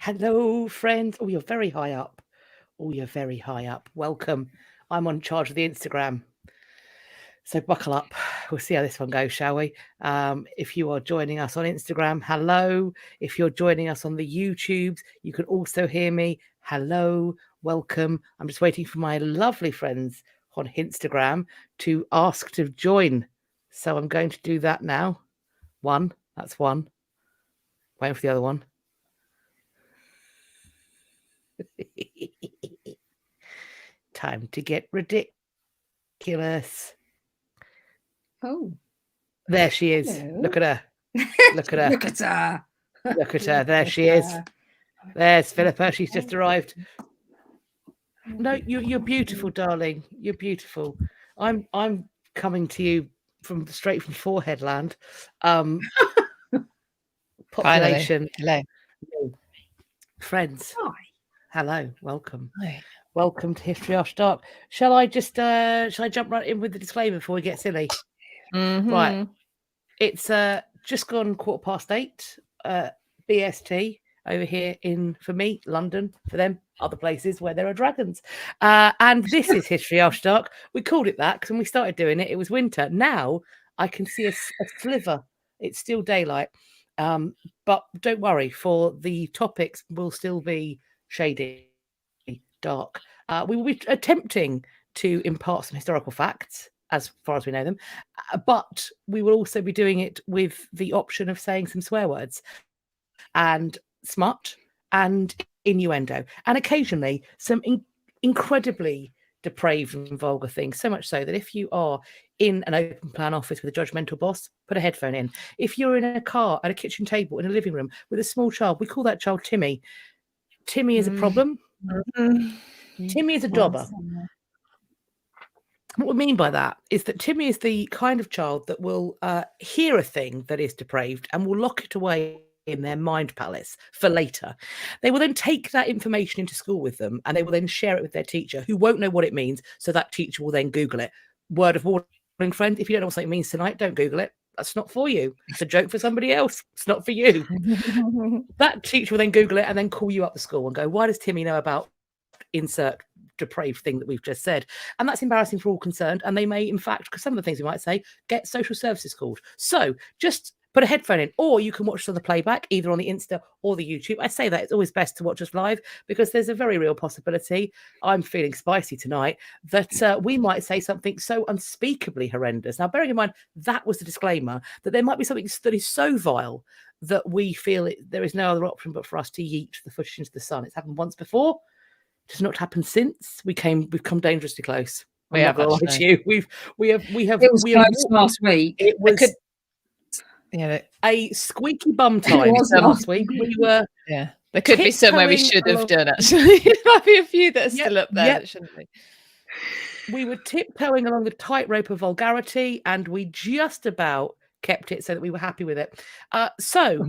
Hello, friends. Oh, you're very high up. Oh, you're very high up. Welcome. I'm on charge of the Instagram. So buckle up. We'll see how this one goes, shall we? If you are joining us on Instagram, hello. If you're joining us on the YouTubes, you can also hear me. Hello, welcome. I'm just waiting for my lovely friends on Instagram to ask to join. So I'm going to do that now. One, that's one. Waiting for the other one. Time to get ridiculous. Oh, There she is. hello. Look at her. Look at her. Look at her. Look at her. There she is. There's Philippa. She's just arrived. No, you're beautiful, darling. You're beautiful. I'm coming to you straight from Forehead Land. Population. Hello. Friends. Hi. Hello. Welcome. Hi. Welcome to History After Dark. Shall I jump right in with the disclaimer before we get silly? Mm-hmm. Right. It's just gone 8:15 BST over here for me, London, for them, other places where there are dragons. And this is History After Dark. We called it that because when we started doing it, it was winter. Now I can see a sliver. It's still daylight. But don't worry, for the topics will still be shady, dark. We will be attempting to impart some historical facts as far as we know them, but we will also be doing it with the option of saying some swear words and smut and innuendo, and occasionally some incredibly depraved and vulgar things, so much so that if you are in an open plan office with a judgmental boss, put a headphone in. If you're in a car, at a kitchen table, in a living room with a small child, we call that child Timmy. Timmy is a problem. Timmy is a dobber. What we mean by that is that Timmy is the kind of child that will hear a thing that is depraved and will lock it away in their mind palace for later. They will then take that information into school with them and they will then share it with their teacher, who won't know what it means. So that teacher will then Google it. Word of warning, friend, if you don't know what something means tonight, don't Google it. That's not for you. It's a joke for somebody else. It's not for you. That teacher will then Google it and then call you up to school and go, why does Timmy know about insert depraved thing that we've just said? And that's embarrassing for all concerned, and they may in fact, because some of the things we might say, get social services called. So just put a headphone in, or you can watch us on the playback either on the Insta or the YouTube. I say that it's always best to watch us live because there's a very real possibility, I'm feeling spicy tonight, that we might say something so unspeakably horrendous. Now, bearing in mind that was the disclaimer, that there might be something that is so vile that we feel there is no other option but for us to yeet the footage into the sun. It's happened once before. It has not happened since. We've come dangerously close. We have We have. It was close last week. It was a squeaky bum time last week. We were. Yeah, there could be somewhere we should have done. Actually, there might be a few that are still up there, that shouldn't be. We were tiptoeing along the tightrope of vulgarity, and we just about kept it so that we were happy with it. So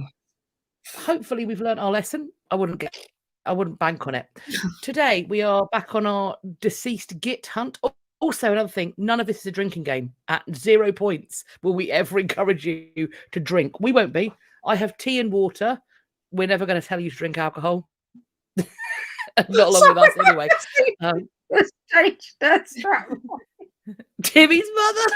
hopefully we've learned our lesson. I wouldn't bank on it. Today, we are back on our deceased git hunt. Also, another thing, none of this is a drinking game. At 0 points will we ever encourage you to drink. We won't be. I have tea and water. We're never going to tell you to drink alcohol. Not along with us, anyway. Timmy's mother.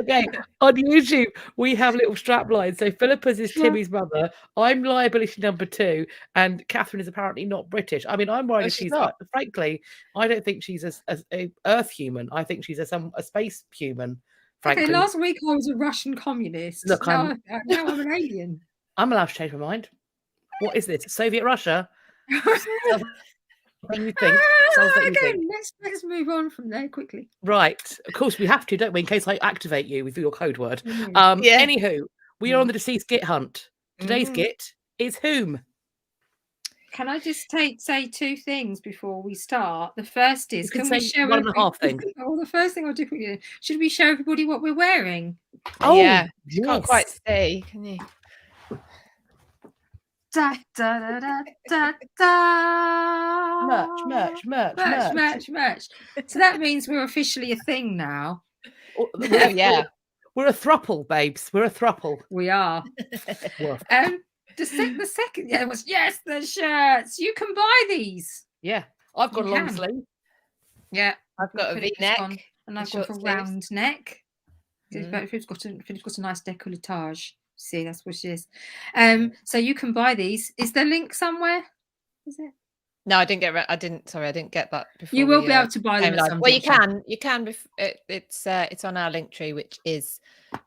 Okay, on YouTube we have little strap lines. So Philippa's is Timmy's mother. I'm liability number 2, and Catherine is apparently not British. I mean, I'm worried she's not. Frankly, I don't think she's a Earth human. I think she's a space human. Frankly. Okay, last week I was a Russian communist. Look, now I'm an alien. I'm allowed to change my mind. What is this? Soviet Russia? You think? Let's move on from there quickly. Right. Of course we have to, don't we? In case I activate you with your code word. Anywho, we are on the deceased git hunt. Today's git is whom? Can I just say 2 things before we start? The first is, can we show 1.5 things? Oh, the first thing I'll do for you. Should we show everybody what we're wearing? Oh, yeah. You can't quite see, can you? Da, da, da, da, da, da. Merch. So that means we're officially a thing now. Yeah. We're a throuple, babes. We're a throuple. We are. The second, yeah, was yes, the shirts. You can buy these. Yeah, I've got a long sleeve. Yeah, I've got a V-neck, and I've gone for round neck. Philip's got a nice décolletage. See, that's what she is. So you can buy these. Is there a link somewhere? Is it? No, I didn't get that before. You will be able to buy them. Well, you can. It's on our link tree, which is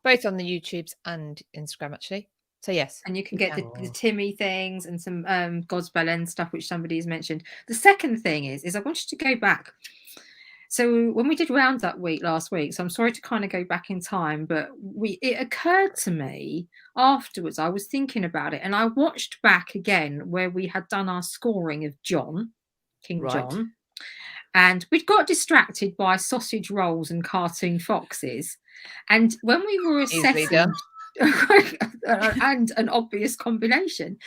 both on the YouTubes and Instagram, actually. So yes, and you can get the Timmy things and some Godspell End stuff, which somebody has mentioned. The second thing is I wanted to go back. So when we did Roundup week last week, so I'm sorry to kind of go back in time, but it occurred to me afterwards, I was thinking about it, and I watched back again where we had done our scoring of John, King John, and we'd got distracted by sausage rolls and cartoon foxes. And when we were assessing and an obvious combination,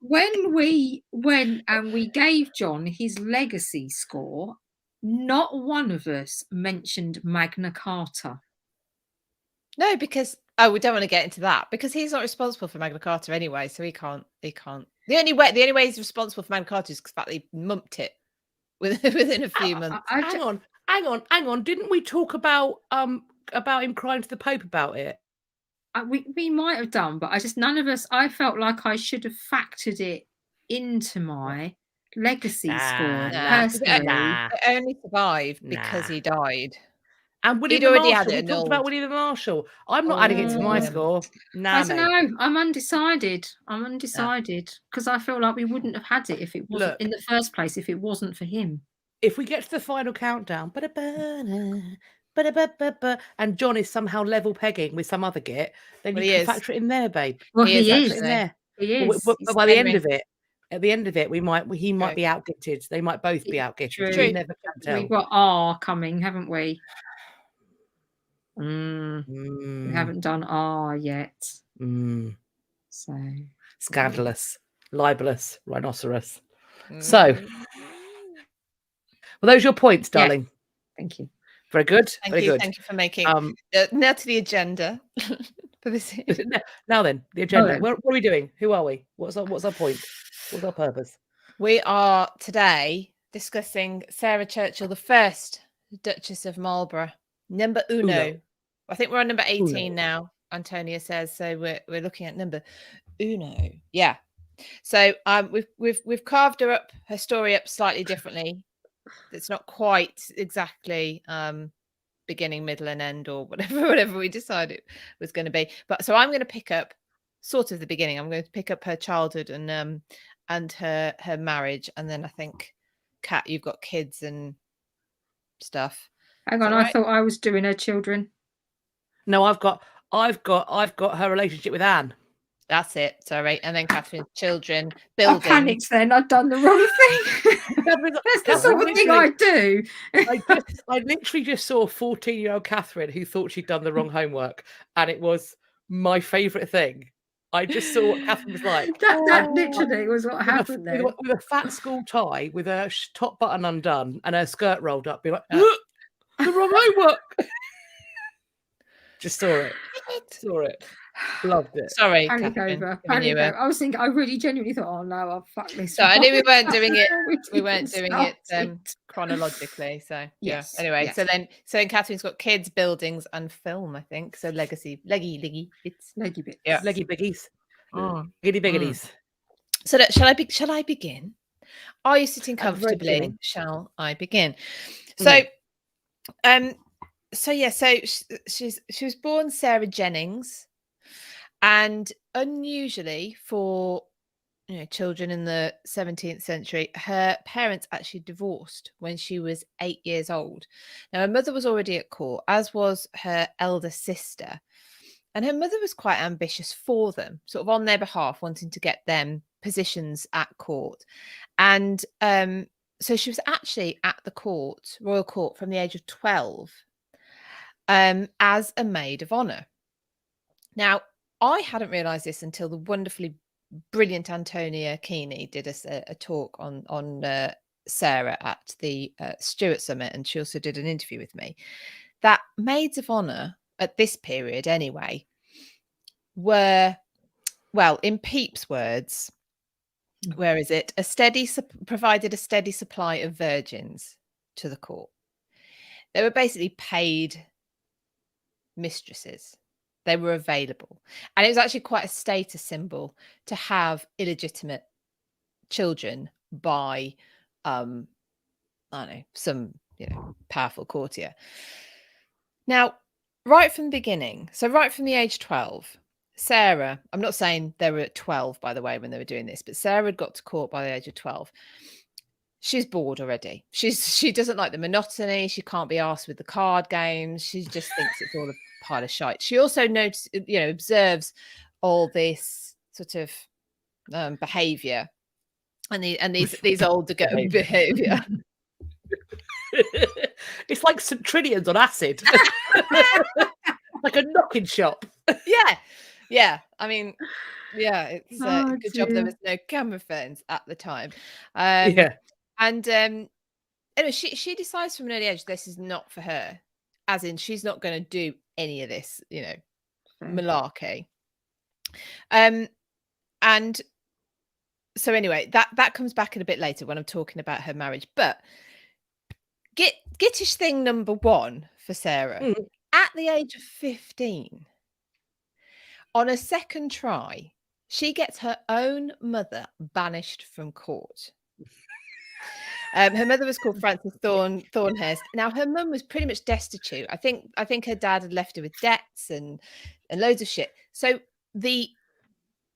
when we went and we gave John his legacy score, not one of us mentioned Magna Carta. No, because we don't want to get into that, because he's not responsible for Magna Carta anyway, so he can't. The only way he's responsible for Magna Carta is the fact that he mumped it within a few months. Hang on. Didn't we talk about him crying to the Pope about it? We might have done, but none of us. I felt like I should have factored it into my legacy score. It only survived because he died. And William the Marshal. We talked about William the Marshal. I'm not adding it to my score. I don't know. I'm undecided because I feel like we wouldn't have had it if it wasn't in the first place, if it wasn't for him. If we get to the final countdown, and John is somehow level pegging with some other git, then you can factor it in there, babe. Well, he is in there. He is. But by the end of it, at the end of it, he might be outgitted. They might both be outgitted. You never can tell. We've got R coming, haven't we? We haven't done R yet. So scandalous, libelous, rhinoceros. So, well, those are your points, darling. Thank you. Very good. Thank you for making now to the agenda for this. Now then, the agenda. What are we doing? Who are we? What's our point? What's our purpose? We are today discussing Sarah Churchill, the first Duchess of Marlborough, number uno. I think we're on number 18 now. Antonia says so. We're looking at number uno. Yeah. So we've carved her story up slightly differently. It's not quite exactly beginning, middle, and end, or whatever we decided it was going to be. But so I'm going to pick up sort of the beginning. I'm going to pick up her childhood and her marriage, and then I think, Kat, you've got kids and stuff. Hang on, I thought I was doing her children. No, I've got her relationship with Anne. That's it. Sorry. And then Catherine's children, building. I panicked then. I'd done the wrong thing. That's the sort of thing I do. I literally just saw 14-year-old Catherine who thought she'd done the wrong homework. And it was my favourite thing. I just saw what Catherine was like. That literally was what happened there. With a fat school tie, with her top button undone and her skirt rolled up. Be like, the wrong homework. Just saw it. Loved it. Sorry, panic over. I was thinking, I really genuinely thought, oh no, I'll fuck this. So I knew we weren't doing it. we weren't doing it chronologically. So yes. Yeah. Anyway, so then Catherine's got kids, buildings, and film. I think so. Leggy bits. Yeah, leggy biggies. Giddy biggities. So shall I begin? Are you sitting comfortably? Shall I begin? So, So she was born Sarah Jennings, and unusually for children in the 17th century, her parents actually divorced when she was 8 years old. Now her mother was already at court, as was her elder sister, and her mother was quite ambitious for them, sort of on their behalf, wanting to get them positions at court, and so she was actually at the royal court from the age of 12. As a maid of honor. Now, I hadn't realized this until the wonderfully brilliant Antonia Keeney did a talk on Sarah at the Stuart Summit, and she also did an interview with me, that maids of honor at this period anyway were well, in Pepys' words, where is it? Provided a steady supply of virgins to the court. They were basically paid mistresses. They were available. And it was actually quite a status symbol to have illegitimate children by, I don't know, some, powerful courtier. Now, right from the beginning, so right from the age 12, Sarah, I'm not saying they were at 12, by the way, when they were doing this, but Sarah had got to court by the age of 12. She's bored already. She doesn't like the monotony. She can't be asked with the card games. She just thinks it's all a pile of shite. She also observes all this sort of behaviour and these older girl behaviour. It's like St. Trinian's on acid. Like a knocking shop. Yeah. I mean, yeah, it's a good job there dear. was no camera phones at the time. Yeah. And anyway, she decides from an early age this is not for her, as in she's not going to do any of this, malarkey. And so anyway, that comes back in a bit later when I'm talking about her marriage. But gittish thing number one for Sarah, at the age of 15, on a second try, she gets her own mother banished from court. Her mother was called Frances Thornhurst. Now, her mum was pretty much destitute. I think her dad had left her with debts and loads of shit. So the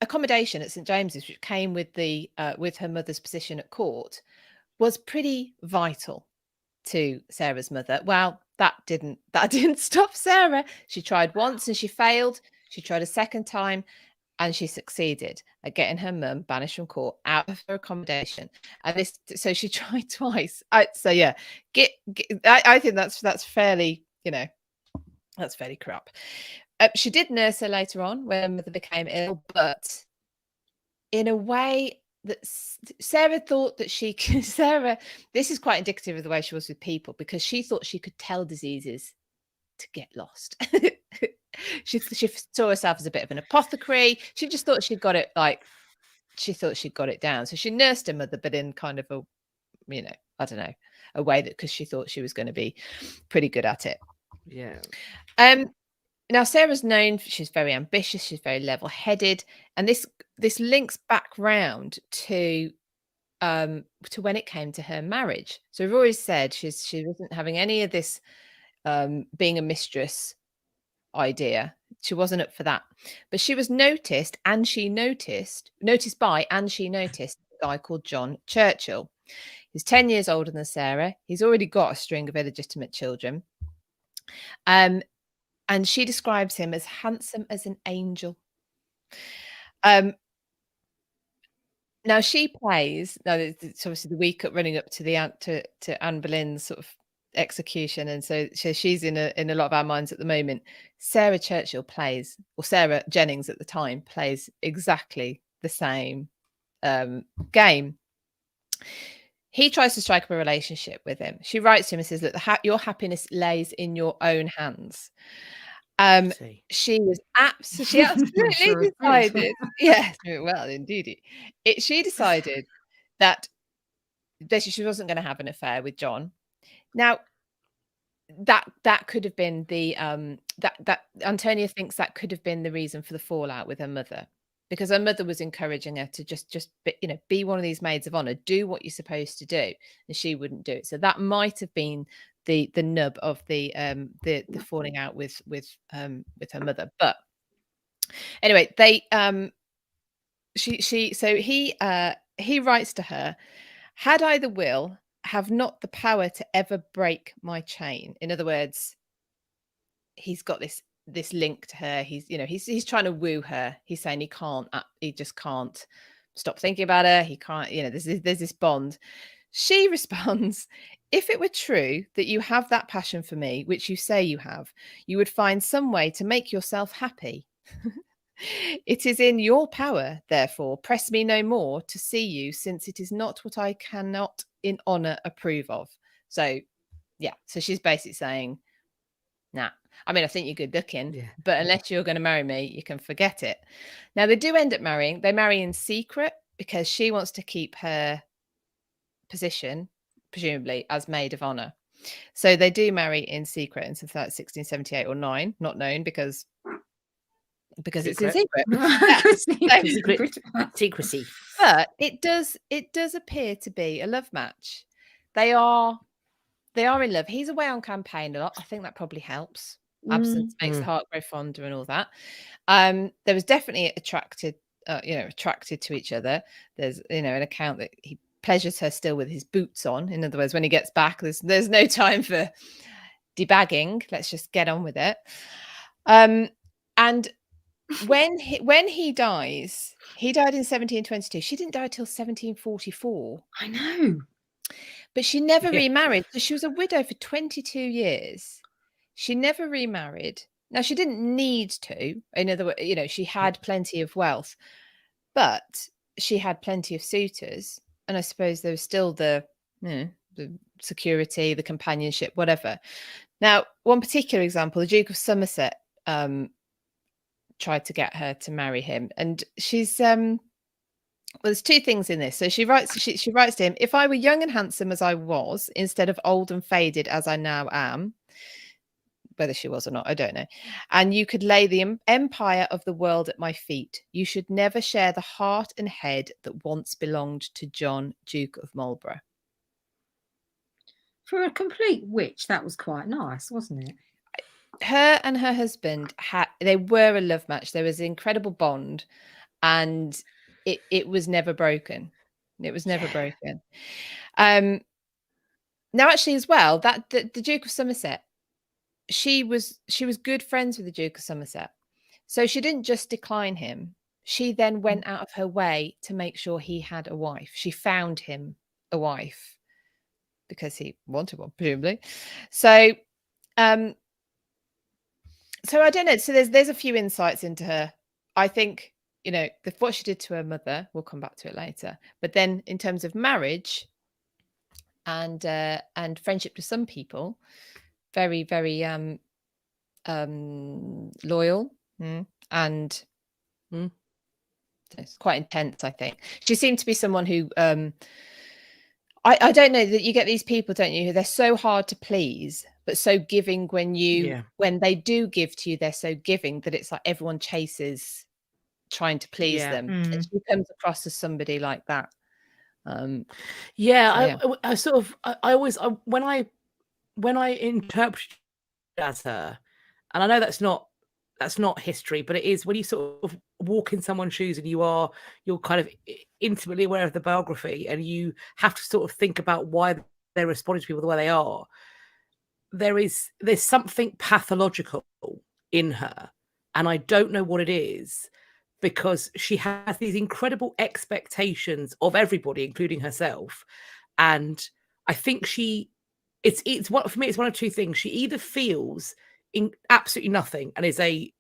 accommodation at St James's, which came with with her mother's position at court, was pretty vital to Sarah's mother. Well, that didn't stop Sarah. She tried once and she failed. She tried a second time and she succeeded at getting her mum banished from court out of her accommodation. And so she tried twice. I think that's fairly, that's fairly crap. She did nurse her later on when her mother became ill, but in a way that Sarah thought that she could. Sarah, this is quite indicative of the way she was with people, because she thought she could tell diseases to get lost. She saw herself as a bit of an apothecary. She just thought she'd got it down. So she nursed her mother, but in kind of a, I don't know, a way that, because she thought she was going to be pretty good at it. Yeah. Now Sarah's known, she's very ambitious, she's very level-headed, and this links back round to when it came to her marriage. So we've always said she wasn't having any of this being a mistress idea. She wasn't up for that. But she was noticed by a guy called John Churchill. He's 10 years older than Sarah. He's already got a string of illegitimate children. And she describes him as handsome as an angel. Now she plays. Now it's obviously the week running up to Anne Boleyn's sort of execution, and so she's in a lot of our minds at the moment. Sarah Churchill plays, or Sarah Jennings at the time, plays exactly the same game. He tries to strike up a relationship with him. She writes to him and says, "Look, your happiness lays in your own hands." She absolutely decided. Yes, well, indeed. She decided that basically she wasn't going to have an affair with John. Now, that could have been the that Antonia thinks that could have been the reason for the fallout with her mother, because her mother was encouraging her to just be one of these maids of honor, do what you're supposed to do, and she wouldn't do it. So that might have been the nub of the falling out with her mother. But anyway, he writes to her, "Had I the will, have not the power to ever break my chain." In other words, he's got this link to her. He's trying to woo her. He's saying he just can't stop thinking about her. He can't, there's this bond. She responds, "If it were true that you have that passion for me, which you say you have, you would find some way to make yourself happy. It is in your power, therefore, press me no more to see you, since it is not what I cannot in honour approve of." So, yeah. So she's basically saying, nah. I mean, I think you're good looking, Yeah. but unless you're going to marry me, you can forget it. Now, they do end up marrying. They marry in secret because she wants to keep her position, presumably, as maid of honor. So they do marry in secret in something like 1678 or 9, not known because it's in secret. Yeah. Secrecy. But it does appear to be a love match. They are in love. He's away on campaign a lot. I think that probably helps. Absence makes the heart grow fonder and all that. There was definitely attracted to each other. There's an account that he pleasures her still with his boots on. In other words, when he gets back, there's no time for debagging. Let's just get on with it. And when he dies, he died in 1722. She didn't die till 1744. I know. But she never remarried. So she was a widow for 22 years. She never remarried. Now, she didn't need to. In other words, she had plenty of wealth, but she had plenty of suitors. And I suppose there was still the security, the companionship, whatever. Now, one particular example, the Duke of Somerset tried to get her to marry him. And she's... well, there's two things in this. So she writes to him, if I were young and handsome as I was, instead of old and faded as I now am, whether she was or not, I don't know, and you could lay the empire of the world at my feet, you should never share the heart and head that once belonged to John, Duke of Marlborough. For a complete witch, that was quite nice, wasn't it? Her and her husband they were a love match. There was an incredible bond, and it was never broken. It was never broken. Now, actually, as well, that the Duke of Somerset, she was good friends with the Duke of Somerset. So she didn't just decline him. She then went out of her way to make sure he had a wife. She found him a wife because he wanted one, presumably. So I don't know. So there's a few insights into her. I think, what she did to her mother, we'll come back to it later. But then in terms of marriage and friendship to some people, very, very loyal and it's quite intense, I think. She seemed to be someone who I don't know, that you get these people, don't you, who they're so hard to please, but so giving when they do give to you, they're so giving that it's like everyone chases trying to please them. And she comes across as somebody like that. I always when I interpret as her, and I know that's not history, but it is when you sort of walk in someone's shoes and you're kind of intimately aware of the biography, and you have to sort of think about why they're responding to people the way they are. There's something pathological in her, and I don't know what it is, because she has these incredible expectations of everybody, including herself. And I think it's one of two things. She either feels in absolutely nothing and is a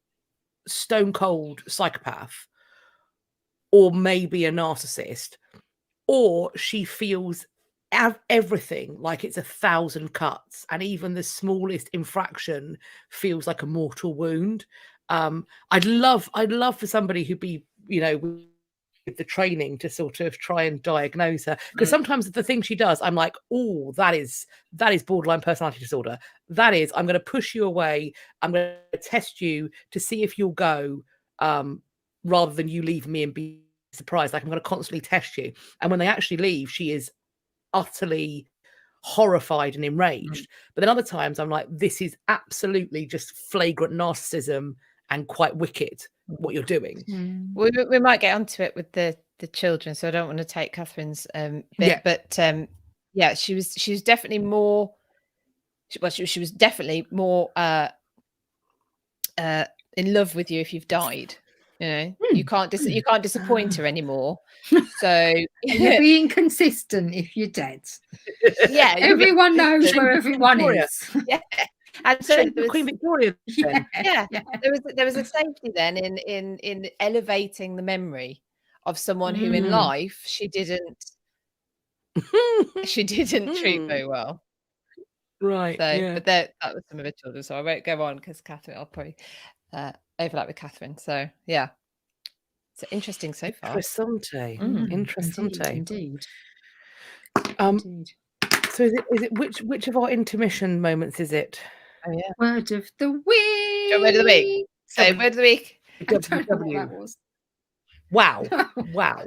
stone cold psychopath, or maybe a narcissist, or she feels everything like it's 1,000 cuts, and even the smallest infraction feels like a mortal wound. I'd love for somebody who'd be, with the training to sort of try and diagnose her, because sometimes the thing she does, I'm like, oh, that is borderline personality disorder. That is, I'm going to push you away. I'm going to test you to see if you'll go, rather than you leave me and be surprised. Like, I'm going to constantly test you. And when they actually leave, she is utterly horrified and enraged. But then other times I'm like, this is absolutely just flagrant narcissism and quite wicked what you're doing. We might get onto it with the children, so I don't want to take Catherine's bit. But she was definitely more. She was definitely more in love with you if you've died. You can't disappoint her anymore. So you're being consistent if you're dead. Yeah, everyone knows where everyone is. Yeah. And so Queen Victoria. There was a safety then in elevating the memory of someone who in life she didn't treat very well. Right. So, yeah. but that was some of the children, so I won't go on because Catherine, I'll probably overlap with Catherine. So, yeah, it's interesting so far. Interessante. Mm. Interessante. Indeed. Um, Indeed. So is it which of our intermission moments is it? Oh yeah. Word of the Do you want word of the week? week. So, word of the week. I don't know what WW. that was. Wow. Wow.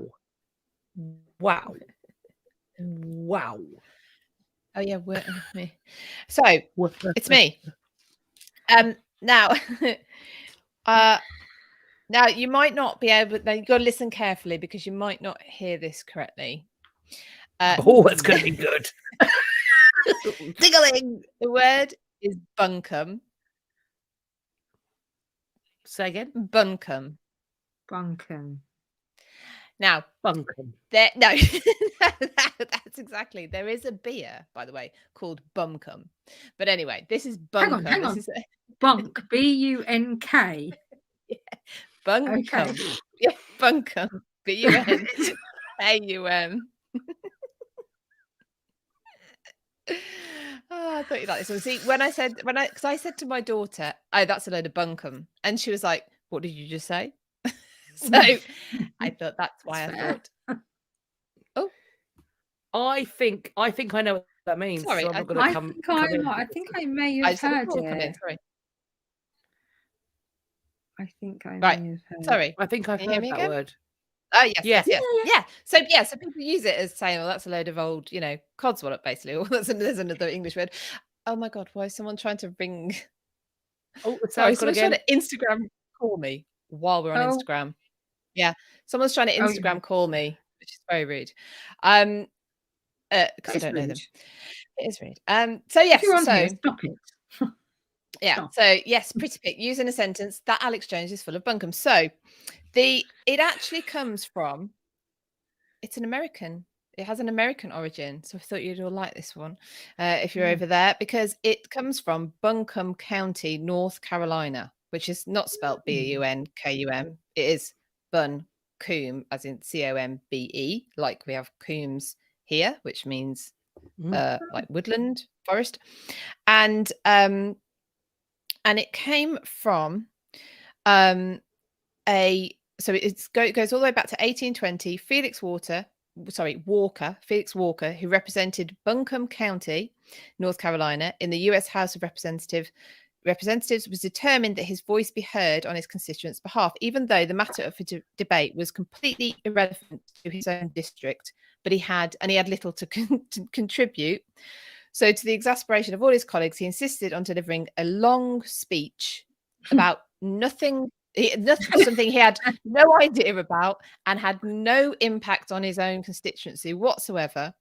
Wow. Wow. Oh yeah, word of me. So it's me. Now, now you might not be able. Now you've got to listen carefully because you might not hear this correctly. Oh, it's going to be good. Diggling. The word is bunkum. Say again. Bunkum. Bunkum. Now, Bunkum. no, that's exactly. There is a beer, by the way, called Bumcum. But anyway, this is bunkum. Hang on. This is Bunk. B-U-N-K. Yeah. Bunkum. Okay. Yeah, bunkum. B-U-N-K-U-M. Oh, I thought you'd like this one. See, because I said to my daughter, "Oh, that's a load of bunkum," and she was like, "What did you just say?" So I thought that's why That's I fair. thought. Oh, I think I know what that means. Sorry, so I'm I not going to come in. I think I may I have just had a heard call come in. it. Sorry, I think I Right. may have heard. sorry. I think I've Can you hear heard me that again? word. Oh yes, Yeah. yes. So people use it as saying, "Well, that's a load of old, codswallop," basically. Or there's another English word. Oh my god, why is someone trying to ring? Oh, it Sorry, sounds good someone's again. trying to Instagram call me while we're on Oh. Instagram. Yeah, someone's trying to Oh, Instagram yeah. call me, which is very rude. Because I It's don't know them. rude. It is rude. So yes, If you're on so here, stop it. yeah, Stop. so yes, pretty pick. Use in a sentence that Alex Jones is full of bunkum. So it actually comes from. It's an American. It has an American origin, so I thought you'd all like this one if you're over there, because it comes from Buncombe County, North Carolina, which is not spelled B-U-N-K-U-M. It is Buncombe, as in C-O-M-B-E, like we have Coombs here, which means like woodland forest, and it came from so it goes all the way back to 1820. Felix Walker, who represented Buncombe County, North Carolina, in the U.S. House of Representatives, was determined that his voice be heard on his constituents' behalf, even though the matter of debate was completely irrelevant to his own district. But he had little to contribute. So, to the exasperation of all his colleagues, he insisted on delivering a long speech about nothing. Something he had no idea about and had no impact on his own constituency whatsoever.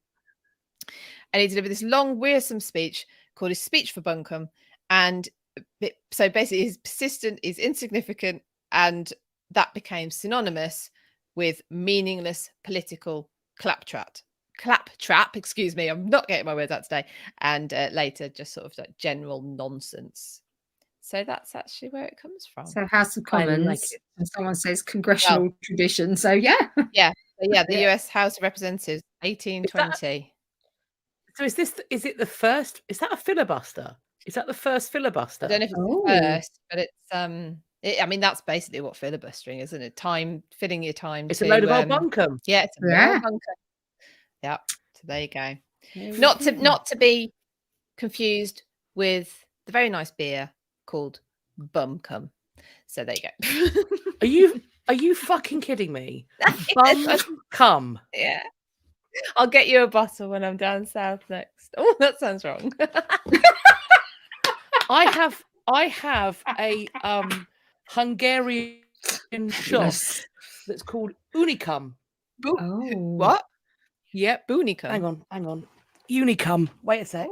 And he delivered this long, wearisome speech called his Speech for Buncombe. And so basically, he's persistent, he's insignificant, and that became synonymous with meaningless political claptrap. Excuse me, I'm not getting my words out today. And later, just sort of like general nonsense. So that's actually where it comes from. So House of Commons, and someone says congressional tradition. So yeah. Yeah. So yeah, the US House of Representatives, 1820. So is it the first? Is that a filibuster? Is that the first filibuster? I don't know if it's the first, but it's I mean, that's basically what filibustering is, isn't it? Filling your time. It's a load of old bunkum. Yeah, it's a load of bunkum. Yeah. So there you go. Not to be confused with the very nice beer called Bumcum. So there you go. Are you fucking kidding me? Bumcum. Yeah. I'll get you a bottle when I'm down south next. Oh, that sounds wrong. I have a Hungarian shot that's called Unicum. Oh. What? Yep, Unicum. Hang on. Unicum. Wait a sec.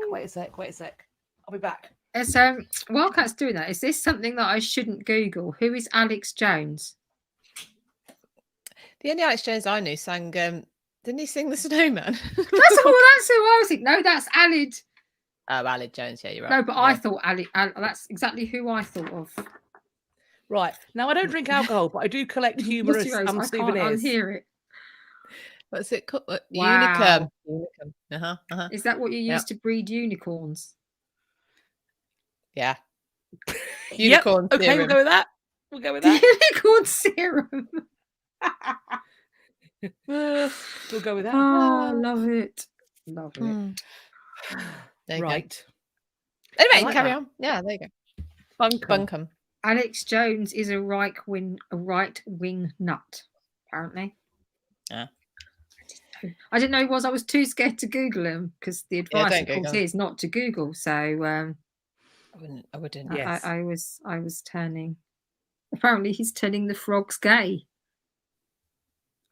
I'll be back. So while Kat's doing that, is this something that I shouldn't Google? Who is Alex Jones? The only Alex Jones I knew sang, didn't he sing The Snowman? That's who I was thinking. No, that's Alid. Oh, Alid Jones, yeah, you're right. No, but yeah. I thought Alid, that's exactly who I thought of. Right. Now, I don't drink alcohol, but I do collect humorous souvenirs. I can't unhear it. What's it called? Wow. Unicum. Is that what you use to breed unicorns? Yeah. Yep. Unicorn Okay, we'll serum. go with that. We'll go with that. Unicorn serum. We'll go with that. Oh, love it. Love it. There you go. Right. Anyway, like carry that. on. Yeah, there you go. Bunkum. Bunkum. Alex Jones is a right wing nut, apparently. Yeah. I didn't know he was. I was too scared to Google him because the advice, don't of course, Google. is not to Google. So I wouldn't. Yes. I was turning. Apparently, he's turning the frogs gay.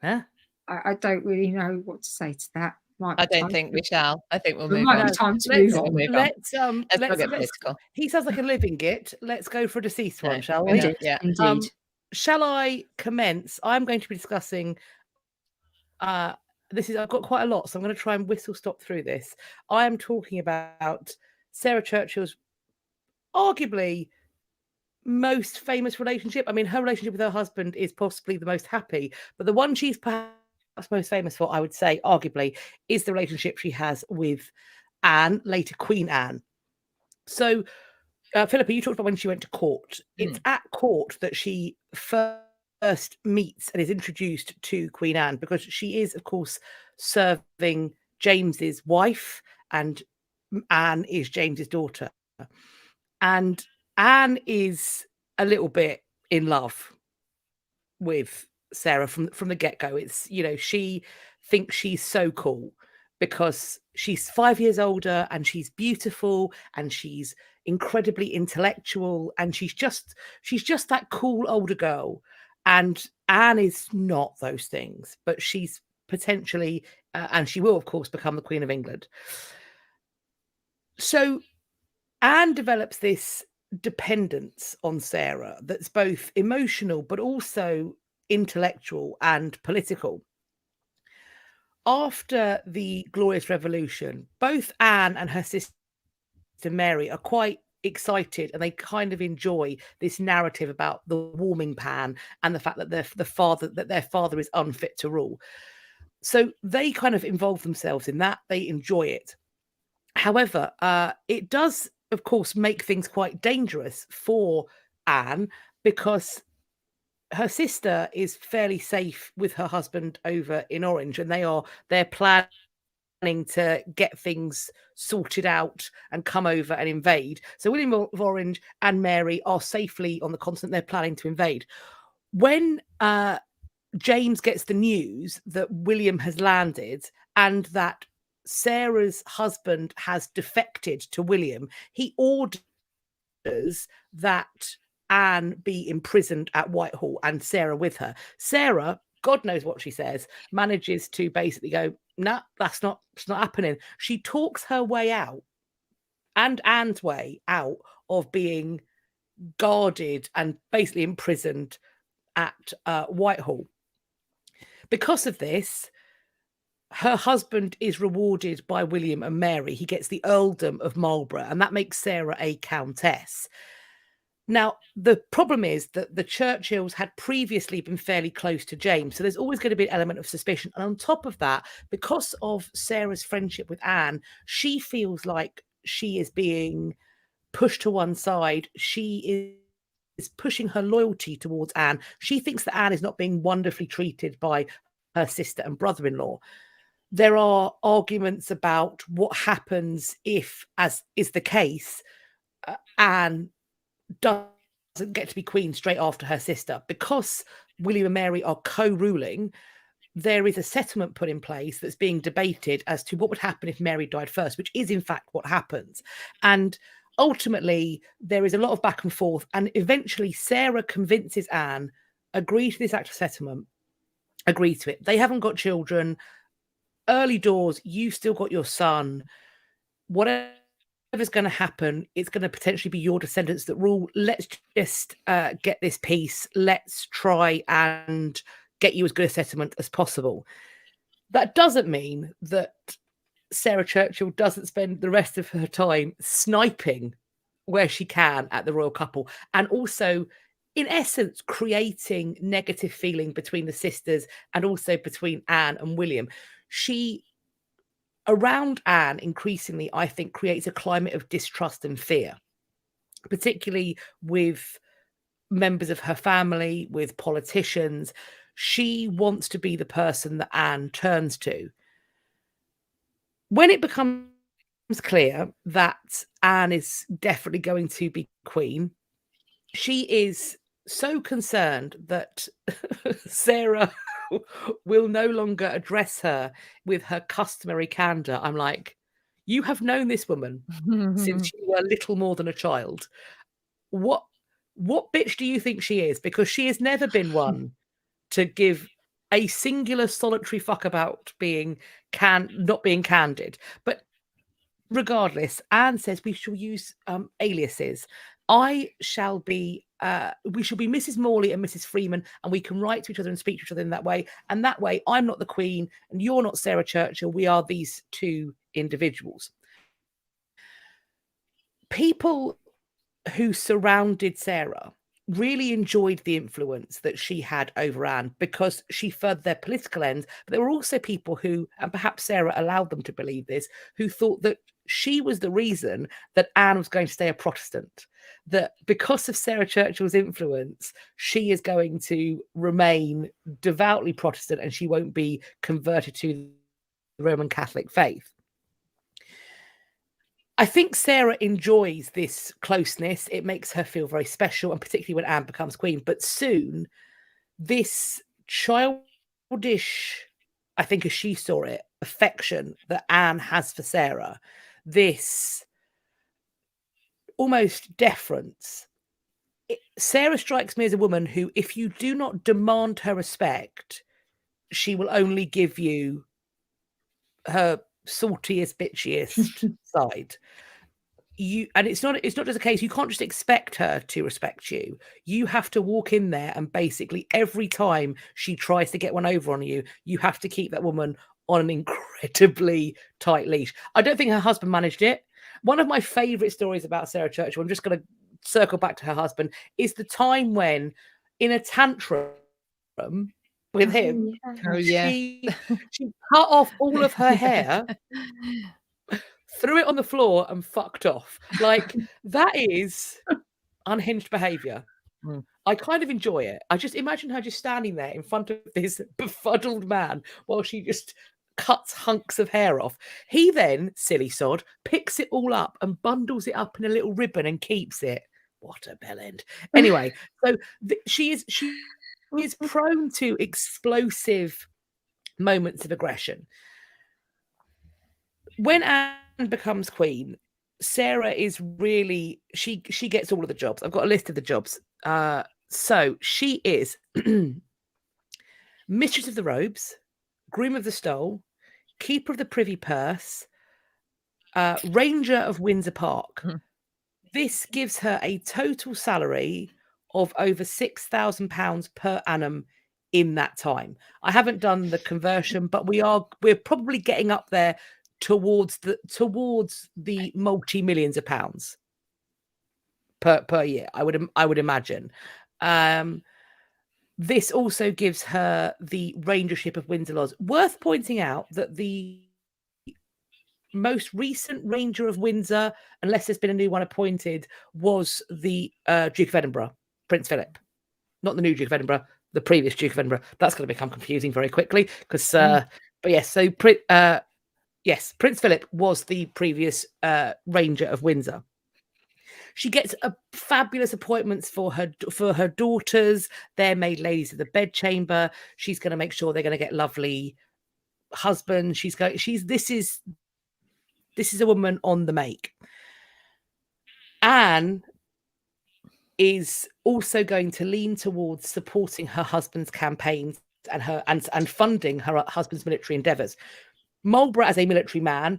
Huh? I don't really know what to say to that. I don't think we shall. I think we'll There move might on. be time to Let's move on. Let's not get political. He sounds like a living git. Let's go for a deceased one, shall we? Indeed, Yeah. indeed. Shall I commence? I'm going to be discussing I've got quite a lot, so I'm going to try and whistle stop through this. I am talking about Sarah Churchill's arguably most famous relationship. I mean, her relationship with her husband is possibly the most happy, but the one she's perhaps most famous for, I would say, arguably, is the relationship she has with Anne, later Queen Anne. So, Philippa, you talked about when she went to court. It's at court that she first meets and is introduced to Queen Anne, because she is, of course, serving James's wife, and Anne is James's daughter. And Anne is a little bit in love with Sarah from the get-go. It's, she thinks she's so cool because she's 5 years older and she's beautiful and she's incredibly intellectual and she's just that cool older girl. And Anne is not those things, but she's potentially and she will, of course, become the Queen of England. So Anne develops this dependence on Sarah that's both emotional but also intellectual and political. After the Glorious Revolution, both Anne and her sister Mary are quite excited, and they kind of enjoy this narrative about the warming pan and the fact that their father is unfit to rule. So they kind of involve themselves in that. They enjoy it. However, it does, of course, make things quite dangerous for Anne, because her sister is fairly safe with her husband over in Orange, and they're planning to get things sorted out and come over and invade. So William of Orange and Mary are safely on the continent they're planning to invade. When James gets the news that William has landed and that Sarah's husband has defected to William, he orders that Anne be imprisoned at Whitehall and Sarah with her. Sarah, God knows what she says, manages to basically go, nah, it's not happening. She talks her way out, and Anne's way out, of being guarded and basically imprisoned at Whitehall. Because of this, her husband is rewarded by William and Mary. He gets the earldom of Marlborough, and that makes Sarah a countess. Now, the problem is that the Churchills had previously been fairly close to James, so there's always going to be an element of suspicion. And on top of that, because of Sarah's friendship with Anne, she feels like she is being pushed to one side. She is pushing her loyalty towards Anne. She thinks that Anne is not being wonderfully treated by her sister and brother-in-law. There are arguments about what happens if, as is the case, Anne doesn't get to be queen straight after her sister. Because William and Mary are co-ruling, there is a settlement put in place that's being debated as to what would happen if Mary died first, which is in fact what happens. And ultimately, there is a lot of back and forth, and eventually Sarah convinces Anne, agree to this act of settlement, agree to it. They haven't got children. Early doors, you've still got your son. Whatever's going to happen, it's going to potentially be your descendants that rule. Let's just get this peace. Let's try and get you as good a settlement as possible. That doesn't mean that Sarah Churchill doesn't spend the rest of her time sniping where she can at the royal couple, and also, in essence, creating negative feeling between the sisters and also between Anne and William. She, around Anne, increasingly, I think, creates a climate of distrust and fear. particularly with members of her family, with politicians. She wants to be the person that Anne turns to. When it becomes clear that Anne is definitely going to be queen, she is so concerned that Sarah will no longer address her with her customary candor. I'm like, you have known this woman since you were little more than a child. What bitch do you think she is? Because she has never been one to give a singular solitary fuck about being not being candid. But regardless, Anne says we shall use aliases. We shall be Mrs. Morley and Mrs. Freeman, and we can write to each other and speak to each other in that way. And that way, I'm not the Queen and you're not Sarah Churchill. We are these two individuals. People who surrounded Sarah really enjoyed the influence that she had over Anne because she furthered their political ends. But there were also people who, and perhaps Sarah allowed them to believe this, who thought that she was the reason that Anne was going to stay a Protestant, that because of Sarah Churchill's influence, she is going to remain devoutly Protestant and she won't be converted to the Roman Catholic faith. I think Sarah enjoys this closeness. It makes her feel very special, and particularly when Anne becomes queen. But soon, this childish, I think as she saw it, affection that Anne has for Sarah, this almost deference. Sarah strikes me as a woman who, if you do not demand her respect, she will only give you her saltiest, bitchiest side. And it's not just a case, you can't just expect her to respect you. You have to walk in there and basically every time she tries to get one over on you, you have to keep that woman on an incredibly tight leash. I don't think her husband managed it. One of my favorite stories about Sarah Churchill, I'm just going to circle back to her husband, is the time when in a tantrum with him, she cut off all of her hair, threw it on the floor and fucked off. Like, that is unhinged behavior. I kind of enjoy it. I just imagine her just standing there in front of this befuddled man while she just cuts hunks of hair off. He then, silly sod, picks it all up and bundles it up in a little ribbon and keeps it. What a bellend. Anyway, so she is prone to explosive moments of aggression. When Anne becomes queen, Sarah is really, she gets all of the jobs. I've got a list of the jobs. So she is mistress of the robes, groom of the stole, keeper of the privy purse, ranger of Windsor Park. This gives her a total salary of over £6,000 per annum in that time. I haven't done the conversion, but we're probably getting up there towards the multi-millions of pounds per year. I would imagine. This also gives her the rangership of Windsor Lodge. Worth pointing out that the most recent Ranger of Windsor, unless there's been a new one appointed, was the Duke of Edinburgh, Prince Philip. Not the new Duke of Edinburgh, the previous Duke of Edinburgh. That's going to become confusing very quickly because, but yes, so yes, Prince Philip was the previous Ranger of Windsor. She gets fabulous appointments for her daughters. They're made ladies of the bedchamber. She's going to make sure they're going to get lovely husbands. This is a woman on the make. Anne is also going to lean towards supporting her husband's campaigns and funding her husband's military endeavours. Marlborough, as a military man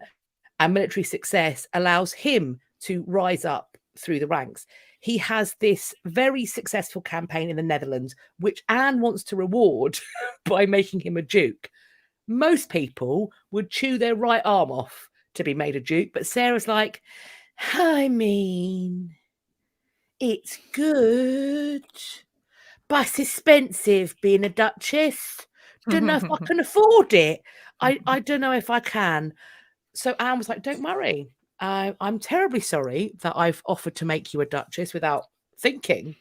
and military success, allows him to rise up through the ranks. He has this very successful campaign in the Netherlands, which Anne wants to reward by making him a duke. Most people would chew their right arm off to be made a duke, but Sarah's like, I mean, it's good, but it's expensive being a duchess. Don't know if I can afford it. I don't know if I can. So Anne was like, don't worry. I'm terribly sorry that I've offered to make you a duchess without thinking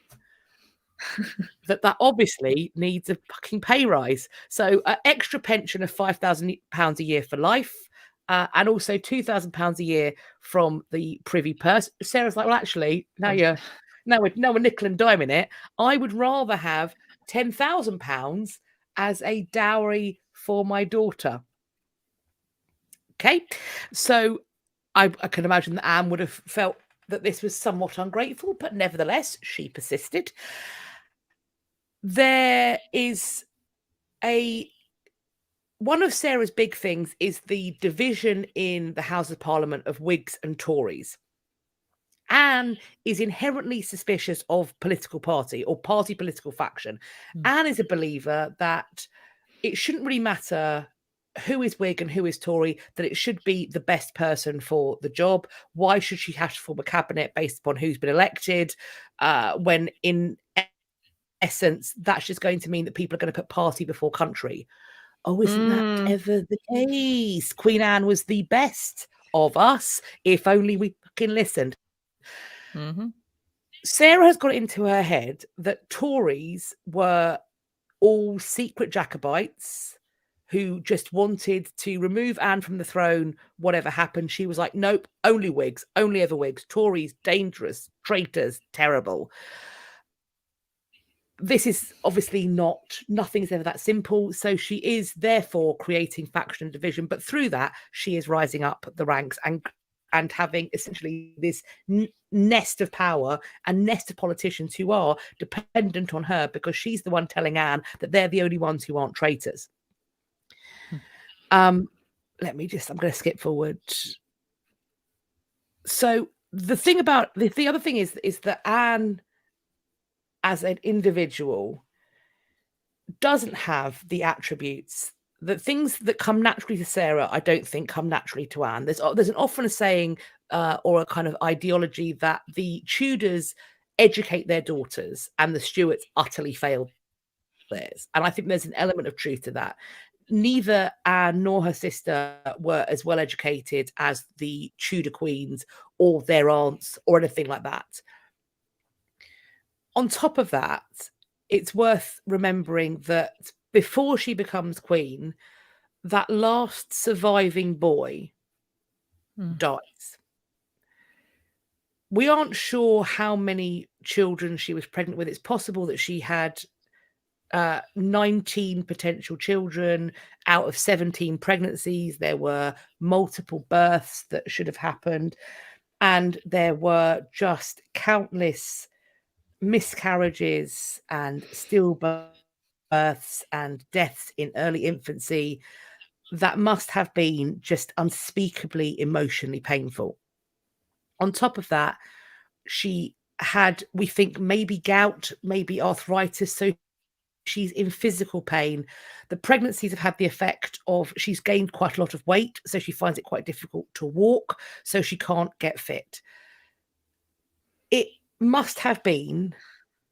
that obviously needs a fucking pay rise. So extra pension of £5,000 a year for life, and also £2,000 a year from the privy purse. Sarah's like, well, actually, now we're nickel and diming it. I would rather have £10,000 as a dowry for my daughter. Okay, so I can imagine that Anne would have felt that this was somewhat ungrateful, but nevertheless, she persisted. There is one of Sarah's big things is the division in the House of Parliament of Whigs and Tories. Anne is inherently suspicious of political party or party political faction. Anne is a believer that it shouldn't really matter who is Whig and who is Tory, that it should be the best person for the job. Why should she have to form a cabinet based upon who's been elected, when in essence, that's just going to mean that people are going to put party before country? Oh, isn't that ever the case? Queen Anne was the best of us, if only we fucking listened. Mm-hmm. Sarah has got it into her head that Tories were all secret Jacobites who just wanted to remove Anne from the throne, whatever happened. She was like, nope, only Whigs, only ever Whigs. Tories, dangerous, traitors, terrible. This is obviously nothing's ever that simple. So she is therefore creating faction and division, but through that, she is rising up the ranks and having essentially this nest of power and nest of politicians who are dependent on her because she's the one telling Anne that they're the only ones who aren't traitors. I'm going to skip forward. So the thing about the other thing is that Anne, as an individual, doesn't have the attributes, the things that come naturally to Sarah, I don't think come naturally to Anne. There's an often a saying or a kind of ideology that the Tudors educate their daughters and the Stuarts utterly failed theirs. And I think there's an element of truth to that. Neither Anne nor her sister were as well educated as the Tudor queens or their aunts or anything like that. On top of that, it's worth remembering that before she becomes queen, that last surviving boy dies. We aren't sure how many children she was pregnant with. It's possible that she had 19 potential children out of 17 pregnancies. There were multiple births that should have happened, and there were just countless miscarriages and stillbirths and deaths in early infancy that must have been just unspeakably emotionally painful. On top of that, she had, we think, maybe gout, maybe arthritis, so she's in physical pain. The pregnancies have had the effect of she's gained quite a lot of weight, so she finds it quite difficult to walk, so she can't get fit. It must have been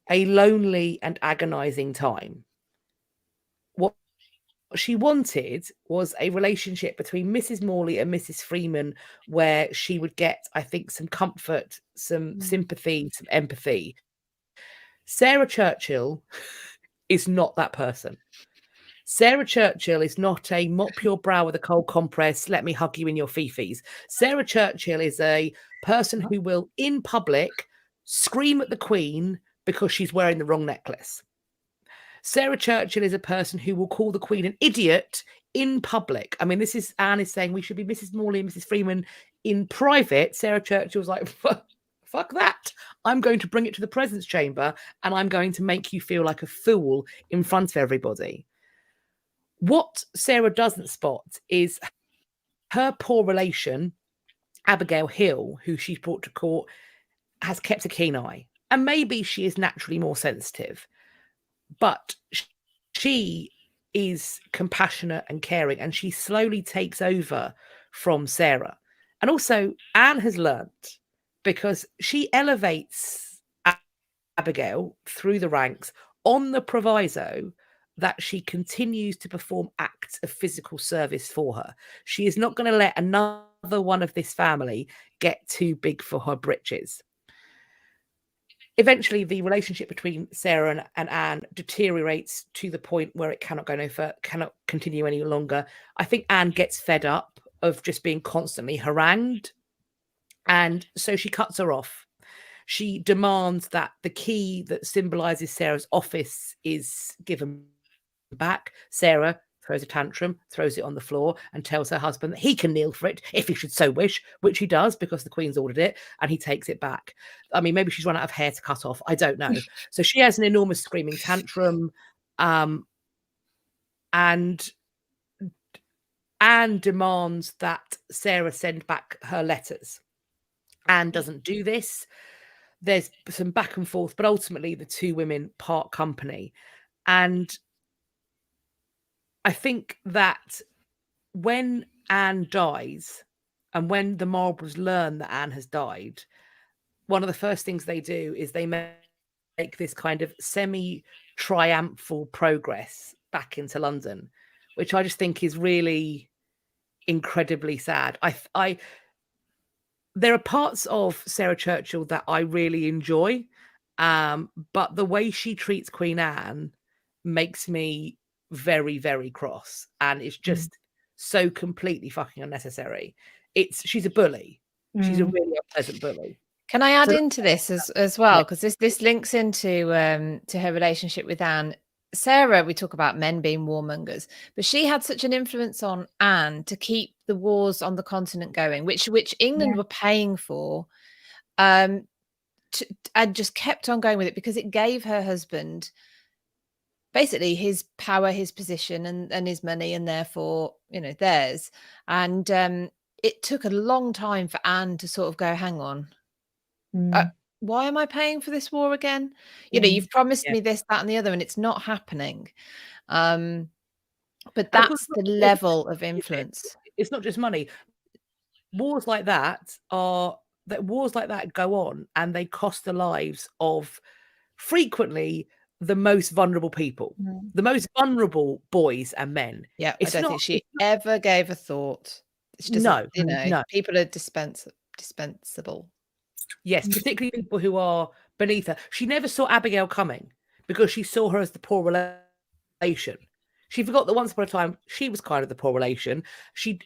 a lonely and agonizing time. What she wanted was a relationship between Mrs. Morley and Mrs. Freeman where she would get, I think, some comfort, some sympathy, some empathy. Sarah Churchill is not that person. Sarah Churchill is not a mop your brow with a cold compress, let me hug you in your fifis. Sarah Churchill is a person who will, in public, scream at the Queen because she's wearing the wrong necklace. Sarah Churchill is a person who will call the Queen an idiot in public. I mean, this is, Anne is saying we should be Mrs. Morley and Mrs. Freeman in private. Sarah Churchill's like, fuck that. I'm going to bring it to the President's chamber and I'm going to make you feel like a fool in front of everybody. What Sarah doesn't spot is her poor relation, Abigail Hill, who she's brought to court, has kept a keen eye. And maybe she is naturally more sensitive. But she is compassionate and caring, and she slowly takes over from Sarah. And also, Anne has learnt, because she elevates Abigail through the ranks on the proviso that she continues to perform acts of physical service for her. She is not going to let another one of this family get too big for her britches. Eventually, the relationship between Sarah and Anne deteriorates to the point where it cannot cannot continue any longer. I think Anne gets fed up of just being constantly harangued, and so she cuts her off. She demands that the key that symbolizes Sarah's office is given back. Sarah throws a tantrum, throws it on the floor, and tells her husband that he can kneel for it if he should so wish, which he does because the Queen's ordered it, and he takes it back. I mean, maybe she's run out of hair to cut off. I don't know. So she has an enormous screaming tantrum, and Anne demands that Sarah send back her letters. Anne doesn't do this. There's some back and forth, but ultimately the two women part company. And I think that when Anne dies and when the Marlboroughs learn that Anne has died, one of the first things they do is they make this kind of semi-triumphal progress back into London, which I just think is really incredibly sad. There are parts of Sarah Churchill that I really enjoy, but the way she treats Queen Anne makes me very, very cross, and it's just so completely fucking unnecessary. She's a bully. She's a really unpleasant bully. Can I add into this as well? Because this links into to her relationship with Anne. Sarah, we talk about men being warmongers, but she had such an influence on Anne to keep the wars on the continent going, which England were paying for, and just kept on going with it because it gave her husband basically his power, his position, and his money, and therefore, theirs. And it took a long time for Anne to sort of go, hang on, why am I paying for this war again? You've promised me this, that, and the other, and it's not happening. But that's the level of influence. It's not just money. Wars like that go on, and they cost the lives of frequently the most vulnerable people, the most vulnerable boys and men. Yeah, I don't think she ever gave a thought. No, people are dispensable. Yes, particularly people who are beneath her. She never saw Abigail coming because she saw her as the poor relation. She forgot that once upon a time she was kind of the poor relation. I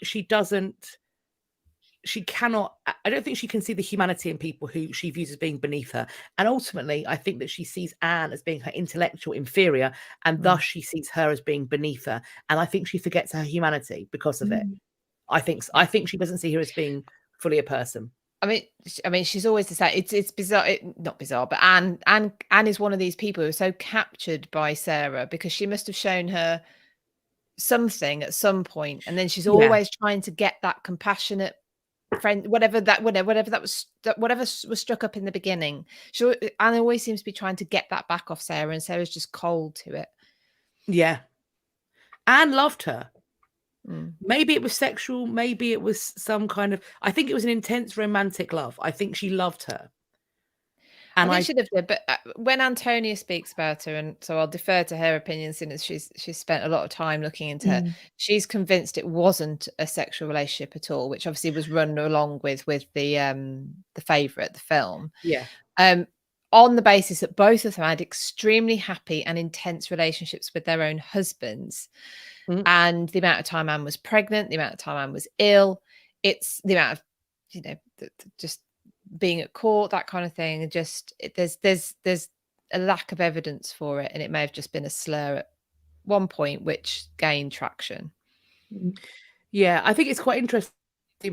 don't think she can see the humanity in people who she views as being beneath her. And ultimately, I think that she sees Anne as being her intellectual inferior, and thus she sees her as being beneath her. And I think she forgets her humanity because of it. I think she doesn't see her as being fully a person. I mean, she's always the same. It's bizarre, not bizarre, but Anne is one of these people who are so captured by Sarah because she must have shown her something at some point, and then she's always trying to get that compassionate friend, whatever was struck up in the beginning. Anne always seems to be trying to get that back off Sarah, and Sarah's just cold to it. Yeah, Anne loved her. Maybe it was sexual, maybe it was some kind of, I think it was an intense romantic love. I think she loved her. And I think she loved her, but when Antonia speaks about her, and so I'll defer to her opinion since she's spent a lot of time looking into her, she's convinced it wasn't a sexual relationship at all, which obviously was run along with the Favourite, the film. Yeah. On the basis that both of them had extremely happy and intense relationships with their own husbands. And the amount of time Anne was pregnant, the amount of time Anne was ill, it's the amount of, just being at court, that kind of thing. Just there's a lack of evidence for it, and it may have just been a slur at one point, which gained traction. Yeah, I think it's quite interesting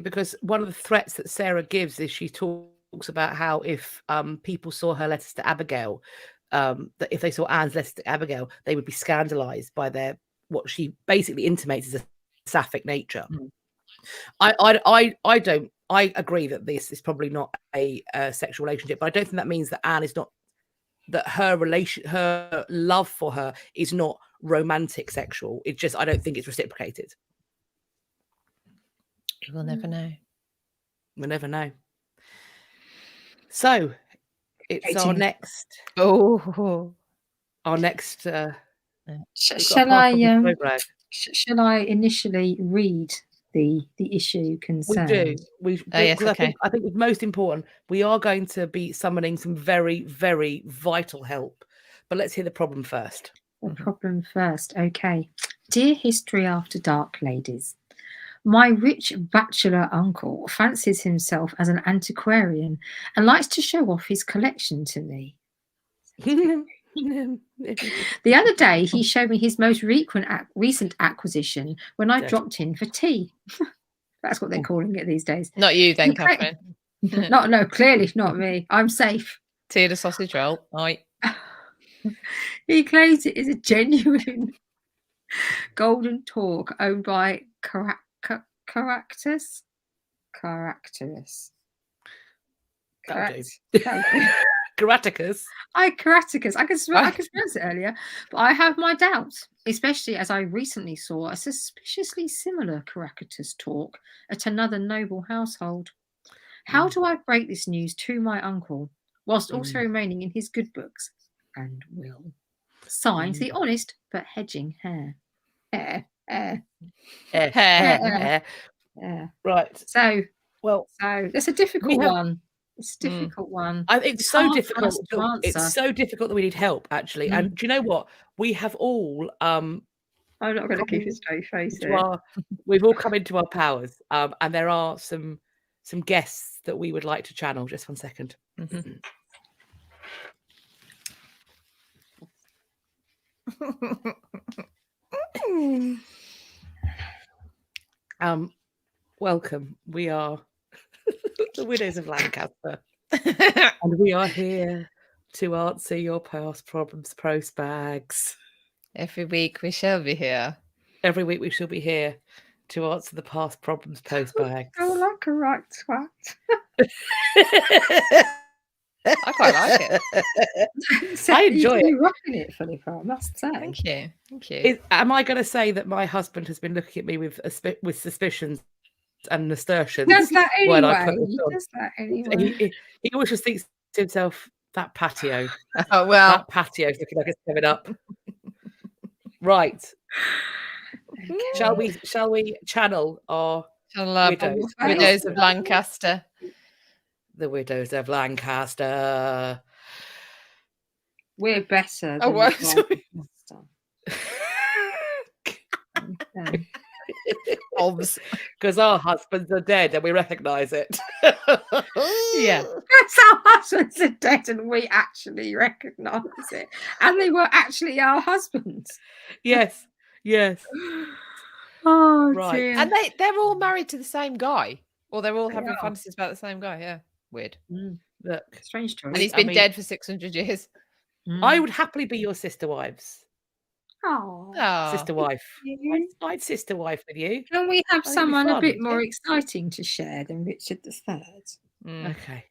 because one of the threats that Sarah gives is she talks about how if people saw her letters to Abigail, that if they saw Anne's letters to Abigail, they would be scandalized by what she basically intimates as a sapphic nature. I agree that this is probably not a sexual relationship, but I don't think that means that Anne is not, that her love for her is not romantic sexual. It's just, I don't think it's reciprocated. We'll never know. We'll never know. So it's our next. Our next. Shall I initially read the issue We concerned? do. Oh, yes, because okay. I think it's most important. We are going to be summoning some very, very vital help. But let's hear the problem first. The problem first. Okay. Dear History After Dark ladies, my rich bachelor uncle fancies himself as an antiquarian and likes to show off his collection to me. The other day, he showed me his most recent acquisition when I Dirty. dropped in for tea. That's what they're calling it these days. Not you then, Okay. Catherine. No, clearly not me. I'm safe. Tea the sausage roll. Right. He claims it is a genuine golden torque owned by Caractacus. That'll do. Caractacus. Gratticus. I could pronounce it earlier, but I have my doubts, especially as I recently saw a suspiciously similar Caractacus talk at another noble household. How do I break this news to my uncle, whilst also remaining in his good books and will? Signed, the honest but hedging hair. Right. So Well, that's a difficult one. It's a difficult one. It's so hard for difficult. us to answer. It's so difficult that we need help, actually. And do you know what? We have all I'm not going to keep a straight face here. we've all come into our powers. And there are some guests that we would like to channel. Just 1 second. Welcome. We are the Widows of Lancaster. And we are here to answer your past problems, post bags. Every week we shall be here. Every week we shall be here to answer the past problems, post bags. Oh, like a right twat. I quite like it. I enjoy it. You're rocking it, Philippa, I must say. Thank you. Thank you. Am I going to say that my husband has been looking at me with suspicions and nasturtiums? Does that anyway? when I put this on? Does that anyway? He always just thinks to himself, that patio. Oh, well. That patio's looking like it's coming up. Right. Okay. Shall we channel our Widows of Lancaster? The Widows of Lancaster. We're better. Oh, well, because our husbands are dead and we recognise it. Yeah. Because our husbands are dead and we actually recognise it. And they were actually our husbands. Yes. Oh, Right. dear. And they're all married to the same guy. Or they're all having fantasies about the same guy. Yeah. Weird. Look. Strange choice. And he's been dead for 600 years. I would happily be your sister wives. Oh, Sister wife. I'd sister wife with you. can we have be someone a fun, bit more yeah. exciting to share than Richard III? Okay.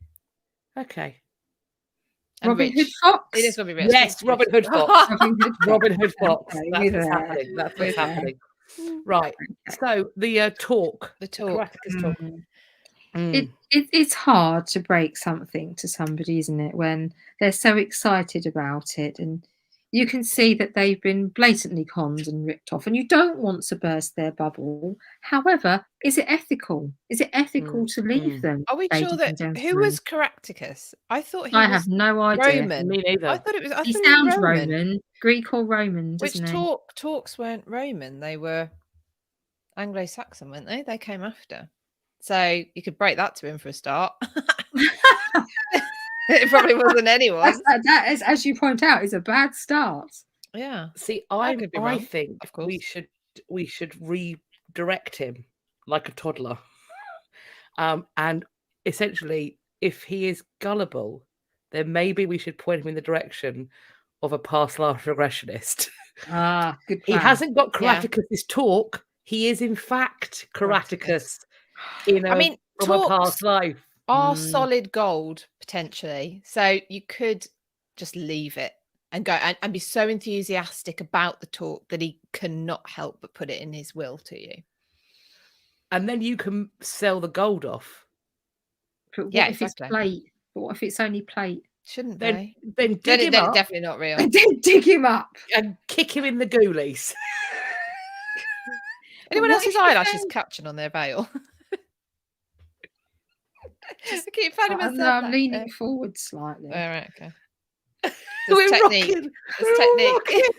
And Robin Rich. Hood Fox? It is going to be Rich. Yes, Robin Hood Fox. Robin Hood Robin Hood Fox. Fox. Okay, That's what's happening. That's what's happening. Right. So the talk. The talk. Caractacus talk. It's hard to break something to somebody, isn't it, when they're so excited about it, and you can see that they've been blatantly conned and ripped off, and you don't want to burst their bubble. However, is it ethical? Is it ethical to leave them? Are we sure ladies that and gentlemen? who was Caractacus? I thought he I was have no idea. Roman. Me neither. I thought it was. I He thought sounds was Roman, Greek or Roman, Which doesn't he? talks weren't Roman. They were Anglo-Saxon, weren't they? They came after. So you could break that to him for a start. It probably wasn't anyone. That is, as you point out, is a bad start. Yeah. See, I could be I wrong, think of course. we should redirect him like a toddler. And essentially, if he is gullible, then maybe we should point him in the direction of a past life regressionist. Ah, good He plan. hasn't got Caractacus's talk. He is in fact Caractacus from a past life. Are solid gold potentially. So you could just leave it and go and be so enthusiastic about the talk that he cannot help but put it in his will to you. And then you can sell the gold off. But what Yeah, if exactly. it's plate? But what if it's only plate? Shouldn't Then they? dig Then him it's up definitely not real. And then dig him up. and kick him in the ghoulies. Anyone what else's if you eyelashes found- catching on their veil? I keep finding No, myself. I'm leaning forward slightly. All right, okay. We're technique. rocking. There's We're technique. rocking.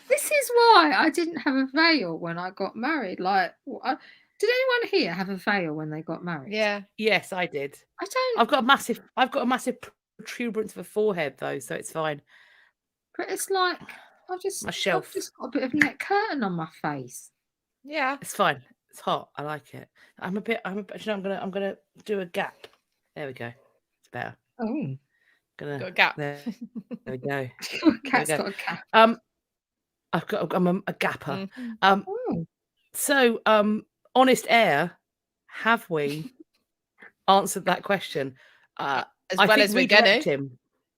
This is why I didn't have a veil when I got married. Like, did anyone here have a veil when they got married? Yeah. Yes, I did. I don't. I've got a massive protuberance of a forehead though, so it's fine. But it's like I've My just shelf. got a bit of neck curtain on my face. Yeah. It's fine. It's hot. I like it. I'm gonna do a gap. There we go. It's better. Oh, Got a gap. There we go. cat's go. got a cap. I'm a gapper. Mhm. Oh, So honest air, have we answered that question? As I well think as we're gonna. redirect him.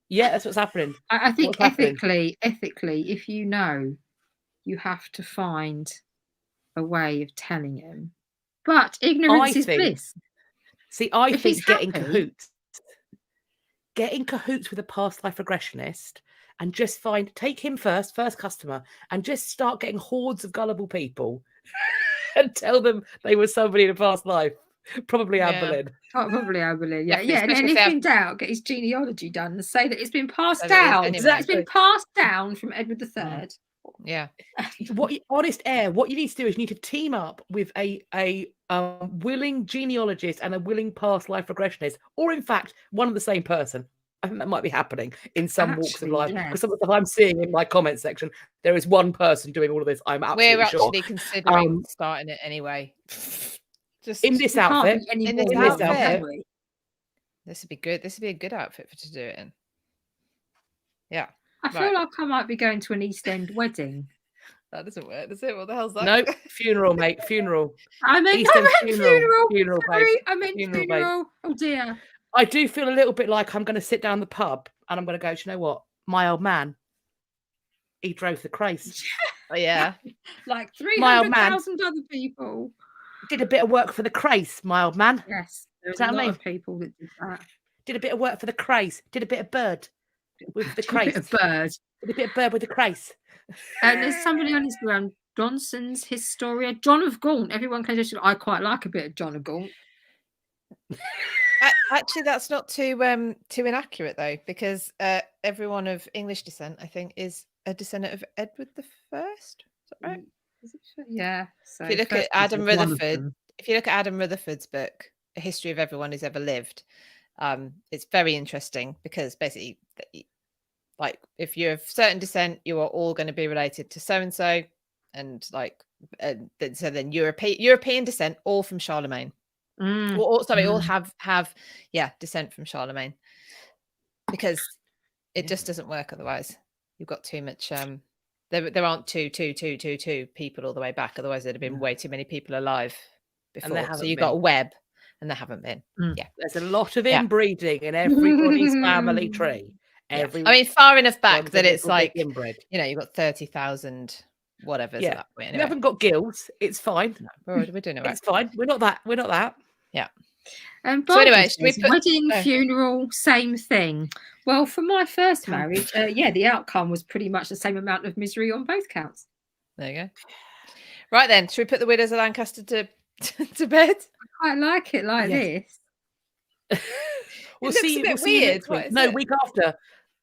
Yeah, that's what's happening. I think What's happening? ethically, if you know, you have to find a way of telling him. But ignorance is bliss. See, I If think he's getting happy- cahoots with a past life regressionist and just take him first customer, and just start getting hordes of gullible people and tell them they were somebody in a past life. Probably Anne Yeah. Boleyn. Oh, probably I believe. Yeah, Definitely, yeah. And then especially if if they in doubt, get his genealogy done and say that it's been passed So that it is down. anyway. It's been passed down from Edward III. Yeah. Honest air, what you need to do is you need to team up with a willing genealogist and a willing past life regressionist, or in fact, one and the same person. I think that might be happening in some walks of Actually, life. yes. Because some of the stuff I'm seeing in my comment section, there is one person doing all of this. I'm absolutely We're sure. actually considering starting it anyway. Just In this We can't outfit, be any in more this wrong, outfit. can we? this would be good. This would be a good outfit to do it in. Yeah. I feel Right. like I might be going to an East End wedding. That doesn't work, does it? What the hell's that? no, funeral, mate, funeral. I meant East End funeral. funeral, Sorry, babe. I meant Funeral, babe. funeral. Oh dear. I do feel a little bit like I'm going to sit down the pub and I'm going to go, do you know what? My old man, he drove the craze. Oh, yeah. Like My old man. 300,000 other people. Did a bit of work for the craze, my old man. Yes, there's Does a that lot mean? of people that did that. Did a bit of work for the craze. Did a bit of bird with the Did a bit craze. of bird. Did a bit of bird with the craze. And there's somebody on Instagram, Johnson's Historia, John of Gaunt. Everyone can just. I quite like a bit of John of Gaunt. Actually, that's not too inaccurate though, because everyone of English descent, I think, is a descendant of Edward the First. Is that right? Is it? Yeah. So If you look at Adam Rutherford, if you look at Adam Rutherford's book, A History of Everyone Who's Ever Lived, it's very interesting because basically, like, if you're of certain descent, you are all going to be related to so and so, and like, so then European descent, all from Charlemagne. All have descent from Charlemagne, because it just doesn't work otherwise. You've got too much. There aren't two people all the way back. Otherwise, there'd have been way too many people alive before. So you've got a web, and there haven't been. Yeah, there's a lot of inbreeding in everybody's family tree. I mean, far enough back that it's like, inbred. You've got 30,000 whatever. Yeah, at that point. Anyway. We haven't got gills. It's fine. No, we're doing it right. It's fine. We're not that. Yeah. So anyway, should we put wedding, funeral, same thing? Well, for my first marriage, the outcome was pretty much the same amount of misery on both counts. There you go. Right then, should we put the widows of Lancaster to bed? I quite like it like this. We'll see you next week. No, week after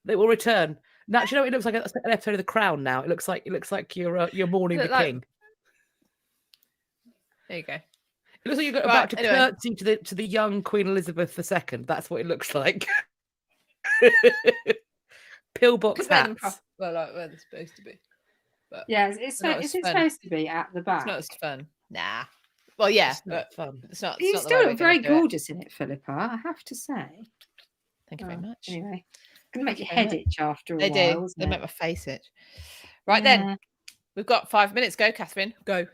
they will return. Now, do you know what it looks like? An episode of The Crown. Now it looks like you're mourning the king. There you go. It looks like you're about to curtsy to the young Queen Elizabeth II. That's what it looks like. Pillbox hats. Well, like where they're supposed to be. But yeah, it's supposed to be at the back. It's not as fun. Nah. Well, yeah, it's not fun. It's not. You still look very gorgeous in it, Philippa. I have to say. Thank you very much. Anyway, it's gonna make your head itch after a while. They do. They make my face itch. Right then, we've got 5 minutes. Go, Catherine. Go.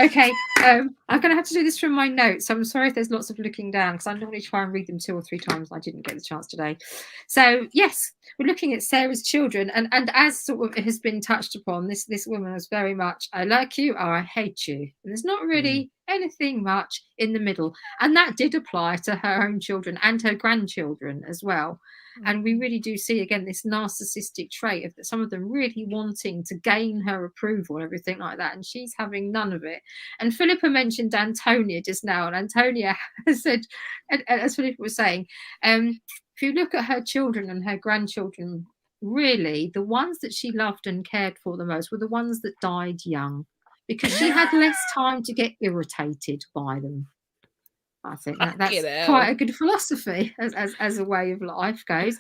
Okay. I'm going to have to do this from my notes. So I'm sorry if there's lots of looking down, because I normally try and read them 2 or 3 times. I didn't get the chance today. So yes, we're looking at Sarah's children, and as sort of has been touched upon, this woman was very much, I like you or I hate you, and there's not really anything much in the middle, and that did apply to her own children and her grandchildren as well. And we really do see again this narcissistic trait of some of them really wanting to gain her approval and everything like that, and she's having none of it. And Philippa mentioned Antonia just now, and Antonia said, as Philippa was saying, if you look at her children and her grandchildren, really the ones that she loved and cared for the most were the ones that died young, because she had less time to get irritated by them. I think that's quite a good philosophy as a way of life goes.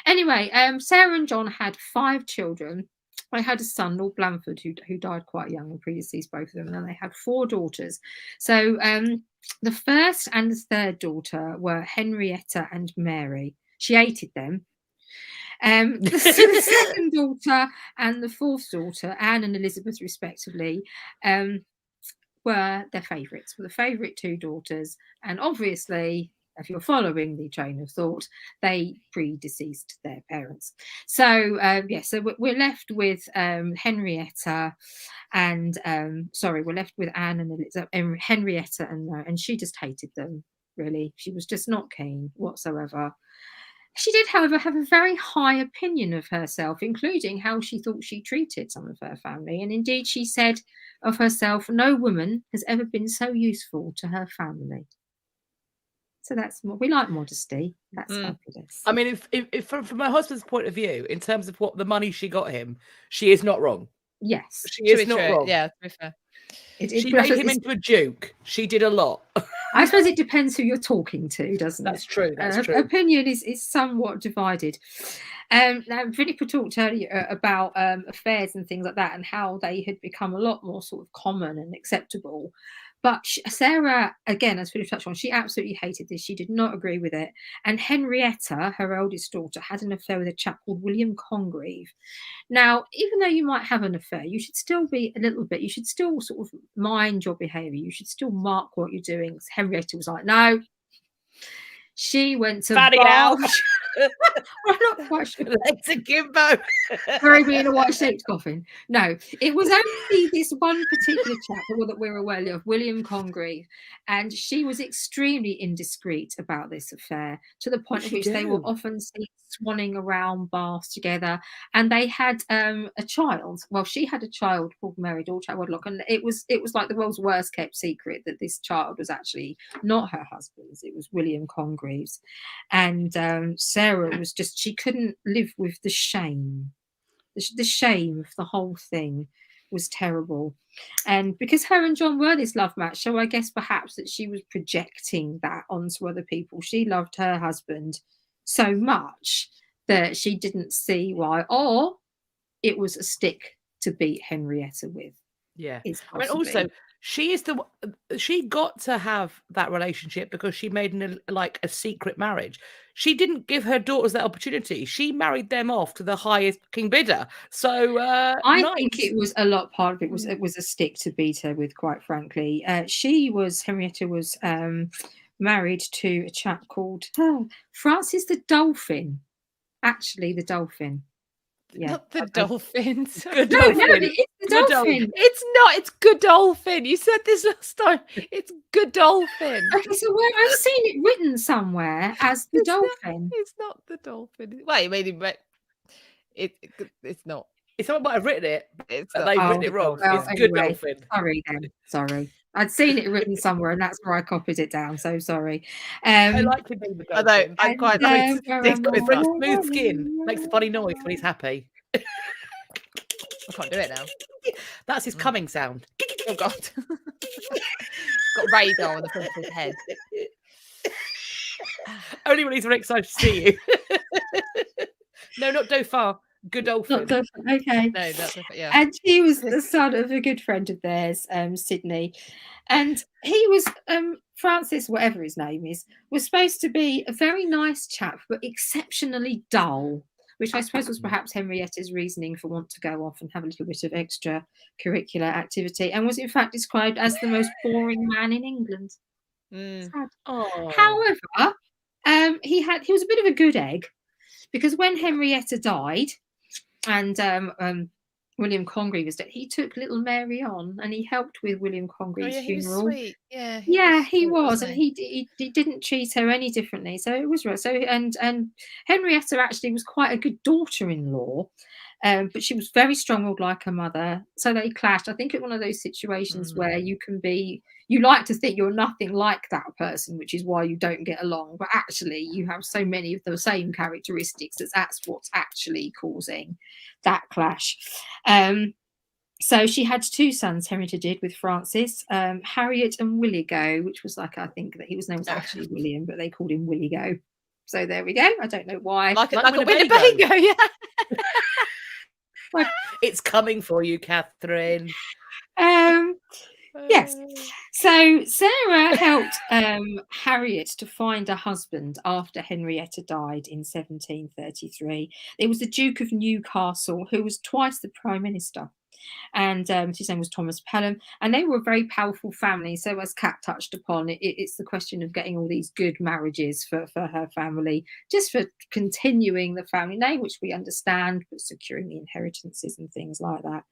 Anyway, Sarah and John had 5 children. They had a son, Lord Blandford, who died quite young and predeceased both of them. And then they had 4 daughters. So the first and the third daughter were Henrietta and Mary. She hated them. The second daughter and the fourth daughter, Anne and Elizabeth, respectively, were their favourites, were the favourite 2 daughters. And obviously, if you're following the train of thought, they predeceased their parents. So, so we're left with Henrietta and, we're left with Anne and Elizabeth, Henrietta, and she just hated them, really. She was just not keen whatsoever. She did, however, have a very high opinion of herself, including how she thought she treated some of her family. And indeed, she said of herself, no woman has ever been so useful to her family. So that's what we like, modesty. That's fabulous. I mean, if from my husband's point of view, in terms of what the money she got him, she is not wrong. Yes. She is not wrong. Yeah, to be fair. She made him into a duke. She did a lot. I suppose it depends who you're talking to, doesn't it? That's true. That's true. Opinion is somewhat divided. Now, Philippa talked earlier about affairs and things like that, and how they had become a lot more sort of common and acceptable. But Sarah, again, as Philippa touched on, she absolutely hated this. She did not agree with it. And Henrietta, her eldest daughter, had an affair with a chap called William Congreve. Now, even though you might have an affair, you should still be a little bit, you should still sort of mind your behaviour. You should still mark what you're doing. Henrietta was like, no. She went to Fatty out. I'm not quite sure. Legs akimbo. Bury me in a white shaped coffin. No, it was only this one particular chap that we're aware of, William Congreve, and she was extremely indiscreet about this affair, to the point at which they were often seen swanning around baths together. And they had a child. Well, she had a child called Mary, daughter of Wadlock, and it was like the world's worst kept secret that this child was actually not her husband's. It was William Congreve's. And Sarah was just, she couldn't live with the shame. The shame of the whole thing was terrible. And because her and John were this love match, so I guess perhaps that she was projecting that onto other people. She loved her husband so much that she didn't see why, or it was a stick to beat Henrietta with. Yeah. I mean, also, she got to have that relationship because she made a secret marriage. She didn't give her daughters that opportunity. She married them off to the highest king bidder. So I think it was a lot. Part of it was a stick to beat her with, quite frankly. Henrietta was married to a chap called Francis the Dolphin. Actually, the Dolphin. Yeah. Not the dolphins. No, it's the dolphin. It's not. It's Godolphin. You said this last time. It's Godolphin. Okay, so I've seen it written somewhere as the dolphin. It's not the dolphin. Well, you made it. It's not. Someone might have written it. They've written it wrong. Well, it's Godolphin. Sorry, then. Sorry. I'd seen it written somewhere, and that's where I copied it down. So sorry. I like him being the dolphin. Although I'm quite. He's got smooth skin. Makes a funny noise when he's happy. I can't do it now. That's his coming sound. Oh God. Got radar on the front of his head. Only when he's very excited to see you. No, not Dauphin. Godolphin. Not Dolphin. Okay. No, that's yeah. And he was the son of a good friend of theirs, Sydney, and he was Francis, whatever his name is, was supposed to be a very nice chap, but exceptionally dull. which I suppose was perhaps Henrietta's reasoning for want to go off and have a little bit of extra curricular activity, and was in fact described as the most boring man in England. Sad. Oh. However, he was a bit of a good egg, because when Henrietta died and William Congreve was dead, he took little Mary on and he helped with William Congreve's Oh, yeah, he was funeral. sweet. Yeah, He sweet, was, wasn't and he didn't treat her any differently. So it was right. So and Henrietta actually was quite a good daughter-in-law, but she was very strong-willed like her mother. So they clashed. I think it's one of those situations where you like to think you're nothing like that person, which is why you don't get along. But actually, you have so many of the same characteristics that's what's actually causing that clash. So she had 2 sons, Henrietta did, with Francis, Harriet and Willigo, which was like, I think that his name was actually William, but they called him Willigo. So there we go. I don't know why. Like a Winnebago. Winnebago, yeah. It's coming for you, Catherine. Yes. So Sarah helped Harriet to find a husband after Henrietta died in 1733. It was the Duke of Newcastle, who was twice the Prime Minister. And his name was Thomas Pelham, and they were a very powerful family. So as Kat touched upon, it's the question of getting all these good marriages for her family, just for continuing the family name, which we understand, but securing the inheritances and things like that.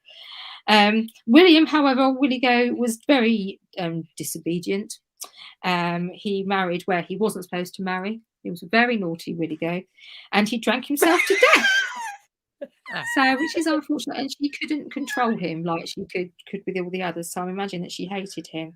William, however, Willigo, was very disobedient. He married where he wasn't supposed to marry. He was a very naughty Willigo, and he drank himself to death. So, which is unfortunate, and she couldn't control him like she could with all the others. So I imagine that she hated him.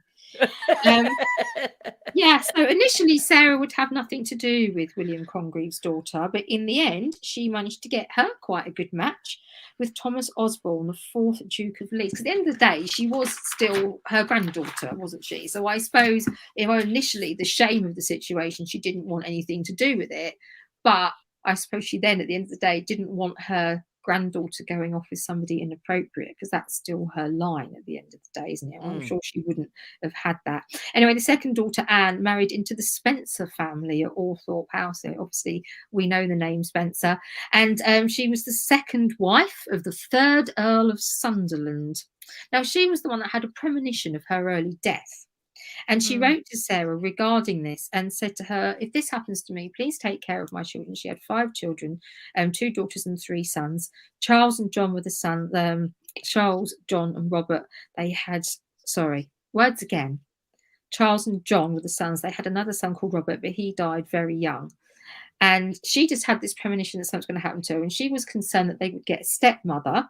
Yeah, so initially Sarah would have nothing to do with William Congreve's daughter, but in the end she managed to get her quite a good match with Thomas Osborne, the 4th Duke of Leeds. Because at the end of the day, she was still her granddaughter, wasn't she? So I suppose initially the shame of the situation, she didn't want anything to do with it, but I suppose she then at the end of the day didn't want her granddaughter going off with somebody inappropriate, because that's still her line at the end of the day, isn't it? I'm sure she wouldn't have had that. Anyway, the second daughter, Anne, married into the Spencer family at Althorpe House. So obviously we know the name Spencer, and she was the second wife of the 3rd Earl of Sunderland. Now she was the one that had a premonition of her early death. And she wrote to Sarah regarding this and said to her, if this happens to me, please take care of my children. She had 5 children, 2 daughters and 3 sons. Charles and John were the sons. Charles, John and Robert, they had, words again. Charles and John were the sons. They had another son called Robert, but he died very young. And she just had this premonition that something's going to happen to her. And she was concerned that they would get a stepmother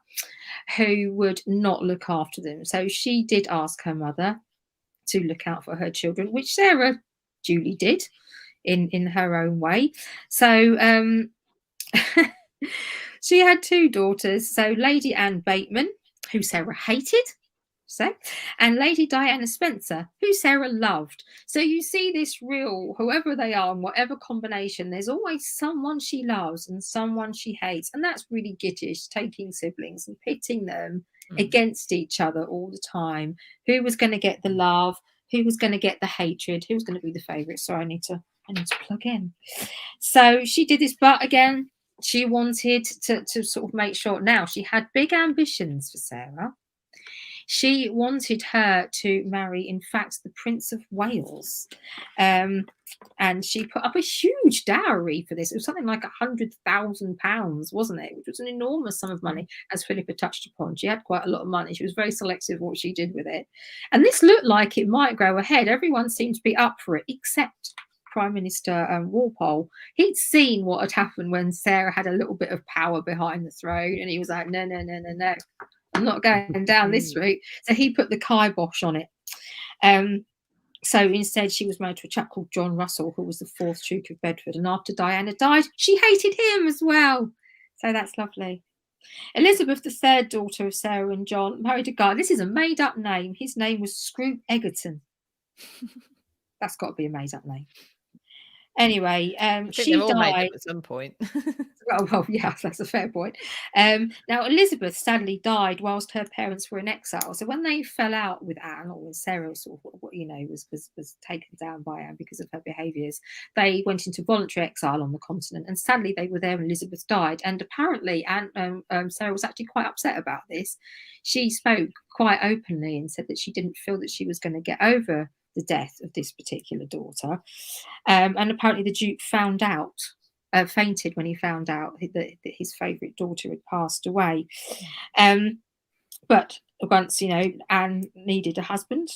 who would not look after them. So she did ask her mother to look out for her children, which Sarah duly did in her own way. So she had 2 daughters. So Lady Anne Bateman, who Sarah hated, and Lady Diana Spencer, who Sarah loved. So you see this real, whoever they are and whatever combination, there's always someone she loves and someone she hates. And that's really Gittish, taking siblings and pitting them against each other all the time. Who was going to get the love? Who was going to get the hatred? Who was going to be the favourite? So I need to plug in. So she did this, but again, she wanted to sort of make sure. Now she had big ambitions for Sarah. She wanted her to marry, in fact, the Prince of Wales. And she put up a huge dowry for this. It was something like £100,000, wasn't it? Which was an enormous sum of money, as Philippa touched upon. She had quite a lot of money. She was very selective what she did with it. And this looked like it might go ahead. Everyone seemed to be up for it, except Prime Minister Walpole. He'd seen what had happened when Sarah had a little bit of power behind the throne, and he was like, no, I'm not going down this route. So he put the kibosh on it. So instead, she was married to a chap called John Russell, who was the 4th Duke of Bedford. And after Diana died, she hated him as well. So that's lovely. Elizabeth, the 3rd daughter of Sarah and John, married a guy. This is a made-up name. His name was Scroop Egerton. That's got to be a made-up name. Anyway, I think she they're all made died. up at some point. Oh, well, yeah, that's a fair point. Now, Elizabeth sadly died whilst her parents were in exile. So when they fell out with Anne, or when Sarah sort of, was taken down by Anne because of her behaviours, they went into voluntary exile on the continent. And sadly, they were there when Elizabeth died. And apparently, Sarah was actually quite upset about this. She spoke quite openly and said that she didn't feel that she was going to get over the death of this particular daughter. And apparently the Duke fainted when he found out that his favourite daughter had passed away. But once, Anne needed a husband,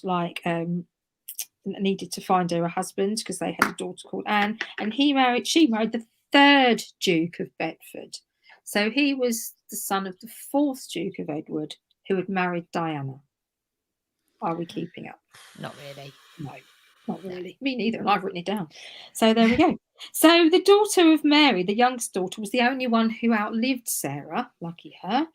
needed to find her a husband because they had a daughter called Anne, and she married the 3rd Duke of Bedford. So he was the son of the 4th Duke of Edward, who had married Diana. Are we keeping up? Not really. No, not really. Me neither, and I've written it down. So there we go. So the daughter of Mary, the youngest daughter, was the only one who outlived Sarah, lucky her.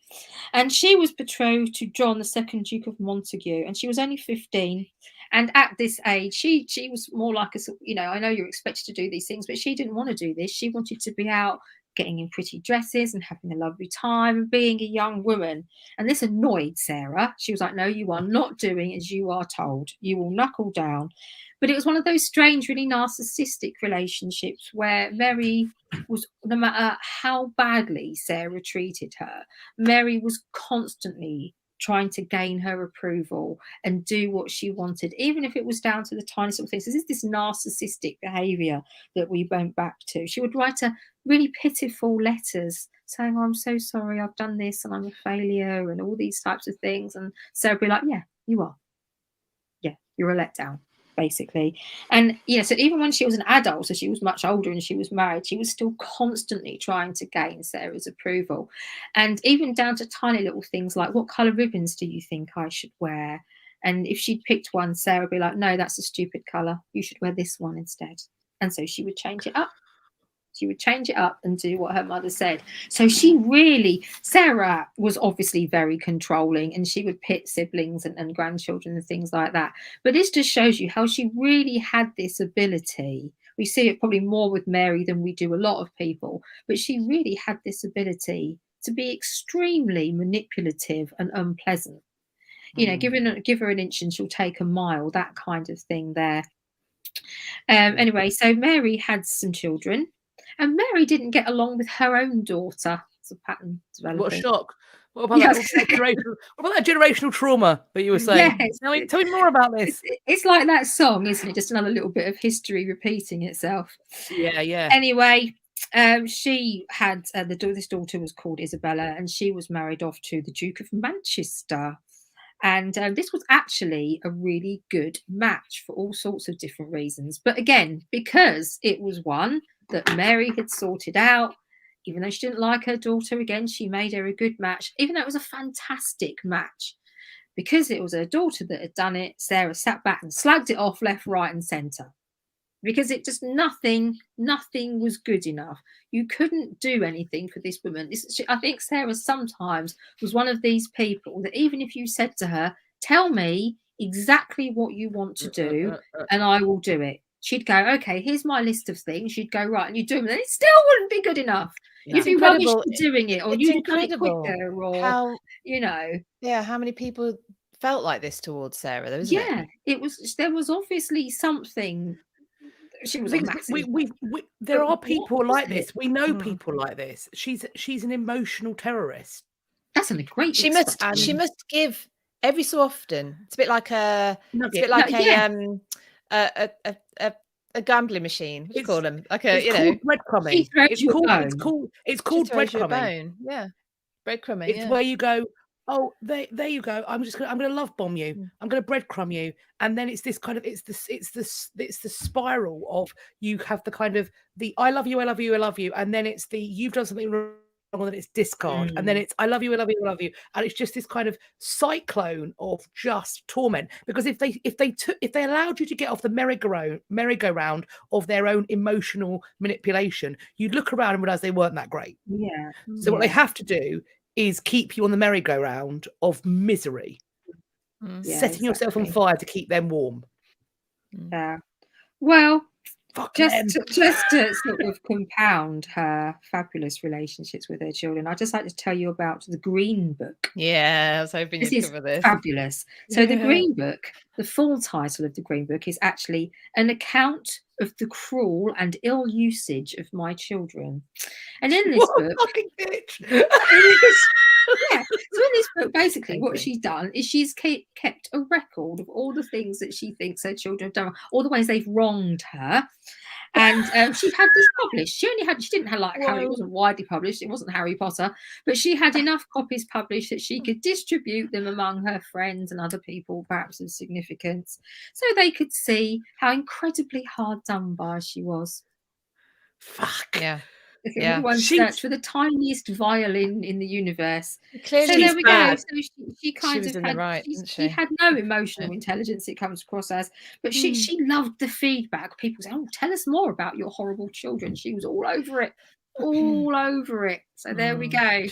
And she was betrothed to John, the 2nd Duke of Montague, and she was only 15. And at this age, she was more like I know you're expected to do these things, but she didn't want to do this. She wanted to be out getting in pretty dresses and having a lovely time and being a young woman. And this annoyed Sarah. She was like, no, you are not doing as you are told. You will knuckle down. But it was one of those strange, really narcissistic relationships where Mary was, no matter how badly Sarah treated her, Mary was constantly trying to gain her approval and do what she wanted, even if it was down to the tiniest little things. This is this narcissistic behaviour that we went back to. She would write a really pitiful letters saying, oh, I'm so sorry, I've done this and I'm a failure and all these types of things. And Sarah would be like, yeah, you are. Yeah, you're a letdown, basically. And so even when she was an adult, so she was much older and she was married, she was still constantly trying to gain Sarah's approval. And even down to tiny little things like, what colour ribbons do you think I should wear? And if she'd picked one, Sarah would be like, no, that's a stupid colour. You should wear this one instead. And so she would change it up. She would change it up and do what her mother said. So Sarah was obviously very controlling, and she would pit siblings and grandchildren and things like that. But this just shows you how she really had this ability. We see it probably more with Mary than we do a lot of people, but she really had this ability to be extremely manipulative and unpleasant. Give her an inch and she'll take a mile, that kind of thing there. Anyway, so Mary had some children. And Mary didn't get along with her own daughter. It's a pattern developing. What a shock. What about that generational trauma that you were saying? Yes. Tell me more about this. It's like that song, isn't it? Just another little bit of history repeating itself. Yeah. Anyway, she had this daughter was called Isabella, and she was married off to the Duke of Manchester. And this was actually a really good match for all sorts of different reasons. But again, because it was one that Mary had sorted out, even though she didn't like her daughter, again, she made her a good match, even though it was a fantastic match. Because it was her daughter that had done it, Sarah sat back and slagged it off left, right and centre. Because it just nothing was good enough. You couldn't do anything for this woman. I think Sarah sometimes was one of these people that even if you said to her, tell me exactly what you want to do and I will do it, she'd go, okay, here's my list of things. She'd go, right, and you do them, and it still wouldn't be good enough. No. You'd be rubbish for doing it, or you'd do it quicker, or how many people felt like this towards Sarah, though, isn't it? There was obviously something. She was there are people like this. We know people like this. She's an emotional terrorist. That's a great. She must give every so often. It's a bit like a gambling machine. What do you call them? Like called breadcrumbing. It's called breadcrumbing. Yeah, breadcrumbing. It's where you go, oh, there you go. I'm going to love bomb you. I'm going to breadcrumb you, and then it's this kind of it's the spiral of you have the kind of the I love you, and then it's the you've done something wrong, and then it's discard, and then it's I love you, and it's just this kind of cyclone of just torment. Because if they allowed you to get off the merry-go-round of their own emotional manipulation, you'd look around and realize they weren't that great. Yeah. So what they have to do is keep you on the merry-go-round of misery, setting yourself on fire to keep them warm. Yeah. Well, Fuck Just them. to sort of compound her fabulous relationships with her children, I'd just like to tell you about the Green Book. Yeah, I was hoping This you'd is cover this. fabulous. So the Green Book, the full title of the Green Book is actually An Account of the Cruel and Ill Usage of My Children. And in this What a book, fucking bitch. yeah. So in this book, basically, what Amazing. she's done is she's kept a record of all the things that she thinks her children have done, all the ways they've wronged her. And she had this published. She didn't have like Harry. It wasn't widely published. It wasn't Harry Potter, but she had enough copies published that she could distribute them among her friends and other people, perhaps of significance, so they could see how incredibly hard done by she was. Fuck. Yeah. If Yeah. everyone She's- searched for the tiniest violin in the universe. Clearly, So there we bad. go. So she kind was of in the had, right, wasn't she she? had no emotional intelligence, it comes across as, but she loved the feedback. People say, "Oh, tell us more about your horrible children." She was all over it, all over it. So there we go.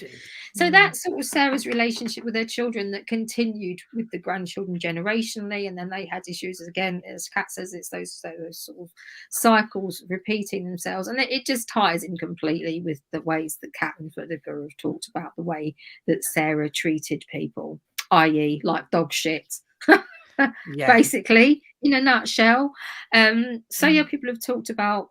So that's sort of Sarah's relationship with her children that continued with the grandchildren generationally, and then they had issues again, as Kat says, it's those sort of cycles repeating themselves, and it just ties in completely with the ways that Kat and Philippa have talked about the way that Sarah treated people, i.e. like dog shit. Yeah. Basically, in a nutshell. So yeah, people have talked about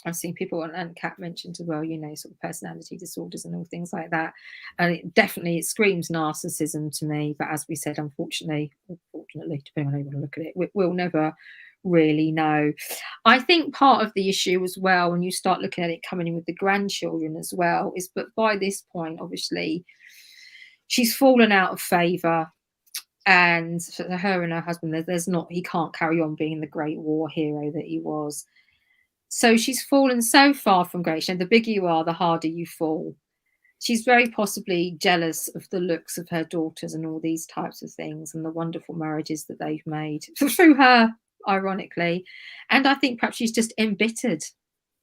I've seen people, and Kat mentioned as well, you know, sort of personality disorders and all things like that. And it screams narcissism to me. But as we said, unfortunately, depending on how you want to look at it, we'll never really know. I think part of the issue as well, when you start looking at it coming in with the grandchildren as well, is but by this point, obviously, she's fallen out of favour. And for her and her husband, he can't carry on being the great war hero that he was. So she's fallen so far from grace. And the bigger you are, the harder you fall. She's very possibly jealous of the looks of her daughters and all these types of things and the wonderful marriages that they've made through her, ironically. And I think perhaps she's just embittered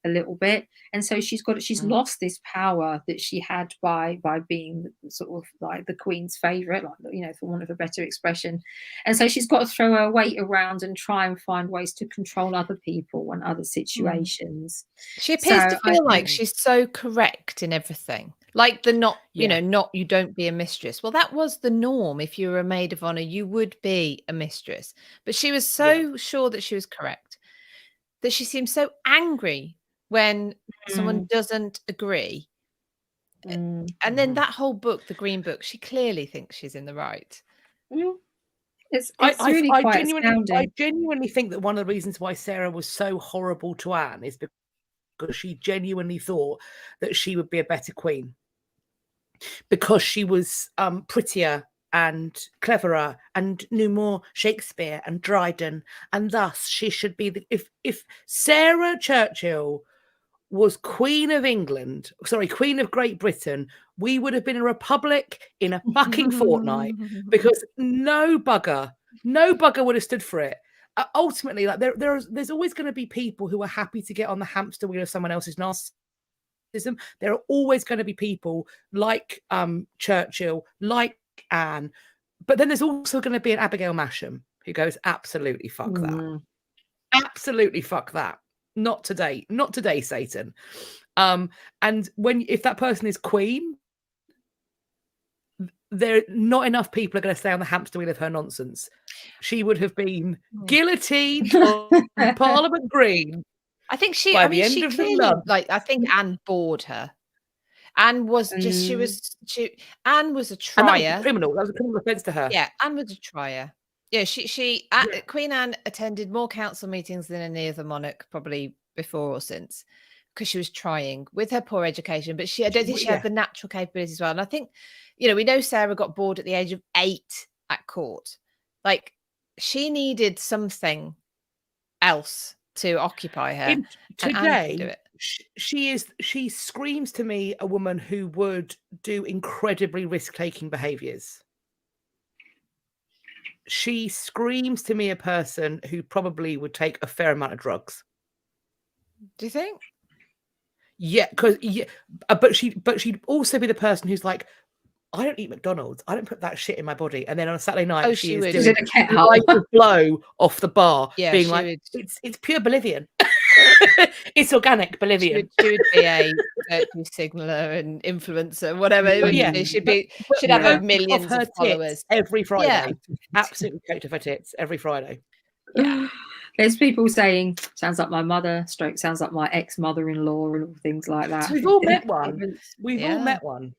a little bit, and so she's lost this power that she had by being sort of like the Queen's favorite, like, you know, for want of a better expression. And so she's got to throw her weight around and try and find ways to control other people and other situations. She appears to feel like think she's so correct in everything. Like the not, you Yeah. know, not you don't be a mistress. Well, that was the norm. If you were a maid of honor, you would be a mistress. But she was so sure that she was correct that she seems so angry when someone doesn't agree. And then that whole book, the Green Book, she clearly thinks she's in the right. It's really quite astounding. I genuinely think that one of the reasons why Sarah was so horrible to Anne is because she genuinely thought that she would be a better queen, because she was prettier and cleverer and knew more Shakespeare and Dryden, and thus she should be if Sarah Churchill was Queen of England, Queen of Great Britain, we would have been a republic in a fucking fortnight, because no bugger would have stood for it. Ultimately, like there's always going to be people who are happy to get on the hamster wheel of someone else's narcissism. There are always going to be people like Churchill, like Anne, but then there's also going to be an Abigail Masham who goes, absolutely fuck that, absolutely fuck that. Not today, Satan. And if that person is queen, there not enough people are going to stay on the hamster wheel of her nonsense. She would have been guillotined on Parliament Green. I think she clearly, like, I think Anne bored her. Anne was just Anne was a trier. And that was criminal. That was a criminal offence to her. Yeah, Anne was a trier. Yeah, Queen Anne attended more council meetings than any other monarch probably before or since, because she was trying with her poor education, but I don't think she had the natural capabilities as well. And I think, you know, we know Sarah got bored at the age of 8 at court. Like, she needed something else to occupy her. Today, she screams to me a woman who would do incredibly risk-taking behaviours. She screams to me a person who probably would take a fair amount of drugs. Do you think? Yeah, but she'd also be the person who's like, I don't eat McDonald's. I don't put that shit in my body. And then on a Saturday night, she is doing a blow off the bar, being like, it's pure Bolivian. It's organic She Bolivian. would be a virtue signaler and influencer, whatever. But yeah, She'd have photos a millions of her of followers. tits every Friday. Yeah. Absolutely photo of her tits every Friday. Yeah. There's people saying, sounds like my mother, stroke sounds like my ex-mother-in-law, and all things like that. So we've all met one. We've all met one.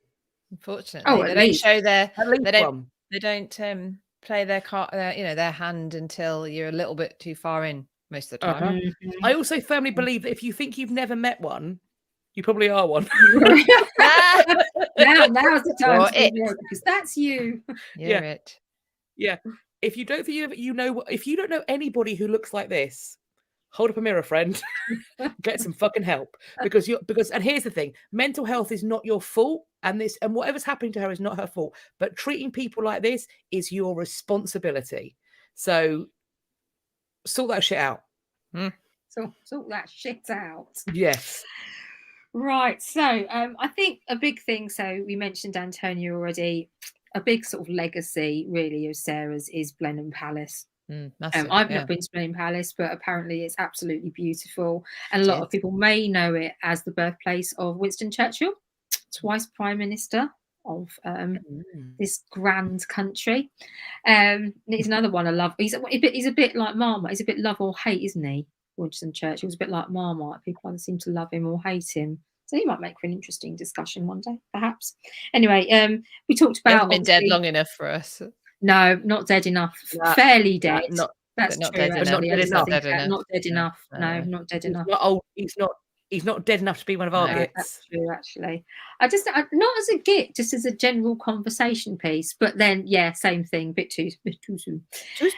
Unfortunately, at they least. don't show their. At least They don't. one. They don't play their card, their hand until you're a little bit too far in most of the time. I also firmly believe that if you think you've never met one, you probably are one. Now's the time You're to it. be real, because that's you. You're it. Yeah. If you don't think you know, if you don't know anybody who looks like this, hold up a mirror, friend. Get some fucking help, because and here's the thing: mental health is not your fault, and whatever's happening to her is not her fault. But treating people like this is your responsibility. So sort that shit out. So sort that shit out. Yes. Right. So I think a big thing. So we mentioned Antonia already. A big sort of legacy, really, of Sarah's is Blenheim Palace. Massive, I've not been to Blenheim Palace, but apparently it's absolutely beautiful. And a lot of people may know it as the birthplace of Winston Churchill, twice Prime Minister of this grand country. It's another one I love. He's a bit like Marmite. He's a bit love or hate, isn't he? Winston Churchill's a bit like Marmite. People either seem to love him or hate him. So he might make for an interesting discussion one day, perhaps. Anyway, we talked about... He hasn't been dead long enough for us. No, not dead enough. Fairly dead. That's not dead enough. Not dead enough. No, not dead enough. Not old. He's not dead enough to be one of our gits. That's true, actually. I not as a git, just as a general conversation piece. But then, yeah, same thing. Bit too soon. Too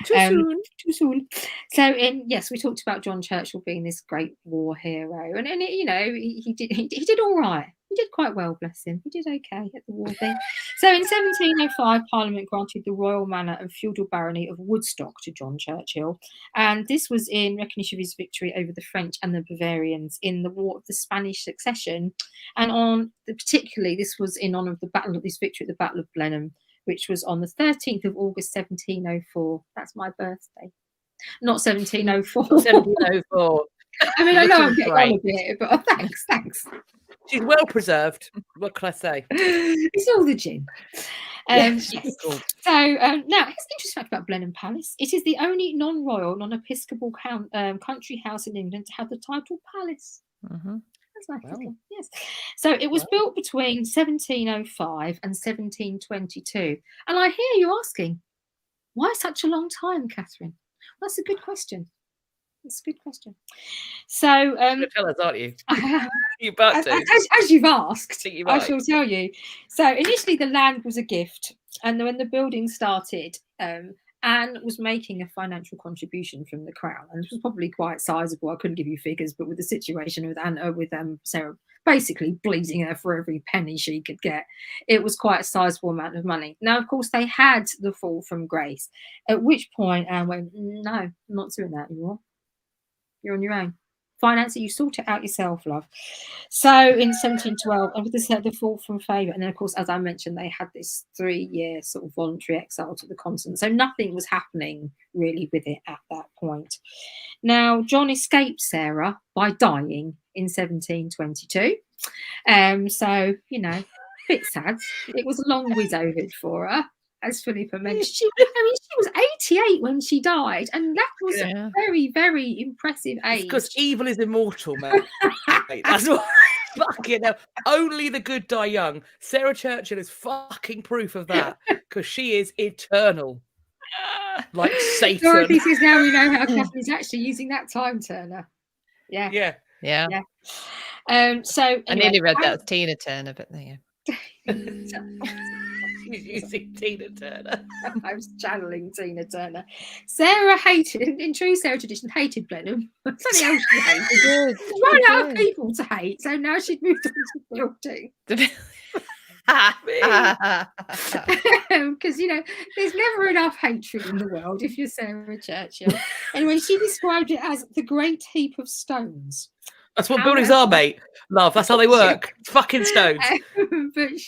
soon. So, we talked about John Churchill being this great war hero, and he did all right. He did quite well, bless him. He did okay at the war thing. So in 1705, Parliament granted the royal manor and feudal barony of Woodstock to John Churchill. And this was in recognition of his victory over the French and the Bavarians in the War of the Spanish Succession. And particularly, this was in honour of this victory at the Battle of Blenheim, which was on the 13th of August, 1704. That's my birthday. Not 1704. 1704. I mean, I know I'm getting on a bit, but thanks. She's well preserved. What can I say? It's all the gin. Yes. Cool. So now, here's an interesting fact about Blenheim Palace. It is the only non-royal, non-episcopal country house in England to have the title palace. That's nice. Wow. Yes. So it was built between 1705 and 1722. And I hear you asking, why such a long time, Catherine? Well, that's a good question. It's a good question. So, you're tell us, aren't you? You're about to. As you've asked, I shall tell you. So, initially, the land was a gift, and when the building started, Anne was making a financial contribution from the crown, and this was probably quite sizable. I couldn't give you figures, but with the situation with Sarah basically bleeding her for every penny she could get, it was quite a sizable amount of money. Now, of course, they had the fall from grace, at which point Anne went, "No, I'm not doing that anymore. You're on your own. Finance it, you sort it out yourself, love." So in 1712, and with the fall from favour, and then of course, as I mentioned, they had this 3-year sort of voluntary exile to the continent. So nothing was happening really with it at that point. Now, John escaped Sarah by dying in 1722. So, a bit sad. It was a long widowhood for her. As Philippa mentioned, she was 88 when she died, and that was a very, very impressive age. Because evil is immortal, man. That's what. Fucking hell. Only the good die young. Sarah Churchill is fucking proof of that, because she is eternal, like Satan. Dorothy says now we know how Catherine's actually using that time turner. Yeah. So anyway, I nearly read that as Tina Turner, but there you go. Using Tina Turner. I was channeling Tina Turner. Sarah hated, in true Sarah tradition, hated Blenheim. Something else she hated. Run out of people to hate, so now she'd moved on to building. Because there's never enough hatred in the world if you're Sarah Churchill. Anyway, she described it as the great heap of stones. That's what buildings are, mate. Love, that's how they work. Fucking stones. But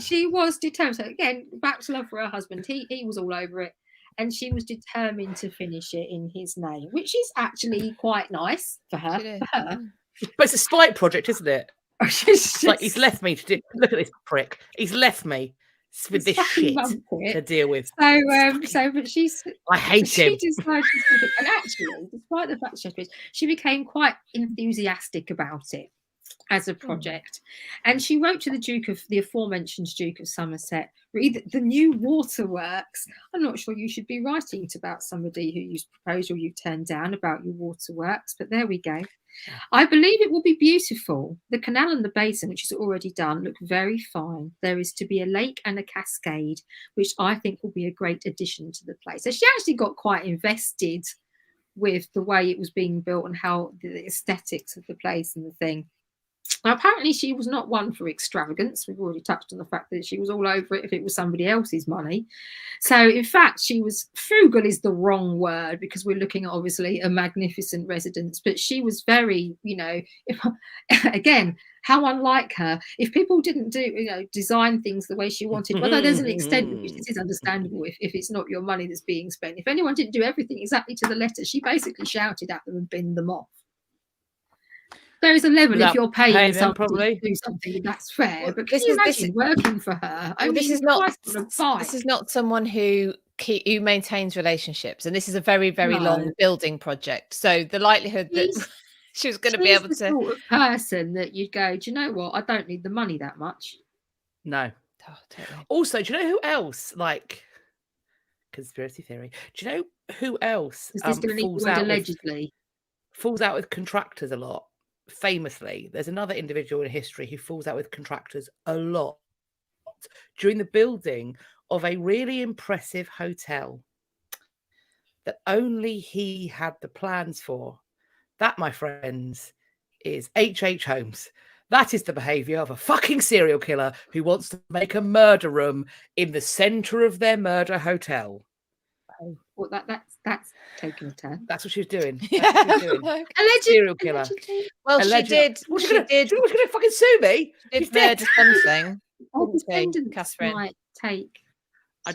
she was determined. So again, back to love for her husband. He was all over it. and she was determined to finish it in his name, which is actually quite nice for her. But it's a spite project, isn't it? It's like he's left me to do. Look at this prick. He's left me with this shit to deal with. But she's. I hate him. And actually, despite the fact she became quite enthusiastic about it as a project, and she wrote to the aforementioned Duke of Somerset, read the new waterworks. I'm not sure you should be writing about somebody who you proposed or you turned down about your waterworks, but there we go. I believe it will be beautiful. The canal and the basin, which is already done, look very fine. There is to be a lake and a cascade, which I think will be a great addition to the place. So she actually got quite invested with the way it was being built and how the aesthetics of the place and the thing. Now, apparently she was not one for extravagance. We've already touched on the fact that she was all over it if it was somebody else's money. So, in fact, she was frugal is the wrong word, because we're looking at obviously a magnificent residence. But she was very, again, how unlike her. If people didn't design things the way she wanted, although there's an extent to which this is understandable if it's not your money that's being spent. If anyone didn't do everything exactly to the letter, she basically shouted at them and binned them off. There is a level if you're paying somebody to do something, that's fair. Well, but can you imagine working for her? Well, this is not someone who maintains relationships, and this is a very, very long building project. So the likelihood that she was going to be able to, sort of person that you'd go, do you know what? I don't need the money that much. No. Oh, totally. Also, do you know who else? Like conspiracy theory. Do you know who else falls out with contractors a lot? Famously, there's another individual in history who falls out with contractors a lot during the building of a really impressive hotel that only he had the plans for. That, my friends, is H.H. Holmes. That is the behaviour of a fucking serial killer who wants to make a murder room in the centre of their murder hotel. Well, that's taking a turn. That's what she was doing. Alleged serial killer. Allegedly. Well, she did. She going to fucking sue me. She did murder something. Catherine might take. I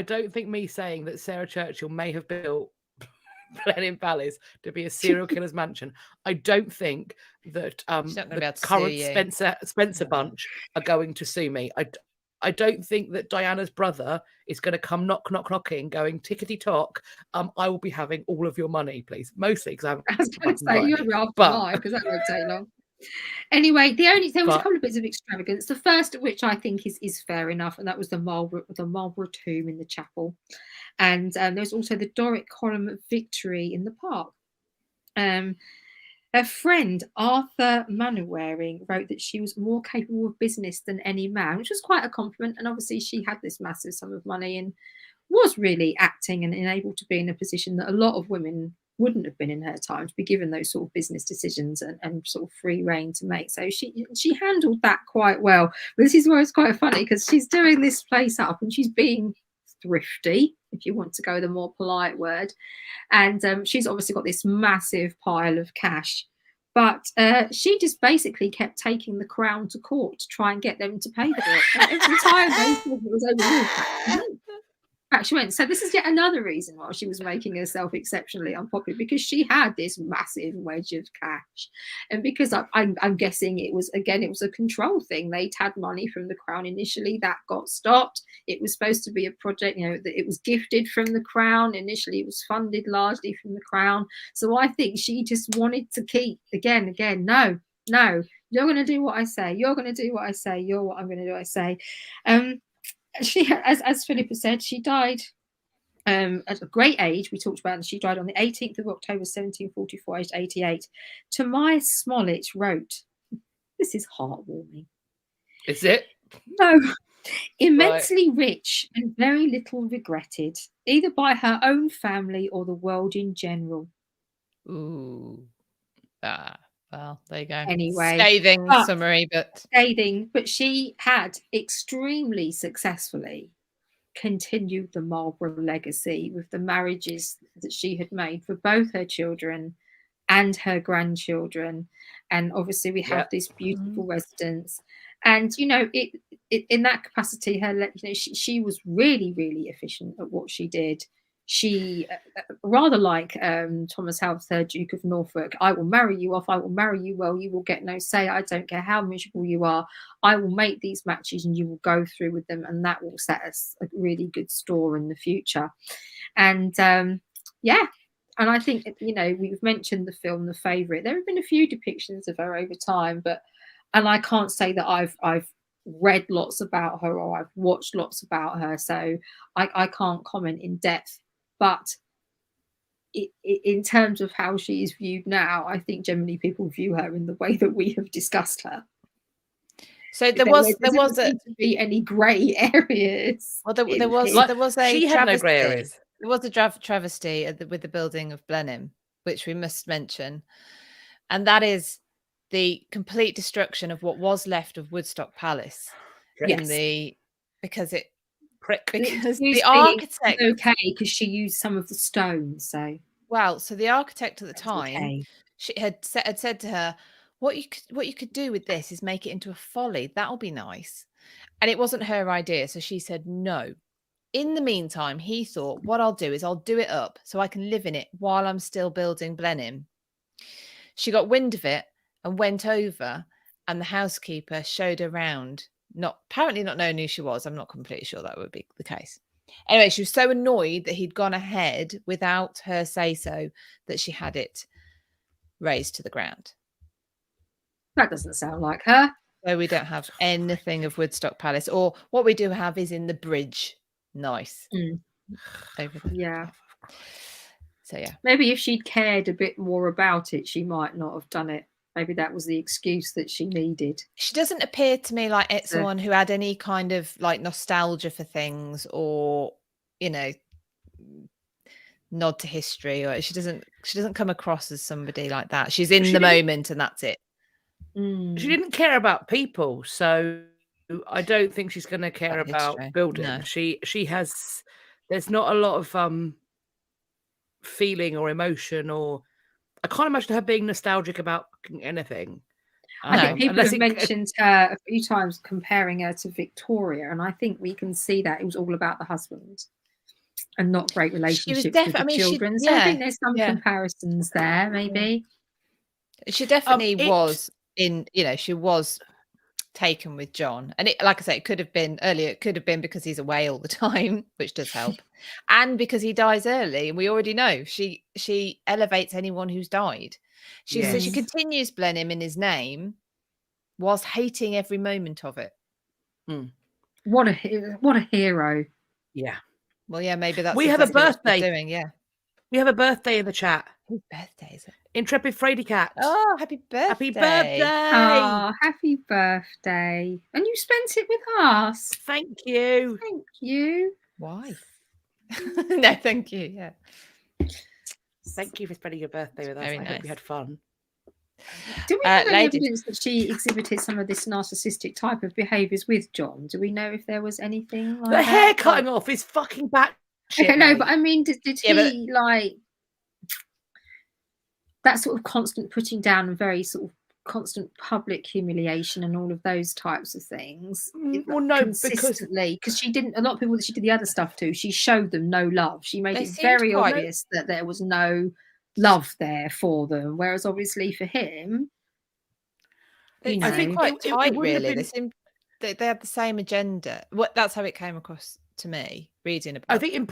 don't think me saying that Sarah Churchill may have built Blenheim Palace to be a serial killer's mansion. I don't think that the current Spencer bunch are going to sue me. I don't think that Diana's brother is going to come knocking, going tickety-tock. I will be having all of your money, please. Mostly because I was going to say you're after mine, because that won't take long. Anyway, there was a couple of bits of extravagance. The first of which I think is fair enough, and that was the Marlborough tomb in the chapel, and there's also the Doric column of Victory in the park. Her friend, Arthur Mainwaring, wrote that she was more capable of business than any man, which was quite a compliment. And obviously she had this massive sum of money and was really acting and able to be in a position that a lot of women wouldn't have been in her time, to be given those sort of business decisions and sort of free reign to make. So she handled that quite well. But this is where it's quite funny, because she's doing this place up and she's being thrifty, if you want to go with a more polite word, and she's obviously got this massive pile of cash, but she just basically kept taking the Crown to court to try and get them to pay for it. And every time they said it was overruled, she went. So this is yet another reason why she was making herself exceptionally unpopular, because she had this massive wedge of cash, and because I'm guessing it was a control thing. They'd had money from the Crown initially, that got stopped. It was supposed to be a project, that it was gifted from the Crown initially. It was funded largely from the Crown. So I think she just wanted to keep again. No, you're going to do what I say. You're going to do what I say. You're what I'm going to do. I say. She, as Philippa said, she died at a great age. We talked about it. She died on the 18th of October 1744, aged 88. Tobias Smollett wrote, this is heartwarming. Is it? No. Immensely rich and very little regretted, either by her own family or the world in general. Ooh. Well, there you go. Anyway, scathing summary, but she had extremely successfully continued the Marlborough legacy with the marriages that she had made for both her children and her grandchildren. And obviously we have this beautiful residence. And in that capacity, she was really, really efficient at what she did. She rather like Thomas Howard, 3rd Duke of Norfolk. I will marry you off. I will marry you well. You will get no say. I don't care how miserable you are. I will make these matches and you will go through with them, and that will set us a really good store in the future. And yeah. And I think, we've mentioned the film The Favourite. There have been a few depictions of her over time, and I can't say that I've read lots about her or I've watched lots about her, so I can't comment in depth. But in terms of how she is viewed now, I think generally people view her in the way that we have discussed her. So there wasn't to be any grey areas. Well, there was a she had no grey areas. There was a travesty with the building of Blenheim, which we must mention, and that is the complete destruction of what was left of Woodstock Palace. Yes. Because the architect because she used some of the stones. So the architect at the time, she had said to her, what you could do with this is make it into a folly. That'll be nice. And it wasn't her idea, so she said no. In the meantime, he thought, what I'll do is I'll do it up so I can live in it while I'm still building Blenheim. She got wind of it and went over, and the housekeeper showed her around, apparently not knowing who she was. I'm not completely sure that would be the case. Anyway, she was so annoyed that he'd gone ahead without her say-so that she had it razed to the ground. That doesn't sound like her. So we don't have anything of Woodstock Palace, or what we do have is in the bridge. Nice. Over there. Yeah. So yeah. Maybe if she'd cared a bit more about it, she might not have done it. Maybe that was the excuse that she needed. She doesn't appear to me like it's someone who had any kind of like nostalgia for things, or nod to history, or she doesn't come across as somebody like that. She's in the moment and that's it. She didn't care about people, so I don't think she's going to care about building. No. She has. There's not a lot of feeling or emotion, or I can't imagine her being nostalgic about anything. I think people have mentioned her a few times, comparing her to Victoria, and I think we can see that it was all about the husband and not great relationships with the children. So I think there's some comparisons there, maybe. She definitely was she was taken with John, and it, like I say, it could have been earlier. It could have been because he's away all the time, which does help, and because he dies early. And we already know she elevates anyone who's died. So she continues Blenheim in his name, whilst hating every moment of it. What a hero! Yeah. Well, yeah, maybe that's. We have a birthday. We have a birthday in the chat. Whose birthday is it? Intrepid Frady Cat. Oh, happy birthday. Happy birthday. Oh, happy birthday. And you spent it with us. Thank you. Thank you. Why? No, thank you. Yeah. Thank you for spending your birthday with us. I hope you had fun. Do we have any evidence that she exhibited some of this narcissistic type of behaviours with John? Do we know if there was anything like the hair cutting off is fucking back. Okay, no, but I mean, did he like that sort of constant putting down and very sort of constant public humiliation and all of those types of things? Well, no, consistently, because she didn't. A lot of people that she did the other stuff to, she showed them no love. She made it very obvious that there was no love there for them. Whereas obviously for him, I think quite tight. Really, they seem they had the same agenda. That's how it came across to me reading about. I think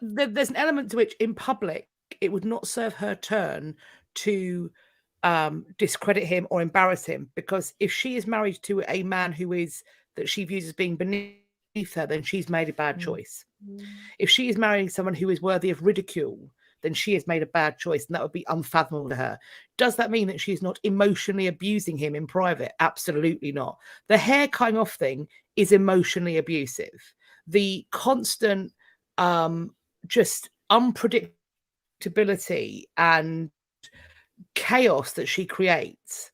there's an element to which in public it would not serve her turn to discredit him or embarrass him, because if she is married to a man that she views as being beneath her, then she's made a bad choice. If she is marrying someone who is worthy of ridicule, then she has made a bad choice, and that would be unfathomable to her. Does that mean that she's not emotionally abusing him in private? Absolutely not. The hair cutting off thing is emotionally abusive. The constant just unpredictability and chaos that she creates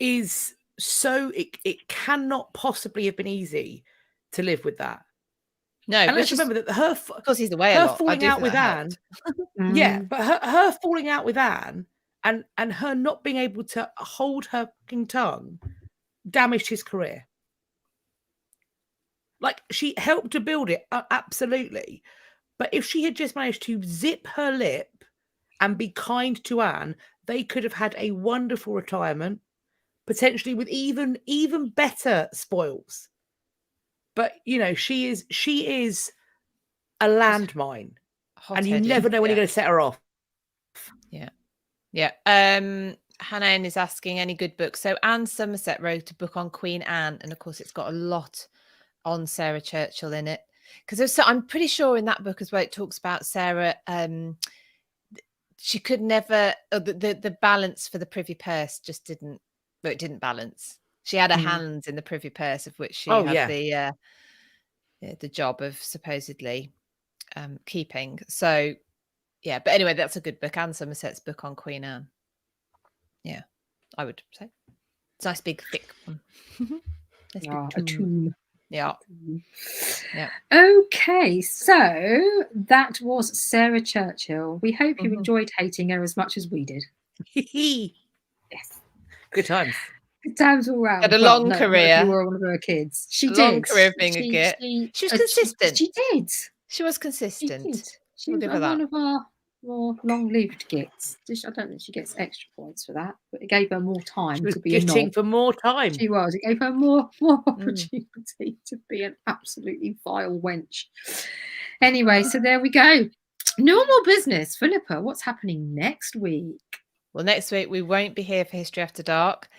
is so it cannot possibly have been easy to live with that. No, and let's remember that because he's away a lot. Falling out with Anne, yeah, but her falling out with Anne and her not being able to hold her fucking tongue damaged his career. Like, she helped to build it, absolutely. But if she had just managed to zip her lip and be kind to Anne, they could have had a wonderful retirement, potentially with even better spoils. But you know, she is a landmine, and you never know when you're going to set her off. Yeah. Hannah is asking any good books. So Anne Somerset wrote a book on Queen Anne, and of course it's got a lot on Sarah Churchill in it, because I'm pretty sure in that book as well it talks about Sarah. She could never, the balance for the Privy Purse just didn't balance. She had her hands in the Privy Purse, of which she had the job of supposedly keeping. So yeah, but anyway, that's a good book. Anne Somerset's book on Queen Anne. Yeah, I would say it's a nice big thick one. A tome. Yeah. Okay, so that was Sarah Churchill. We hope you enjoyed hating her as much as we did. Yes. Good times. Good times all round. Had a long career. You were one of her kids. She did. Long career of being a git. She was consistent. She did. She was consistent. She did. She was one of our more long-lived gits. I don't think she gets extra points for that, but it gave her more time she was to be a knob. for more time. She was. It gave her more opportunity to be an absolutely vile wench. Anyway, so there we go. Normal business. Philippa, what's happening next week? Well, next week we won't be here for History After Dark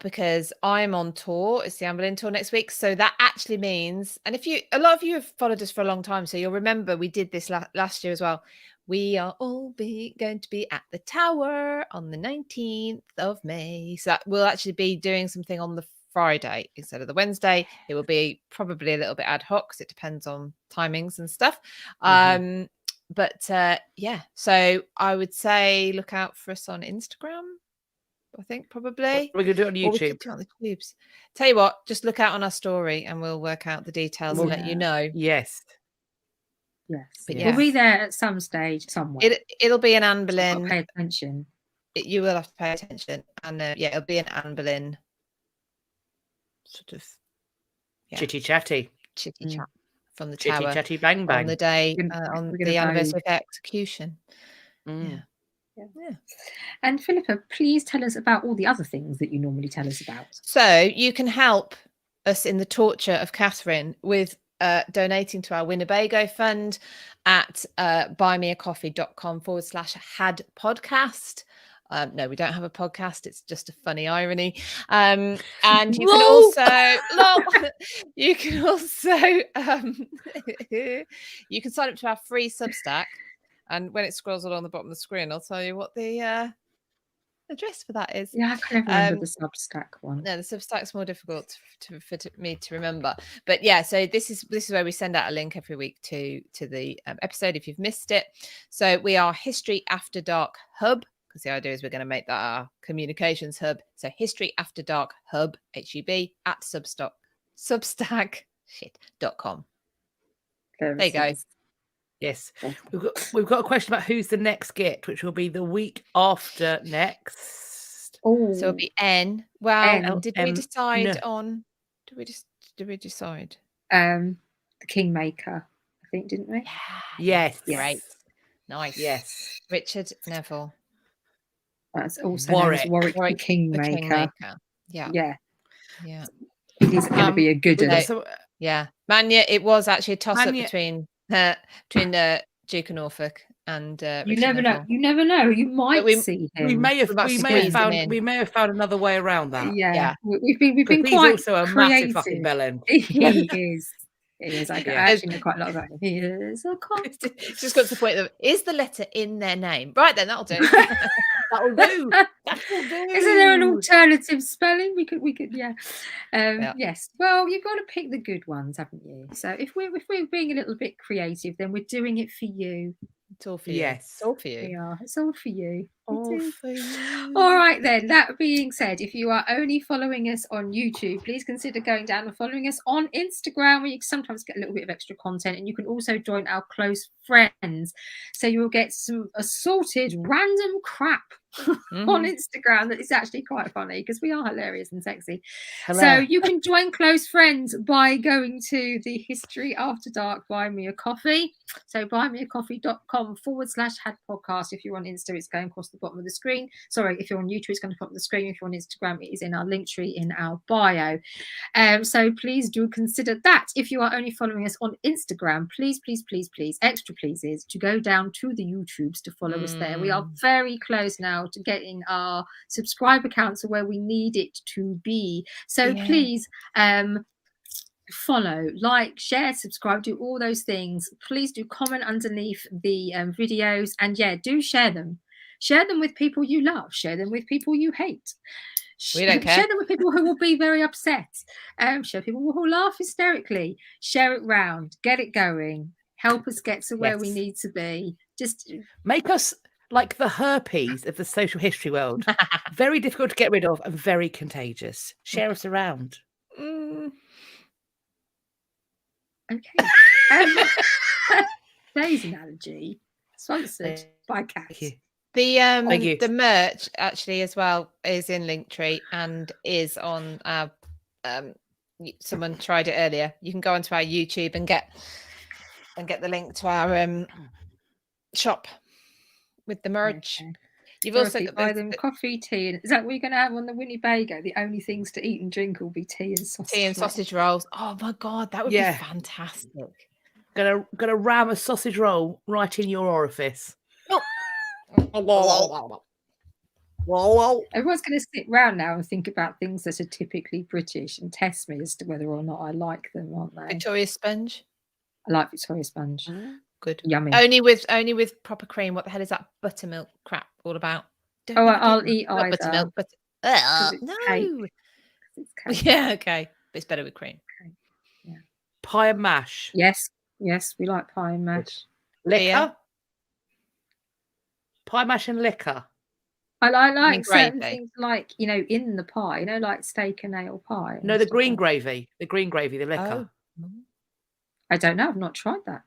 because I'm on tour. It's the Anne Boleyn tour next week. So that actually means, and a lot of you have followed us for a long time, so you'll remember we did this last year as well. We are all going to be at the Tower on the 19th of May. So that we'll actually be doing something on the Friday instead of the Wednesday. It will be probably a little bit ad hoc because it depends on timings and stuff. But yeah, so I would say look out for us on Instagram. I think probably we're gonna do it on YouTube. We could do it on the tubes. Tell you what, just look out on our story and we'll work out the details and let you know. Yes. But we'll be there at some stage somewhere. It'll be an Anne Boleyn. Pay attention. You will have to pay attention, and it'll be an Anne Boleyn sort of chitty chatty chat from the chitty Tower chatty bang bang on the day on the anniversary of execution. Yeah. And Philippa, please tell us about all the other things that you normally tell us about. So you can help us in the torture of Catherine with donating to our Winnebago fund at buymeacoffee.com/had podcast. No, we don't have a podcast. It's just a funny irony. And you can also you can sign up to our free Substack. And when it scrolls along the bottom of the screen, I'll tell you what the address for that is. Yeah, I can't remember the Substack one. No, the Substack's more difficult for me to remember. But yeah, so this is where we send out a link every week to the episode if you've missed it. So we are History After Dark Hub, because the idea is we're going to make that our communications hub. So History After Dark Hub, HUB, at substack.com. There you go. Yes, we've got a question about who's the next git, which will be the week after next. Oh, so it'll be N. Well, did we decide on? Did we decide? The Kingmaker, I think, didn't we? Yes. Great. Nice. Yes. Richard Neville. That's also Warwick the Kingmaker. Yeah. It is going to be a good one. Yeah, Manya. It was actually a toss-up between Duke of Norfolk and you never know. You never know. You might see him. We may have found another way around that. Yeah. We've been quite also a creative. massive fucking bellend. He is. It is. I actually know quite a lot about him. He is a It's just got to the point of, is the letter in their name? Right then, that'll do. That'll do. Isn't there an alternative spelling? We could, yeah. Yes. Well, you've got to pick the good ones, haven't you? So if we're being a little bit creative, then we're doing it for you. It's all for you. Yes. It's all for you. We are. It's all for you. All for you. All right then. That being said, if you are only following us on YouTube, please consider going down and following us on Instagram, where you can sometimes get a little bit of extra content, and you can also join our close friends. So you will get some assorted random crap on Instagram that is actually quite funny because we are hilarious and sexy. So Hilarious. you can join close friends by going to the History After Dark Buy Me a Coffee. So buymeacoffee.com/had podcast. If you're on Insta, it's going across the bottom of the screen. Sorry, if you're on YouTube, it's going to pop on the screen. If you're on Instagram, it is in our link tree in our bio. So please do consider that. If you are only following us on Instagram, please, extra pleases to go down to the YouTubes to follow us there. We are very close now to getting our subscriber counts where we need it to be. So please follow, like, share, subscribe, do all those things. Please do comment underneath the videos, and do share them. Share them with people you love. Share them with people you hate. We don't care. Share them with people who will be very upset. Share people who will laugh hysterically. Share it round. Get it going. Help us get to where we need to be. Just make us like the herpes of the social history world. Very difficult to get rid of and very contagious. Share us around. Okay. Today's analogy sponsored by Cat. The merch actually as well is in Linktree and is on our someone tried it earlier. You can go onto our YouTube and get the link to our shop with the merch. Okay. You've Dorothy, also got buy them coffee, tea, and is that what you're going to have on the Winnebago? The only things to eat and drink will be tea and sausage rolls. Oh my god, that would be fantastic. Gonna ram a sausage roll right in your orifice. Everyone's going to sit round now and think about things that are typically British and test me as to whether or not I like them, aren't they? Victoria sponge. I like Victoria sponge. Good. Yummy. Only with proper cream. What the hell is that buttermilk crap all about? I'll eat either. Buttermilk. No. It's yeah, okay. But it's better with cream. Okay. Yeah. Pie and mash. Yes, we like pie and mash. Liquor. Yeah. Pie mash and liquor. I like certain things, like, in the pie, like steak and ale pie. No, the green gravy. The green gravy, the liquor. Oh. I don't know. I've not tried that.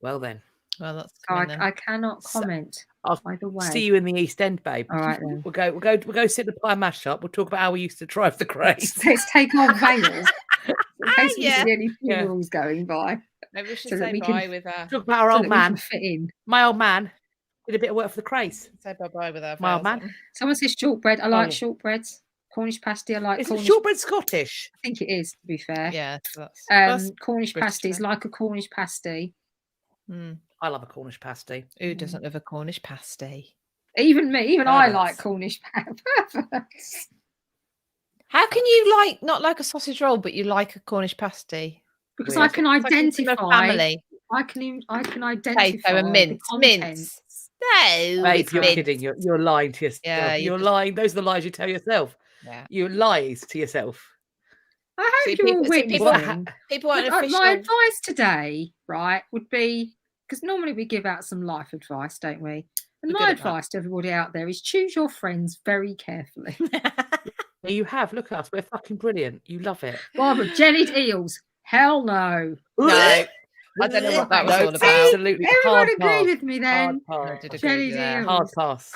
Well then. Well, that's I cannot comment. I'll either way. See you in the East End, babe. All right then. We'll go sit in the pie and mash shop. We'll talk about how we used to drive the craze. Let's take off veils. In case we see any funerals going by. Maybe we should say bye with our. Talk about our old man. Fit in. My old man did a bit of work for the craze. Say bye with our. My old man. Someone says shortbread. I like shortbreads. Cornish pasty. I like. Is shortbread Scottish? I think it is, to be fair. Yeah. That's Cornish pasty is like a Cornish pasty. I love a Cornish pasty. Who doesn't love a Cornish pasty? Even me. Even I like Cornish pasty. How can you not like a sausage roll, but you like a Cornish pasty? Because I can identify. Family. I can identify. Potato and mince. No, babe, you're kidding. You're lying to yourself. Yeah, you're lying. Those are the lies you tell yourself. Yeah, you lies to yourself. I hope you're all winning. People want my advice today, right, would be, because normally we give out some life advice, don't we? And my advice to everybody out there is choose your friends very carefully. You have. Look at us. We're fucking brilliant. You love it. Barbara, jellied eels. Hell no. No. I don't know what that was all about. Absolutely. Everyone agreed with me then. Hard pass. Jellied eels. Hard pass.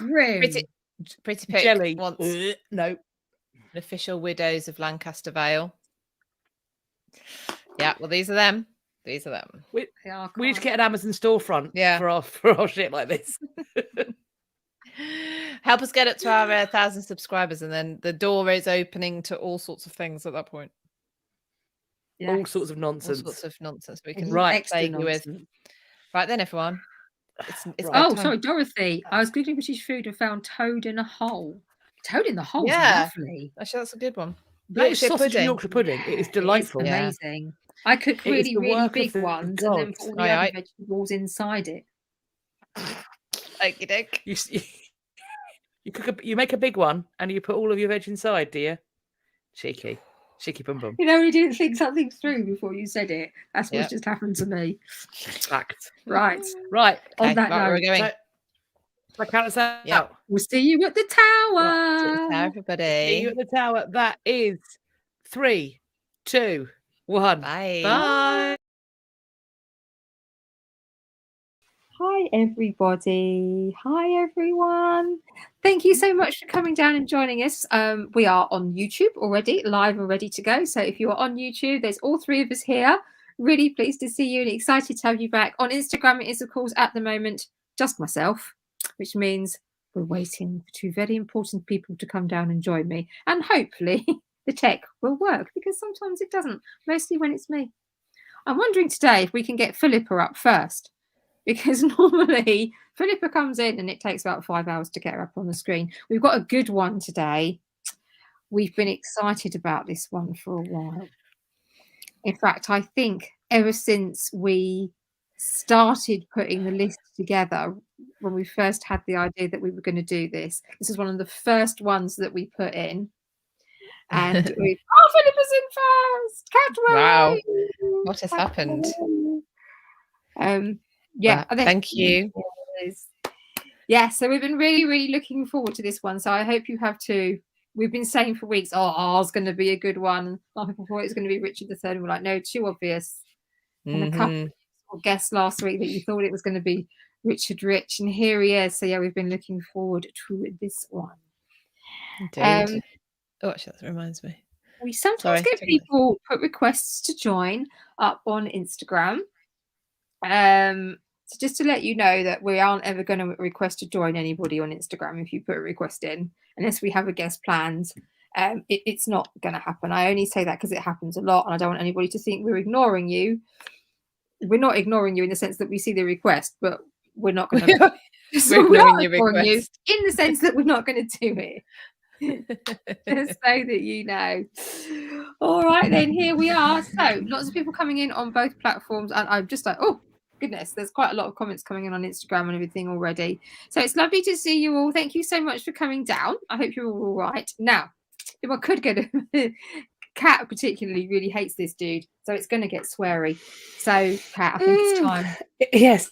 Pretty Pick Jelly. Wants no. An official Widows of Lancaster Vale. Yeah, well, these are them. We need to get an Amazon storefront for our shit like this. Help us get up to our 1,000 subscribers, and then the door is opening to all sorts of things at that point. Yes. All sorts of nonsense. We can plague you with. Right then, everyone. It's sorry, Dorothy. I was googling British food and found toad in a hole. Toad in the hole. Yeah, lovely. Actually, that's a good one. That is sausage and Yorkshire pudding. It is delightful. It's amazing. I cook really big ones and then put all the other vegetables inside it. Okey-doke. You make a big one and you put all of your veg inside, do you? Cheeky bum bum. You didn't think something through before you said it. That's what's just happened to me. Fact. Right. Okay, on that note, we're going. So count us out. We'll see you at the tower. Right, everybody. See you at the tower. That is 3, 2, 1. Bye. Bye. Hi, everybody. Hi, everyone. Thank you so much for coming down and joining us. We are on YouTube already, live and ready to go. So if you are on YouTube, there's all three of us here. Really pleased to see you and excited to have you back. On Instagram, it is, of course, at the moment, just myself, which means we're waiting for two very important people to come down and join me. And hopefully the tech will work, because sometimes it doesn't, mostly when it's me. I'm wondering today if we can get Philippa up first, because normally Philippa comes in and it takes about 5 hours to get her up on the screen. We've got a good one today. We've been excited about this one for a while. In fact, I think ever since we started putting the list together, when we first had the idea that we were going to do this, this is one of the first ones that we put in. And Philippa's in first. Wow, what has happened? Yeah, wow, thank you. Yeah, so we've been really looking forward to this one. So I hope you have too. We've been saying for weeks, R's going to be a good one. A lot of people thought it was going to be Richard III. And we're like, no, too obvious. And a couple of guests last week that you thought it was going to be Richard Rich, and here he is. So yeah, we've been looking forward to this one. Indeed. Oh, actually, that reminds me. We sometimes get people put requests to join up on Instagram. So just to let you know that we aren't ever going to request to join anybody on Instagram if you put a request in, unless we have a guest planned. It's not going to happen. I only say that because it happens a lot, and I don't want anybody to think we're ignoring you. We're not ignoring you in the sense that we see the request, but we're not going to. We're ignoring your request in the sense that we're not going to do it. Just so that you know. All right, then here we are. So lots of people coming in on both platforms, and I'm just like, oh goodness, there's quite a lot of comments coming in on Instagram and everything already. So it's lovely to see you all. Thank you so much for coming down. I hope you're all right. Now, if I could get a Kat particularly really hates this dude, so it's going to get sweary. So Kat, I think it's time. Yes,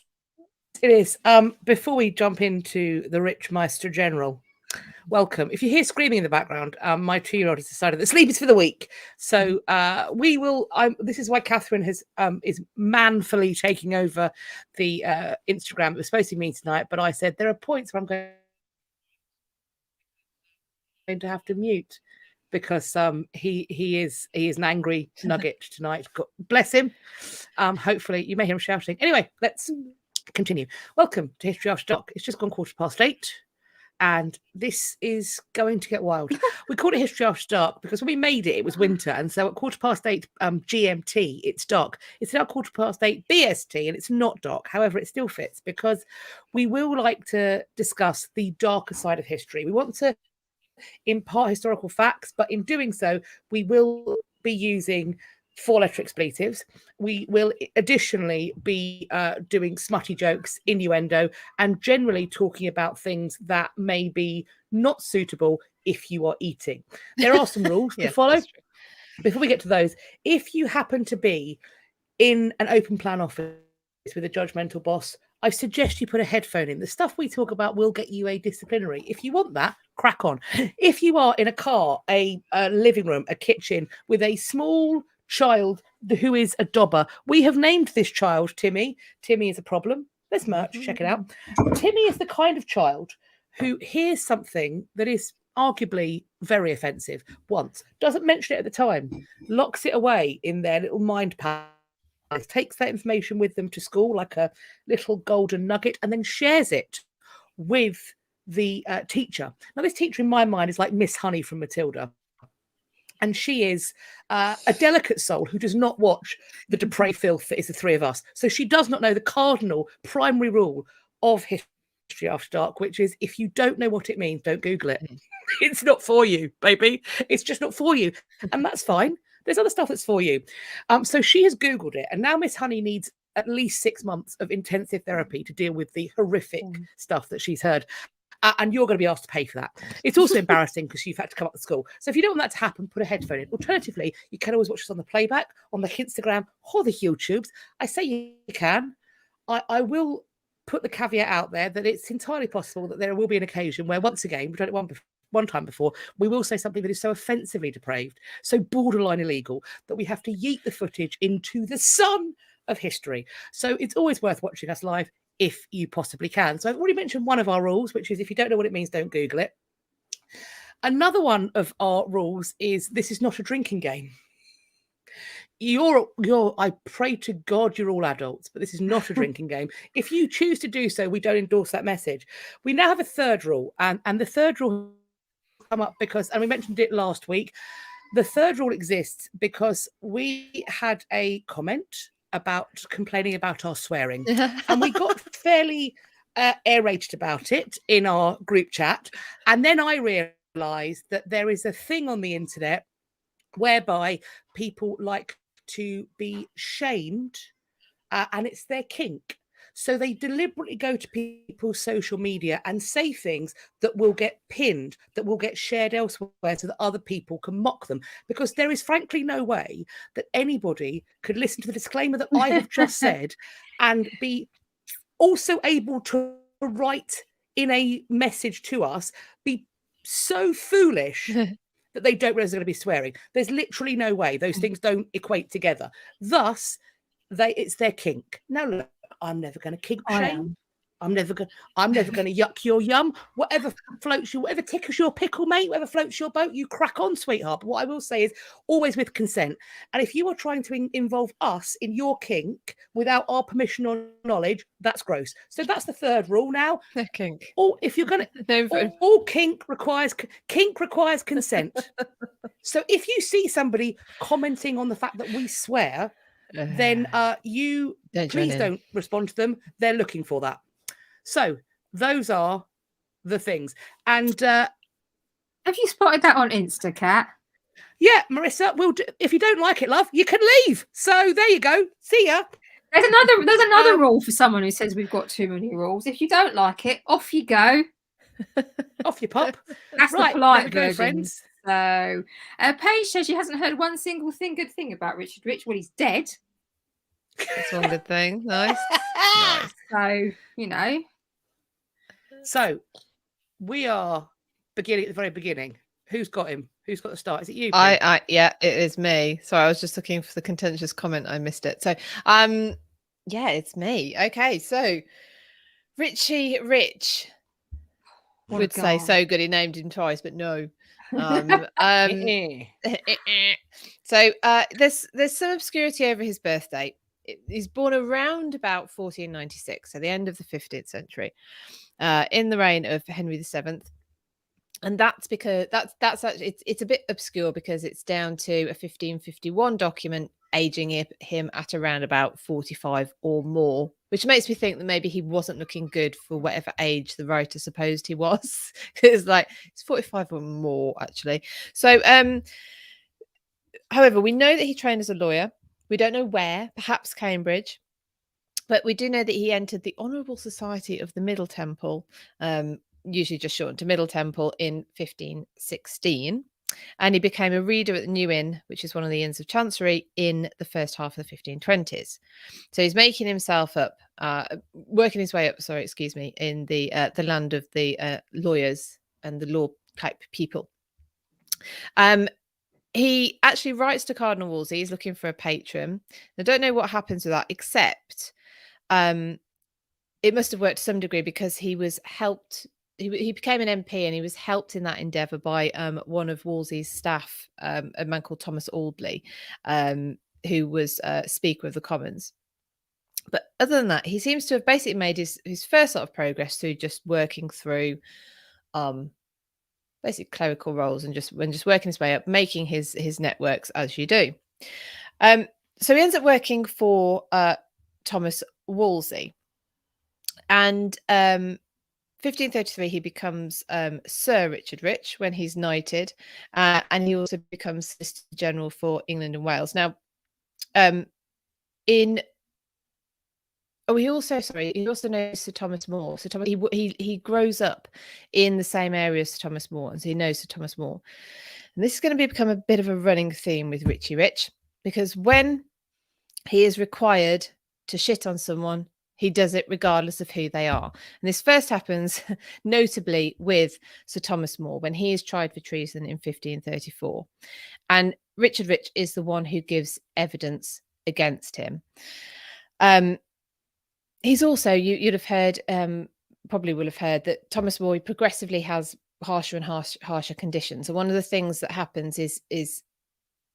it is. Before we jump into the Rich Meister General, welcome. If you hear screaming in the background, my 2-year-old has decided that sleep is for the weak. So we will. This is why Catherine has is manfully taking over the Instagram. It was supposed to be me tonight, but I said there are points where I'm going to have to mute, because he is an angry nugget tonight. God bless him. Hopefully you may hear him shouting. Anyway, let's continue. Welcome to History After Dark. It's just gone 8:15. And this is going to get wild. We called it History After Dark because when we made it, it was winter. And so at 8:15 GMT, it's dark. It's now 8:15 BST, and it's not dark. However, it still fits because we will like to discuss the darker side of history. We want to impart historical facts, but in doing so, we will be using 4-letter expletives. We will additionally be doing smutty jokes, innuendo, and generally talking about things that may be not suitable if you are eating. There are some rules to follow. Before we get to those, if you happen to be in an open plan office with a judgmental boss, I suggest you put a headphone in. The stuff we talk about will get you a disciplinary. If you want that, crack on. If you are in a car, a living room, a kitchen with a small child who is a dobber, we have named this child Timmy. Timmy is a problem. There's merch, check it out. Timmy is the kind of child who hears something that is arguably very offensive once, doesn't mention it at the time, locks it away in their little mind palace, takes that information with them to school like a little golden nugget, and then shares it with the teacher. Now, this teacher in my mind is like Miss Honey from Matilda. And she is a delicate soul who does not watch the depraved filth that is the three of us. So she does not know the cardinal primary rule of History After Dark, which is if you don't know what it means, don't Google it. It's not for you, baby. It's just not for you. And that's fine. There's other stuff that's for you. So she has Googled it. And now Miss Honey needs at least 6 months of intensive therapy to deal with the horrific stuff that she's heard. And you're going to be asked to pay for that. It's also embarrassing because you've had to come up to school. So if you don't want that to happen, put a headphone in. Alternatively, you can always watch us on the playback, on the Instagram or the YouTubes. I say you can. I will put the caveat out there that it's entirely possible that there will be an occasion where, once again, we've done it one time before, we will say something that is so offensively depraved, so borderline illegal, that we have to yeet the footage into the sun of history. So it's always worth watching us live. if you possibly can. So I've already mentioned one of our rules, which is if you don't know what it means, don't Google it. Another one of our rules is this is not a drinking game. I pray to God you're all adults, but this is not a drinking game. If you choose to do so, we don't endorse that message. We now have a third rule, and the third rule come up because, and we mentioned it last week, the third rule exists because we had a comment about complaining about our swearing, and we got fairly aerated about it in our group chat, and then I realized that there is a thing on the internet whereby people like to be shamed, and it's their kink. So they deliberately go to people's social media and say things that will get pinned, that will get shared elsewhere so that other people can mock them. Because there is frankly no way that anybody could listen to the disclaimer that I have just said and be also able to write in a message to us, be so foolish that they don't realize they're going to be swearing. There's literally no way. Those things don't equate together. Thus, it's their kink. Now, look, I'm never going to kink shame. I'm never going to yuck your yum. Whatever floats you, whatever tickles your pickle, mate, whatever floats your boat, you crack on, sweetheart. But what I will say is always with consent. And if you are trying to involve us in your kink without our permission or knowledge, that's gross. So that's the third rule now. Kink. Or if you're going to, all kink requires consent. So if you see somebody commenting on the fact that we swear, then you please don't respond to them. They're looking for that. So those are the things. And have you spotted that on Instacat? Yeah, Marissa, if you don't like it, love, you can leave. So there you go. See ya. There's another rule for someone who says we've got too many rules. If you don't like it, off you go. Off you pop. That's right, the polite version. Friends. So Paige says she hasn't heard one single good thing about Richard Rich. Well, he's dead. That's one good thing. Nice. Nice. So, you know. So we are beginning at the very beginning. Who's got him? Who's got the start? Is it you? Yeah, it is me. Sorry, I was just looking for the contentious comment. I missed it. So, yeah, it's me. Okay, so Richie Rich would say so good. He named him twice, but no. So there's some obscurity over his birth date. He's born around about 1496, so the end of the 15th century, in the reign of Henry VII. And that's because that's actually, it's a bit obscure because it's down to a 1551 document aging him at around about 45 or more, which makes me think that maybe he wasn't looking good for whatever age the writer supposed he was. Because like it's 45 or more actually. So however, we know that he trained as a lawyer. We don't know where, perhaps Cambridge. But we do know that he entered the Honourable Society of the Middle Temple, usually just shortened to Middle Temple, in 1516. And he became a reader at the New Inn, which is one of the inns of Chancery, in the first half of the 1520s. So he's making himself up, working his way up, in the land of the lawyers and the law type people. He actually writes to Cardinal Wolsey. He's looking for a patron. I don't know what happens with that, except it must have worked to some degree because he was helped. He became an MP and he was helped in that endeavour by one of Wolsey's staff, a man called Thomas Audley, who was Speaker of the Commons. But other than that, he seems to have basically made his first sort of progress through just working through basic clerical roles and just working his way up, making his networks as you do. So he ends up working for Thomas Wolsey, and 1533 he becomes Sir Richard Rich when he's knighted, and he also becomes Solicitor General for England and Wales. Now, he also knows Sir Thomas More. So he grows up in the same area as Sir Thomas More, and so he knows Sir Thomas More. And this is going to become a bit of a running theme with Richie Rich, because when he is required to shit on someone, he does it regardless of who they are. And this first happens notably with Sir Thomas More when he is tried for treason in 1534. And Richard Rich is the one who gives evidence against him. he's also, you'd have heard, probably will have heard that Thomas More progressively has harsher and harsher conditions. And one of the things that happens is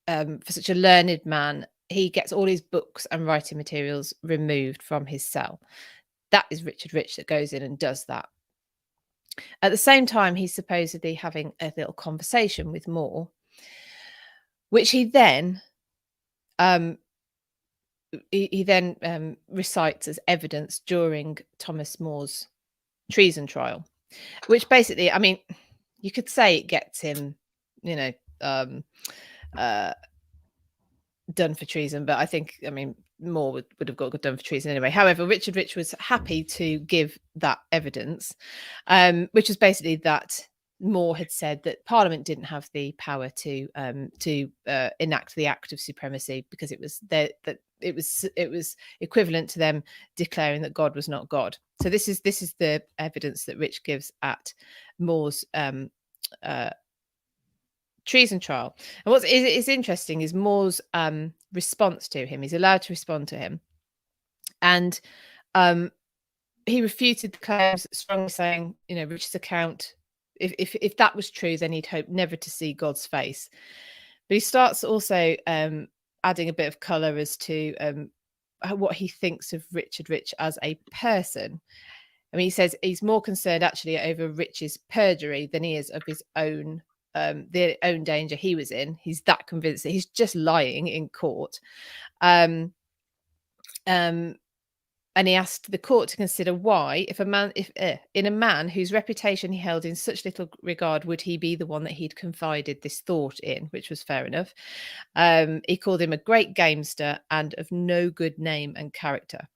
for such a learned man, he gets all his books and writing materials removed from his cell. That is Richard Rich that goes in and does that. At the same time, he's supposedly having a little conversation with More, which he then recites as evidence during Thomas More's treason trial, which basically, I mean, you could say it gets him, you know, done for treason, but I think, I mean, More would have got done for treason anyway. However, Richard Rich was happy to give that evidence, which was basically that More had said that Parliament didn't have the power to enact the Act of Supremacy because it was that it was equivalent to them declaring that God was not God. So this is the evidence that Rich gives at More's treason trial. And what is interesting is More's response to him. He's allowed to respond to him, and he refuted the claims strongly, saying, you know, Rich's account, if that was true, then he'd hope never to see God's face. But he starts also adding a bit of colour as to what he thinks of Richard Rich as a person. I mean, he says he's more concerned actually over Rich's perjury than he is of his own the own danger he was in. He's that convinced that he's just lying in court. And he asked the court to consider why, if in a man whose reputation he held in such little regard, would he be the one that he'd confided this thought in, which was fair enough. He called him a great gamester and of no good name and character.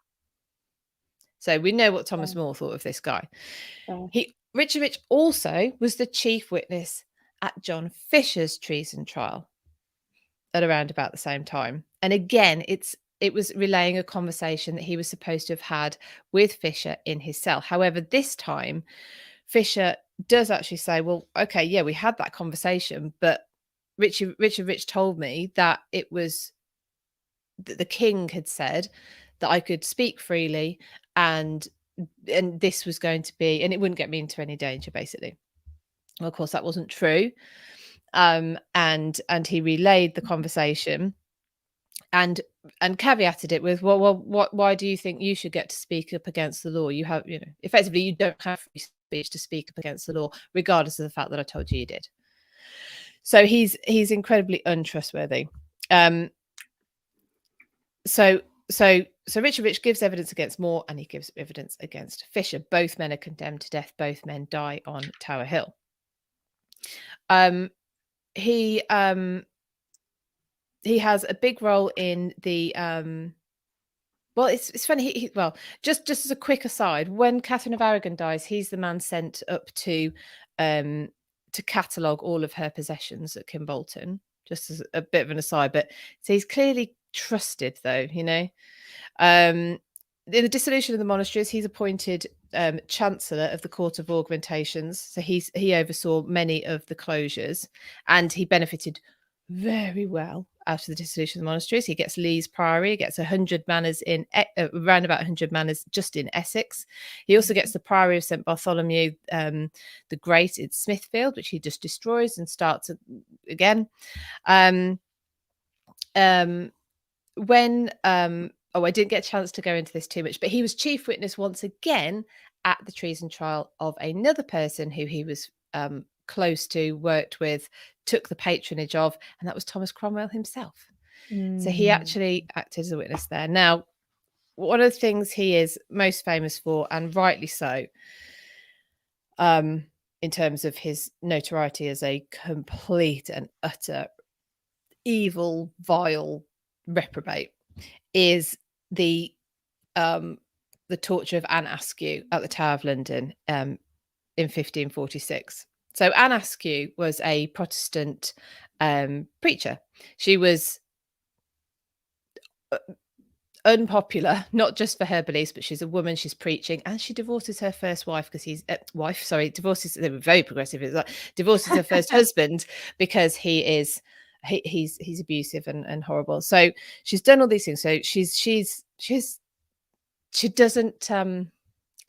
So we know what Thomas More thought of this guy. Richard Rich also was the chief witness at John Fisher's treason trial at around about the same time. And again, it was relaying a conversation that he was supposed to have had with Fisher in his cell. However, this time, Fisher does actually say, well, okay, yeah, we had that conversation, but Richard Rich told me that it was that the king had said that I could speak freely and this was going to be, and it wouldn't get me into any danger, basically. Well, of course, that wasn't true. And he relayed the conversation and caveated it with, well, why do you think you should get to speak up against the law? You have, you know, effectively, you don't have free speech to speak up against the law, regardless of the fact that I told you you did. So he's incredibly untrustworthy. So Richard Rich gives evidence against More and he gives evidence against Fisher. Both men are condemned to death. Both men die on Tower Hill. He has a big role in the well, it's funny. Just as a quick aside, when Catherine of Aragon dies, he's the man sent up to catalogue all of her possessions at Kimbolton. Just as a bit of an aside, but so he's clearly trusted, though, you know. In the dissolution of the monasteries, he's appointed Chancellor of the Court of Augmentations. So he oversaw many of the closures, and he benefited very well out of the dissolution of the monasteries. He gets Lees Priory, he gets 100 manors in around about 100 manors just in Essex. He also gets the Priory of St Bartholomew the Great in Smithfield, which he just destroys and starts again. I didn't get a chance to go into this too much, but he was chief witness once again at the treason trial of another person who he was close to, worked with, took the patronage of, and that was Thomas Cromwell himself. So he actually acted as a witness there. Now, one of the things he is most famous for, and rightly so, in terms of his notoriety as a complete and utter evil, vile reprobate, is the torture of Anne Askew at the Tower of London in 1546. So Anne Askew was a Protestant preacher. She was unpopular, not just for her beliefs, but she's a woman, she's preaching, and she divorces her first wife because he's divorces, they were very progressive, it's like divorces her first husband because he's abusive and horrible. So she's done all these things. So she's she doesn't.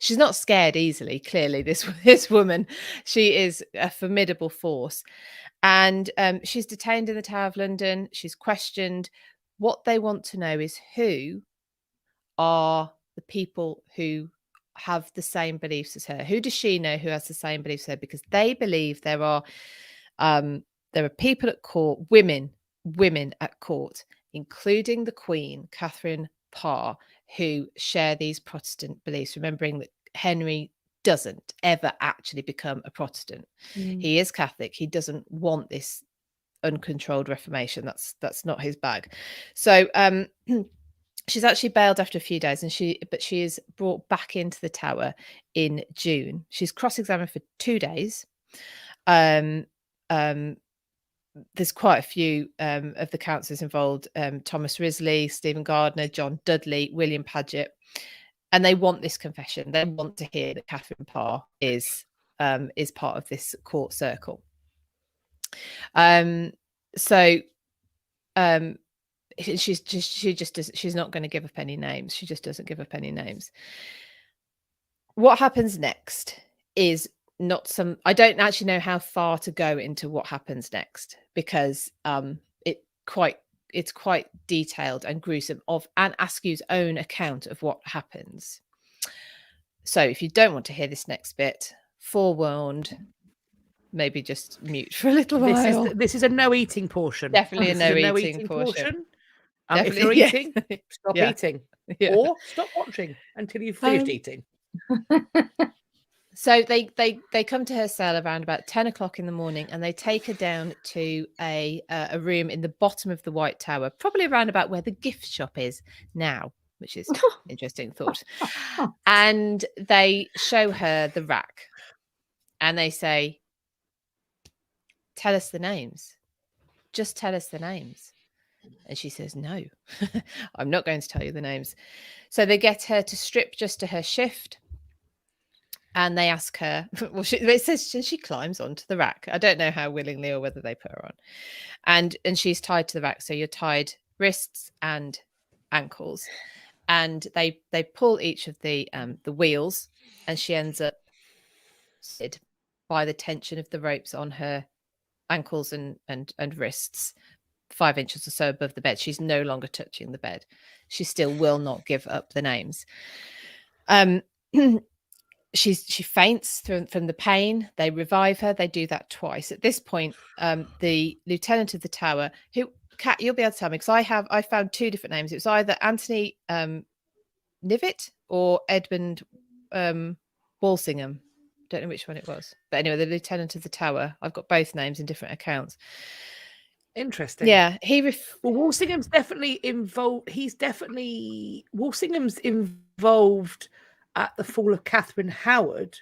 She's not scared easily. Clearly, this woman, she is a formidable force, and she's detained in the Tower of London. She's questioned. What they want to know is who are the people who have the same beliefs as her. Who does she know who has the same beliefs as her? Because they believe there are people at court, women at court, including the Queen, Catherine Parr, who share these Protestant beliefs, remembering that Henry doesn't ever actually become a Protestant. He is Catholic. He doesn't want this uncontrolled Reformation. That's not his bag. So she's actually bailed after a few days, and she is brought back into the Tower in June. She's cross-examined for 2 days. There's quite a few of the counsellors involved: Thomas Risley, Stephen Gardiner, John Dudley, William Paget, and they want this confession. They want to hear that Catherine Parr is part of this court circle. She's not going to give up any names. She just doesn't give up any names. What happens next is not some. I don't actually know how far to go into what happens next, because it's quite detailed and gruesome of Anne Askew's own account of what happens. So if you don't want to hear this next bit, forewarned, maybe just mute for a little while. This is a no eating portion. Definitely a no eating portion. If you're eating, stop eating, or stop watching until you've finished eating. So they come to her cell around about 10 o'clock in the morning, and they take her down to a room in the bottom of the White Tower, probably around about where the gift shop is now, which is interesting thought. And they show her the rack, and they say, "Tell us the names. Just tell us the names." And she says, "No, I'm not going to tell you the names." So they get her to strip just to her shift. And they ask her, well, it says she climbs onto the rack. I don't know how willingly or whether they put her on. And she's tied to the rack. So you're tied wrists and ankles. And they pull each of the wheels, and she ends up by the tension of the ropes on her ankles and wrists, 5 inches or so above the bed. She's no longer touching the bed. She still will not give up the names. She faints from the pain. They revive her. They do that twice. At this point, the lieutenant of the Tower, who, Kat, you'll be able to tell me, because I found 2 different names. It was either Anthony Knivet or Edmund Walsingham. Don't know which one it was. But anyway, the lieutenant of the Tower, I've got both names in different accounts. Interesting. Yeah, Walsingham's definitely involved. Walsingham's involved at the fall of Catherine Howard.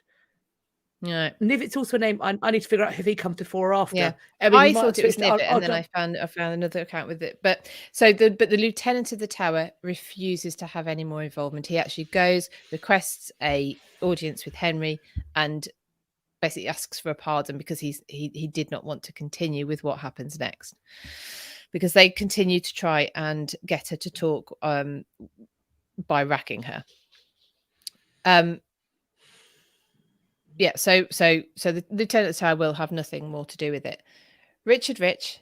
Yeah, Nivet's also a name. I need to figure out if he come to fore after. Yeah. I mean, I thought it was Nivet, and then I found another account with it. But the lieutenant of the Tower refuses to have any more involvement. He actually goes, requests a audience with Henry, and basically asks for a pardon because he did not want to continue with what happens next, because they continue to try and get her to talk by racking her. So the lieutenant of the Tower will have nothing more to do with it. Richard Rich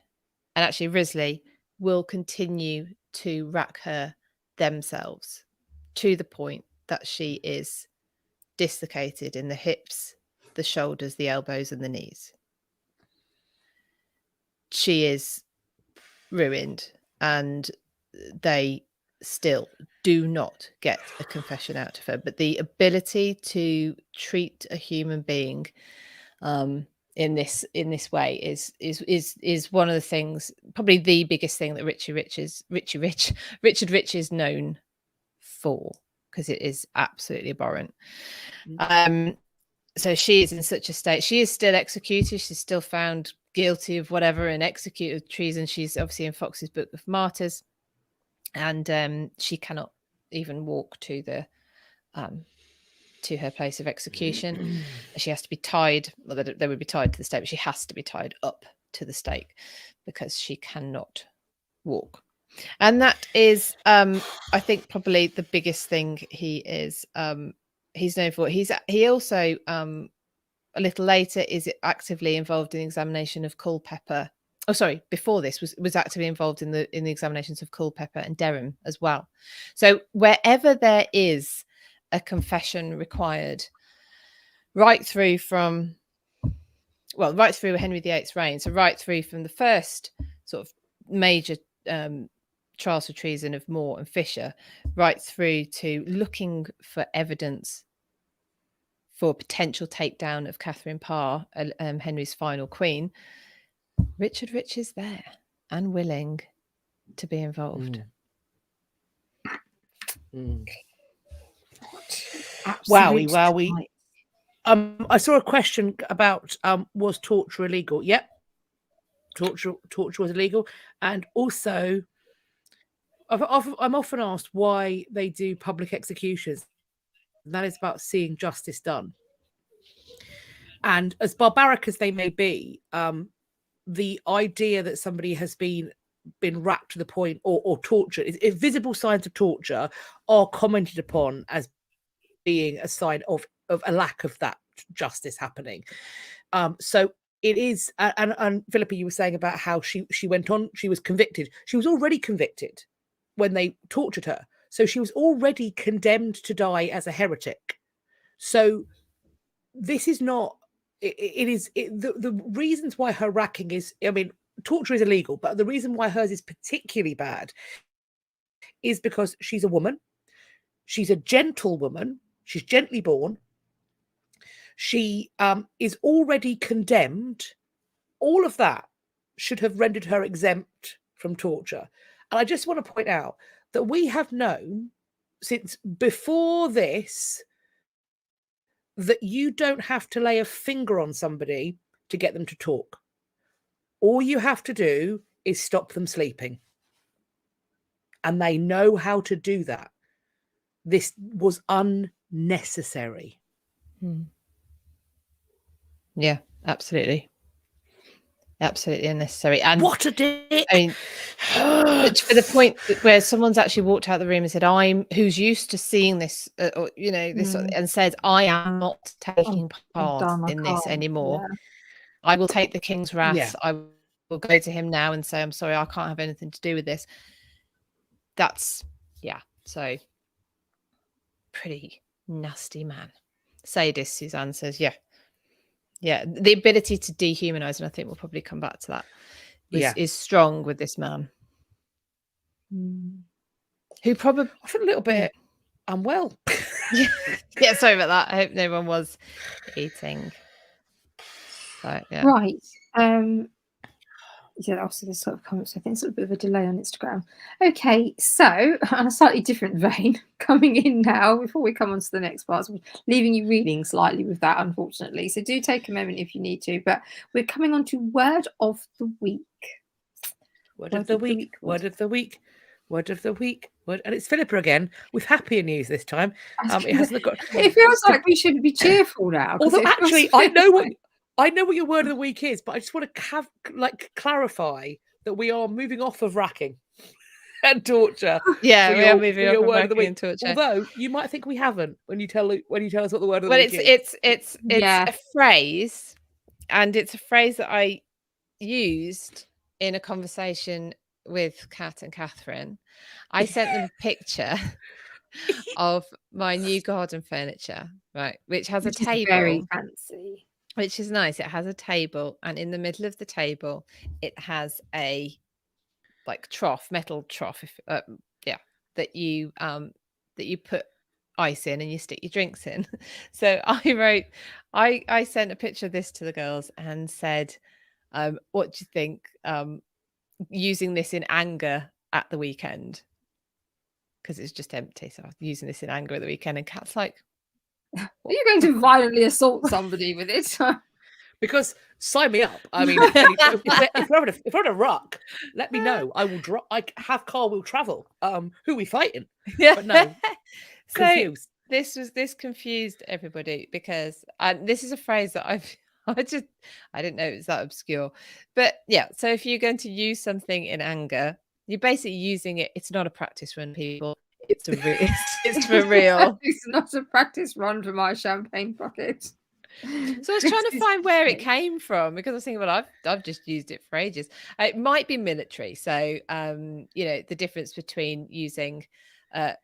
and actually Risley will continue to rack her themselves to the point that she is dislocated in the hips, the shoulders, the elbows, and the knees. She is ruined, and they still do not get a confession out of her. But the ability to treat a human being in this way is one of the things, probably the biggest thing that Richard Rich is known for, because it is absolutely abhorrent. So she is in such a state. She is still executed. She's still found guilty of whatever and executed with treason. She's obviously in Fox's Book of Martyrs, and she cannot even walk to the to her place of execution. She has to be tied. Well, they would be tied to the stake, but she has to be tied up to the stake because she cannot walk. And that is, I think, probably the biggest thing he is. He's known for. He also, a little later, is actively involved in the examination of Culpeper. Oh, sorry, before this was actively involved in the examinations of Culpeper and Derham as well. So wherever there is a confession required, right through Henry VIII's reign, so right through from the first sort of major trials for treason of More and Fisher, right through to looking for evidence for potential takedown of Catherine Parr, Henry's final queen. Richard Rich is there and willing to be involved. Wowie. I saw a question about was torture illegal? Yep. Torture was illegal. And also, I'm often asked why they do public executions. And that is about seeing justice done. And as barbaric as they may be, the idea that somebody has been racked to the point or tortured, if visible signs of torture are commented upon as being a sign of a lack of that justice happening. So it is, and Philippa, you were saying about how she went on, she was convicted. She was already convicted when they tortured her. So she was already condemned to die as a heretic. So this is not, the reasons why her racking is, I mean, torture is illegal, but the reason why hers is particularly bad is because she's a woman. She's a gentle woman. She's gently born. She is already condemned. All of that should have rendered her exempt from torture. And I just want to point out that we have known since before this that you don't have to lay a finger on somebody to get them to talk. All you have to do is stop them sleeping. And they know how to do that. This was unnecessary. Yeah, absolutely. Absolutely unnecessary. And what a dick. I mean, for the point where someone's actually walked out the room and said, who's used to seeing this, or, you know, this, and says, I am not taking part in this anymore. Yeah. I will take the king's wrath. Yeah. I will go to him now and say, I'm sorry, I can't have anything to do with this. That's, yeah. So pretty nasty man. Sadist, Suzanne says, yeah. Yeah, the ability to dehumanize, and I think we'll probably come back to that, is strong with this man. Who probably I feel a little bit unwell. Yeah, sorry about that. I hope no one was eating. But, yeah. Right. Yeah, also there's sort of comments. I think it's a bit of a delay on Instagram. Okay, so on a slightly different vein, coming in now before we come on to the next part, so leaving you reading slightly with that, unfortunately. So do take a moment if you need to. But we're coming on to word of the week. Word of the week. And it's Philippa again with happier news this time. It hasn't got. It feels like we should be cheerful now. Although actually, I know what your word of the week is, but I just want to clarify that we are moving off of racking and torture. Yeah, we are moving off of racking and torture. Although you might think we haven't when you tell us what the word of the week is. It's a phrase, and it's a phrase that I used in a conversation with Kat and Catherine. I sent them a picture of my new garden furniture, right, which has a table. Very fancy. Which is nice. It has a table, and in the middle of the table, it has a metal trough, that you put ice in and you stick your drinks in. So I sent a picture of this to the girls and said, what do you think? Using this in anger at the weekend, because it's just empty. So I was using this in anger at the weekend, and Kat's like, are you going to violently assault somebody with it? Because sign me up. I mean, if we're on a ruck, let me know. I will drop. I have car will travel. Who are we fighting? Yeah, but no. Confused. So this confused everybody, because this is a phrase that I didn't know it was that obscure. But yeah, so if you're going to use something in anger, You're basically using it. It's not a practice run, people. It's it's for real. It's not a practice run for my champagne bucket. So I was trying to find where it came from, because I was thinking, well, I've just used it for ages. It might be military. So, the difference between using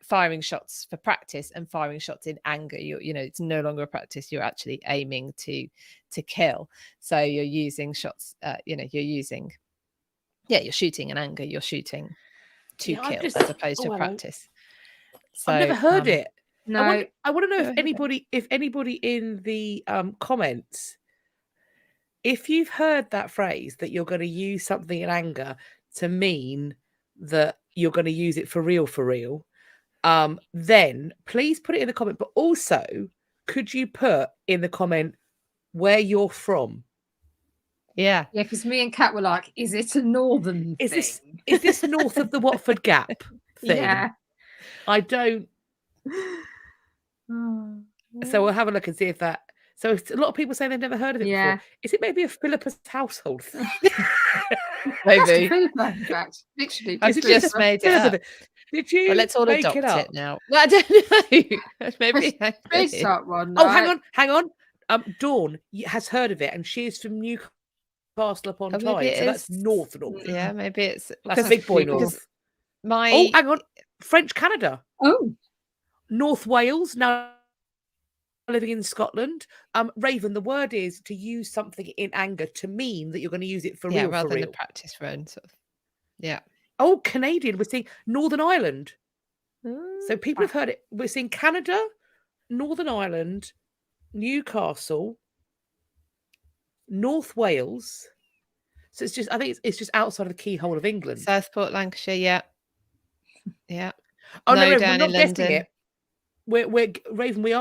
firing shots for practice and firing shots in anger, it's no longer a practice. You're actually aiming to kill. So you're using shots, you're shooting in anger. You're shooting to kill as opposed to practice. So I've never heard it. No, I want to know if anybody in the comments, if you've heard that phrase that you're going to use something in anger to mean that you're going to use it for real, then please put it in the comment. But also, could you put in the comment where you're from? Yeah, because me and Kat were like, "Is it a northern Is thing? this north of the Watford Gap thing?" Yeah. I don't. So we'll have a look and see if that. So a lot of people say they've never heard of it before. Is it maybe a Philippa's household thing? maybe. Philippa, in fact, literally. I've just made it up. Did you? Well, let's all make adopt it now. Well, I don't know. Maybe. Start one. Oh, hang on. Dawn has heard of it, and she is from Newcastle upon Tyne, so that's north. Yeah, maybe it's that's big boy north. Oh, hang on, French Canada. Oh, North Wales now. Living in Scotland. Raven, the word is to use something in anger to mean that you're going to use it for real, rather for than real. the practice run, sort of. Yeah. Oh, Canadian. We're seeing Northern Ireland. So people have heard it. We're seeing Canada, Northern Ireland, Newcastle, North Wales. So it's just, I think it's just outside of the keyhole of England. Southport, Lancashire. Yeah. Oh no, we're down not in guessing London. it. We're Raven. We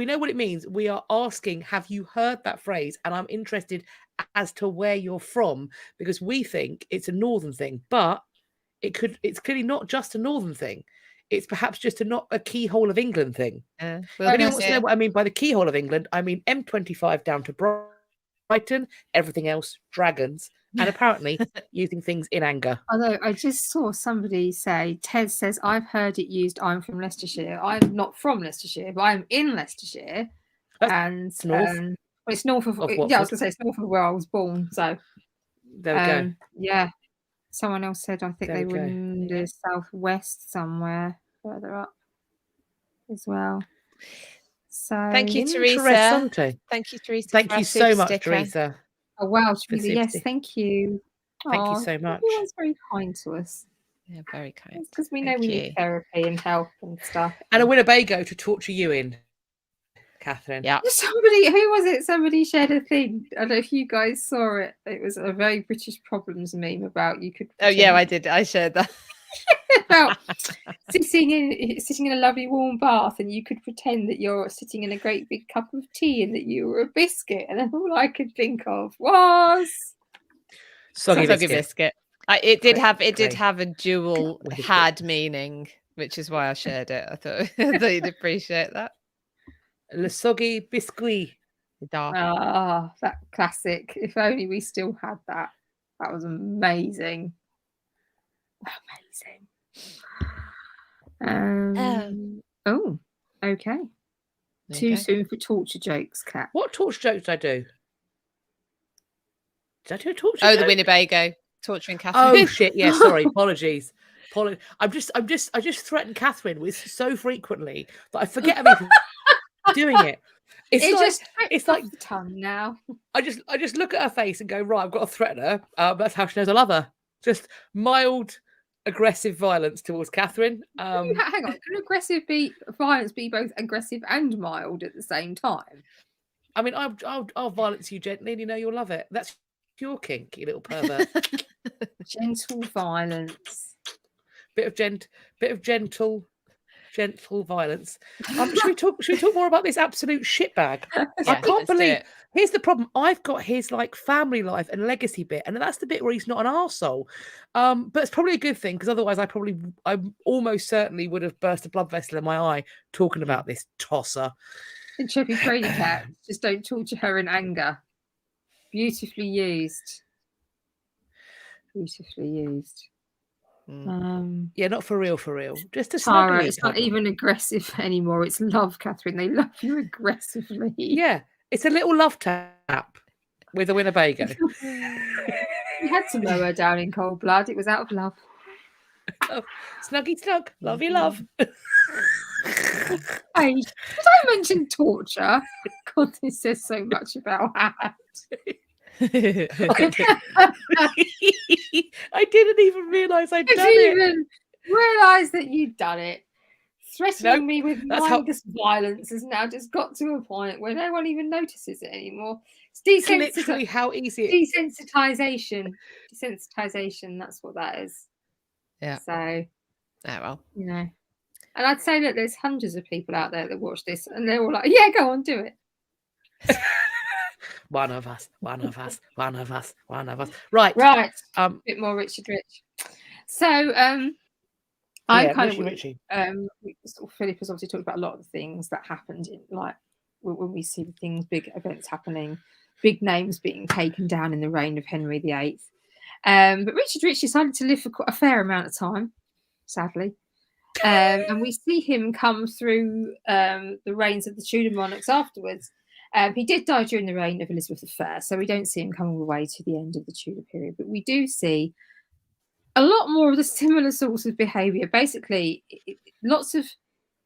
know what it means. We are asking, have you heard that phrase? And I'm interested as to where you're from, because we think it's a northern thing, but it's clearly not just a northern thing. It's perhaps just not a keyhole of England thing. Well, anyone wants to know what I mean by the keyhole of England, I mean M25 down to Brighton, everything else dragons, and apparently using things in anger. Although I just saw somebody say, Ted says, I've heard it used, I'm from Leicestershire. I'm not from Leicestershire, but I'm in Leicestershire. That's north. It's north of Watford. I was going to say it's north of where I was born. So there we go. Yeah. Someone else said, I think they were in the southwest somewhere further up as well. So thank you, Teresa. Thank you, Teresa. Thank you so much, Teresa. Oh wow, Teresa, yes, thank you. Thank you so much. Everyone's very kind to us. Yeah, very kind. Because we know we need therapy and help and stuff. And a Winnebago to torture you in, Catherine. Yeah. Somebody, who was it? Somebody shared a thing. I don't know if you guys saw it. It was a very British Problems meme about you could. Oh yeah, I did. I shared that. About sitting in a lovely warm bath, and you could pretend that you're sitting in a great big cup of tea and that you were a biscuit, and then all I could think of was soggy biscuit. It did have a dual had meaning, which is why I shared it. I thought you'd appreciate that. Le soggy biscuit. Ah, that classic. If only we still had that. That was amazing. Oh, okay. Too soon for torture jokes, Kat. What torture jokes did I do? Did I do a torture joke? The Winnebago torturing Catherine. Oh shit! Yeah, sorry. Apologies. I just threaten Catherine with so frequently that I forget everything. Doing it. It's like the tongue now. I just look at her face and go, right, I've got to threaten her. That's how she knows I love her. Just mild aggressive violence towards Catherine. Hang on, can aggressive violence be both aggressive and mild at the same time? I mean, I'll violence you gently, and you know you'll love it. That's your kink, you little pervert. Gentle violence. Bit of gentle violence. Should we talk more about this absolute shitbag? I can't believe. Here's the problem. I've got his family life and legacy bit, and that's the bit where he's not an arsehole. But it's probably a good thing, because otherwise I almost certainly would have burst a blood vessel in my eye talking about this tosser. And Chevy Brady Cat, just don't torture her in anger. Beautifully used. Beautifully used. Yeah, not for real. Just a Tara, snuggly. it's not even aggressive anymore. It's love, Catherine. They love you aggressively. Yeah, it's a little love tap with a Winnebago. We had to mow her down in cold blood. It was out of love. Oh, snuggy snug. Love you, love. Hey, did I mention torture? God, this says so much about that. I didn't even realise I'd done I didn't it. even realise that you'd done it. Threatening me with that's how- mindless violence has now just got to a point where no one even notices it anymore. It's literally how easy it is. desensitization. Desensitization, that's what that is. Yeah. So, well. you know. And I'd say that there's hundreds of people out there that watch this and they're all like, yeah, go on, do it. One of us. Right. A bit more Richard Rich. So Richie. Philippa's obviously talked about a lot of the things that happened in, like, when we see things, big events happening, big names being taken down in the reign of Henry VIII. But Richard Rich decided to live for quite a fair amount of time, sadly. And we see him come through the reigns of the Tudor monarchs afterwards. He did die during the reign of Elizabeth I, so we don't see him come all the way to the end of the Tudor period. But we do see a lot more of the similar sorts of behaviour. Basically, lots of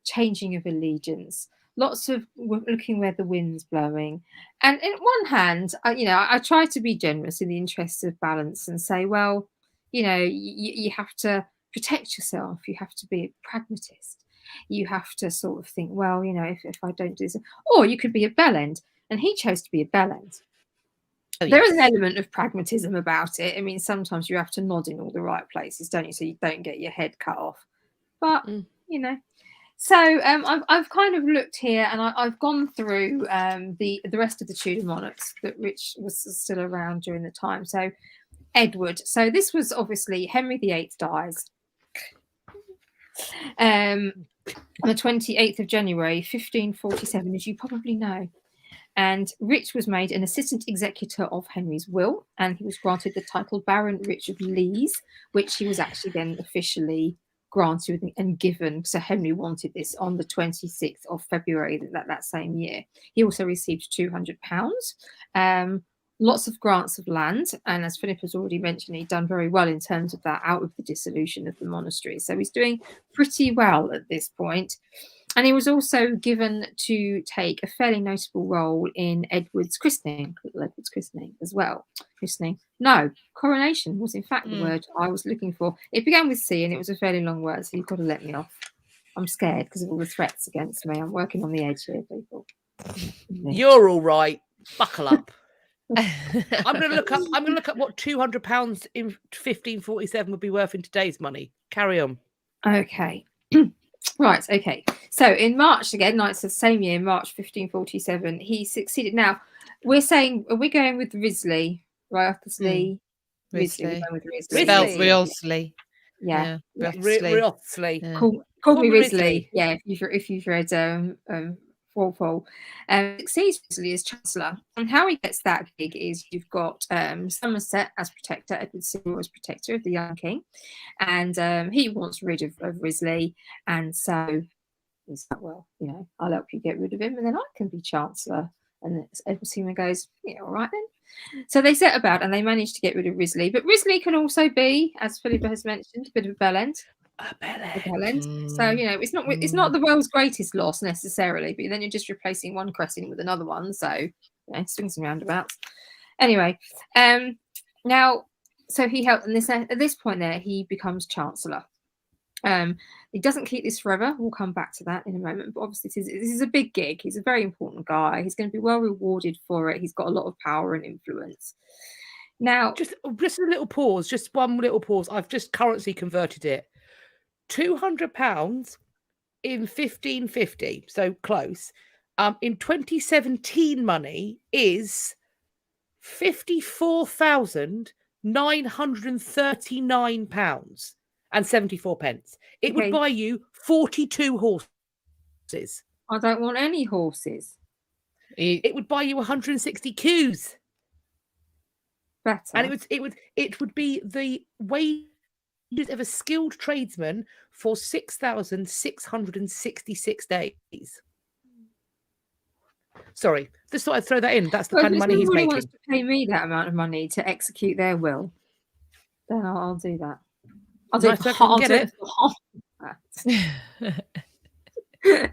changing of allegiance, lots of looking where the wind's blowing. And in one hand, I try to be generous in the interests of balance and say, well, you have to protect yourself. You have to be a pragmatist. You have to sort of think, well, if I don't do this, or you could be a bellend. And he chose to be a bellend. Oh, there is an element of pragmatism about it. I mean, sometimes you have to nod in all the right places, don't you? So you don't get your head cut off. But, So I've kind of looked here and I've gone through the rest of the Tudor monarchs that Rich was still around during the time. So Edward. So this was obviously Henry VIII dies on the 28th of January, 1547, as you probably know. And Rich was made an assistant executor of Henry's will, and he was granted the title Baron Rich of Lees, which he was actually then officially granted and given. So Henry wanted this on the 26th of February that same year. He also received £200. Lots of grants of land, and as Philippa has already mentioned, he'd done very well in terms of that out of the dissolution of the monastery. So he's doing pretty well at this point. And he was also given to take a fairly notable role in Edward's christening, as well. Coronation was in fact the word I was looking for. It began with C and it was a fairly long word, so you've got to let me off. I'm scared because of all the threats against me. I'm working on the edge here, people. You're all right. Buckle up. I'm going to look up what £200 in 1547 would be worth in today's money. Carry on. Okay. Right, okay. So in March again, it's the same year, March 1547, he succeeded. Now, we're saying, are we going with Risley? Risley. Risley. We're going with Risley. Spelled Riosley. Yeah. Riosley. Call me Risley. Yeah, if you've read Walpole. Succeeds Risley as Chancellor. And how he gets that gig is you've got Somerset as protector, Edward Seymour as protector of the young king. And he wants rid of Risley. And so he's like, well, I'll help you get rid of him and then I can be Chancellor. And Edward Seymour goes, yeah, all right then. So they set about and they managed to get rid of Risley. But Risley can also be, as Philippa has mentioned, a bit of a bellend. So it's not the world's greatest loss necessarily, but then you're just replacing one crescent with another one, so swings and roundabouts. Anyway, now so he helped, and at this point there he becomes Chancellor. He doesn't keep this forever. We'll come back to that in a moment, but obviously this is a big gig. He's a very important guy. He's going to be well rewarded for it. He's got a lot of power and influence. Now, just a little pause, just one little pause. I've just currency converted it. £200 in 1550, so close. In 2017 money is £54,939 and 74 pence. It would buy you 42 horses. I don't want any horses. It would buy you 160 cows. Better. And it would be the wage of a skilled tradesman for 6,666 days. Sorry, just thought I'd throw that in. That's the kind of money he's making. If somebody wants to pay me that amount of money to execute their will, then I'll do that. I'll do it.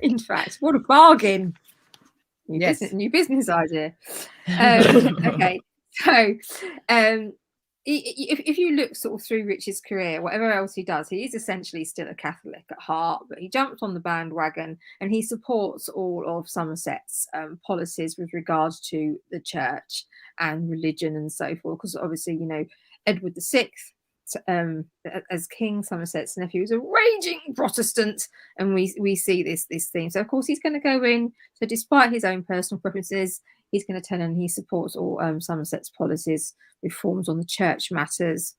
In fact, what a bargain! New business idea. Okay, so if you look sort of through Richard's career, whatever else he does, he is essentially still a Catholic at heart, but he jumped on the bandwagon and he supports all of Somerset's policies with regards to the church and religion and so forth, because obviously, you know, Edward VI, as King, Somerset's nephew, was a raging Protestant, and we see this theme. So of course he's going to go in. So despite his own personal preferences, he's going to tell him he supports all Somerset's policies, reforms on the church matters,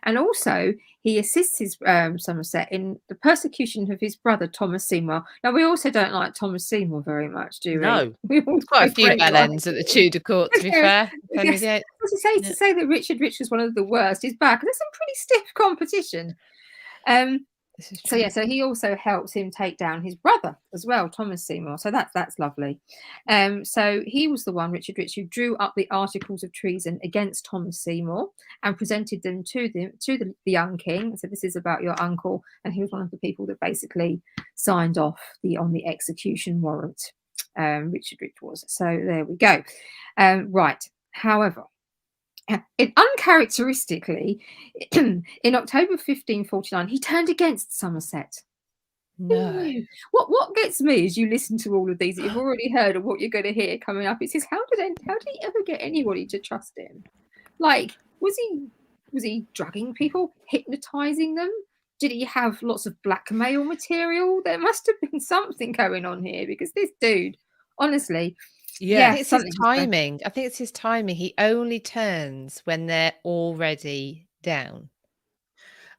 and also he assists his Somerset in the persecution of his brother Thomas Seymour. Now we also don't like Thomas Seymour very much, do we? No, there's quite a few bellends at the Tudor court, to be fair. To say that Richard Rich was one of the worst is bad, because there's some pretty stiff competition. So he also helps him take down his brother as well, Thomas Seymour. So that's lovely. So he was the one, Richard Rich, who drew up the articles of treason against Thomas Seymour and presented them to the young king. So this is about your uncle, and he was one of the people that basically signed off on the execution warrant. Richard Rich was. So there we go. Right. However, uncharacteristically, in October 1549, he turned against Somerset. No. What gets me as you listen to all of these that you've already heard of what you're going to hear coming up, it says, how did he ever get anybody to trust him? Like, was he drugging people, hypnotizing them? Did he have lots of blackmail material? There must have been something going on here, because this dude, honestly. Yeah, it's his timing. I think it's his timing. He only turns when they're already down.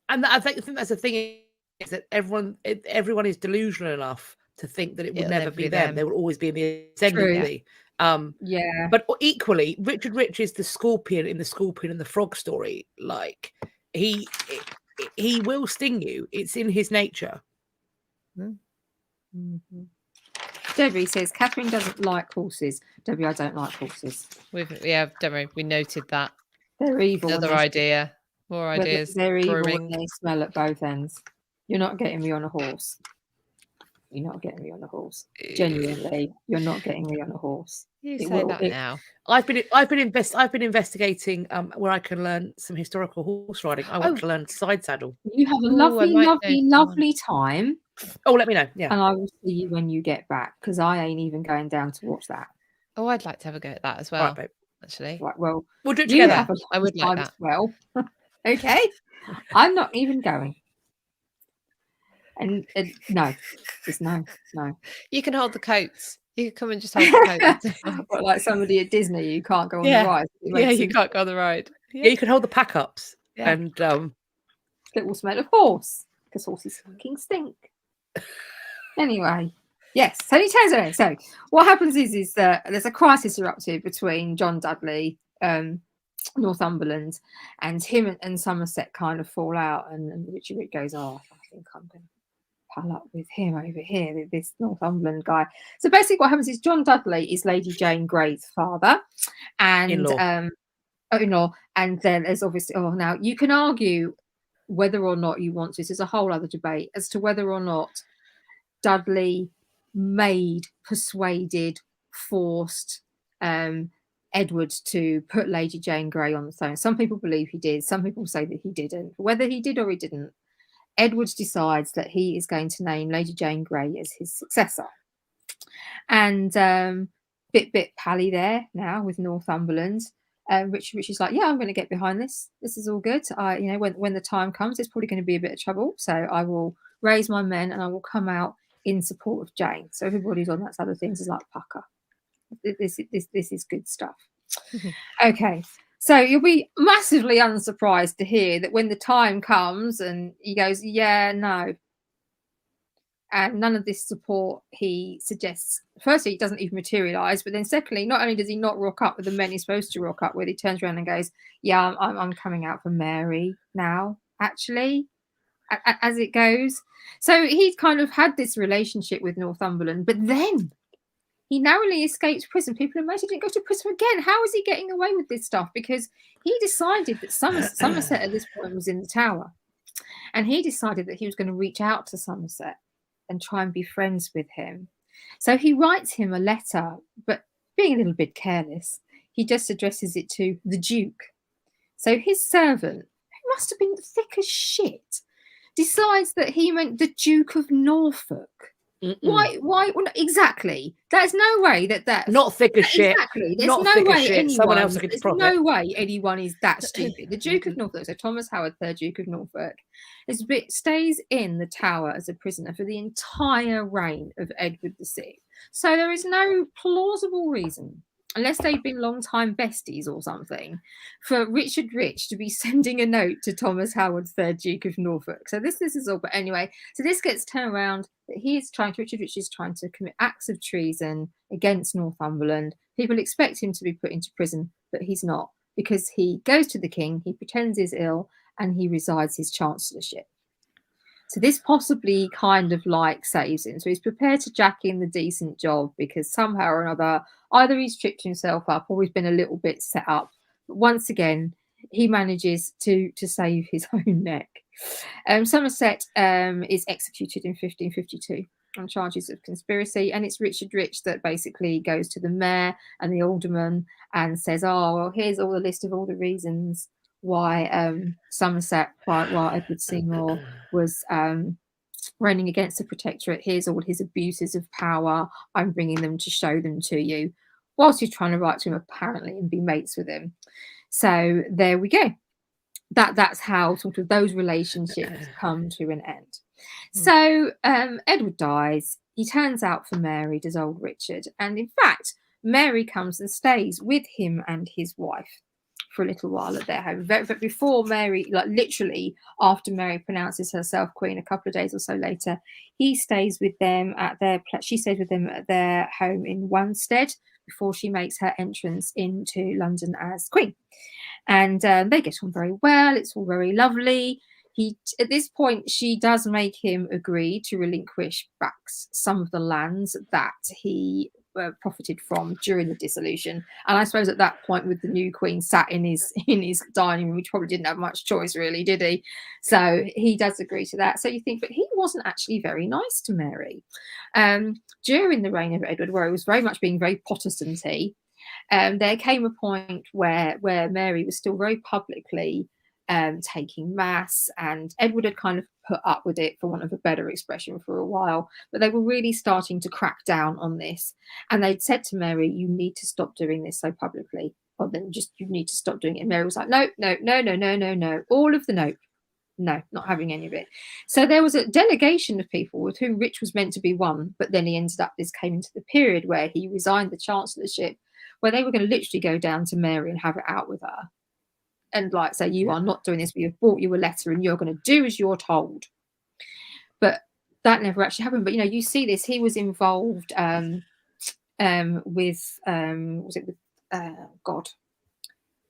And I think that's the thing, is that everyone is delusional enough to think that it will never be them. They will always be in the ascendancy. But equally, Richard Rich is the scorpion in the Scorpion and the Frog story. Like, he will sting you. It's in his nature. Mm-hmm. Debbie says Catherine doesn't like horses. Debbie, I don't like horses. Don't worry, we noted that. They're evil. Another idea. More ideas. They're evil and they smell at both ends. You're not getting me on a horse. You're not getting me on a horse. Genuinely, you're not getting me on a horse. You say that now. I've been investigating where I can learn some historical horse riding. I want to learn side saddle. You have a lovely time. Oh, let me know. Yeah, and I will see you when you get back, because I ain't even going down to watch that. Oh, I'd like to have a go at that as well. Right, babe. Actually, right. Well, we'll do it together. I would like that. Well, okay. I'm not even going. And no, just no. You can hold the coats. You can come and just hold the coats. But like somebody at Disney, you can't go on the ride. You can't go on the ride. Yeah, you can hold the pack ups. Yeah. And it will smell of horse, because horses fucking stink. Anyway, yes. So he turns around. So what happens is that there's a crisis erupted between John Dudley, Northumberland, and him and Somerset kind of fall out, and Richard Rich goes, "Oh, I think I'm going to pal up with him over here, this Northumberland guy." So basically what happens is John Dudley is Lady Jane Grey's father and in-law, and then there's obviously now you can argue whether or not you want to. There's a whole other debate as to whether or not Dudley persuaded, forced Edward to put Lady Jane Grey on the throne. Some people believe he did. Some people say that he didn't. Whether he did or he didn't, Edward decides that he is going to name Lady Jane Grey as his successor. And bit pally there now with Northumberland. Richard is like, yeah, I'm going to get behind this. This is all good. When the time comes, it's probably going to be a bit of trouble. So I will raise my men and I will come out in support of Jane. So everybody's on that side of things is like pucker. This is good stuff. Okay. So you'll be massively unsurprised to hear that when the time comes and he goes, yeah, no. And none of this support he suggests, firstly, it doesn't even materialise. But then secondly, not only does he not rock up with the men he's supposed to rock up with, he turns around and goes, yeah, I'm coming out for Mary now, actually. as it goes. So he'd kind of had this relationship with Northumberland, but then he narrowly escaped prison. People imagine he didn't go to prison again. How is he getting away with this stuff? Because he decided that Somerset at this point was in the Tower. And he decided that he was going to reach out to Somerset and try and be friends with him. So he writes him a letter, but being a little bit careless, he just addresses it to the Duke. So his servant, who must have been thick as shit, decides that he meant the Duke of Norfolk. Why? Well, exactly. There's no way that's not thick as shit. Exactly. There's not no thick way as shit. anyone. Someone else looking to There's profit. no way anyone is that stupid. The Duke of Norfolk, so Thomas Howard, 3rd Duke of Norfolk, stays in the Tower as a prisoner for the entire reign of Edward VI. So there is no plausible reason, unless they've been long-time besties or something, for Richard Rich to be sending a note to Thomas Howard, 3rd Duke of Norfolk. So this is all. But anyway, so this gets turned around that Richard Rich is trying to commit acts of treason against Northumberland. People expect him to be put into prison, but he's not, because he goes to the king, he pretends he's ill, and he resigns his chancellorship. So this possibly kind of like saves him. So he's prepared to jack in the decent job because somehow or another, either he's tripped himself up or he's been a little bit set up. But once again, he manages to save his own neck. Somerset is executed in 1552 on charges of conspiracy, and it's Richard Rich that basically goes to the mayor and the alderman and says, oh, well, here's all the list of all the reasons why Somerset, while Edward Seymour was reigning against the Protectorate, here's all his abuses of power. I'm bringing them to show them to you, whilst he's trying to write to him apparently and be mates with him. So there we go. That's how sort of those relationships come to an end. So Edward dies. He turns out for Mary, does old Richard, and in fact Mary comes and stays with him and his wife for a little while at their home. But before Mary, like literally after Mary pronounces herself queen, a couple of days or so later, he stays with them at she stays with them at their home in Wanstead before she makes her entrance into London as queen. And they get on very well. It's all very lovely. At this point, she does make him agree to relinquish back some of the lands that he profited from during the dissolution. And I suppose at that point, with the new queen sat in his dining room, which probably didn't have much choice, really, did he? So he does agree to that. So you think, but he wasn't actually very nice to Mary during the reign of Edward, where he was very much being very Protestanty. There came a point where Mary was still very publicly taking mass, and Edward had kind of put up with it, for want of a better expression, for a while, but they were really starting to crack down on this, and they'd said to Mary, you need to stop doing this so publicly, or then just you need to stop doing it. And Mary was like, no, all of the nope, no, not having any of it. So there was a delegation of people with whom Rich was meant to be one, but then he ended up, this came into the period where he resigned the chancellorship, where they were going to literally go down to Mary and have it out with her and like say, you are not doing this, we have brought you a letter and you're going to do as you're told. But that never actually happened. But you see this, he was involved with God,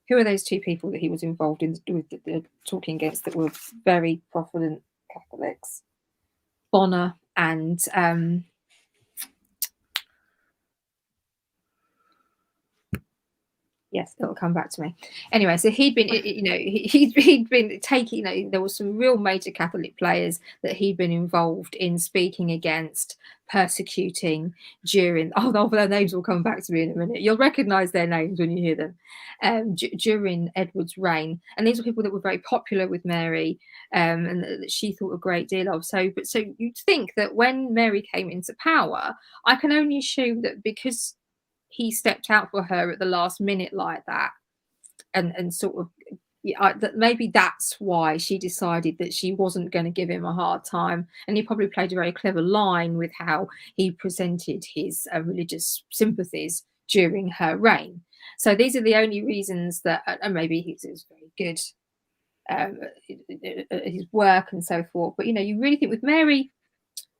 who are those two people that he was involved in with the talking against that were very prominent Catholics? Bonner and yes, it'll come back to me. Anyway, so he'd been, he'd been taking, there were some real major Catholic players that he'd been involved in speaking against, persecuting during, their names will come back to me in a minute. You'll recognise their names when you hear them, during Edward's reign. And these were people that were very popular with Mary and that she thought a great deal of. So you'd think that when Mary came into power, I can only assume that because he stepped out for her at the last minute like that, and sort of that maybe that's why she decided that she wasn't going to give him a hard time. And he probably played a very clever line with how he presented his religious sympathies during her reign. So these are the only reasons that, and maybe he was very good at his work and so forth. But you really think with Mary,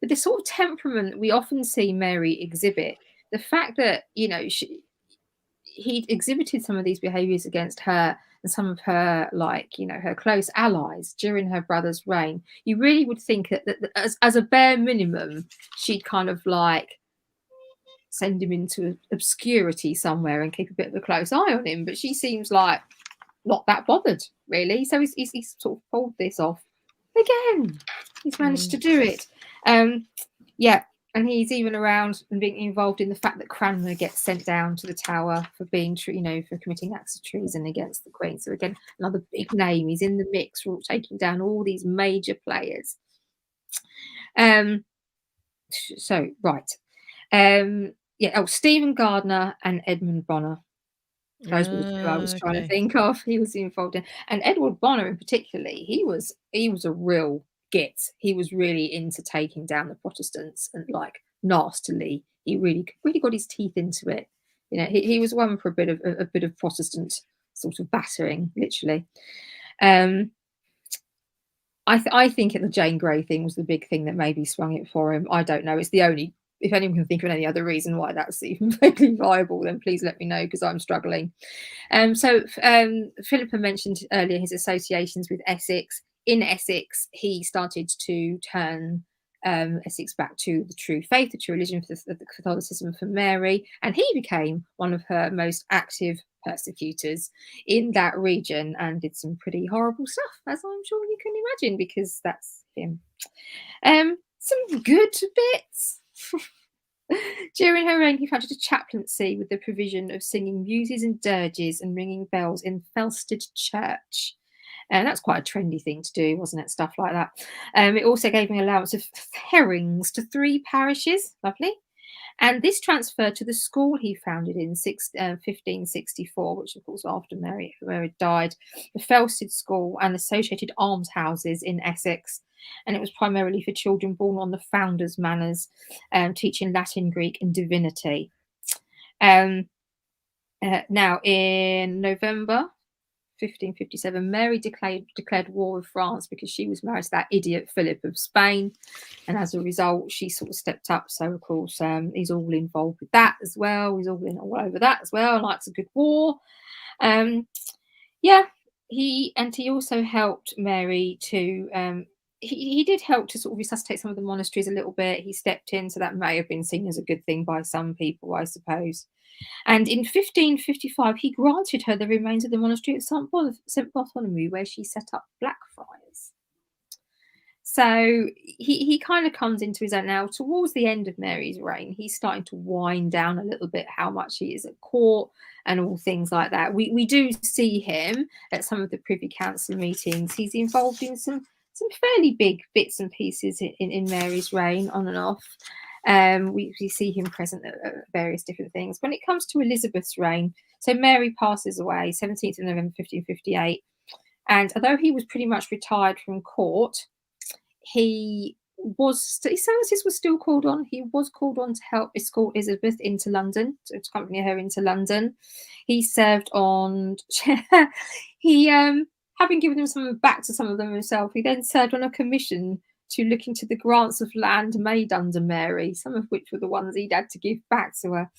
with this sort of temperament we often see Mary exhibit, the fact that he exhibited some of these behaviours against her and some of her, like, you know, her close allies during her brother's reign, you really would think that as a bare minimum, she'd kind of like send him into obscurity somewhere and keep a bit of a close eye on him. But she seems like not that bothered, really. So he's sort of pulled this off again. He's managed to do it. Yeah, and he's even around and being involved in the fact that Cranmer gets sent down to the Tower for being, you know, for committing acts of treason against the Queen. So again, another big name. He's in the mix for taking down all these major players. So right, yeah. Oh, Stephen Gardiner and Edmund Bonner. Those were the two I was trying to think of. He was involved in, and Edward Bonner in particularly. He was a real git. He was really into taking down the Protestants, and like nastily. He really got his teeth into it. You know, he was one for a bit of Protestant sort of battering, literally. I think the Jane Grey thing was the big thing that maybe swung it for him. I don't know. It's the only. If anyone can think of any other reason why that's even vaguely viable, then please let me know, because I'm struggling. So Philippa mentioned earlier his associations with Essex. In Essex, he started to turn Essex back to the true faith, the true religion of the Catholicism for Mary, and he became one of her most active persecutors in that region and did some pretty horrible stuff, as I'm sure you can imagine, because that's him. Some good bits. During her reign, he founded a chaplaincy with the provision of singing muses and dirges and ringing bells in Felsted Church. And that's quite a trendy thing to do, wasn't it? Stuff like that. It also gave him allowance of herrings to 3 parishes. Lovely. And this transferred to the school he founded in 1564, which of course after Mary died, the Felsted School and associated almshouses in Essex. And it was primarily for children born on the founders' manors, teaching Latin, Greek and divinity. Now in November 1557, Mary declared war with France because she was married to that idiot Philip of Spain, and as a result she sort of stepped up. So of course he's all involved with that as well. He's all over that as well. Likes a good war. Yeah, he also helped Mary to he did help to sort of resuscitate some of the monasteries a little bit. He stepped in, so that may have been seen as a good thing by some people, I suppose. And in 1555, he granted her the remains of the monastery of St. Bartholomew, where she set up Blackfriars. So he kind of comes into his own now. Towards the end of Mary's reign, he's starting to wind down a little bit how much he is at court and all things like that. We do see him at some of the Privy Council meetings. He's involved in some fairly big bits and pieces in Mary's reign, on and off. We see him present at various different things. When it comes to Elizabeth's reign, so Mary passes away 17th of November 1558, and although he was pretty much retired from court, his services were still called on. He was called on to help escort Elizabeth into London, to accompany her into London. He served on having given them some back to some of them himself, he then served on a commission to look into the grants of land made under Mary, some of which were the ones he'd had to give back to her.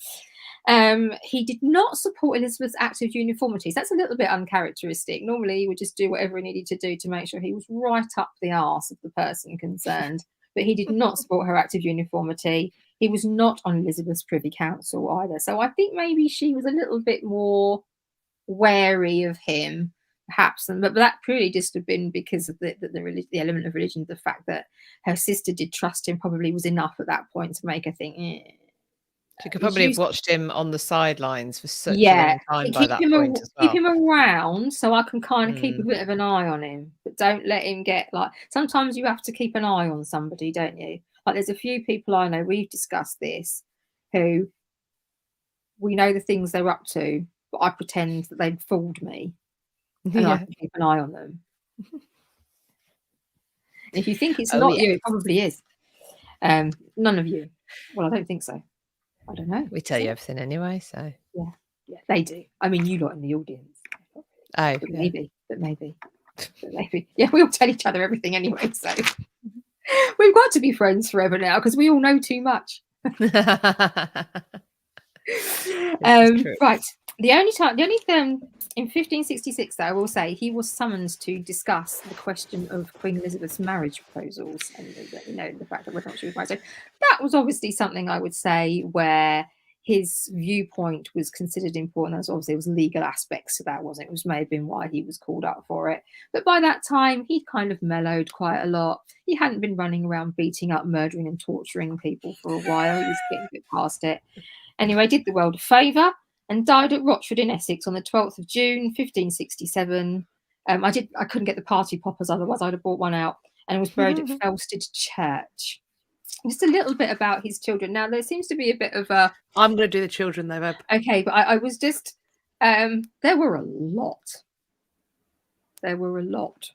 He did not support Elizabeth's active uniformities. That's a little bit uncharacteristic. Normally, he would just do whatever he needed to do to make sure he was right up the arse of the person concerned. But he did not support her active uniformity. He was not on Elizabeth's Privy Council either. So I think maybe she was a little bit more wary of him, perhaps, but that purely just have been because of the element of religion. The fact that her sister did trust him probably was enough at that point to make her think. She could probably have watched him on the sidelines for such a long time by that point as well. Keep him around so I can kind of keep a bit of an eye on him, but don't let him get like. Sometimes you have to keep an eye on somebody, don't you? Like there's a few people I know, we've discussed this, who we know the things they're up to, but I pretend that they've fooled me. And I can keep an eye on them. If you think it's not you, it probably is. None of you. Well, I don't think so. I don't know. We tell you everything anyway, so yeah, they do. I mean, you lot in the audience. But maybe. Yeah, we all tell each other everything anyway. So we've got to be friends forever now because we all know too much. Right. the only in 1566, though, I will say he was summoned to discuss the question of Queen Elizabeth's marriage proposals, and the fact that we're not sure why. So that was obviously something I would say where his viewpoint was considered important. As obviously, there was legal aspects to that, wasn't it? Which may have been why he was called up for it. But by that time, he'd kind of mellowed quite a lot. He hadn't been running around beating up, murdering, and torturing people for a while. He was getting a bit past it. Anyway, did the world a favour and died at Rochford in Essex on the 12th of June, 1567. I couldn't get the party poppers, otherwise I'd have bought one out, and was buried at Felsted Church. Just a little bit about his children. Now, there seems to be a bit of a... I'm going to do the children, though, Eb. Okay, but I was just... there were a lot. There were a lot.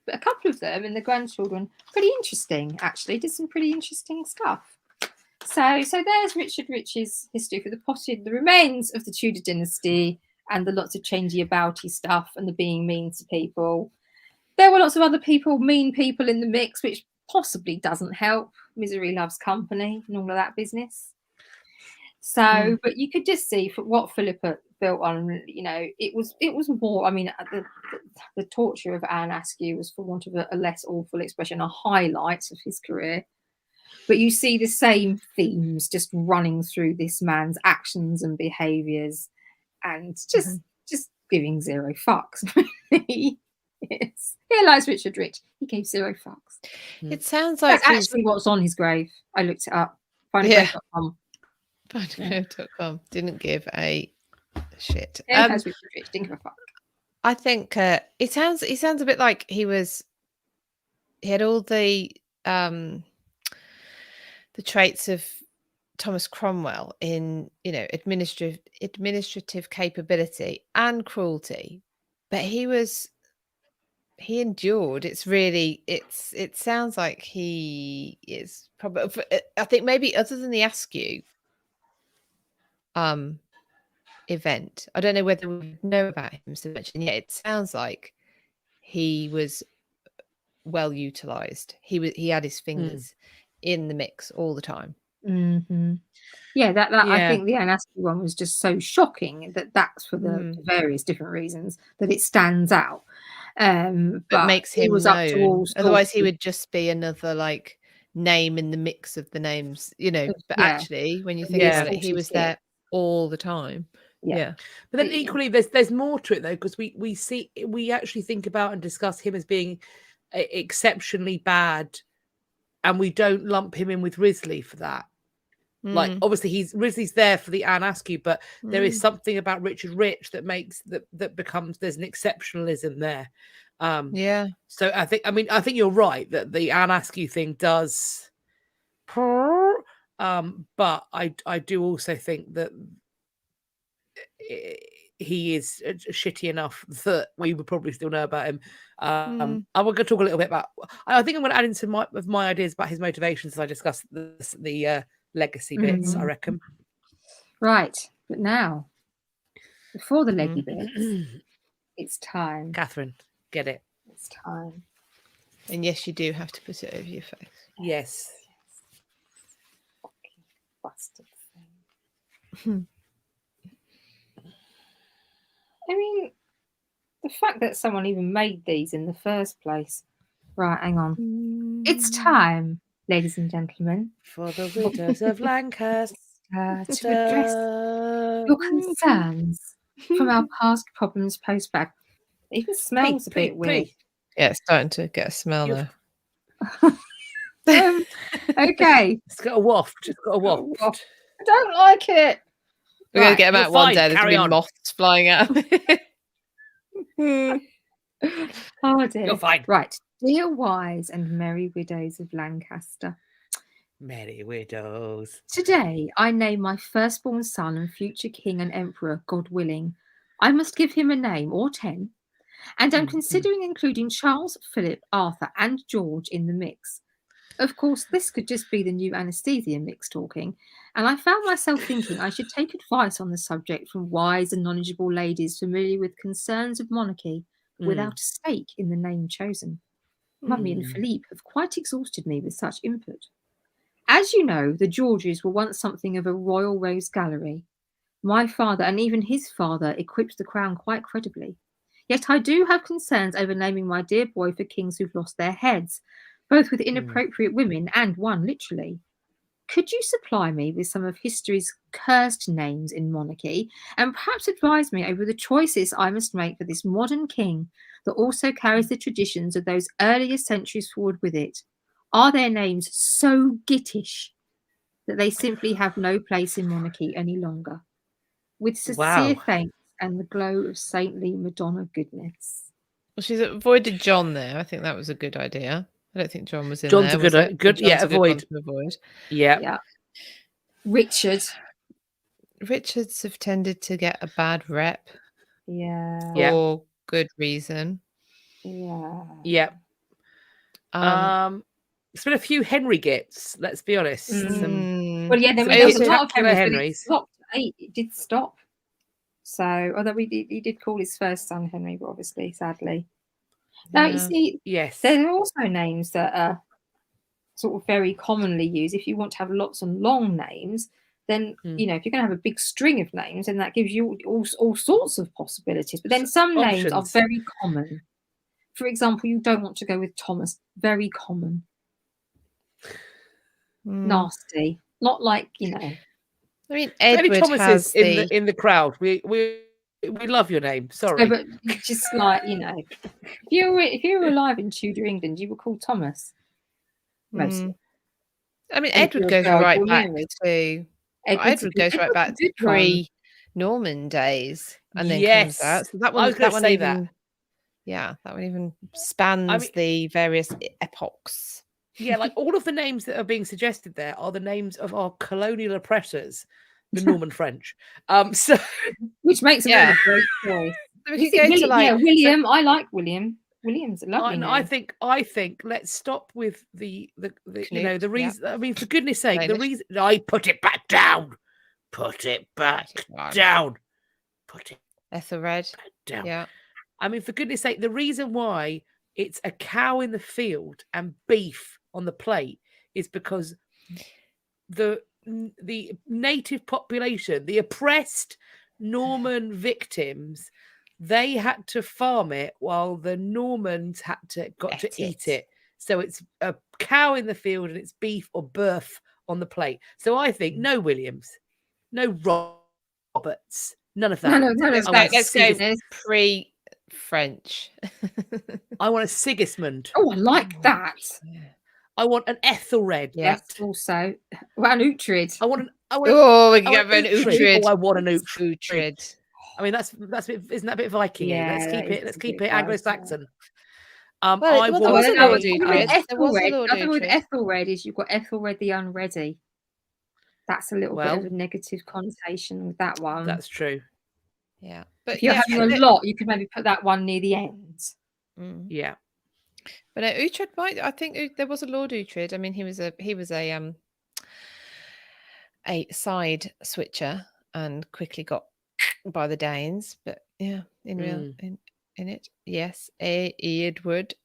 But a couple of them, and the grandchildren, pretty interesting, actually. Did some pretty interesting stuff. So there's Richard Rich's history for the remains of the Tudor dynasty and the lots of changey abouty stuff and the being mean to people. There were lots of other mean people in the mix, which possibly doesn't help. Misery loves company and all of that business. So, but you could just see for what Philippa built on, it was more, I mean, the torture of Anne Askew was, for want of a less awful expression, a highlight of his career. But you see the same themes just running through this man's actions and behaviours, and just giving zero fucks. Yes. Here lies Richard Rich. He gave zero fucks. It sounds like that's actually what's on his grave. I looked it up. Findgrave.com. Findgrave.com. Didn't give a shit. Here lies Richard Rich. Didn't give a fuck. I think it sounds a bit like he had all the traits of Thomas Cromwell in, administrative capability and cruelty, but he endured. It sounds like he is probably, I think maybe other than the Askew event, I don't know whether we know about him so much, and yet it sounds like he was well utilized. He had his fingers in the mix all the time. Yeah, that I think the Anne Askew one was just so shocking that's for the various different reasons that it stands out. But makes him was known. Up to all Otherwise, he would just be another name in the mix of the names, But actually, when you think about it, he was there all the time. Yeah. But then equally, there's more to it though, because we actually think about and discuss him as being exceptionally bad, and we don't lump him in with Risley for that. Obviously Risley's there for the Anne Askew, but there is something about Richard Rich that makes that becomes, there's an exceptionalism there. So I think you're right that the Anne Askew thing does, but I do also think that he is shitty enough that we would probably still know about him. I'm going to talk a little bit about, I think I'm going to add in some of my ideas about his motivations as I discuss the legacy bits, I reckon. Right, but now, before the leggy bits, it's time. Catherine, get it. It's time. And yes, you do have to put it over your face. Yes. Fucking bastard thing. I mean, the fact that someone even made these in the first place. Right, hang on. It's time, ladies and gentlemen, for the widows of Lancaster to address your concerns from our past problems postbag. It even smells a bit weird. Yeah, it's starting to get a smell now. Okay. It's got a waft. I don't like it. We're going to get them out one day. There's going to be moths flying out. Oh dear. You're fine. Right. Dear wise and merry widows of Lancaster. Merry widows. Today I name my firstborn son and future king and emperor, God willing. I must give him a name or 10. And I'm considering including Charles, Philip, Arthur, and George in the mix. Of course, this could just be the new anaesthesia mix talking, and I found myself thinking I should take advice on the subject from wise and knowledgeable ladies familiar with concerns of monarchy without a stake in the name chosen. Mummy and Philippe have quite exhausted me with such input. As you know, the Georges were once something of a royal rose gallery. My father, and even his father, equipped the crown quite credibly. Yet I do have concerns over naming my dear boy for kings who've lost their heads, both with inappropriate women and one literally. Could you supply me with some of history's cursed names in monarchy, and perhaps advise me over the choices I must make for this modern king that also carries the traditions of those earlier centuries forward with it? Are their names so gittish that they simply have no place in monarchy any longer? With sincere Wow. thanks and the glow of saintly Madonna goodness. Well, she's avoided John there. I think that was a good idea. I don't think John was in John's there, a was it? good, John's yeah, a good one avoid. to avoid. Yeah. Yeah. Richard. Richards have tended to get a bad rep Yeah. Yeah. for good reason. Yeah. Yeah. There's been a few Henry gets, let's be honest. Well, yeah, then some there was a also- lot of spectacular Henrys, but Henrys. it did stop. So, although he did call his first son Henry, but obviously, sadly. Now, you Yeah. see, Yes. there are also names that are sort of very commonly used. If you want to have lots and long names, then, you know, if you're going to have a big string of names, then that gives you all sorts of possibilities. But then some names are Options. very common. For example, you don't want to go with Thomas. Very common. Nasty. Not like, you know. I mean, Any Edward Thomases has in the crowd. We love your name. Sorry. No, but just like, you know, if you were alive in Tudor England, you were called Thomas. Mostly. I mean, And if Edward you're a goes girl, right you're back Mary. to Edward's a good one. pre-Norman days, and then comes out. So that I was one, going to say that. Yeah, that one even spans the various epochs. Yeah, like all of the names that are being suggested there are the names of our colonial oppressors, the Norman French. So which makes a really great choice. We could go to like William. I like William. William's a lovely name. I think let's stop with the you know the reason. I mean, for goodness sake, the reason I put it back down. Put it back down. Put it Ethelred. back down. Yeah. I mean, for goodness sake, the reason why it's a cow in the field and beef on the plate is because the native population, the oppressed Norman victims, they had to farm it while the Normans got to eat it. So it's a cow in the field and it's beef or birth on the plate. So I think no Williams, no Roberts, none of that. Let's go pre-French. I want a Sigismund. Oh, I like that. Yeah. I want an Ethelred. Yes, also. Well, an Uhtred. We can have an Uhtred. Oh, I want an Uhtred. I mean, isn't that a bit Viking? Yeah, let's keep it Anglo-Saxon. There was a Lord Uhtred. The other with Ethelred is you've got Ethelred the Unready. That's a little bit of a negative connotation with that one. That's true. Yeah, but if you're having a lot, you can maybe put that one near the end. Yeah, but Uhtred I think there was a Lord Uhtred. I mean, he was a side switcher and quickly got by the Danes. But yeah, in it, yes, Edmund,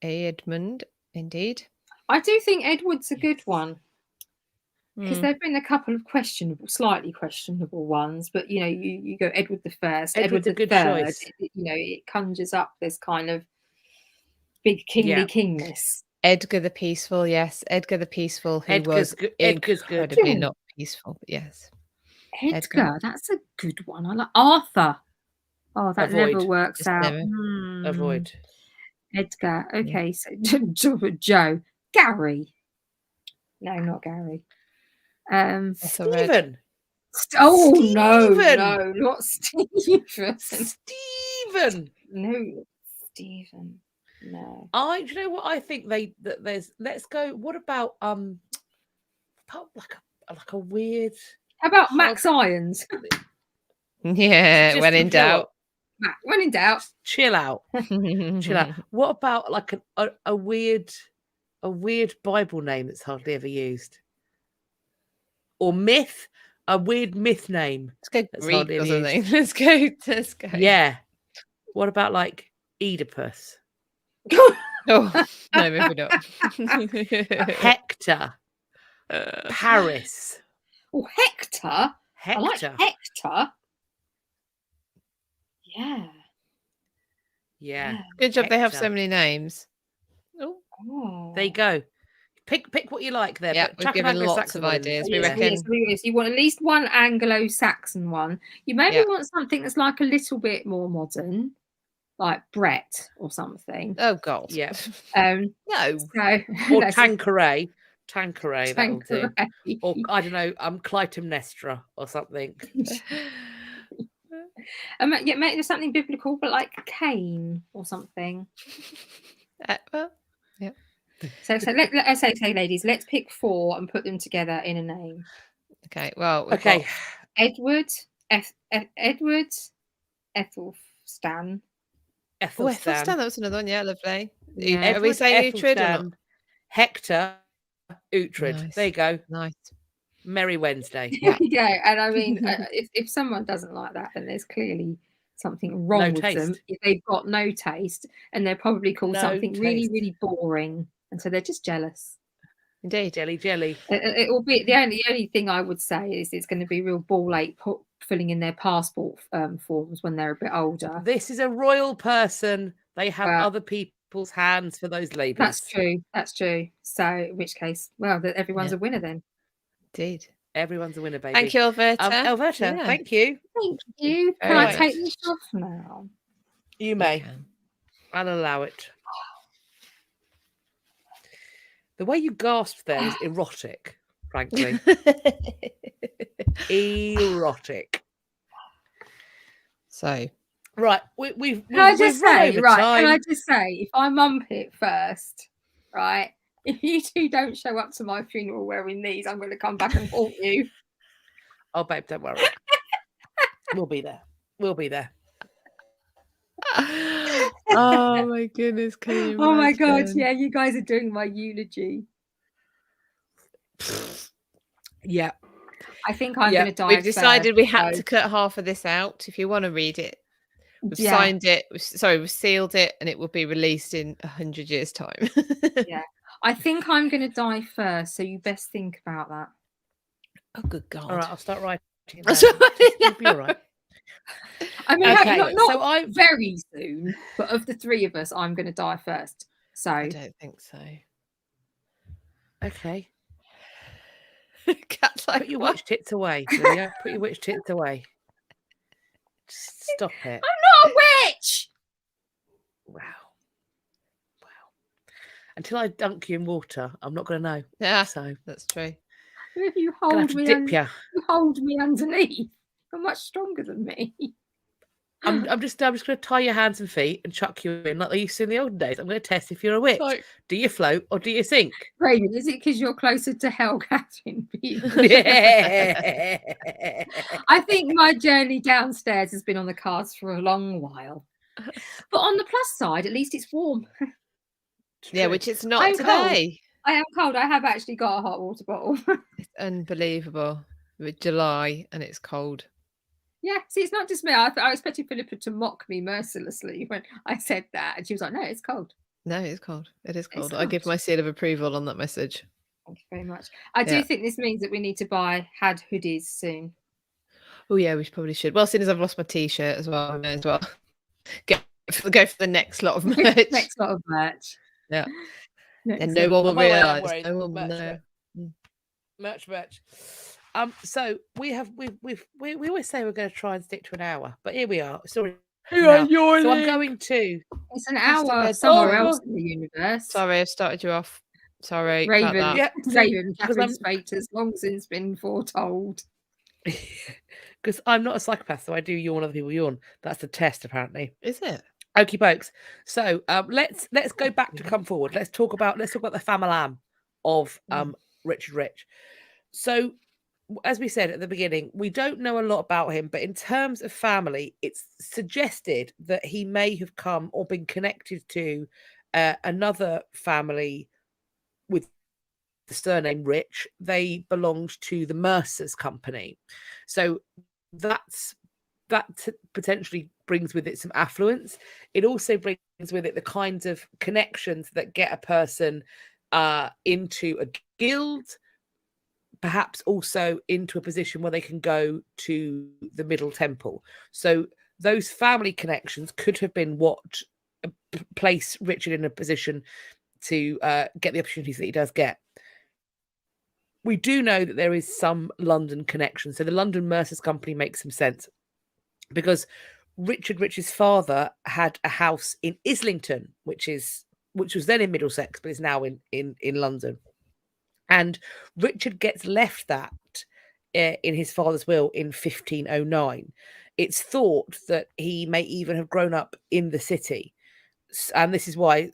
indeed. I do think Edward's a good one. Because there have been a couple of slightly questionable ones, but you know, you go Edward the First, Edward's Edward the Third. Choice. You know, it conjures up this kind of big kingly kingness. Edgar the Peaceful, yes, Edgar the Peaceful, who was incredibly not peaceful, but yes. Edgar, that's a good one. I like Arthur. Oh, that never works out. Avoid. Edgar. Okay, so Joe, Gary. No, not Gary. Stephen. Oh no, not Stephen. Stephen. No, Stephen. No. Do you know what I think there's? Let's go. What about like a weird? How about Max Irons? Yeah, when in doubt. When in doubt, chill out. Chill out. What about like a weird Bible name that's hardly ever used? Or myth, a weird myth name. Let's go Greek or something. Let's go. Yeah. What about like Oedipus? No, maybe not. Hector. Paris. Oh, Hector. I like Hector. Yeah. Yeah. Good job they have so Hector. many names. Oh. There you go. Pick what you like there. Yeah, but we've chuck an given lots Anglo-Saxon of one in ideas. there. We reckon- So you want at least one Anglo-Saxon one. You maybe Yeah. want something that's like a little bit more modern, like Brett or something. Oh God. Yeah. No. So Or that's Tanqueray. Tanqueray, that'll do. Tanqueray. Or I don't know, Clytemnestra or something. Yeah, maybe something biblical, but like Cain or something. Well, yeah. So let's say, ladies, let's pick 4 and put them together in a name. Okay. Well, we've Okay. got Edward, Edward, Ethelstan. Ethelstan. That was another one. Yeah, lovely. Yeah. Are we saying Uhtred or not? Ethelstan, Hector, Uhtred. Nice. There you go. Nice. Merry Wednesday. There you go. And I mean, if someone doesn't like that, then there's clearly something wrong with them. taste. If they've got no taste, and they're probably called No something really, taste. really boring, and so they're just jealous. Indeed. Jelly. It will be the only thing I would say is it's going to be real ball ache filling in their passport forms when they're a bit older. This is a royal person. They have Well, other people's hands for those labels. That's true. So in which case, well, everyone's a winner then. Indeed. Everyone's a winner, baby. Thank you, Alberta. Alberta, Yeah. thank you. Thank you. Can Very I much. take this off now? You may. can. I'll allow it. The way you gasped there was erotic, frankly. Erotic. So, Right, we've Can I just run say, over right? time. Can I just say, if I mump it first, right? If you two don't show up to my funeral wearing these, I'm going to come back and haunt you. Oh, babe, don't worry. We'll be there. We'll be there. oh my goodness, can you Oh my god, imagine? yeah, you guys are doing my eulogy. Yeah. I think I'm Yeah, going to die. We've decided we had so- to cut half of this out. If you want to read it, we've Yeah. signed it. We've sealed it, and it will be released in 100 years' time. Yeah. I think I'm going to die first, so you best think about that. Oh, good God! All right, I'll start writing. it That's down. right. You'll be all right. I mean, Okay, not so I- very soon, but of the 3 of us, I'm going to die first. So I don't think so. Okay. Cat's like, Put your what? witch tits away, Julia. Put your witch tits away. Just stop it. I'm not a witch. Wow. Until I dunk you in water, I'm not going to know. Yeah, So that's true. If you I'm going hold to have me, to dip you. you hold me underneath. You're much stronger than me. I'm just going to tie your hands and feet and chuck you in like they used to in the olden days. I'm going to test if you're a witch. Like, Do you float or do you sink? Raymond, is it because you're closer to hell, Catherine? Yeah. I think my journey downstairs has been on the cards for a long while. But on the plus side, at least it's warm. yeah, which it's not I'm cold. today. I am cold. I have actually got a hot water bottle. It's unbelievable. With July and it's cold. Yeah, see, it's not just me. I expected Philippa to mock me mercilessly when I said that. And she was like, no, it's cold. No, it's cold. It is cold. It's I give cold. my seal of approval on that message. Thank you very much. I do Yeah. think this means that we need to buy had hoodies soon. Oh yeah, we probably should. Well, seeing as I've lost my t-shirt as well, I may as well go for the next lot of merch. Next lot of merch. Yeah. Next And no lot. one will On my way, I'm realise. worried. No one will Merch, know. merch. So we always say we're going to try and stick to an hour, but here we are. It's already an hour. So I'm going to. It's an Just a hour bed somewhere time. else in the universe. Sorry, I've started you off. Sorry about Raven, that. Yeah, Raven, because Catherine's fate has long since been foretold. Because I'm not a psychopath, so I do yawn, other people yawn. That's the test, apparently. Is it? Okie pokes. So let's go back to come forward. Let's talk about the famalam of Richard Rich. So as we said at the beginning, we don't know a lot about him, but in terms of family, it's suggested that he may have come or been connected to another family with the surname Rich. They belonged to the Mercer's company. So that potentially brings with it some affluence. It also brings with it the kinds of connections that get a person into a guild, perhaps also into a position where they can go to the Middle Temple. So those family connections could have been what place Richard in a position to get the opportunities that he does get. We do know that there is some London connection. So the London Mercers Company makes some sense because Richard Rich's father had a house in Islington, which was then in Middlesex, but is now in London. And Richard gets left that in his father's will in 1509. It's thought that he may even have grown up in the city. And this is why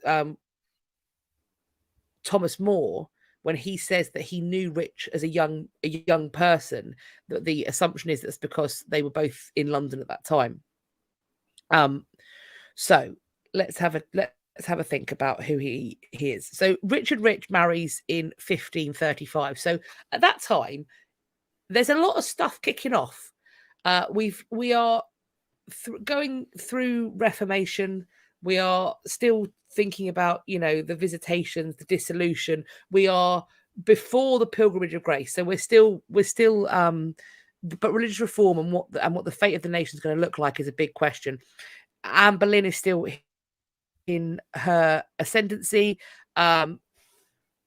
Thomas More, when he says that he knew Rich as a young person, that the assumption is that's because they were both in London at that time. So let's have a think about who he is. So Richard Rich marries in 1535. So at that time, there's a lot of stuff kicking off. We are going through Reformation. We are still thinking about, the visitations, the dissolution. We are before the Pilgrimage of Grace, so we're still but religious reform and what the fate of the nation is going to look like is a big question. Anne Boleyn is still in her ascendancy.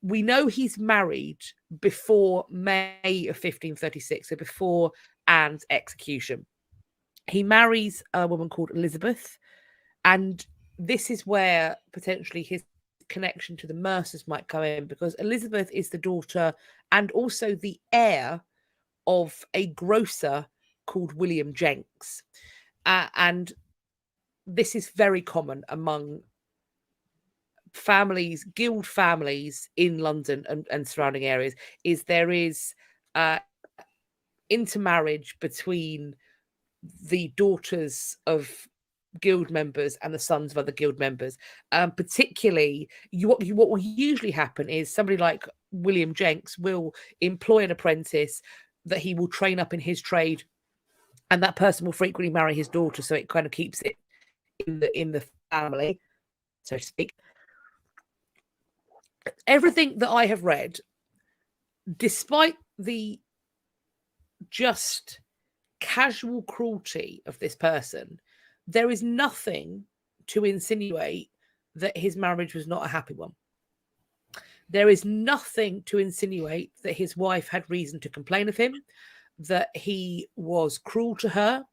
We know he's married before May of 1536, so before Anne's execution. He marries a woman called Elizabeth, and this is where potentially his connection to the Mercers might come in, because Elizabeth is the daughter and also the heir of a grocer called William Jenks. And this is very common among families, guild families in London and surrounding areas, is there is intermarriage between the daughters of guild members and the sons of other guild members. Particularly, what will usually happen is somebody like William Jenks will employ an apprentice that he will train up in his trade, and that person will frequently marry his daughter, so it kind of keeps it in the family, so to speak. Everything that I have read, despite the just casual cruelty of this person, there is nothing to insinuate that his marriage was not a happy one. There is nothing to insinuate that his wife had reason to complain of him, that he was cruel to her.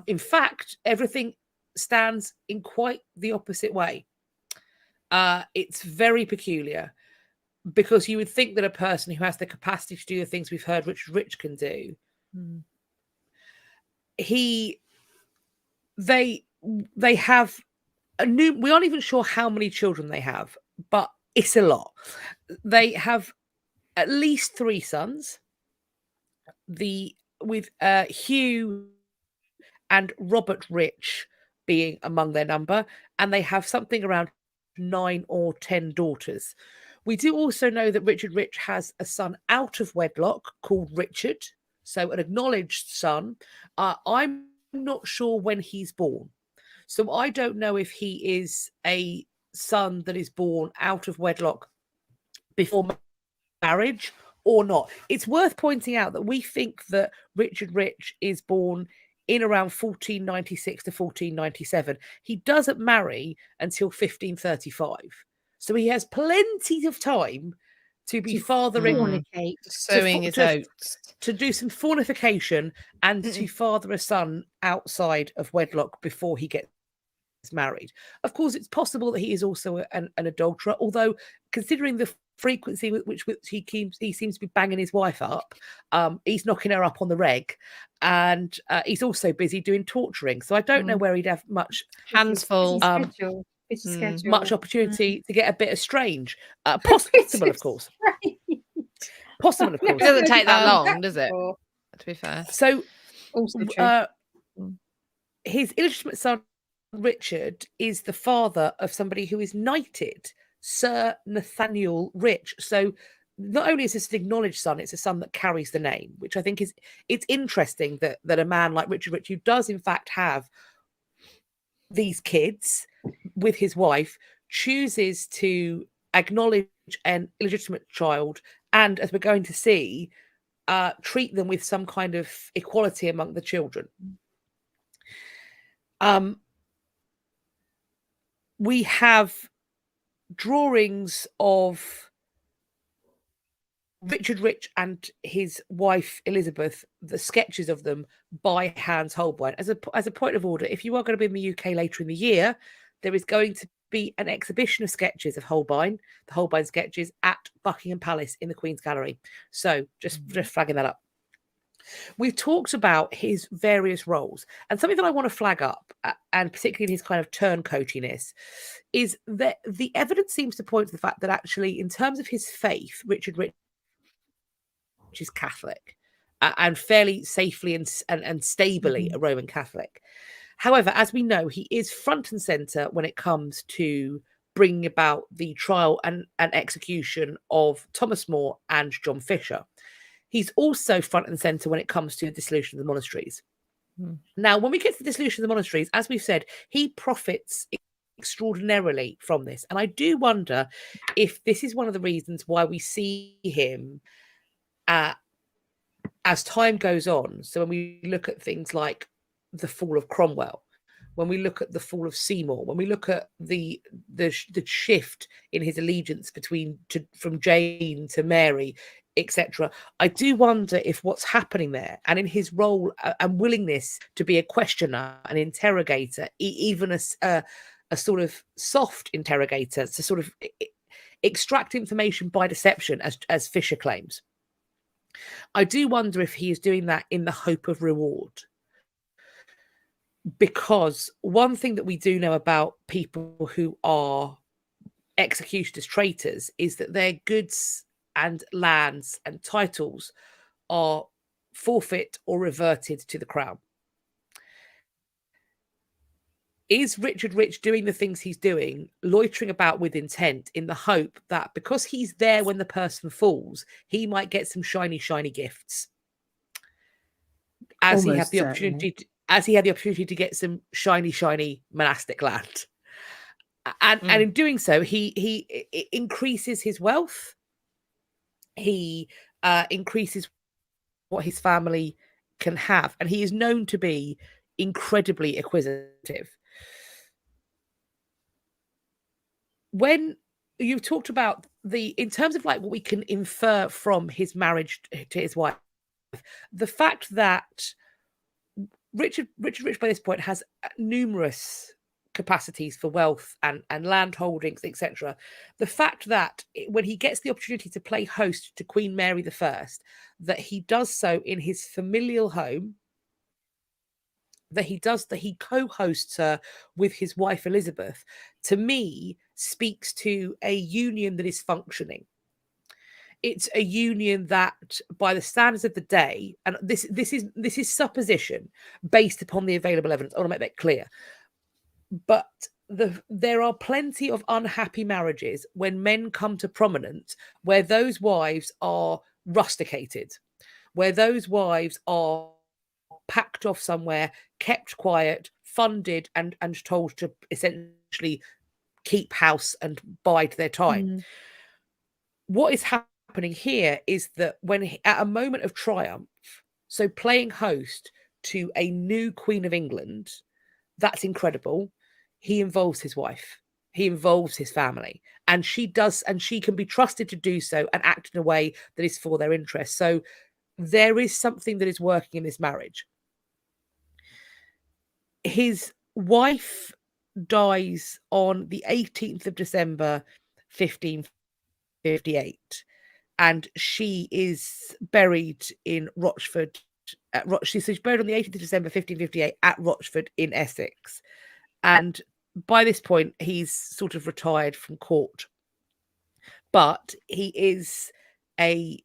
In fact, everything stands in quite the opposite way. It's very peculiar, because you would think that a person who has the capacity to do the things we've heard Richard Rich can do, they have we aren't even sure how many children they have, but it's a lot. They have at least 3 sons, with Hugh and Robert Rich being among their number, and they have something around 9 or 10 daughters. We do also know that Richard Rich has a son out of wedlock called Richard, so an acknowledged son. I'm not sure when he's born, so I don't know if he is a son that is born out of wedlock before marriage or not. It's worth pointing out that we think that Richard Rich is born in around 1496 to 1497. He doesn't marry until 1535. So he has plenty of time to be fathering, sowing his oats, to do some fornication and to father a son outside of wedlock before he gets married. Of course, it's possible that he is also an adulterer, although considering the frequency with which he seems to be banging his wife up, he's knocking her up on the reg, and he's also busy doing torturing. So I don't know where he'd have much hands full. Much opportunity to get a bit of strange. Possible, of course. Possible, of course. It doesn't take that long, does it? To be fair. So, his illegitimate son Richard is the father of somebody who is knighted, Sir Nathaniel Rich. So, not only is this an acknowledged son, it's a son that carries the name, which I think it's interesting that a man like Richard Rich, who does in fact have these kids with his wife, chooses to acknowledge an illegitimate child and, as we're going to see, treat them with some kind of equality among the children. We have drawings of Richard Rich and his wife Elizabeth, the sketches of them by Hans Holbein. As a point of order, if you are going to be in the UK later in the year, there is going to be an exhibition of sketches of Holbein, the Holbein sketches, at Buckingham Palace in the Queen's Gallery. So just flagging that up. We've talked about his various roles, and something that I want to flag up, and particularly in his kind of turncoatiness, is that the evidence seems to point to the fact that actually, in terms of his faith, Richard Rich is Catholic, and fairly safely and stably a Roman Catholic. However, as we know, he is front and centre when it comes to bringing about the trial and execution of Thomas More and John Fisher. He's also front and centre when it comes to the dissolution of the monasteries. Now, when we get to the dissolution of the monasteries, as we've said, he profits extraordinarily from this. And I do wonder if this is one of the reasons why we see him as time goes on. So when we look at things like the fall of Cromwell, when we look at the fall of Seymour, when we look at the shift in his allegiance from Jane to Mary, etc., I do wonder if what's happening there, and in his role and willingness to be a questioner, an interrogator, even a sort of soft interrogator, to sort of extract information by deception, as Fisher claims. I do wonder if he is doing that in the hope of reward. Because one thing that we do know about people who are executed as traitors is that their goods and lands and titles are forfeit or reverted to the crown. Is Richard Rich doing the things he's doing, loitering about with intent, in the hope that because he's there when the person falls, he might get some shiny, shiny gifts? As he had the opportunity to get some shiny, shiny monastic land. And in doing so, he increases his wealth. He increases what his family can have. And he is known to be incredibly acquisitive. When you talked about in terms of like what we can infer from his marriage to his wife, the fact that Richard Rich by this point has numerous capacities for wealth and land holdings, etc. The fact that when he gets the opportunity to play host to Queen Mary I, that he does so in his familial home, that he co-hosts her with his wife Elizabeth, to me speaks to a union that is functioning. It's a union that, by the standards of the day, and this is supposition based upon the available evidence. I want to make that clear. But there are plenty of unhappy marriages when men come to prominence, where those wives are rusticated, where those wives are packed off somewhere, kept quiet, funded, and told to essentially keep house and bide their time. What is happening here is that when at a moment of triumph, so playing host to a new Queen of England, that's incredible. He involves his wife, he involves his family, and she can be trusted to do so and act in a way that is for their interests. So there is something that is working in this marriage. His wife dies on the 18th of December, 1558, and she is buried in Rochford. She's buried on the 18th of December, 1558, at Rochford in Essex. And by this point, he's sort of retired from court. But he is a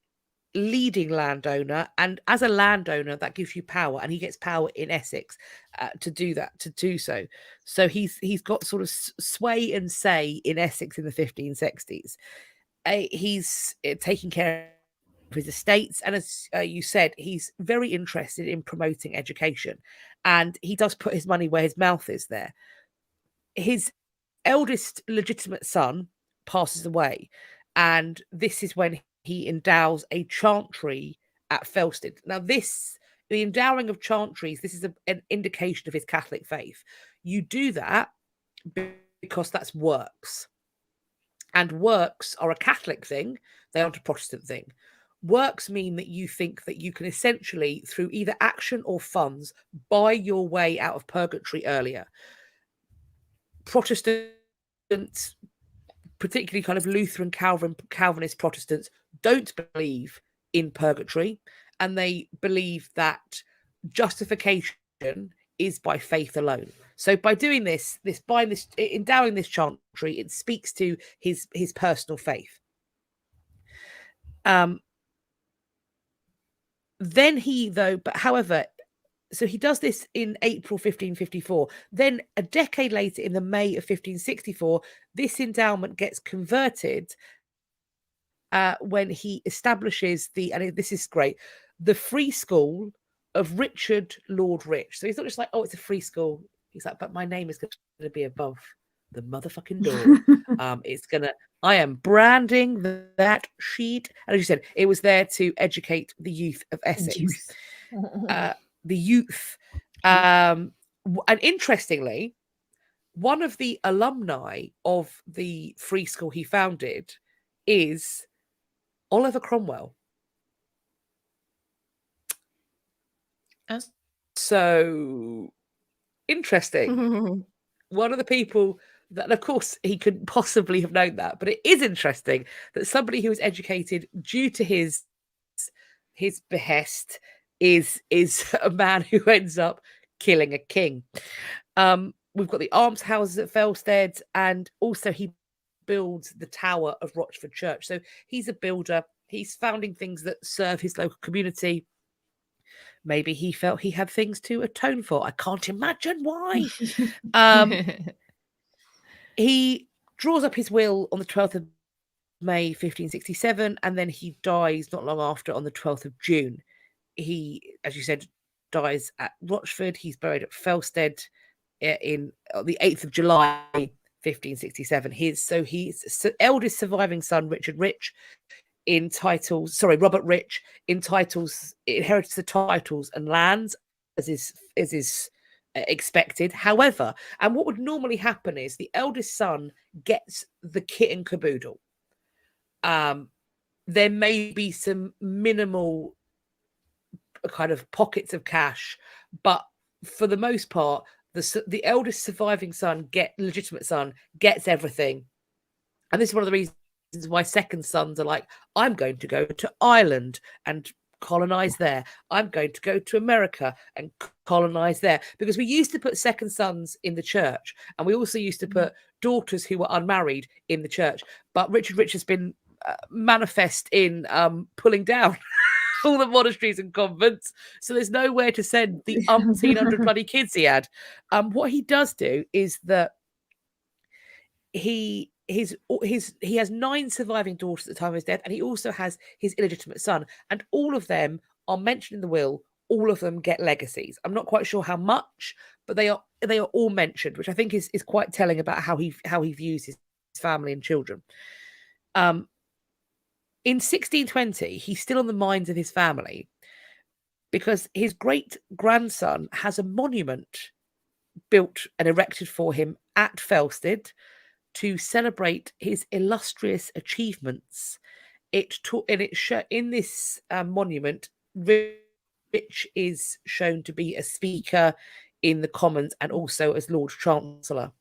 leading landowner, and as a landowner, that gives you power, and he gets power in Essex to do so. So he's got sort of sway and say in Essex in the 1560s. He's taking care of his estates, and as you said, he's very interested in promoting education, and he does put his money where his mouth is there. His eldest legitimate son passes away, and this is when he endows a chantry at Felsted. Now, this the endowing of chantries, this is an indication of his Catholic faith. You do that because that's works. And works are a Catholic thing. They aren't a Protestant thing. Works mean that you think that you can essentially, through either action or funds, buy your way out of purgatory earlier. Protestants, particularly kind of Lutheran, Calvinist Protestants, don't believe in purgatory, and they believe that justification is by faith alone. So by doing this, endowing this chantry, it speaks to his personal faith. Then however, so he does this in April 1554. Then a decade later, in the May of 1564, this endowment gets converted when he establishes and this is great, the free school of Richard Lord Rich. So he's not just like, oh, it's a free school. He's like, but my name is going to be above the motherfucking door. I am branding that sheet. And as you said, it was there to educate the youth of Essex. The youth. And interestingly, one of the alumni of the free school he founded is Oliver Cromwell. So interesting. One of the people that, of course, he couldn't possibly have known that, but it is interesting that somebody who was educated due to his behest is a man who ends up killing a king. We've got the almshouses at Felsted, and also he builds the tower of Rochford Church. So he's a builder. He's founding things that serve his local community. Maybe he felt he had things to atone for. I can't imagine why. He draws up his will on the 12th of May 1567, and then he dies not long after on the 12th of June. He, as you said, dies at Rochford. He's buried at Felsted in the 8th of July 1567. His eldest surviving son, Robert Rich, inherits the titles and lands as is expected. However, and what would normally happen is the eldest son gets the kit and caboodle. There may be some minimal kind of pockets of cash, but for the most part, the eldest surviving legitimate son gets everything. And this is one of the reasons why second sons are like, I'm going to go to Ireland and colonize there. I'm going to go to America and colonize there. Because we used to put second sons in the church, and we also used to put daughters who were unmarried in the church. But Richard Rich has been manifest in pulling down all the monasteries and convents, so there's nowhere to send the umpteen hundred bloody kids he had. What he does do is that he has 9 surviving daughters at the time of his death, and he also has his illegitimate son, and all of them are mentioned in the will. All of them get legacies. I'm not quite sure how much, but they are all mentioned, which I think is quite telling about how he views his family and children. In 1620, he's still on the minds of his family because his great-grandson has a monument built and erected for him at Felsted to celebrate his illustrious achievements. In this monument, Rich is shown to be a speaker in the Commons and also as Lord Chancellor.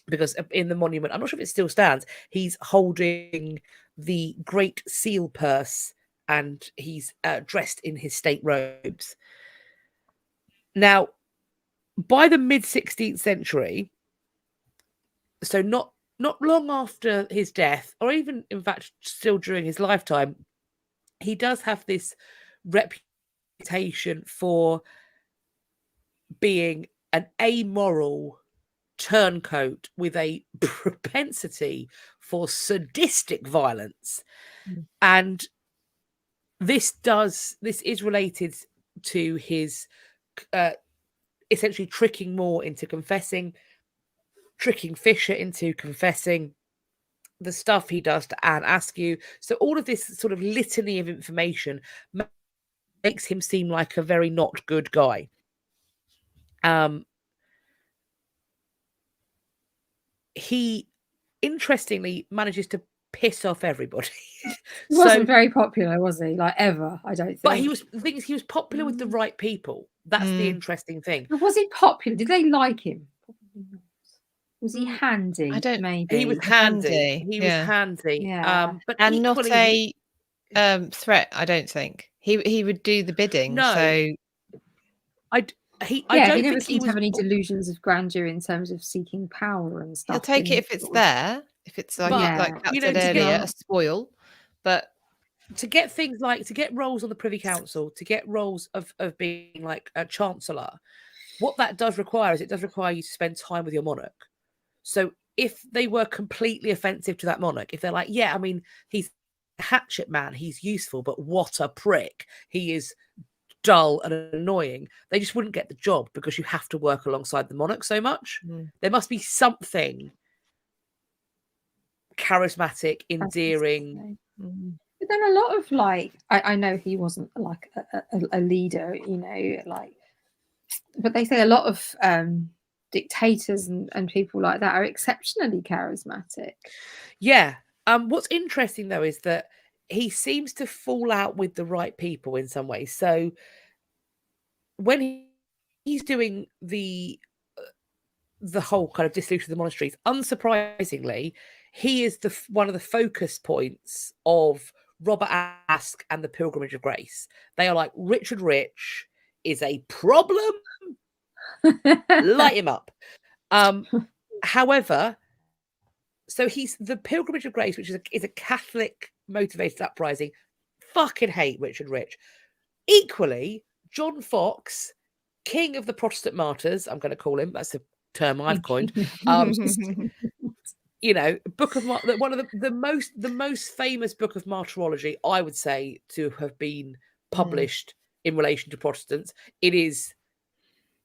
Because in the monument, I'm not sure if it still stands, he's holding the Great Seal purse and he's dressed in his state robes. Now, by the mid-16th century, so not long after his death, or even, in fact, still during his lifetime, he does have this reputation for being an amoral turncoat with a propensity for sadistic violence. And this is related to his essentially tricking More into confessing, tricking Fisher into confessing, the stuff he does to Anne Askew. So all of this sort of litany of information makes him seem like a very not good guy. He interestingly manages to piss off everybody. He wasn't very popular, was he? Like, ever, I don't think. But he was, the thing is, he was popular with the right people. That's the interesting thing. But was he popular? Did they like him? Was he handy? I don't. Maybe he was handy. He was handy. Yeah. But and equally, not a threat. I don't think he would do the bidding. No. So I don't he think never he seemed to was have any delusions of grandeur in terms of seeking power and stuff. he'll take it if it's there. If it's like But, like Kat you know, said to earlier, get- a spoil. But to get things like, to get roles on the Privy Council, to get roles of being like a chancellor, what that does require is it does require you to spend time with your monarch. So if they were completely offensive to that monarch, if they're like, yeah, I mean, he's a hatchet man, he's useful, but what a prick, he is dull and annoying, they just wouldn't get the job, because you have to work alongside the monarch so much. There must be something charismatic, endearing. But then a lot of, like, I know he wasn't like a leader, you know, like, but they say a lot of dictators and people like that are exceptionally charismatic. Yeah. What's interesting though is that he seems to fall out with the right people in some ways. So when he's doing the whole kind of dissolution of the monasteries, unsurprisingly, he is one of the focus points of Robert Aske and the Pilgrimage of Grace. They are like, Richard Rich is a problem. Light him up. However, so he's the Pilgrimage of Grace, which is a Catholic motivated uprising. Fucking hate Richard Rich. Equally, John Fox, king of the Protestant martyrs, I'm going to call him. That's a term I've coined. You know, Book of one of the most famous book of martyrology, I would say, to have been published in relation to Protestants. It is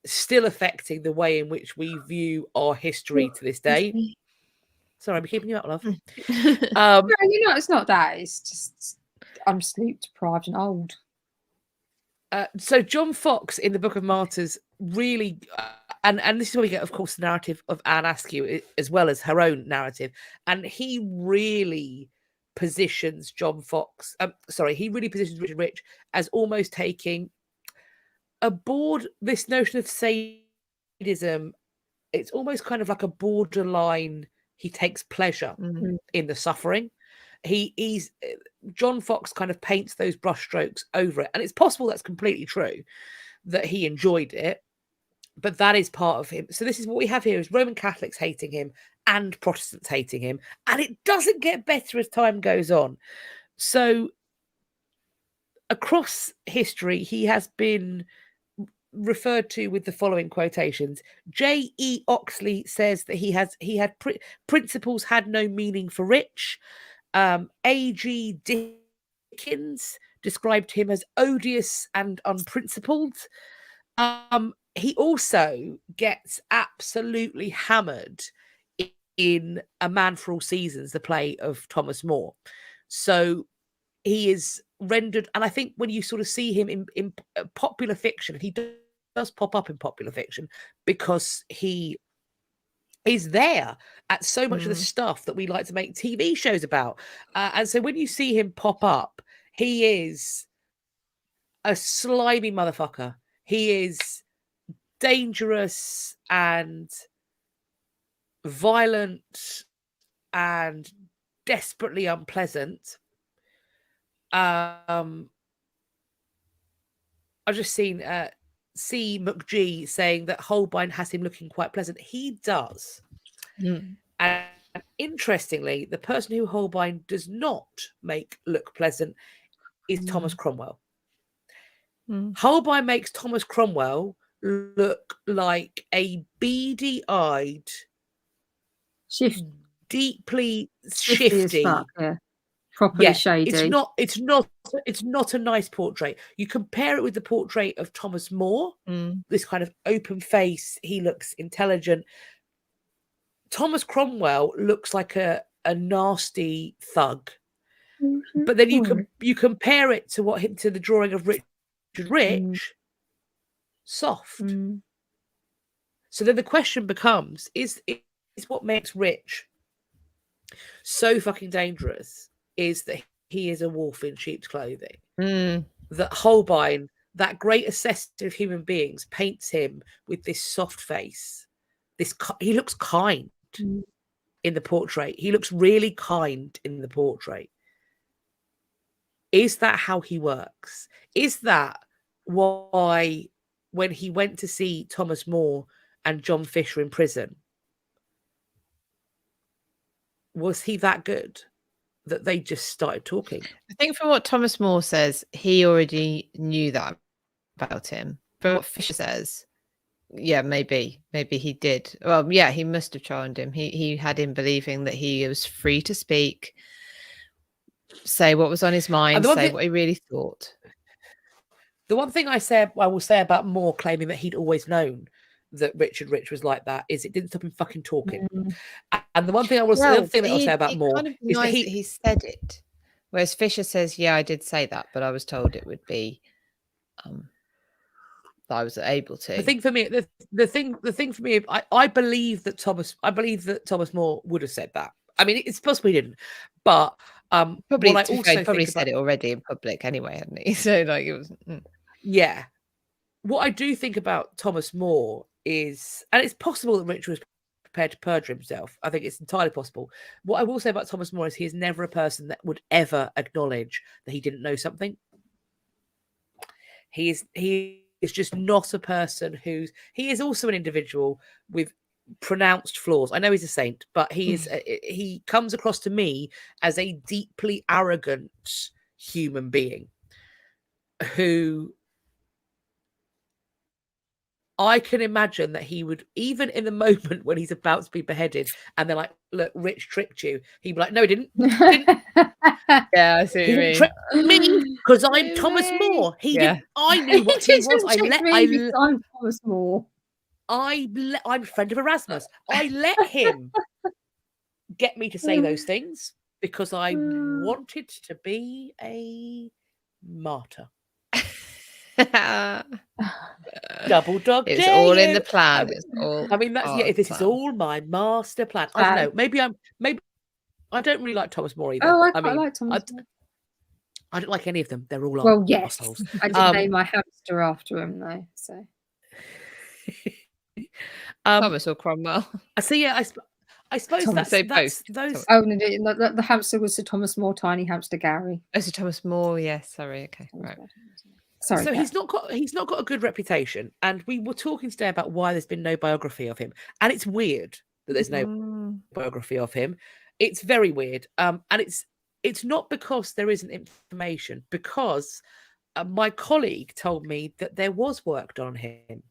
still affecting the way in which we view our history to this day. Sorry, I'm keeping you up, love. No, you know, it's not that. It's just I'm sleep deprived and old. So John Fox in the Book of Martyrs really, and this is where we get, of course, the narrative of Anne Askew as well as her own narrative, and he really positions John Fox. He really positions Richard Rich as almost taking aboard this notion of sadism. It's almost kind of like a borderline. He takes pleasure in the suffering. He's John Fox kind of paints those brushstrokes over it, and it's possible that's completely true, that he enjoyed it, but that is part of him. So this is what we have here: is Roman Catholics hating him and Protestants hating him, and it doesn't get better as time goes on. So across history, he has been referred to with the following quotations. J.E. Oxley says that he had principles had no meaning for Rich. A.G. Dickens described him as odious and unprincipled. He also gets absolutely hammered in A Man for All Seasons, the play of Thomas More. So he is rendered, and I think when you sort of see him in popular fiction, he does pop up in popular fiction because he is there at so much of the stuff that we like to make TV shows about. And so when you see him pop up, he is a slimy motherfucker. He is dangerous and violent and desperately unpleasant. I've just seen C. McG saying that Holbein has him looking quite pleasant. He does. And interestingly, the person who Holbein does not make look pleasant is Thomas Cromwell. Holbein makes Thomas Cromwell look like a beady-eyed, deeply shifty, properly shady. It's not a nice portrait. You compare it with the portrait of Thomas More, this kind of open face, he looks intelligent. Thomas Cromwell looks like a nasty thug. But then you compare it to the drawing of Richard Rich, soft. So then the question becomes, is what makes Rich so fucking dangerous is that he is a wolf in sheep's clothing. That Holbein, that great assessor of human beings, paints him with this soft face. He looks kind in the portrait. He looks really kind in the portrait. Is that how he works? Is that why when he went to see Thomas More and John Fisher in prison, was he that good that they just started talking? I think from what Thomas More says, he already knew that about him. From what Fisher says, yeah, maybe he did. Well, yeah, he must have charmed him. He had him believing that he was free to speak, say what was on his mind, say what he really thought. The one thing I will say about Moore claiming that he'd always known that Richard Rich was like that is it didn't stop him fucking talking. And the one thing the other thing that I'll say about Moore is that he said it, whereas Fisher says, "Yeah, I did say that, but I was told it would be that I was able to." The thing for me, the thing for me, I believe that Thomas More would have said that. I mean, it's possible he didn't, but probably said it already in public anyway, hadn't he? So like it was. Yeah. What I do think about Thomas More is, and it's possible that Richard was prepared to perjure himself. I think it's entirely possible. What I will say about Thomas More is he is never a person that would ever acknowledge that he didn't know something. He is just not a person he is also an individual with pronounced flaws. I know he's a saint, but he comes across to me as a deeply arrogant human being who I can imagine that he would, even in the moment when he's about to be beheaded and they're like, look, Rich tricked you. He'd be like, no, he didn't. Yeah, I see what you mean. Trick me because I'm Thomas More. He didn't. I knew what he was. I'm Thomas More. I'm a friend of Erasmus. I let him get me to say those things because I wanted to be a martyr. Double dog. It's all in the plan. It's all. I mean, this is all my master plan. I don't know. Maybe I don't really like Thomas More either. Oh, I like Thomas More. I don't like any of them. They're all well, yes. assholes. I did name my hamster after him though. So Thomas or Cromwell. So yeah, I suppose that's those. Oh no, the hamster was Sir Thomas More, tiny hamster Gary. Oh, Sir Thomas More. Yes, sorry. Okay, right. Sorry. So he's not got a good reputation, and we were talking today about why there's been no biography of him, and it's weird that there's no biography of him. It's very weird, and it's not because there isn't information, because my colleague told me that there was work done on him.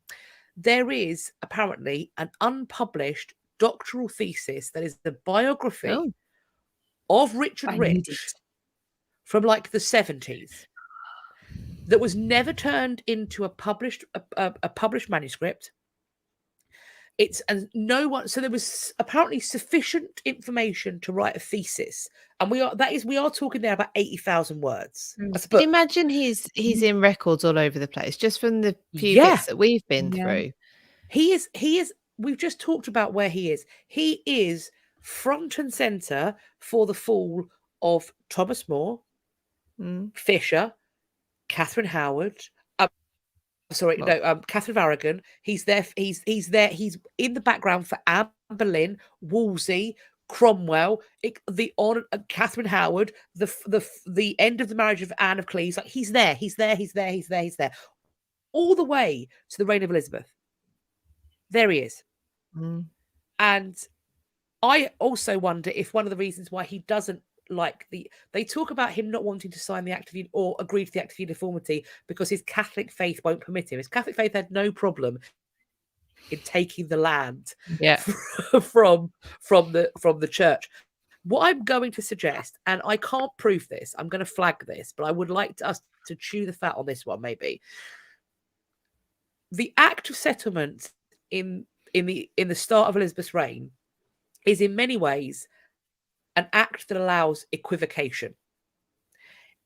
There is apparently an unpublished doctoral thesis that is the biography of Richard Rich from like the 70s that was never turned into a published manuscript. So there was apparently sufficient information to write a thesis, and we are talking there about 80,000 words. But imagine he's in records all over the place, just from the few bits that we've been through. He is. We've just talked about where he is. He is front and center for the fall of Thomas More, Fisher, Catherine Howard. Catherine Varrigan. He's there. He's there. He's in the background for Anne Boleyn, Wolsey, Cromwell, Catherine Howard, the end of the marriage of Anne of Cleves. Like he's there. He's there. All the way to the reign of Elizabeth. There he is. And I also wonder if one of the reasons why he doesn't they talk about him not wanting to sign the Act of or agree to the Act of Uniformity because his Catholic faith won't permit him. His Catholic faith had no problem in taking the land from the church. What I'm going to suggest, and I can't prove this, I'm going to flag this, but I would like us to chew the fat on this one, maybe. The Act of Settlement in the start of Elizabeth's reign is in many ways an act that allows equivocation.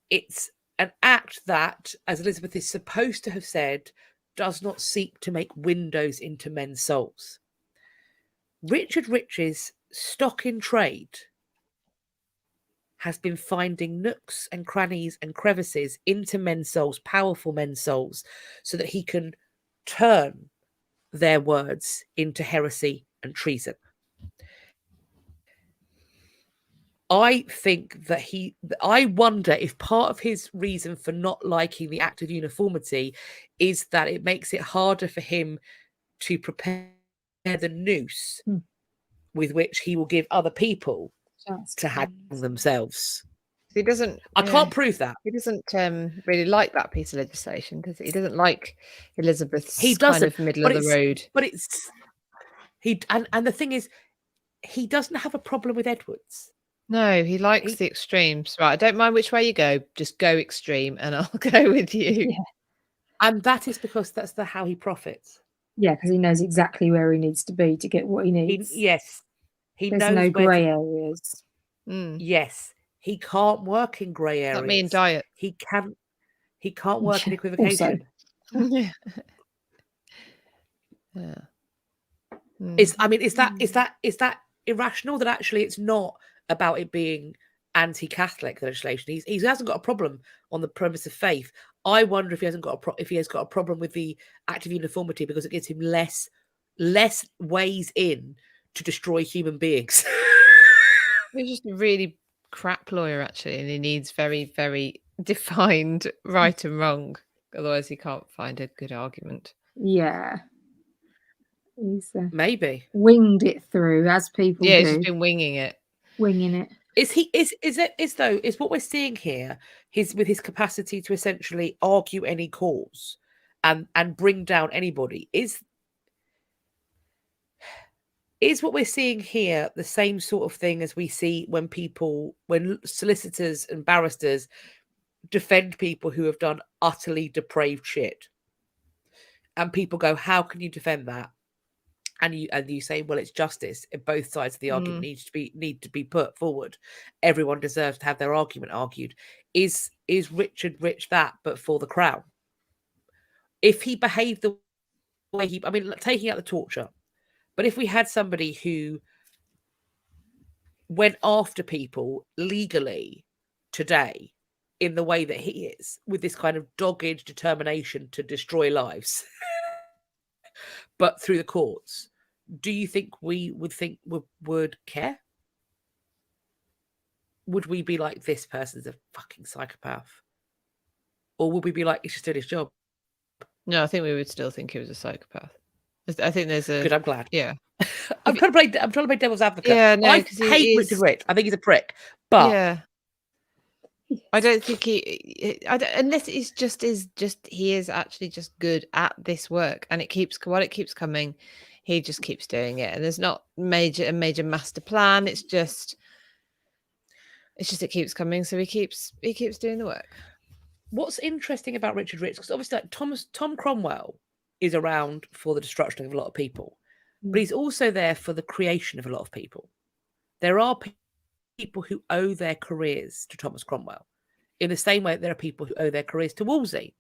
It's an act that, as Elizabeth is supposed to have said, does not seek to make windows into men's souls. Richard Rich's stock in trade has been finding nooks and crannies and crevices into men's souls, powerful men's souls, so that he can turn their words into heresy and treason. I think that I wonder if part of his reason for not liking the act of uniformity is that it makes it harder for him to prepare the noose with which he will give other people to hang themselves. He doesn't. I can't prove that. He doesn't really like that piece of legislation, does he? He doesn't like Elizabeth's He doesn't, kind of middle of the road. But it's and the thing is, he doesn't have a problem with Edwards. No, he likes the extremes. Right, I don't mind which way you go. Just go extreme, and I'll go with you. Yeah. And that is because that's how he profits. Yeah, because he knows exactly where he needs to be to get what he needs. There's knows no grey areas. Yes, he can't work in grey areas. Not me in diet. He can't work in equivocation. Yeah. Is that irrational that actually it's not about it being anti-Catholic legislation? He hasn't got a problem on the premise of faith. I wonder if he hasn't got if he has got a problem with the act of uniformity because it gives him less ways in to destroy human beings. He's just a really crap lawyer, actually, and he needs very, very defined right and wrong. Otherwise, he can't find a good argument. Yeah. He's maybe winged it through, as people do. Yeah, he's just been winging it. Winging it. Is what we're seeing here with his capacity to essentially argue any cause and bring down anybody is what we're seeing here the same sort of thing as we see when solicitors and barristers defend people who have done utterly depraved shit, and people go, how can you defend that? And you say, well, it's justice. Both sides of the argument need to be put forward. Everyone deserves to have their argument argued. Is Richard Rich that, but for the crown? If he behaved the way taking out the torture, but if we had somebody who went after people legally today in the way that he is, with this kind of dogged determination to destroy lives, but through the courts, do you think we would care? Would we be like, this person's a fucking psychopath? Or would we be like, he's just doing his job? No, I think we would still think he was a psychopath. I think there's a... Good, I'm glad. Yeah. I'm trying to play devil's advocate. Yeah, no, I hate Richard Rich. I think he's a prick. But yeah, I don't think unless it's just he is actually just good at this work, and it keeps coming. He just keeps doing it, and there's not a major master plan. It's just it keeps coming, so he keeps doing the work. What's interesting about Richard Rich, because obviously Tom Cromwell is around for the destruction of a lot of people, but he's also there for the creation of a lot of people. There are people who owe their careers to Thomas Cromwell, in the same way that there are people who owe their careers to Wolsey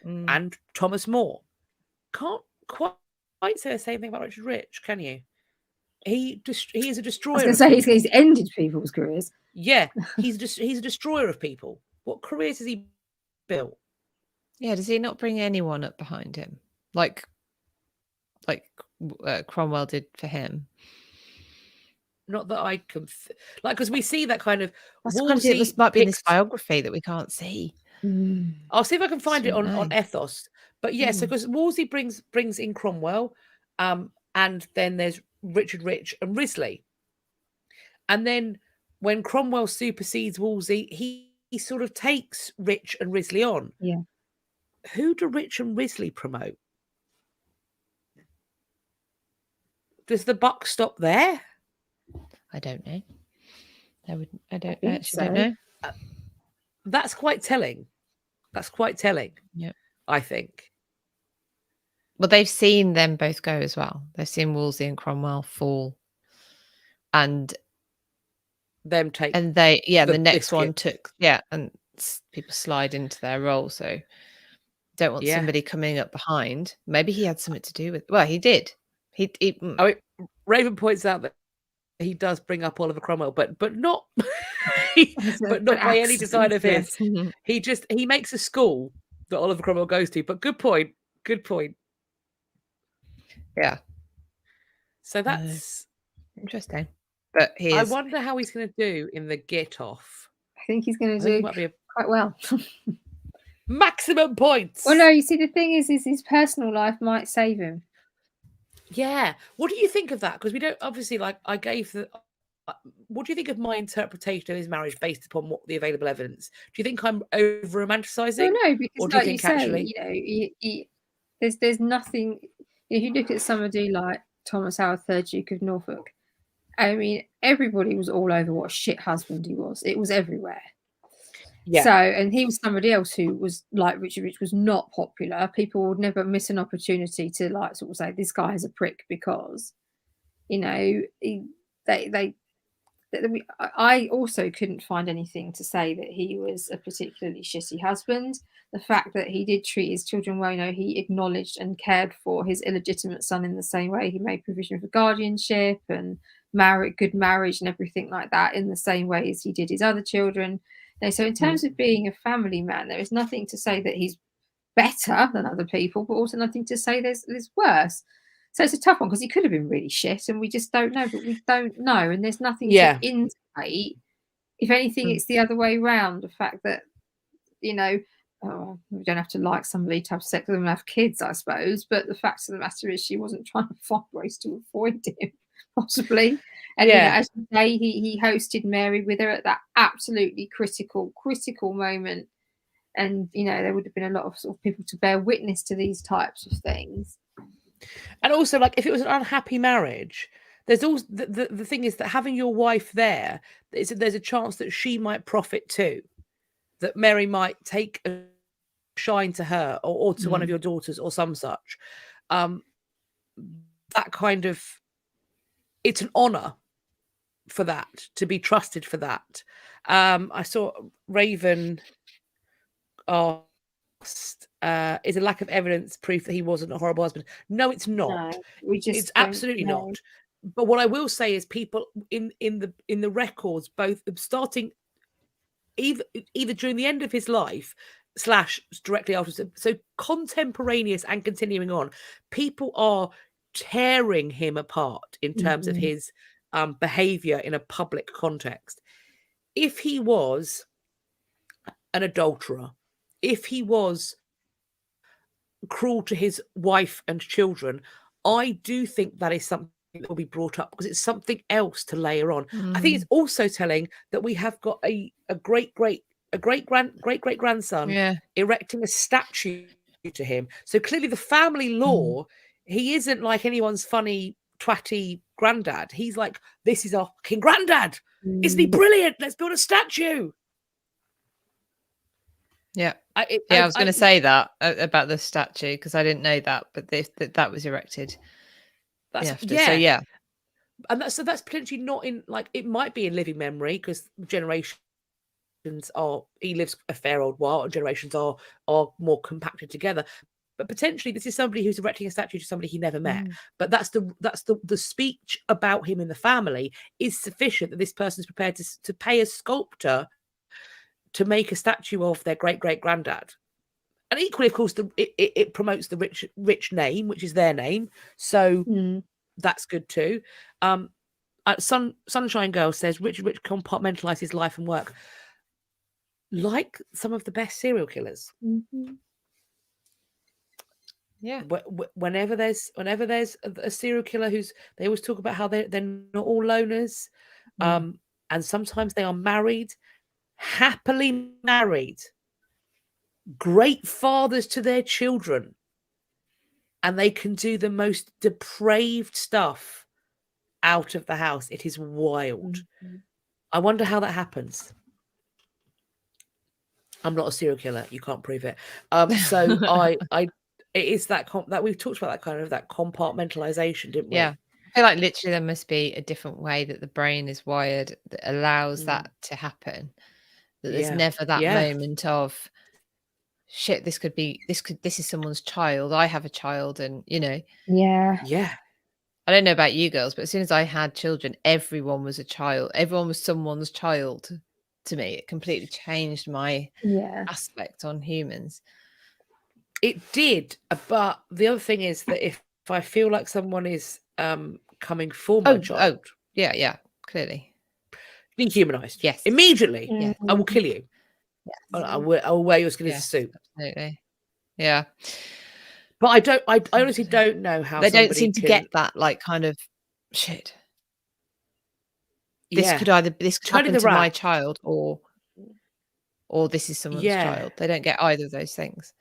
and Thomas More. Can't quite say the same thing about Richard Rich, can you? He is a destroyer. I was going to say he's ended people's careers. Yeah, he's a destroyer of people. What careers has he built? Yeah, does he not bring anyone up behind him like Cromwell did for him? Not that I can, because we see that kind of. Wolsey might be in this biography that we can't see. I'll see if I can find it on Ethos. But yes, because Wolsey brings in Cromwell, and then there's Richard Rich and Risley, and then when Cromwell supersedes Wolsey, he sort of takes Rich and Risley on. Yeah. Who do Rich and Risley promote? Does the buck stop there? I don't know. I don't know. That's quite telling. Yeah, I think. Well, they've seen them both go as well. They've seen Wolsey and Cromwell fall, and them take. And the next one took. Yeah, and people slide into their role. So don't want somebody coming up behind. Maybe he had something to do with. Well, he did. He I mean, Raven points out that he does bring up Oliver Cromwell, but not but not by any design of his. He makes a school that Oliver Cromwell goes to. But good point. Yeah. So that's interesting. But I wonder how he's going to do in the Get Off. I think he's going to do quite well. Maximum points. Well, no, you see, the thing is his personal life might save him. Yeah. What do you think of that? Because we don't obviously I gave the. What do you think of my interpretation of his marriage based upon what the available evidence? Do you think I'm over romanticizing? Well, no, because or do you think actually, there's nothing. If you look at somebody like Thomas Howard, 3rd Duke of Norfolk, I mean, everybody was all over what a shit husband he was. It was everywhere. Yeah. So, and he was somebody else who was like Richard Rich, was not popular. People would never miss an opportunity to sort of say this guy is a prick because, I also couldn't find anything to say that he was a particularly shitty husband. The fact that he did treat his children well, he acknowledged and cared for his illegitimate son in the same way. He made provision for guardianship and good marriage and everything like that in the same way as he did his other children. So in terms of being a family man, there is nothing to say that he's better than other people, but also nothing to say there's worse. So it's a tough one because he could have been really shit and we just don't know, but we don't know. And there's nothing to indicate. If anything, it's the other way around. The fact that, we don't have to like somebody to have sex with them and have kids, I suppose. But the fact of the matter is she wasn't trying to find ways to avoid him, possibly. And, as you say, he hosted Mary with her at that absolutely critical moment. And, there would have been a lot of sort of people to bear witness to these types of things. And also, if it was an unhappy marriage, there's also the thing is that having your wife there, there's a chance that she might profit too, that Mary might take a shine to her or to one of your daughters or some such. That kind of, it's an honor for that, to be trusted for that. I saw Raven asked, is a lack of evidence proof that he wasn't a horrible husband? No, it's not. No, it's absolutely not. But what I will say is people in the records, both starting either during the end of his life / directly after, so contemporaneous and continuing on, people are tearing him apart in terms of his behavior in a public context. If he was an adulterer, if he was cruel to his wife and children, I do think that is something that will be brought up because it's something else to layer on. I think it's also telling that we have got a great grandson erecting a statue to him. So clearly the family law, he isn't like anyone's funny twatty granddad. He's like, this is our fucking granddad. Isn't he brilliant? Let's build a statue. Yeah, I was going to say that about the statue because I didn't know that, but that was erected. So and that's potentially not in it might be in living memory because generations he lives a fair old while and generations are more compacted together. But potentially this is somebody who's erecting a statue to somebody he never met. But that's the speech about him in the family is sufficient that this person is prepared to pay a sculptor to make a statue of their great-great-granddad. And equally, of course, it promotes the rich name, which is their name. So that's good too. Sunshine Girl says, Richard Rich compartmentalized his life and work like some of the best serial killers. Yeah. Whenever there's a serial killer they always talk about how they're not all loners. And sometimes they are married, happily married, great fathers to their children, and they can do the most depraved stuff out of the house. It is wild. I wonder how that happens. I'm not a serial killer. You can't prove it. So it is that we've talked about that compartmentalization, didn't we? Yeah. I feel like literally there must be a different way that the brain is wired that allows that to happen. that there's Yeah. never that Yeah. moment of shit, this is someone's child. I have a child, and Yeah. Yeah. I don't know about you girls, but as soon as I had children, everyone was a child. Everyone was someone's child to me. It completely changed my aspect on humans. It did, but the other thing is that if I feel like someone is coming for my child, yeah, clearly dehumanized, yes, immediately, yeah, I will kill you. yes, I will wear your skin as a yes, suit. absolutely, yeah. But I honestly don't know how they don't somebody seem to can. get that, like, kind of shit. This Yeah, could turning happen the to my rack. child, or this is someone's Yeah, child. They don't get either of those things.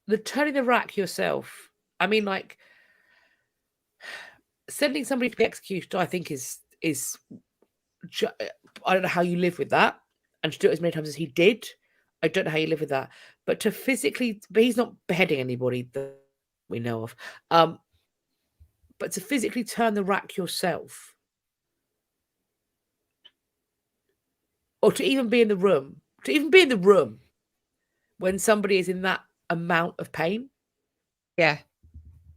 the turning the rack yourself. I mean, like, sending somebody to be executed, I think is I don't know how you live with that, and to do it as many times as he did, I don't know how you live with that. But to physically, but he's not beheading anybody that we know of. But to physically turn the rack yourself, or to even be in the room, when somebody is in that amount of pain. Yeah.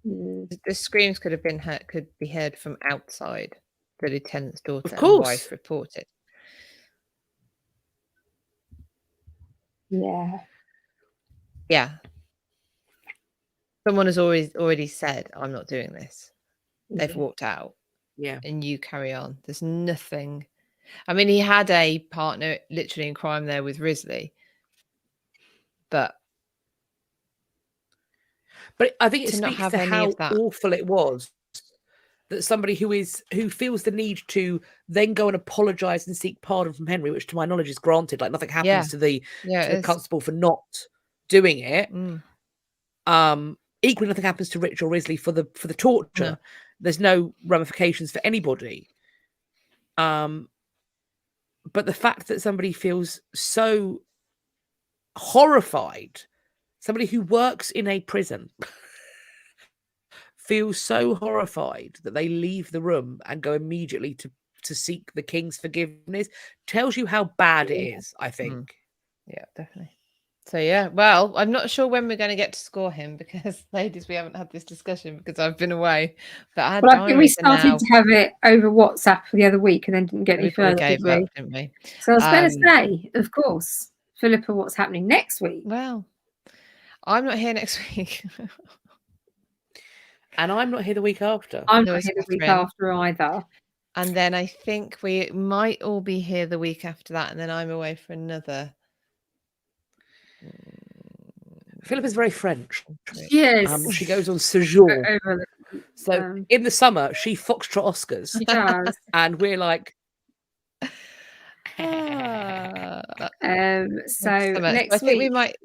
The screams could be heard from outside. The lieutenant's daughter and wife reported. Yeah. Someone has already said, "I'm not doing this." They've walked out. Yeah. And you carry on. There's nothing. I mean, he had a partner literally in crime there with Risley, but I think it to not speaks have to any how of that. awful it was that somebody who feels the need to then go and apologize and seek pardon from Henry, which to my knowledge is granted, like nothing happens to the constable for not doing it. Equally, nothing happens to Rich or Risley for the torture. No. There's no ramifications for anybody. But the fact that somebody feels so horrified, somebody who works in a prison feels so horrified that they leave the room and go immediately to seek the king's forgiveness, tells you how bad it is, I think. Yeah, definitely. So yeah, well, I'm not sure when we're going to get to score him, because ladies, we haven't had this discussion because I've been away. But I think we started to have it over WhatsApp the other week and then didn't get any further, did we? Didn't we? So I was going to say, of course, Philippa, what's happening next week? Well, I'm not here next week. And I'm not here the week after. I'm not here the week after either. And then I think we might all be here the week after that, and then I'm away for another. Philippa's very French. Yes. She goes on séjour. So in the summer, she foxtrot Oscars. She does. And we're like... So next week... we might,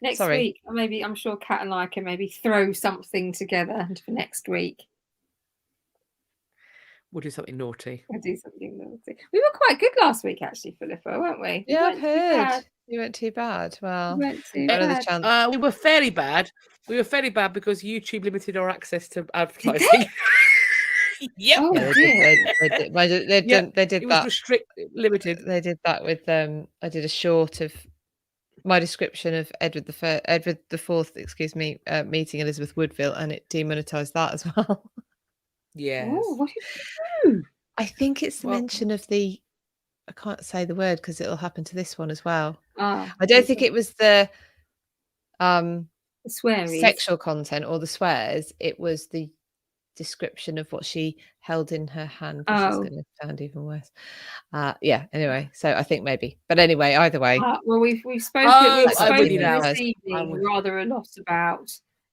Next week, maybe, I'm sure Kat and I can maybe throw something together for next week. We'll do something naughty. We'll do something naughty. We were quite good last week, actually, Philippa, weren't we? Yeah, I've heard. You weren't too bad. Well, we were fairly bad. We were fairly bad because YouTube limited our access to advertising. Yep. Oh, they did it was limited. They did that with I did a short of my description of Edward the Fourth, meeting Elizabeth Woodville, and it demonetized that as well. Yes. Oh, what did you do? I think it's the mention of the... I can't say the word because it'll happen to this one as well. I don't think it was the swearies, sexual content or the swears. It was the description of what she held in her hand, which is going to sound even worse. Anyway, so I think maybe, but anyway, either way. Well, we've spoken this evening rather a lot about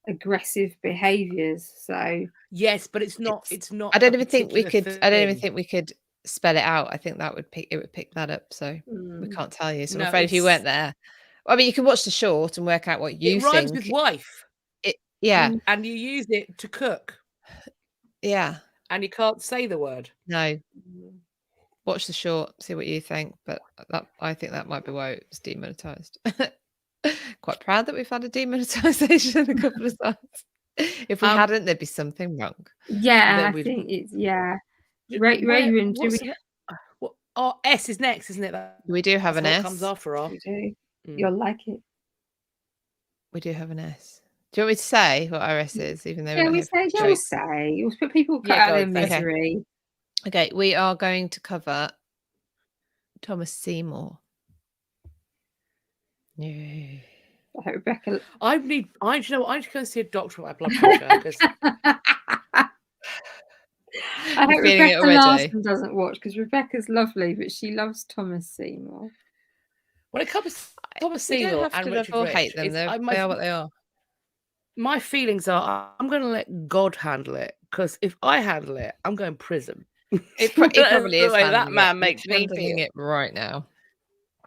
aggressive behaviours. So yes, but it's not. I don't even think we could. I don't even think we could spell it out. I think that would pick that up. So we can't tell you. So I'm afraid if you weren't there, I mean, you can watch the short and work out what you think. It rhymes with wife. And you use it to cook. Yeah. And you can't say the word. No. Watch the short, see what you think. But I think that might be why it was demonetized. Quite proud that we've had a demonetization a couple of times. If we hadn't, there'd be something wrong. Yeah, I think it's Raven. Oh, S is next, isn't it? We do have an That's what S. comes after R. You do. Mm. You'll like it. We do have an S. Do you want me to say what our S is, even though Yeah, we're we not say, here for you'll jokes? say. You'll put people cut Yeah, out go their on, say it. misery. Okay, we are going to cover Thomas Seymour. No. I hope Rebecca. I need to go and see a doctor with my blood pressure because I hope You're feeling it Rebecca already. Larson doesn't watch, because Rebecca's lovely, but she loves Thomas Seymour. when it comes to Thomas We don't Seymour have and to love Richard or Rich, hate them. They are what they are. my feelings are I'm going to let God handle it, because if I handle it, I'm going to prison. It probably The is way that handling man it. makes He's me handling feel. it right now.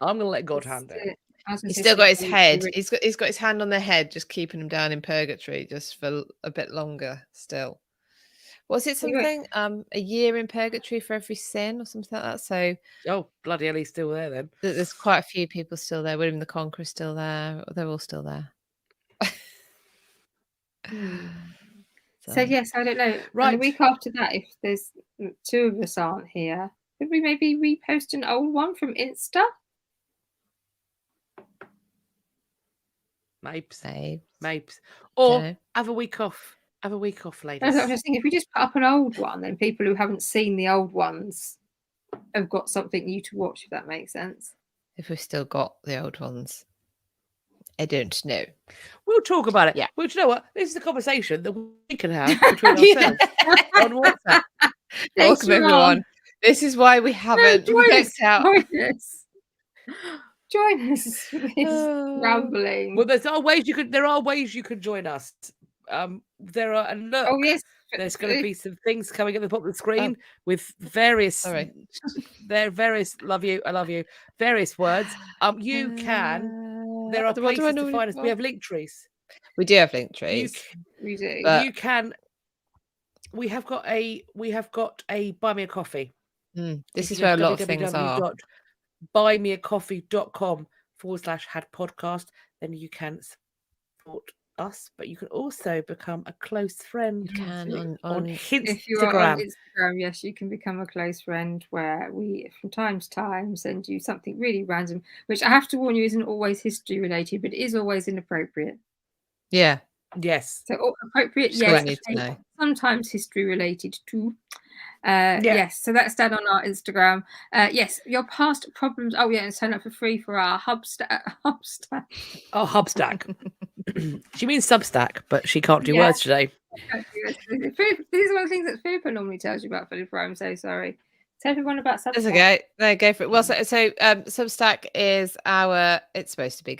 I'm going to let God That's handle it. it. I was gonna He's say still got his something head. really- He's got his hand on their head, just keeping them down in purgatory, just for a bit longer still. Was it Well, you won't- something? A year in purgatory for every sin, or something like that. So Oh, bloody hell, he's still there then. there's quite a few people still there. William the Conqueror's still there. They're all still there. So yes, I don't know. And Right. the week after that, if there's two of us aren't here, could we maybe repost an old one from Insta? Mapes. Or Dunno. have a week off. Have a week off, I ladies. was just thinking, if we just put up an old one, then people who haven't seen the old ones have got something new to watch, if that makes sense. If we've still got the old ones, I don't know. We'll talk about it. Yeah. Well, do you know what? This is a conversation that we can have between ourselves on WhatsApp. Welcome everyone. This is why we haven't worked out. Join us for this rambling. Well, there are ways you could join us. There are, and look, Oh yes, there's going to be some things coming at the bottom of the screen with various, Sorry. love you, I love you, various words. You can. There are what do I places to normally find us. put? We have link trees. We do have link trees. we do. But- You can. We have got a buy me a coffee. This is where a lot of things are. www.buymeacoffee.com/had podcast. Then you can support us, but you can also become a close friend. You can on If you are on Instagram, yes, you can become a close friend, where we from time to time send you something really random, which I have to warn you isn't always history related, but it is always inappropriate. Yeah. Yes. So appropriate, Just what yes. I need to know. Sometimes history related too. Yes, so that's down on our Instagram. Yes, your past problems. Oh yeah, and sign up for free for our Hubstack. Oh, Hubstack. She means Substack, but she can't do words today. These are one of the things that Philippa normally tells you about, Philippa. I'm so sorry. Tell everyone about Substack. That's okay. No, go for it. Well, so Substack is it's supposed to be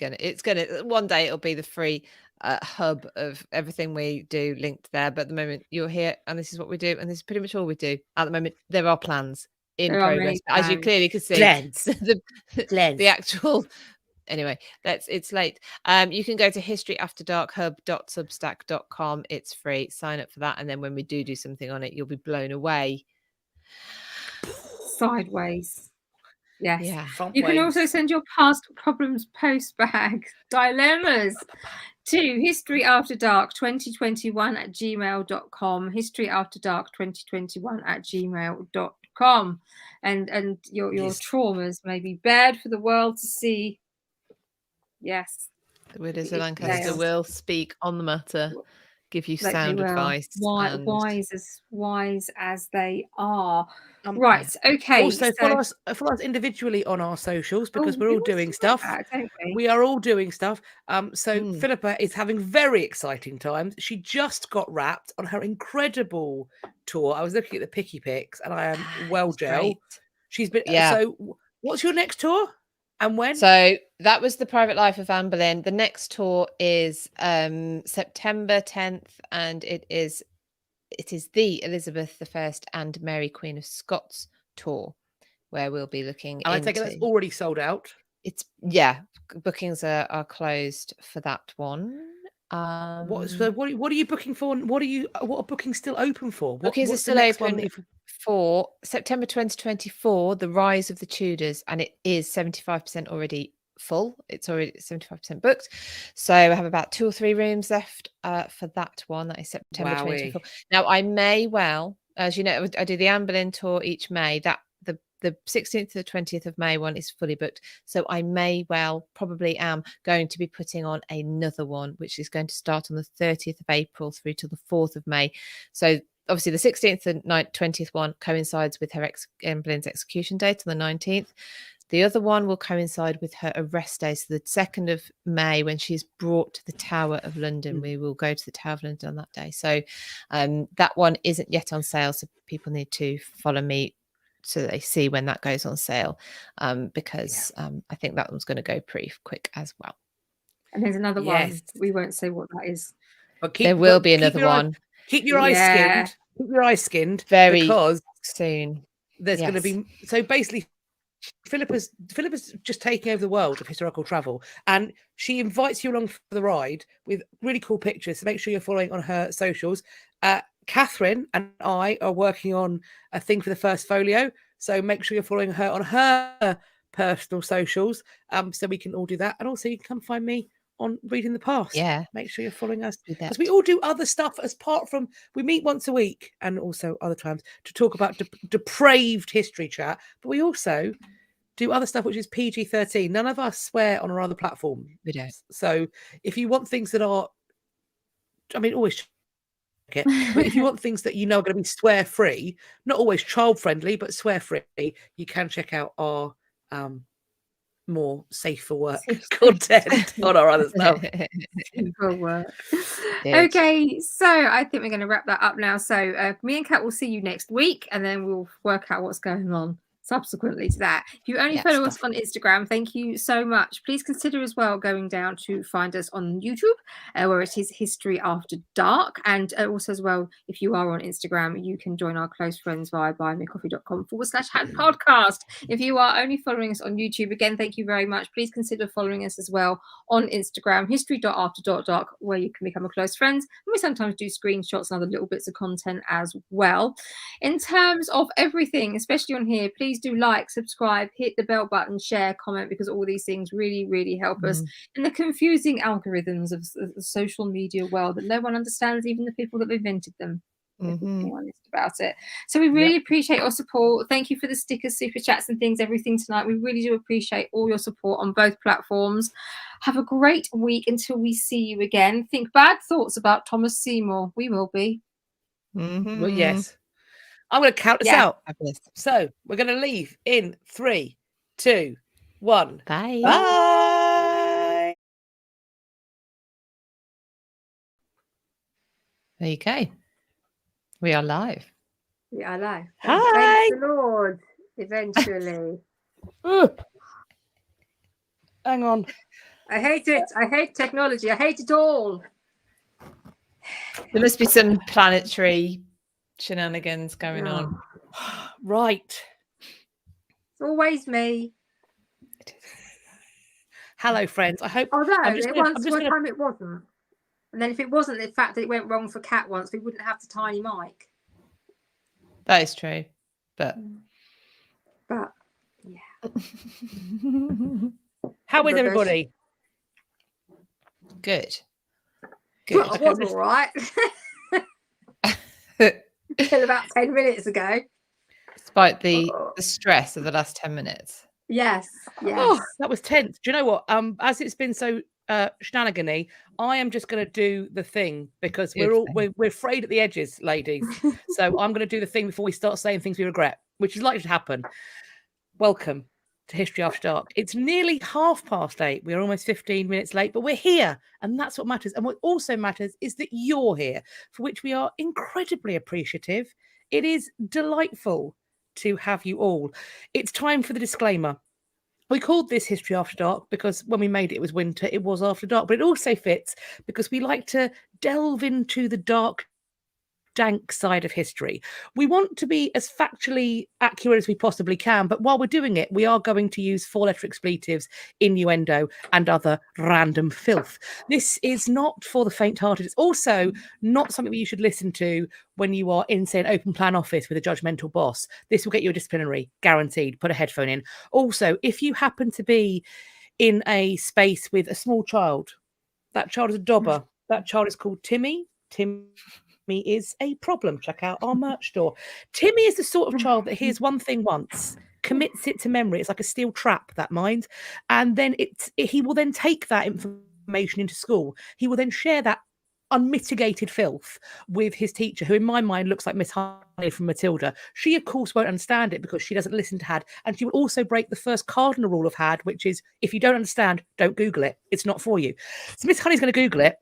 one day it'll be the free hub of everything we do linked there. But at the moment you're here and this is what we do. And this is pretty much all we do at the moment. There are plans in progress. As you clearly can see, the actual... Anyway, it's late. You can go to historyafterdarkhub.substack.com. It's free. Sign up for that. And then when we do something on it, you'll be blown away. Sideways. Yes. Yeah. You can also send your past problems post bag dilemmas to historyafterdark2021@gmail.com. historyafterdark2021@gmail.com. And your traumas may be bared for the world to see. Yes. The widows of Lancaster will speak on the matter, give you sound advice. Wise as they are. Right. Okay. Also, follow us individually on our socials, because we're all doing stuff. We are all doing stuff. So Philippa is having very exciting times. She just got wrapped on her incredible tour. I was looking at the picky pics, and I am well gel. She's been. So, what's your next tour? And when? So that was the Private Life of Anne Boleyn. The next tour is September 10th, and it is the Elizabeth I and Mary Queen of Scots tour, where we'll be looking into... I take it that's already sold out. Bookings are closed for that one. What are you booking for? What are bookings still open for? Bookings are still open for September 2024, The Rise of the Tudors, and it is 75% already full. It's already 75% booked. So I have about 2 or 3 rooms left for that one. That is September 2024. Now I may well, as you know, I do the Anne Boleyn tour each May. That the the 16th to the 20th of May one is fully booked. So I probably am going to be putting on another one, which is going to start on the 30th of April through to the 4th of May. So obviously the 16th and 20th one coincides with her Blaine's execution date on the 19th. The other one will coincide with her arrest day. So the 2nd of May, when she's brought to the Tower of London, we will go to the Tower of London on that day. So that one isn't yet on sale. So people need to follow me so they see when that goes on sale, because I think that one's going to go pretty quick as well. And there's another one. We won't say what that is. But there will be another one. Keep your eyes skinned. Keep your eyes skinned. Very because soon. There's going to be... So basically... Philippa's just taking over the world of historical travel, and she invites you along for the ride with really cool pictures. So make sure you're following on her socials. Catherine and I are working on a thing for the first folio, so make sure you're following her on her personal socials, so we can all do that. And also you can come find me on Reading the Past. Make sure you're following us, because we all do other stuff apart from... We meet once a week and also other times to talk about depraved history chat, but we also do other stuff which is PG-13. None of us swear on our other platform. We don't. So if you want things that are... I mean, always check it. But if you want things that you know are going to be swear-free, not always child-friendly, but swear-free, you can check out our... more safe for work content on our other stuff. For work. Okay, so I think we're going to wrap that up now. So me and Kat will see you next week, and then we'll work out what's going on subsequently to that. If you only follow us on Instagram, thank you so much. Please consider as well going down to find us on YouTube, where it is History After Dark. And also as well, if you are on Instagram, you can join our close friends via buymeacoffee.com/podcast. If you are only following us on YouTube, again, thank you very much. Please consider following us as well on Instagram, history.after.dark, where you can become a close friends. And we sometimes do screenshots and other little bits of content as well. In terms of everything, especially on here, please do like, subscribe, hit the bell button, share, comment, because all these things really, really help us in the confusing algorithms of the social media world that no one understands, even the people that invented them. Being honest about it. So we really appreciate your support. Thank you for the stickers, super chats and things, everything tonight. We really do appreciate all your support on both platforms. Have a great week until we see you again. Think bad thoughts about Thomas Seymour. We will be. Well, yes. I'm going to count us out. So we're going to leave in 3, 2, 1. Bye. Bye. There you go. We are live. We are live. Hi. Thank the Lord. Eventually. Hang on. I hate it. I hate technology. I hate it all. There must be some planetary shenanigans going on. Right. It's always me. Hello, friends. I hope... Although one time it wasn't. And then if it wasn't the fact that it went wrong for Kat once, we wouldn't have the tiny mic. That is true. But yeah. How is everybody? Good. Well, I was all right. Until about 10 minutes ago. Despite the stress of the last 10 minutes. Yes. Oh, that was tense. Do you know what? As it's been so shenanigan-y, I am just going to do the thing, because we're afraid at the edges, ladies. So I'm going to do the thing before we start saying things we regret, which is likely to happen. Welcome to History After Dark. It's nearly 8:30. We're almost 15 minutes late, but we're here, and that's what matters. And what also matters is that you're here, for which we are incredibly appreciative. It is delightful to have you all. It's time for the disclaimer. We called this History After Dark because when we made it, it was winter. It was after dark, but it also fits because we like to delve into the dark, dank side of history. We want to be as factually accurate as we possibly can, but while we're doing it, we are going to use 4-letter expletives, innuendo, and other random filth. This is not for the faint-hearted. It's also not something that you should listen to when you are in, say, an open plan office with a judgmental boss. This will get you a disciplinary, guaranteed. Put a headphone in. Also, if you happen to be in a space with a small child, that child is a dobber. That child is called Timmy. is a problem. Check out our merch store. Timmy is the sort of child that hears one thing once, commits it to memory. It's like a steel trap, that mind. And then he will then take that information into school. He will then share that unmitigated filth with his teacher, who in my mind looks like Miss Honey from Matilda. She, of course, won't understand it because she doesn't listen to Had. And she will also break the first cardinal rule of Had, which is if you don't understand, don't Google it. It's not for you. So Miss Honey's going to Google it.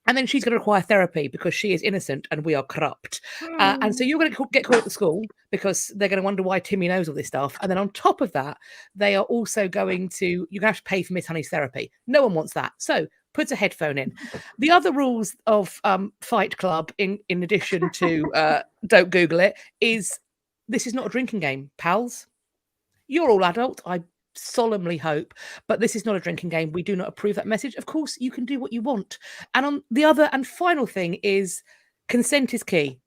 And then she's going to require therapy because she is innocent and we are corrupt. And so you're going to get called at the school because they're going to wonder why Timmy knows all this stuff. And then on top of that, they are also going to, you're going to have to pay for Miss Honey's therapy. No one wants that. So puts a headphone in. The other rules of Fight Club, in addition to don't Google it, is this is not a drinking game, pals. You're all adult. I solemnly hope, but this is not a drinking game. We do not approve that message. Of course, you can do what you want. And on the other and final thing is consent is key.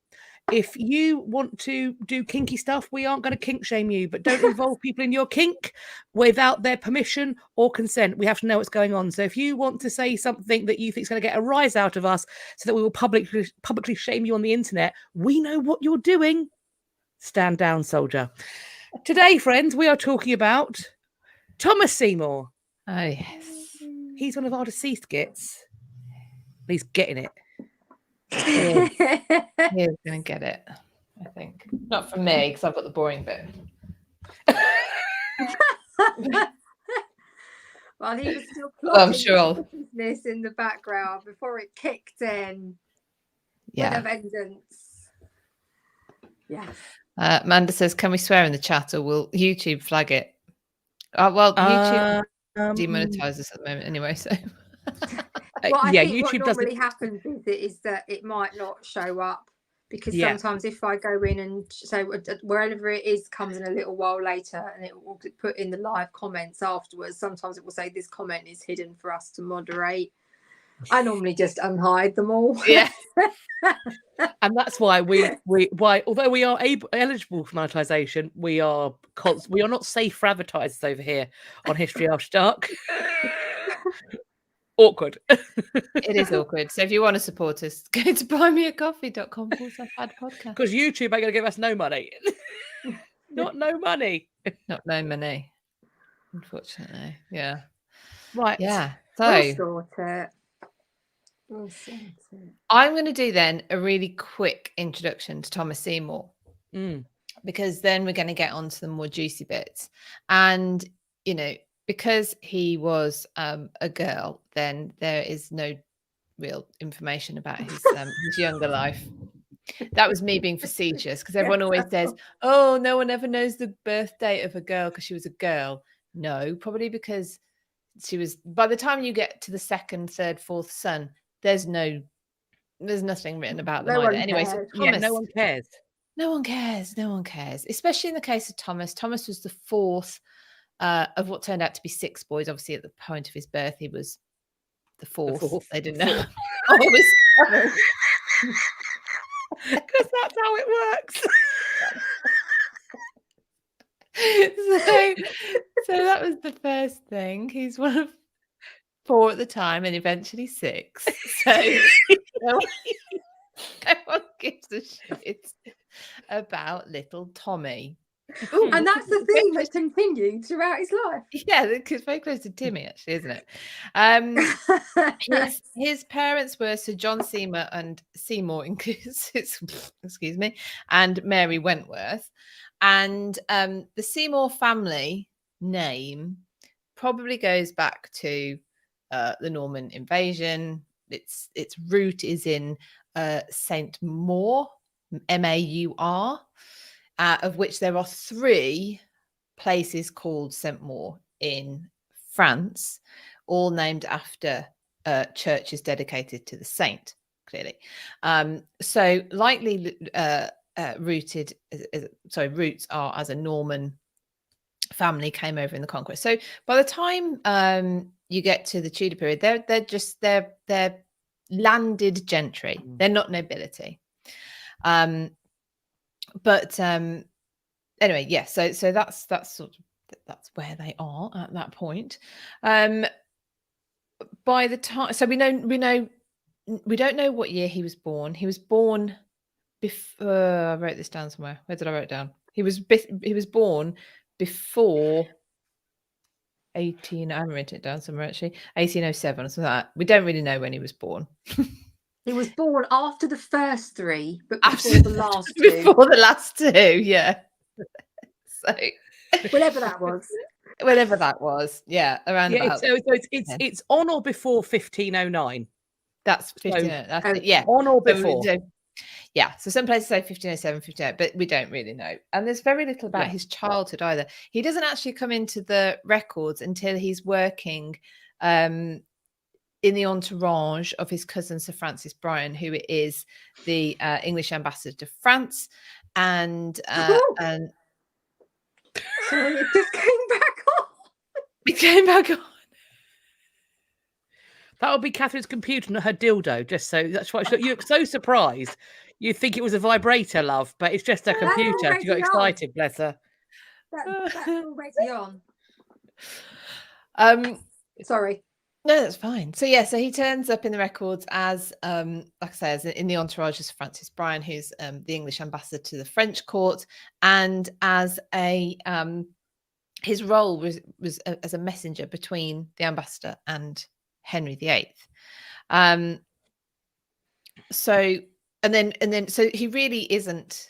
If you want to do kinky stuff, we aren't going to kink shame you, but don't involve people in your kink without their permission or consent. We have to know what's going on. So if you want to say something that you think is going to get a rise out of us so that we will publicly shame you on the internet, we know what you're doing. Stand down, soldier. Today, friends, we are talking about Thomas Seymour. Oh, yes. He's one of our deceased gits. He's getting it. He's going to get it, I think. Not from me, because I've got the boring bit. Well, he was still I'm plotting sure. business in the background before it kicked in. Yeah. With a vengeance. Yes. Amanda says, can we swear in the chat or will YouTube flag it? Well, YouTube demonetizes at the moment anyway, so... Well, I think YouTube what normally happens is that it might not show up because sometimes if I go in and so wherever it is comes in a little while later and it will put in the live comments afterwards, sometimes it will say this comment is hidden for us to moderate. I normally just unhide them all. Yeah. And that's why although we are eligible for monetization, we are not safe for advertisers over here on History After Dark. Awkward. It is awkward. So if you want to support us, go to buymeacoffee.com/podcast. Because YouTube ain't going to give us no money. Not no money. Not no money, unfortunately. Yeah. Right. Yeah. We'll So sort it. I'm going to do then a really quick introduction to Thomas Seymour because then we're going to get on to the more juicy bits. And, because he was a girl, then there is no real information about his younger life. That was me being facetious because everyone always says, oh, no one ever knows the birth date of a girl because she was a girl. No, probably because she was, by the time you get to the second, third, fourth son, there's nothing written about them either. Anyway, so Thomas, no one cares. No one cares, especially in the case of Thomas. Thomas was the fourth of what turned out to be six boys. Obviously, at the point of his birth, he was the fourth. They didn't know. Because that's how it works. So that was the first thing. He's one of four at the time and eventually six. So no one gives a shit about little Tommy. Ooh, and that's the theme that continued throughout his life. Yeah, it's very close to Timmy, actually, isn't it? His parents were Sir John Seymour and Seymour, excuse me, and Mary Wentworth. And the Seymour family name probably goes back to the Norman invasion. Its root is in Saint Maur, Maur. Of which there are three places called Saint Maur in France, all named after churches dedicated to the saint, clearly. So likely roots are as a Norman family came over in the conquest. So by the time you get to the Tudor period, they're landed gentry. They're not nobility. But anyway, yeah. So that's where they are at that point. By the time, so we know we don't know what year he was born. He was born before. I wrote this down somewhere. Where did I write it down? He was born before 18. I haven't written it down somewhere actually. 1807 or something like that. We don't really know when he was born. He was born after the first three, but before the last two. Before the last two, yeah. So Whatever that was. whatever that was, yeah, around about. It's on or before 1509. That's 15. So, that's it, yeah, on or before. Yeah, so some places say 1507, 1508, but we don't really know. And there's very little about his childhood either. He doesn't actually come into the records until he's working in the entourage of his cousin Sir Francis Bryan, who is the English ambassador to France, and sorry, it just came back on. It came back on. That would be Catherine's computer, not her dildo. Just so that's why you look so surprised. You'd think it was a vibrator, love, but it's just a computer. She got excited, bless her. That's already on. Sorry. No, that's fine. So yeah, so he turns up in the records as, like I say, as in the entourage of Francis Bryan, who's the English ambassador to the French court, and as a his role was as a messenger between the ambassador and Henry VIII. So he really isn't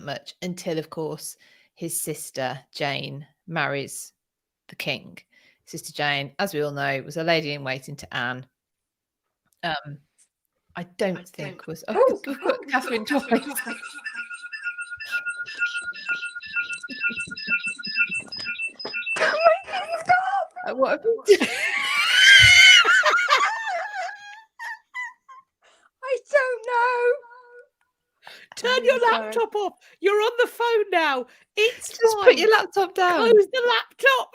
much until, of course, his sister Jane marries the king. Sister Jane, as we all know, was a lady in waiting to Anne. I don't think was. Oh, we've got Catherine twice. What have you done? I don't know. Turn your laptop off. You're on the phone now. It's just fine. put your laptop down. Close the laptop.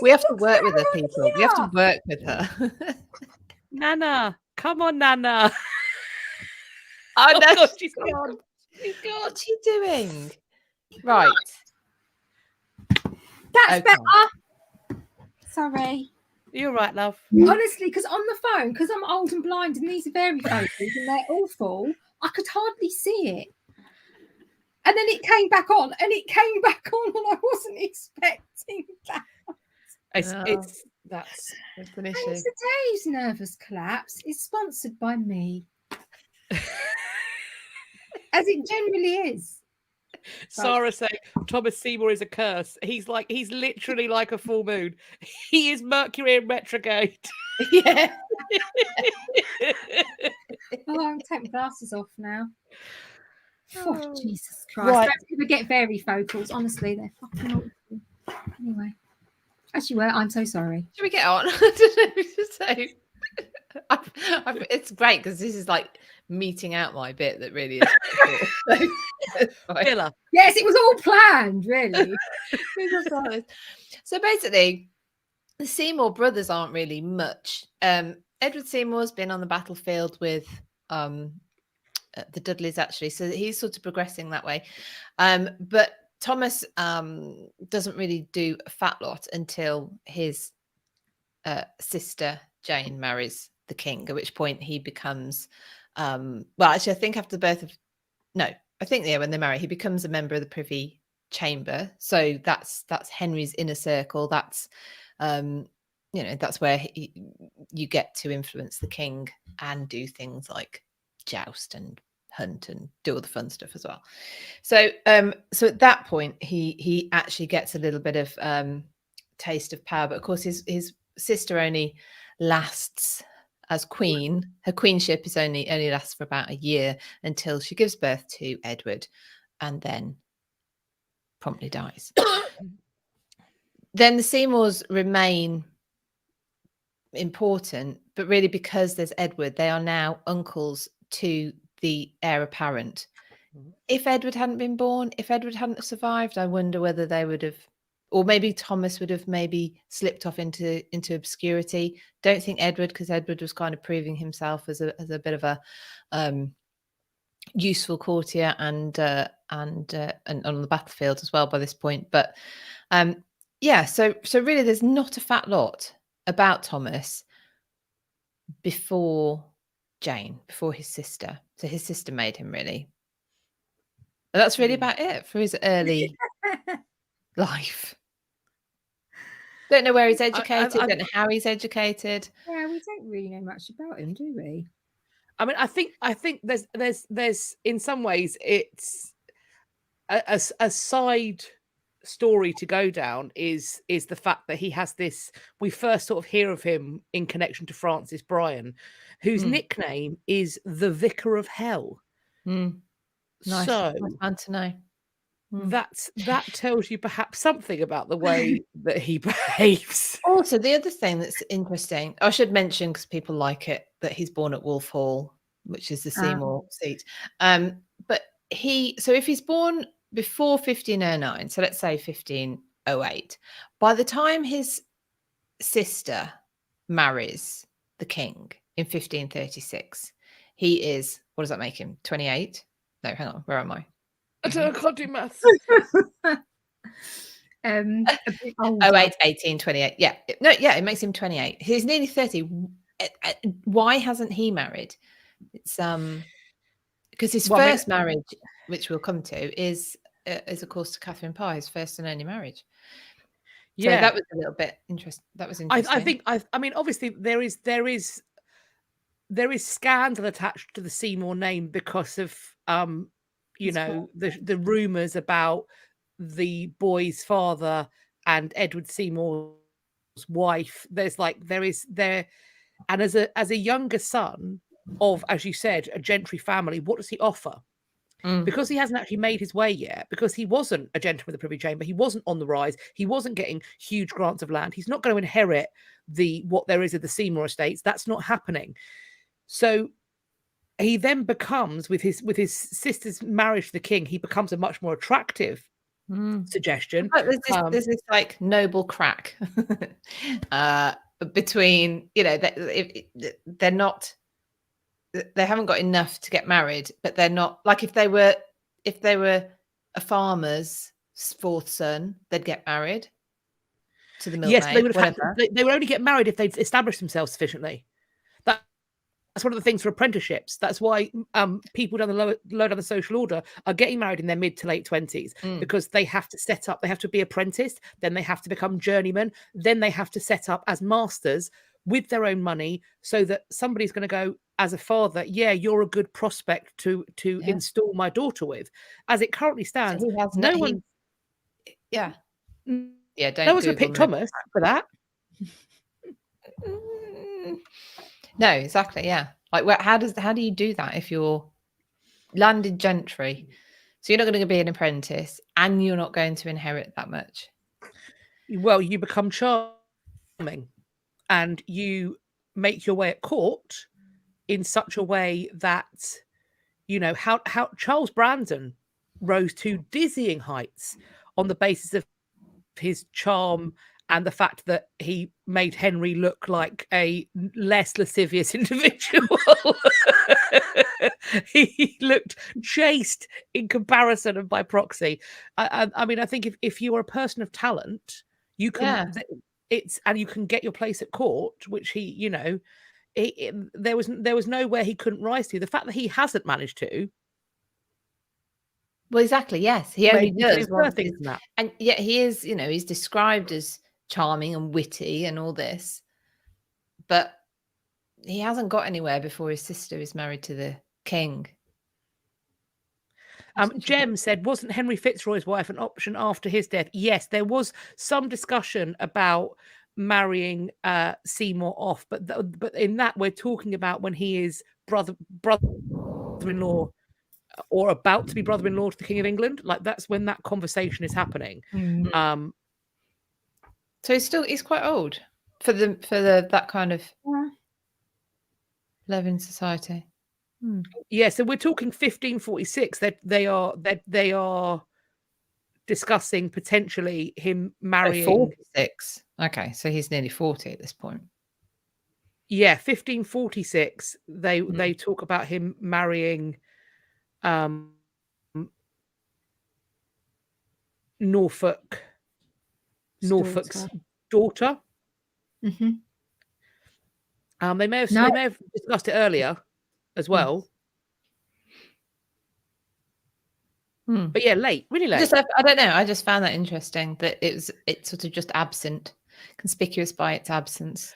We have to work with her, people. We have to work with her. Nana, come on, Nana. Oh, no, God, she's gone. What's she doing? Right. That's better. Sorry. You're right, love. Honestly, because on the phone, because I'm old and blind, and these are very photos, and they're awful, I could hardly see it. And then it came back on, and it came back on, and I wasn't expecting that. That's an issue. And today's nervous collapse is sponsored by me, as it generally is. Sarah saying Thomas Seymour is a curse. He's literally like a full moon. He is Mercury in retrograde. Yeah. Oh, I'm taking my glasses off now. Oh, Jesus Christ. Right. Don't ever get varifocals. Honestly, they're fucking awful. Anyway. As you were, I'm so sorry. Should we get on? I don't know to say. It's great because this is like meeting out my bit that really is. Philippa. Yes, it was all planned, really. So basically, the Seymour brothers aren't really much. Edward Seymour's been on the battlefield with the Dudleys, actually, so he's sort of progressing that way. But Thomas doesn't really do a fat lot until his sister Jane marries the king, at which point he becomes well, actually, I think after the birth of when they marry, he becomes a member of the Privy Chamber. So that's Henry's inner circle. That's that's where you get to influence the king and do things like joust and hunt and do all the fun stuff as well. So so at that point he actually gets a little bit of taste of power, but of course his sister only lasts as queen. Her queenship is only lasts for about a year until she gives birth to Edward and then promptly dies. Then the Seymours remain important, but really because there's Edward, they are now uncles to the heir apparent. If Edward hadn't been born, if Edward hadn't survived, I wonder whether they would have, or maybe Thomas would have maybe slipped off into obscurity. Don't think Edward, because Edward was kind of proving himself as a bit of a useful courtier and on the battlefield as well by this point. But so really there's not a fat lot about Thomas before Jane, before his sister. So his sister made him, really. And that's really about it for his early life. Don't know where he's educated, don't know how he's educated. Yeah, we don't really know much about him, do we? I mean, I think there's in some ways it's a side story to go down is the fact that he has this. We first sort of hear of him in connection to Francis Bryan, whose nickname is the Vicar of Hell. Nice. So That's fun to know. that tells you perhaps something about the way that he behaves. Also, the other thing that's interesting, I should mention because people like it, that he's born at Wolf Hall, which is the Seymour seat. But if he's born before 1509, so let's say 1508, by the time his sister marries the king in 1536, he is, what does that make him? 28? No, hang on, where am I? I can't do maths. 08, 18, 28. Yeah. No, yeah, it makes him 28. He's nearly 30. Why hasn't he married? It's because his first marriage, which we'll come to, is of course to Catherine Parr, his first and only marriage. So that was a little bit interesting. That was interesting. I mean, obviously there is scandal attached to the Seymour name because of the rumors about the boy's father and Edward Seymour's wife. And as a younger son of, as you said, a gentry family, what does he offer? Because he hasn't actually made his way yet, because he wasn't a gentleman of the Privy Chamber, he wasn't on the rise, he wasn't getting huge grants of land, he's not going to inherit what there is of the Seymour estates. That's not happening. So he then becomes, with his sister's marriage to the king, he becomes a much more attractive suggestion. There's this like noble crack between, they're not, they haven't got enough to get married, but they're not, like if they were a farmer's fourth son, they'd get married to the milkmaid. Yes, they would have they would only get married if they'd established themselves sufficiently. That's one of the things for apprenticeships. That's why people down the low down the social order are getting married in their mid to late 20s, because they have to set up, they have to be apprenticed, then they have to become journeymen, then they have to set up as masters with their own money, so that somebody's going to go, as a father, yeah, you're a good prospect to install my daughter with. As it currently stands, so no one don't no one's going to pick Thomas for that. No, exactly. Yeah. Like, how do you do that if you're landed gentry? So you're not going to be an apprentice and you're not going to inherit that much. Well, you become charming and you make your way at court in such a way that, how Charles Brandon rose to dizzying heights on the basis of his charm and the fact that he made Henry look like a less lascivious individual. He looked chaste in comparison and by proxy. I mean, I think if you are a person of talent, you can and you can get your place at court, which he, there was nowhere he couldn't rise to. The fact that he hasn't managed to. Well, exactly. Yes, he only does. That. And yet he is, he's described as charming and witty and all this, but he hasn't got anywhere before his sister is married to the king. Jem said, wasn't Henry Fitzroy's wife an option after his death? Yes, there was some discussion about marrying Seymour off, but in that we're talking about when he is brother-in-law or about to be brother-in-law to the King of England. Like, that's when that conversation is happening. So he's quite old for that kind of love in society. Yeah, so we're talking 1546. They are discussing potentially him marrying. 46. Okay, so he's nearly 40 at this point. Yeah, 1546. They talk about him marrying Norfolk's daughter. They may have No. discussed it earlier as well. But yeah, really late. I don't know. I just found that interesting that it's sort of just absent, conspicuous by its absence.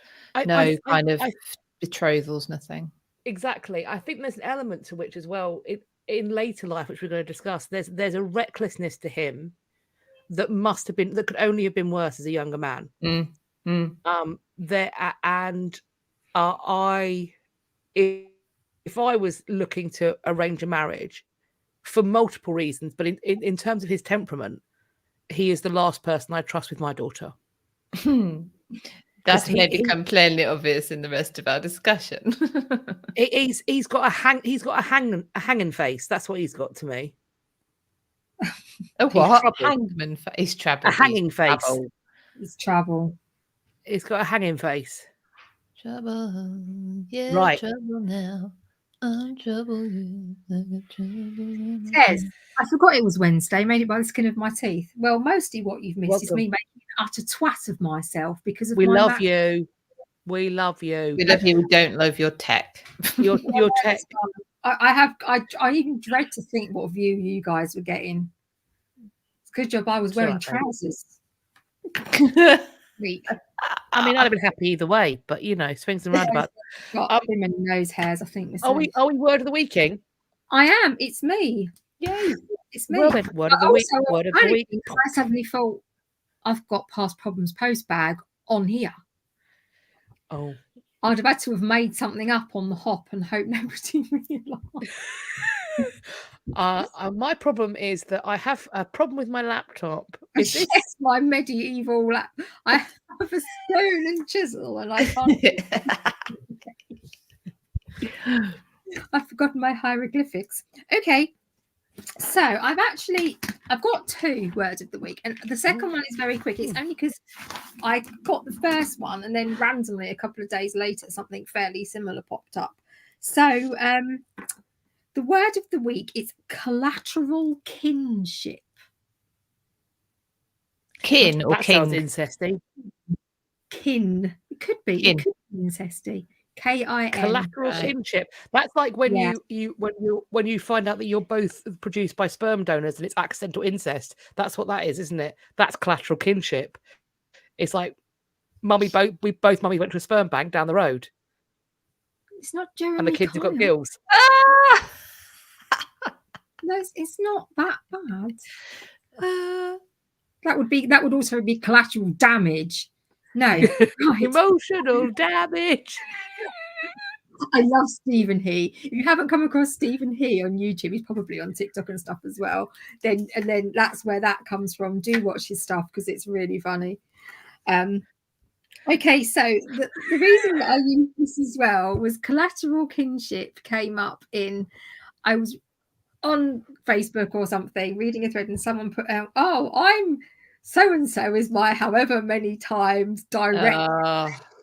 Betrothals, nothing. Exactly. I think there's an element to which as well in later life, which we're going to discuss. There's a recklessness to him that could only have been worse as a younger man. If I was looking to arrange a marriage for multiple reasons, but in terms of his temperament, he is the last person I trust with my daughter. That may become plainly obvious in the rest of our discussion. He's got a hanging face. That's what he's got to me. A what? Hangman face. Trouble. A hanging face. It's trouble. He's got a hanging face. Trouble. Yeah, right. Trouble now. I'm trouble. Says, I forgot it was Wednesday. Made it by the skin of my teeth. Well, mostly what you've missed is me making an utter twat of myself because of We love you. We love you. We love you. We don't love your tech. Your tech. I even dread to think what view you guys were getting. It's a good job I was wearing trousers. I mean, I'd have been happy either way, but swings and roundabouts. Got too many nose hairs, I think. Are we word of the weeking? I am. It's me. Yay! It's me. Well, then, word of the week. Word of the week. I suddenly thought I've got past problems post bag on here. Oh. I'd have had to have made something up on the hop and hope nobody realised. My problem is that I have a problem with my laptop. Is this my medieval lap? I have a stone and chisel and I can't. I've forgotten my hieroglyphics. Okay. So I've got 2 words of the week, and the second one is very quick. It's only because I got the first one and then randomly a couple of days later something fairly similar popped up. So the word of the week is collateral kinship. Kin or that king? Sounds incesty. Kin. It could be. Kin. It could be incesty. K-I-N. Collateral kinship. That's like when you find out that you're both produced by sperm donors and it's accidental incest. That's what that is, isn't it? That's collateral kinship. It's like both mummy went to a sperm bank down the road. It's not Jeremy and the kids Kyle. have got gills. No, it's not that bad. That would also be collateral damage. No, right. Emotional damage. I love Stephen He. If you haven't come across Stephen He on YouTube, he's probably on TikTok and stuff as well. Then that's where that comes from. Do watch his stuff because it's really funny. Okay, so the reason that I used this as well was collateral kinship came up I was on Facebook or something reading a thread and someone put out, "Oh, I'm so and so is my however many times direct."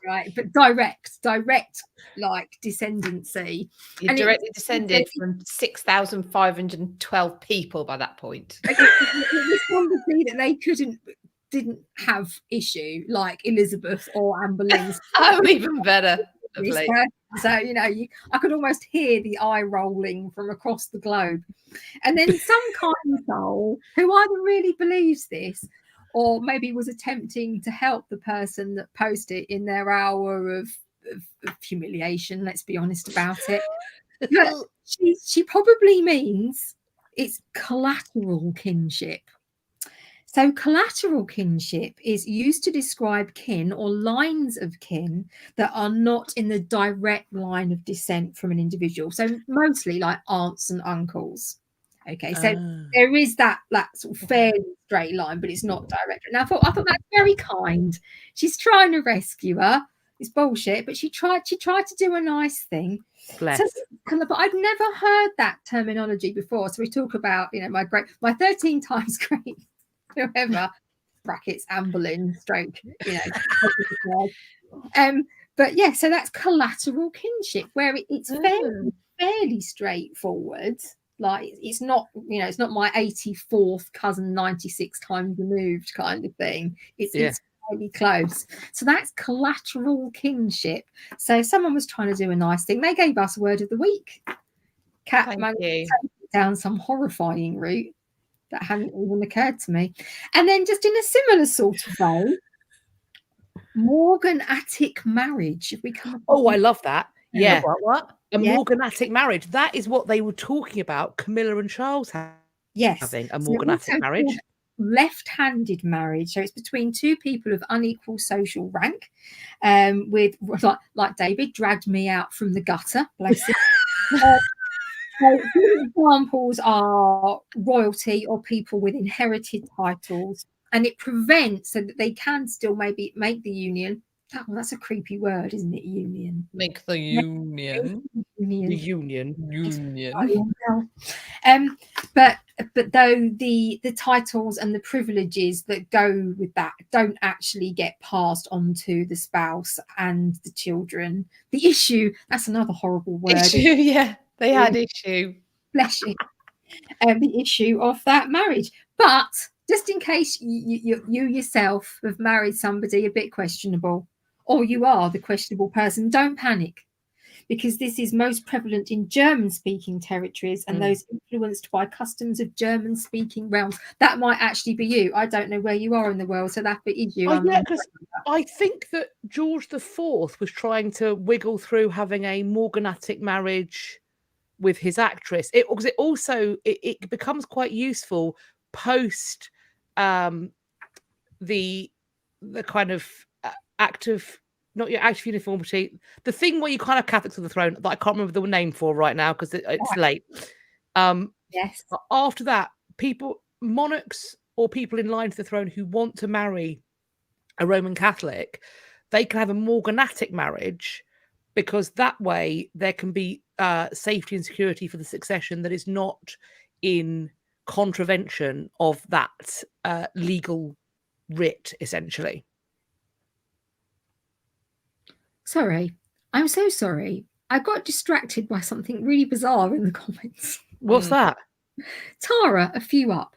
Right, but direct like descendancy. You're directly descended from 6,512 people by that point. It was somebody that they didn't have issue like Elizabeth or Amber Lynn's. Oh, even better. So I could almost hear the eye rolling from across the globe. And then some kind soul who either really believes this or maybe was attempting to help the person that posted in their hour of humiliation, let's be honest about it. But she probably means it's collateral kinship. So collateral kinship is used to describe kin or lines of kin that are not in the direct line of descent from an individual. So mostly like aunts and uncles. Okay, so there is that sort of fairly straight line, but it's not direct. And I thought that's very kind. She's trying to rescue her. It's bullshit, but she tried to do a nice thing. Bless. But I'd never heard that terminology before. So we talk about my 13 times great whoever brackets Amber Lynn stroke but yeah, so that's collateral kinship where it's fairly straightforward. Like it's not my 84th cousin 96 times removed kind of thing. It's really close. So that's collateral kinship. So if someone was trying to do a nice thing, they gave us word of the week. Cat Thank managed to you. take it down some horrifying route that hadn't even occurred to me. And then just in a similar sort of way, morganatic marriage. If we come across Oh, I love that. Yeah. What? A Yeah. morganatic marriage. That is what they were talking about, Camilla and Charles Yes. having a So morganatic also marriage. called left-handed marriage. So it's between two people of unequal social rank. With like David dragged me out from the gutter, bless him. So examples are royalty or people with inherited titles, and it prevents so that they can still maybe make the union. That's a creepy word, isn't it? Union. Make the union. The union. But though the titles and the privileges that go with that don't actually get passed on to the spouse and the children. The issue, that's another horrible word. Issue, yeah. They had issue. Bless you. The issue of that marriage. But just in case you yourself have married somebody a bit questionable, or you are the questionable person, don't panic, because this is most prevalent in German-speaking territories and those influenced by customs of German-speaking realms. That might actually be you. I don't know where you are in the world, so that is you. Oh, yeah, because I think that George IV was trying to wiggle through having a morganatic marriage with his actress. It becomes quite useful post the kind of act of not your act of uniformity, the thing where you kind of Catholics to the throne that I can't remember the name for right now because it's late. Yes. After that, monarchs or people in line to the throne who want to marry a Roman Catholic, they can have a morganatic marriage, because that way there can be safety and security for the succession that is not in contravention of that legal writ, essentially. Sorry. I'm so sorry. I got distracted by something really bizarre in the comments. What's that? Tara, a few up.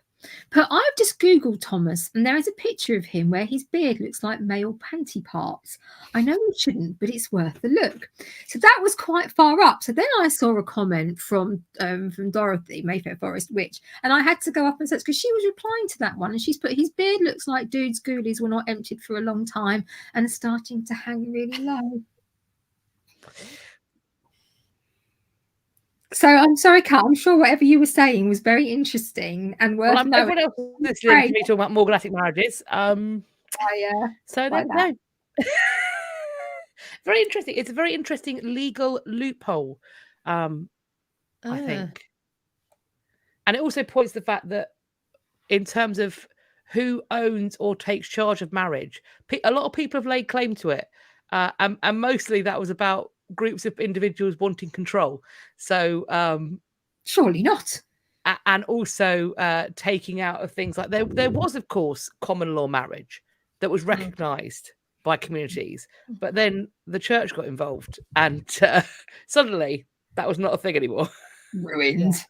But I've just Googled Thomas, and there is a picture of him where his beard looks like male panty parts. I know it shouldn't, but it's worth the look. So that was quite far up. So then I saw a comment from Dorothy, Mayfair Forest Witch, and I had to go up and search because she was replying to that one, and she's put his beard looks like dude's ghoulies were not emptied for a long time and are starting to hang really low. So I'm sorry, Kat. I'm sure whatever you were saying was very interesting and worth knowing. Everyone else is listening to me talking about morganatic marriages. So there we go. Very interesting. It's a very interesting legal loophole, I think. And it also points to the fact that in terms of who owns or takes charge of marriage, a lot of people have laid claim to it. And mostly that was about groups of individuals wanting control. So surely not. And also taking out of things like there was, of course, common law marriage that was recognized by communities, but then the church got involved, and suddenly that was not a thing anymore. Ruined.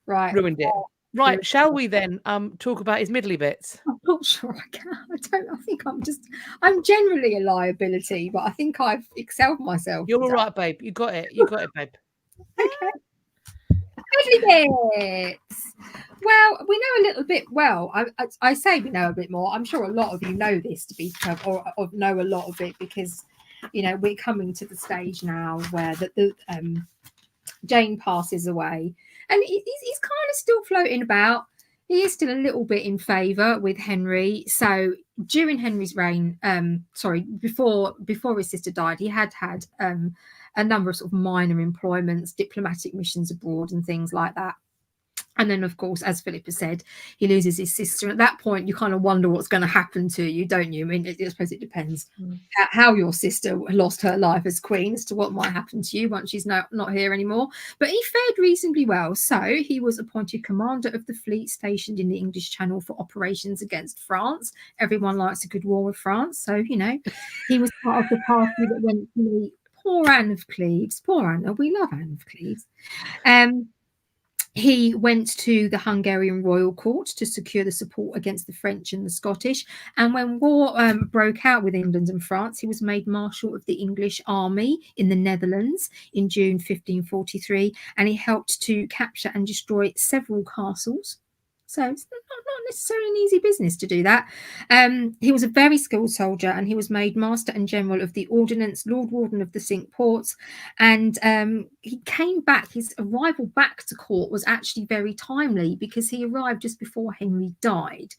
Right. Ruined it. Right, shall we then talk about his middly bits? I'm not sure I can. I think I'm generally a liability, but I think I've excelled myself. You're all right, babe. You got it, babe. Okay. Middly bits. Well, we know a little bit. Well, I say we know a bit more. I'm sure a lot of you know this or know a lot of it because, we're coming to the stage now where the Jane passes away. And he's kind of still floating about. He is still a little bit in favour with Henry. So during Henry's reign, before his sister died, he had a number of sort of minor employments, diplomatic missions abroad and things like that. And then, of course, as Philippa said, he loses his sister. At that point, you kind of wonder what's going to happen to you, don't you? I mean, I suppose it depends how your sister lost her life as queen as to what might happen to you once she's not here anymore. But he fared reasonably well. So he was appointed commander of the fleet stationed in the English Channel for operations against France. Everyone likes a good war with France. So, he was part of the party that went to meet poor Anne of Cleves. Poor Anne. We love Anne of Cleves. He went to the Hungarian royal court to secure the support against the French and the Scottish. And when war broke out with England and France, he was made Marshal of the English Army in the Netherlands in June 1543. And he helped to capture and destroy several castles. So it's not necessarily an easy business to do that. He was a very skilled soldier, and he was made Master and General of the Ordnance, Lord Warden of the Cinque Ports. And he came back. His arrival back to court was actually very timely, because he arrived just before Henry died,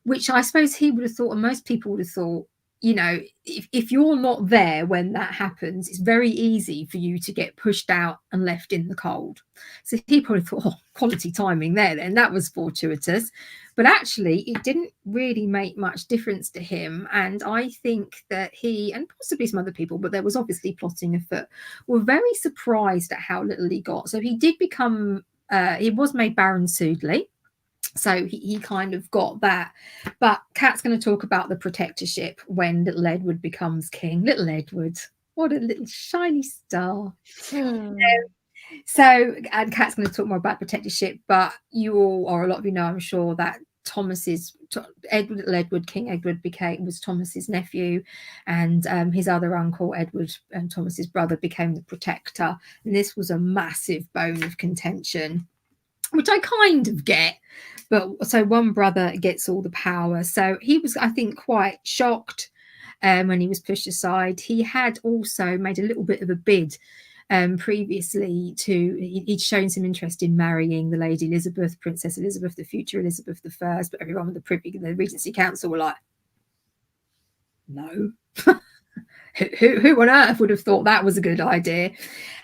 which I suppose he would have thought, and most people would have thought, you know, if you're not there when that happens, it's very easy for you to get pushed out and left in the cold. So he probably thought, oh, quality timing there then, that was fortuitous. But actually, it didn't really make much difference to him. And I think that he, and possibly some other people, but there was obviously plotting afoot, were very surprised at how little he got. So he did become, he was made Baron Sudeley. So he kind of got that. But Kat's going to talk about the protectorship when little Edward becomes king. Little Edward, what a little shiny star. So, and Kat's going to talk more about protectorship, but you all, or a lot of you know, I'm sure, that little Edward, King Edward, was Thomas's nephew, and his other uncle Edward, and Thomas's brother, became the protector. And this was a massive bone of contention, which I kind of get. But so one brother gets all the power. So he was, I think, quite shocked when he was pushed aside. He had also made a little bit of a bid previously he'd shown some interest in marrying the Lady Elizabeth, Princess Elizabeth, the future Elizabeth I. But everyone with the Regency Council were like, no. who on earth would have thought that was a good idea?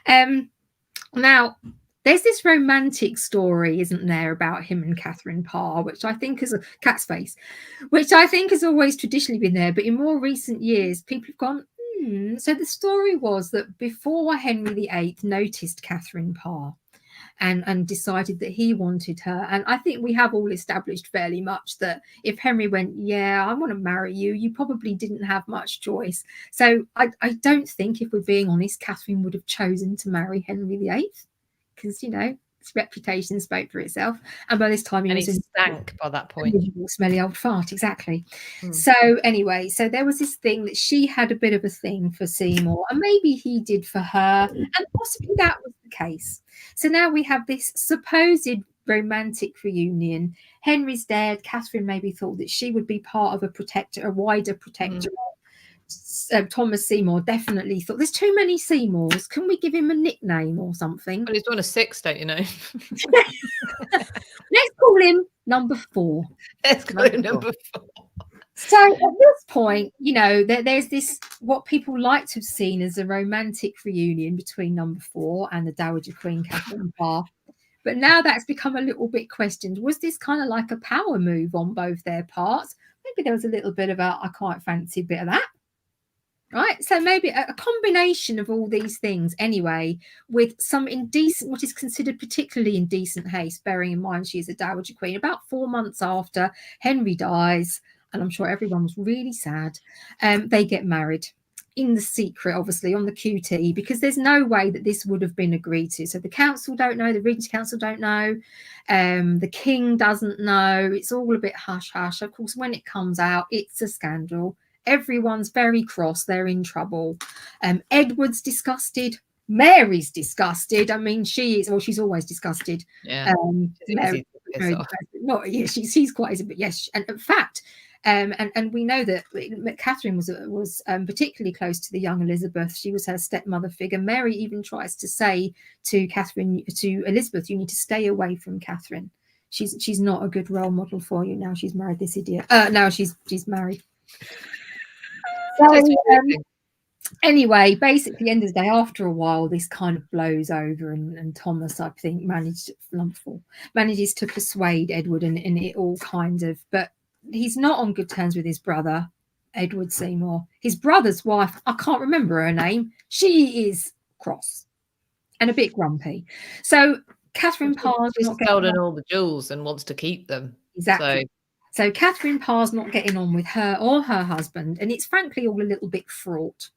Now, there's this romantic story, isn't there, about him and Catherine Parr, which I think is a cat's face, which I think has always traditionally been there. But in more recent years, people have gone, So the story was that before Henry VIII noticed Catherine Parr and decided that he wanted her, and I think we have all established fairly much that if Henry went, yeah, I want to marry you, you probably didn't have much choice. So I don't think, if we're being honest, Catherine would have chosen to marry Henry VIII, because, you know, his reputation spoke for itself. And by this time, he stank by that point. Smelly old fart, exactly. So anyway, so there was this thing that she had a bit of a thing for Seymour, and maybe he did for her, and possibly that was the case. So now we have this supposed romantic reunion. Henry's dead. Catherine maybe thought that she would be part of a wider protectorate. Thomas Seymour definitely thought, there's too many Seymours, can we give him a nickname or something? Well, he's one of 6, don't you know? Let's call him number 4. Let's call him number 4. So at this point, you know, there's this, what people like to have seen as a romantic reunion between number 4 and the Dowager Queen Catherine Parr. But now that's become a little bit questioned. Was this kind of like a power move on both their parts? Maybe there was a little bit of I quite fancy a bit of that. Right, so maybe a combination of all these things anyway, with some indecent, what is considered particularly indecent haste, bearing in mind she is a Dowager Queen. About 4 months after Henry dies, and I'm sure everyone was really sad, they get married in the secret, obviously, on the QT, because there's no way that this would have been agreed to. So the council don't know, the Regency Council don't know, the king doesn't know. It's all a bit hush-hush. Of course, when it comes out, it's a scandal. Everyone's very cross. They're in trouble. Edward's disgusted. Mary's disgusted. I mean, she's always disgusted. Yeah. Mary, she's quite, but yes. And in fact, and we know that Catherine was particularly close to the young Elizabeth. She was her stepmother figure. Mary even tries to say to Elizabeth, you need to stay away from Catherine. She's not a good role model for you. Now she's married this idiot. Now she's married. So, anyway, basically, end of the day, after a while, this kind of blows over, and Thomas, I think, manages to persuade Edward, and it all kind of, but he's not on good terms with his brother, Edward Seymour. His brother's wife, I can't remember her name. She is cross and a bit grumpy. So Catherine Parr's not stolen all the jewels and wants to keep them. Exactly. So Catherine Parr's not getting on with her or her husband, and it's frankly all a little bit fraught.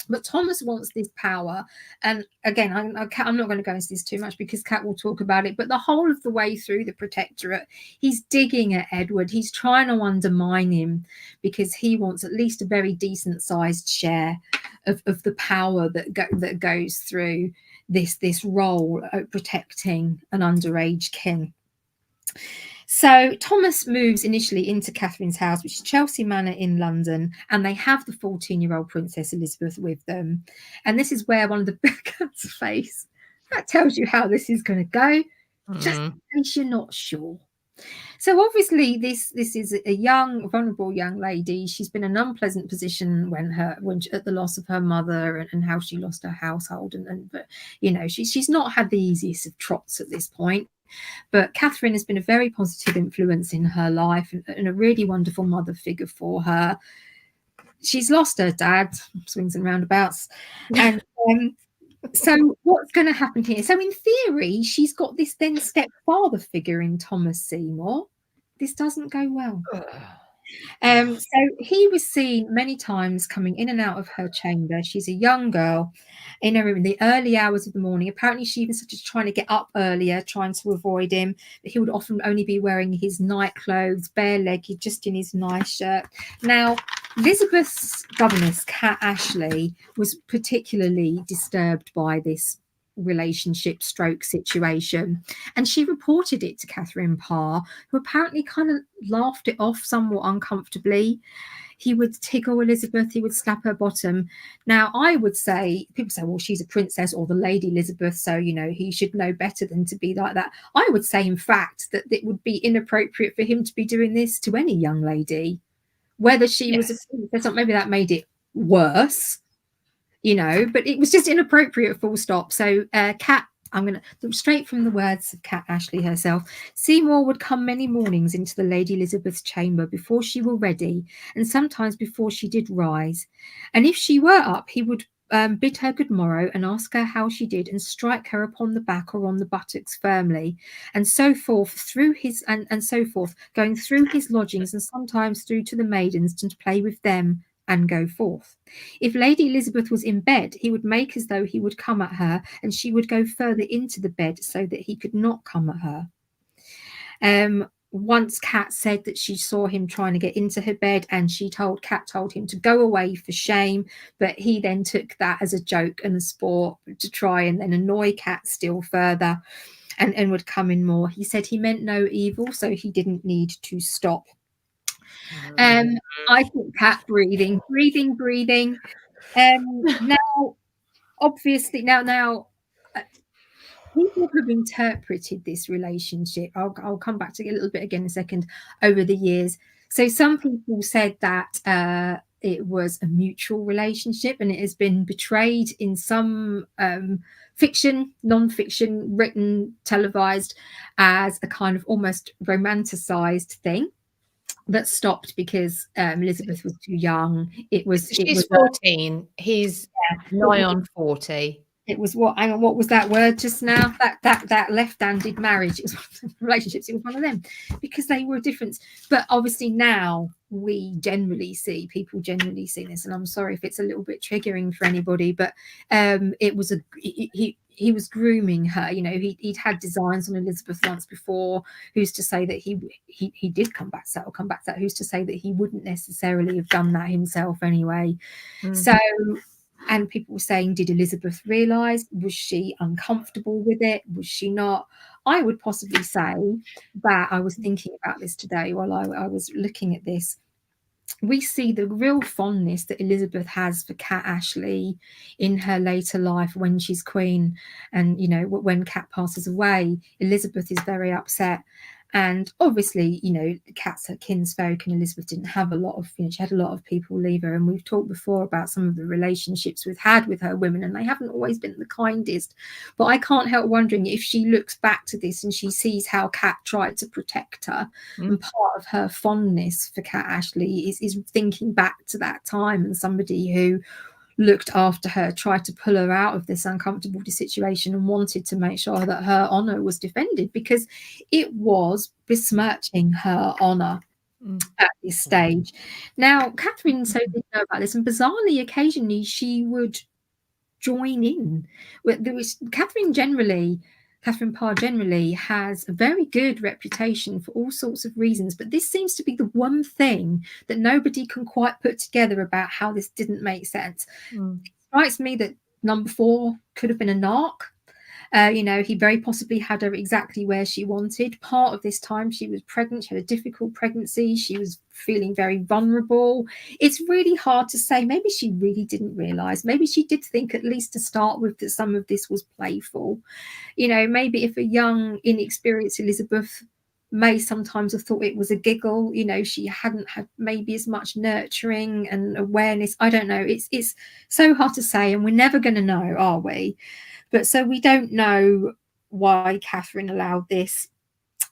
But Thomas wants this power. And again, I'm not going to go into this too much because Kat will talk about it. But the whole of the way through the Protectorate, he's digging at Edward. He's trying to undermine him because he wants at least a very decent sized share of the power that goes through this role of protecting an underage king. So Thomas moves initially into Catherine's house, which is Chelsea Manor in London, and they have the 14-year-old Princess Elizabeth with them. And this is where one of the Cat's face, that tells you how this is going to go, just in case you're not sure. So obviously this is a young, vulnerable young lady. She's been in an unpleasant position at the loss of her mother and how she lost her household, but you know, she's not had the easiest of trots at this point. But Catherine has been a very positive influence in her life and a really wonderful mother figure for her. She's lost her dad, swings and roundabouts. And so what's going to happen here? So in theory, she's got this then stepfather figure in Thomas Seymour. This doesn't go well. So he was seen many times coming in and out of her chamber. She's a young girl in her room in the early hours of the morning. Apparently she even started trying to get up earlier, trying to avoid him. But he would often only be wearing his night clothes, bare-legged, just in his nice shirt. Now, Elizabeth's governess, Kat Ashley, was particularly disturbed by this relationship stroke situation, and she reported it to Catherine Parr, who apparently kind of laughed it off somewhat uncomfortably. He would tickle Elizabeth, he would slap her bottom. Now I would say, people say, well, she's a princess or the Lady Elizabeth, so you know he should know better than to be like that. I would say in fact that it would be inappropriate for him to be doing this to any young lady, whether she was a princess or maybe that made it worse, you know, but it was just inappropriate, full stop. So Kat, I'm going to, straight from the words of Kat Ashley herself, Seymour would come many mornings into the Lady Elizabeth's chamber before she were ready, and sometimes before she did rise. And if she were up, he would bid her good morrow and ask her how she did, and strike her upon the back or on the buttocks firmly, and so forth through his and so forth, going through his lodgings and sometimes through to the maidens to play with them and go forth. If Lady Elizabeth was in bed, he would make as though he would come at her, and she would go further into the bed so that he could not come at her. Once Kat said that she saw him trying to get into her bed, and Kat told him to go away for shame, but he then took that as a joke and a sport to try and then annoy Kat still further, and would come in more. He said he meant no evil, so he didn't need to stop. I think Kat breathing. Now, obviously, now people have interpreted this relationship. I'll come back to it a little bit again in a second. Over the years, so some people said that it was a mutual relationship, and it has been betrayed in some fiction, non-fiction, written, televised, as a kind of almost romanticized thing that stopped because Elizabeth was too young. She's 14. He's nigh on 40. It was what was that word just now? That left-handed marriage. It was relationships. It was one of them because they were different. But obviously now people generally see this, and I'm sorry if it's a little bit triggering for anybody, but it was he was grooming her. You know, he'd had designs on Elizabeth once before. Who's to say that he did come back to that? Who's to say that he wouldn't necessarily have done that himself anyway? So. And people were saying, did Elizabeth realise? Was she uncomfortable with it? Was she not? I would possibly say that I was thinking about this today while I was looking at this. We see the real fondness that Elizabeth has for Kat Ashley in her later life when she's queen. And, you know, when Kat passes away, Elizabeth is very upset. And obviously, you know, Kat's her kinsfolk, and Elizabeth didn't have a lot of, you know, she had a lot of people leave her. And we've talked before about some of the relationships we've had with her women, and they haven't always been the kindest. But I can't help wondering if she looks back to this and she sees how Kat tried to protect her. And part of her fondness for Kat Ashley is thinking back to that time, and somebody who looked after her, tried to pull her out of this uncomfortable situation, and wanted to make sure that her honour was defended, because it was besmirching her honour at this stage. Now, Catherine so didn't know about this, and bizarrely, occasionally she would join in. There was Catherine Parr generally has a very good reputation for all sorts of reasons, but this seems to be the one thing that nobody can quite put together about how this didn't make sense. It strikes me that number 4 could have been a narc. He very possibly had her exactly where she wanted. Part of this time she was pregnant, she had a difficult pregnancy, she was feeling very vulnerable. It's really hard to say. Maybe she really didn't realize. Maybe she did think, at least to start with, that some of this was playful. Maybe if a young, inexperienced Elizabeth may sometimes have thought it was a giggle, she hadn't had maybe as much nurturing and awareness. I don't know. It's so hard to say, and we're never going to know, are we? But so we don't know why Catherine allowed this.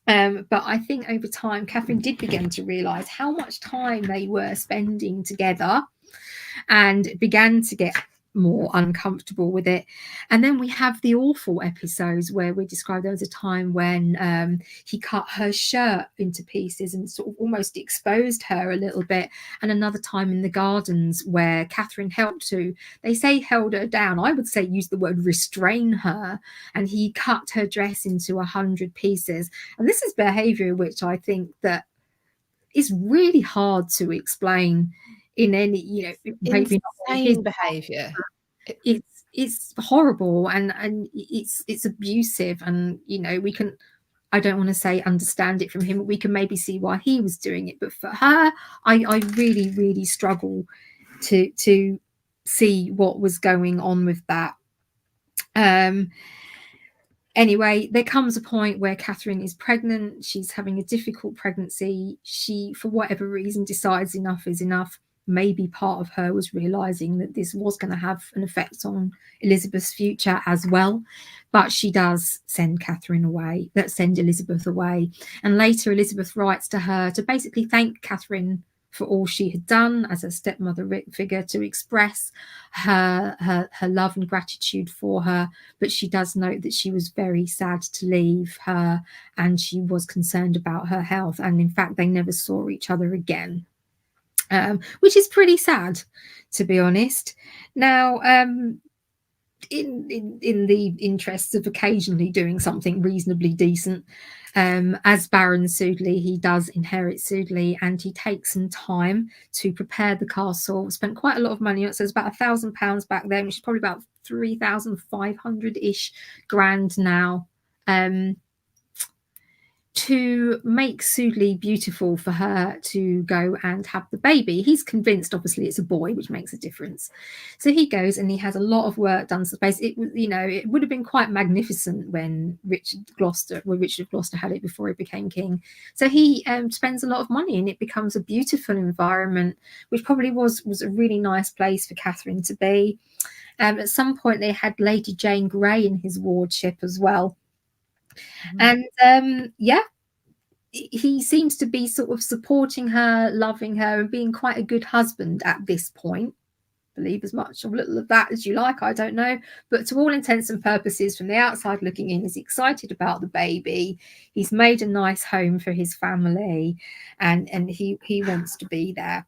But I think over time, Catherine did begin to realise how much time they were spending together and began to get more uncomfortable with it. And then we have the awful episodes where we describe there was a time when he cut her shirt into pieces and sort of almost exposed her a little bit, and another time in the gardens where Catherine helped to, they say held her down, I would say use the word restrain her, and he cut her dress into 100 pieces. And this is behaviour which I think that is really hard to explain in any, maybe not his behaviour. It's horrible, and it's abusive, and I don't want to say understand it from him, but we can maybe see why he was doing it. But for her, I really, really struggle to see what was going on with that. Anyway, there comes a point where Catherine is pregnant. She's having a difficult pregnancy. She, for whatever reason, decides enough is enough. Maybe part of her was realizing that this was going to have an effect on Elizabeth's future as well. But she does send Elizabeth away. And later, Elizabeth writes to her to basically thank Catherine for all she had done as a stepmother figure, to express her love and gratitude for her. But she does note that she was very sad to leave her, and she was concerned about her health. And in fact, they never saw each other again, which is pretty sad, to be honest. Now, in the interests of occasionally doing something reasonably decent, as Baron Sudeley, he does inherit Sudeley, and he takes some time to prepare the castle. Spent quite a lot of money on it, so it's about £1,000 back then, which is probably about 3,500-ish grand now, to make Sudeley beautiful for her to go and have the baby. He's convinced, obviously, it's a boy, which makes a difference. So he goes and he has a lot of work done to the place. It would have been quite magnificent when Richard of Gloucester had it before he became king. So he spends a lot of money, and it becomes a beautiful environment, which probably was a really nice place for Catherine to be. At some point, they had Lady Jane Grey in his wardship as well. And he seems to be sort of supporting her, loving her, and being quite a good husband at this point. Believe as much or little of that as you like, I don't know. But to all intents and purposes, from the outside looking in, he's excited about the baby. He's made a nice home for his family, and he wants to be there.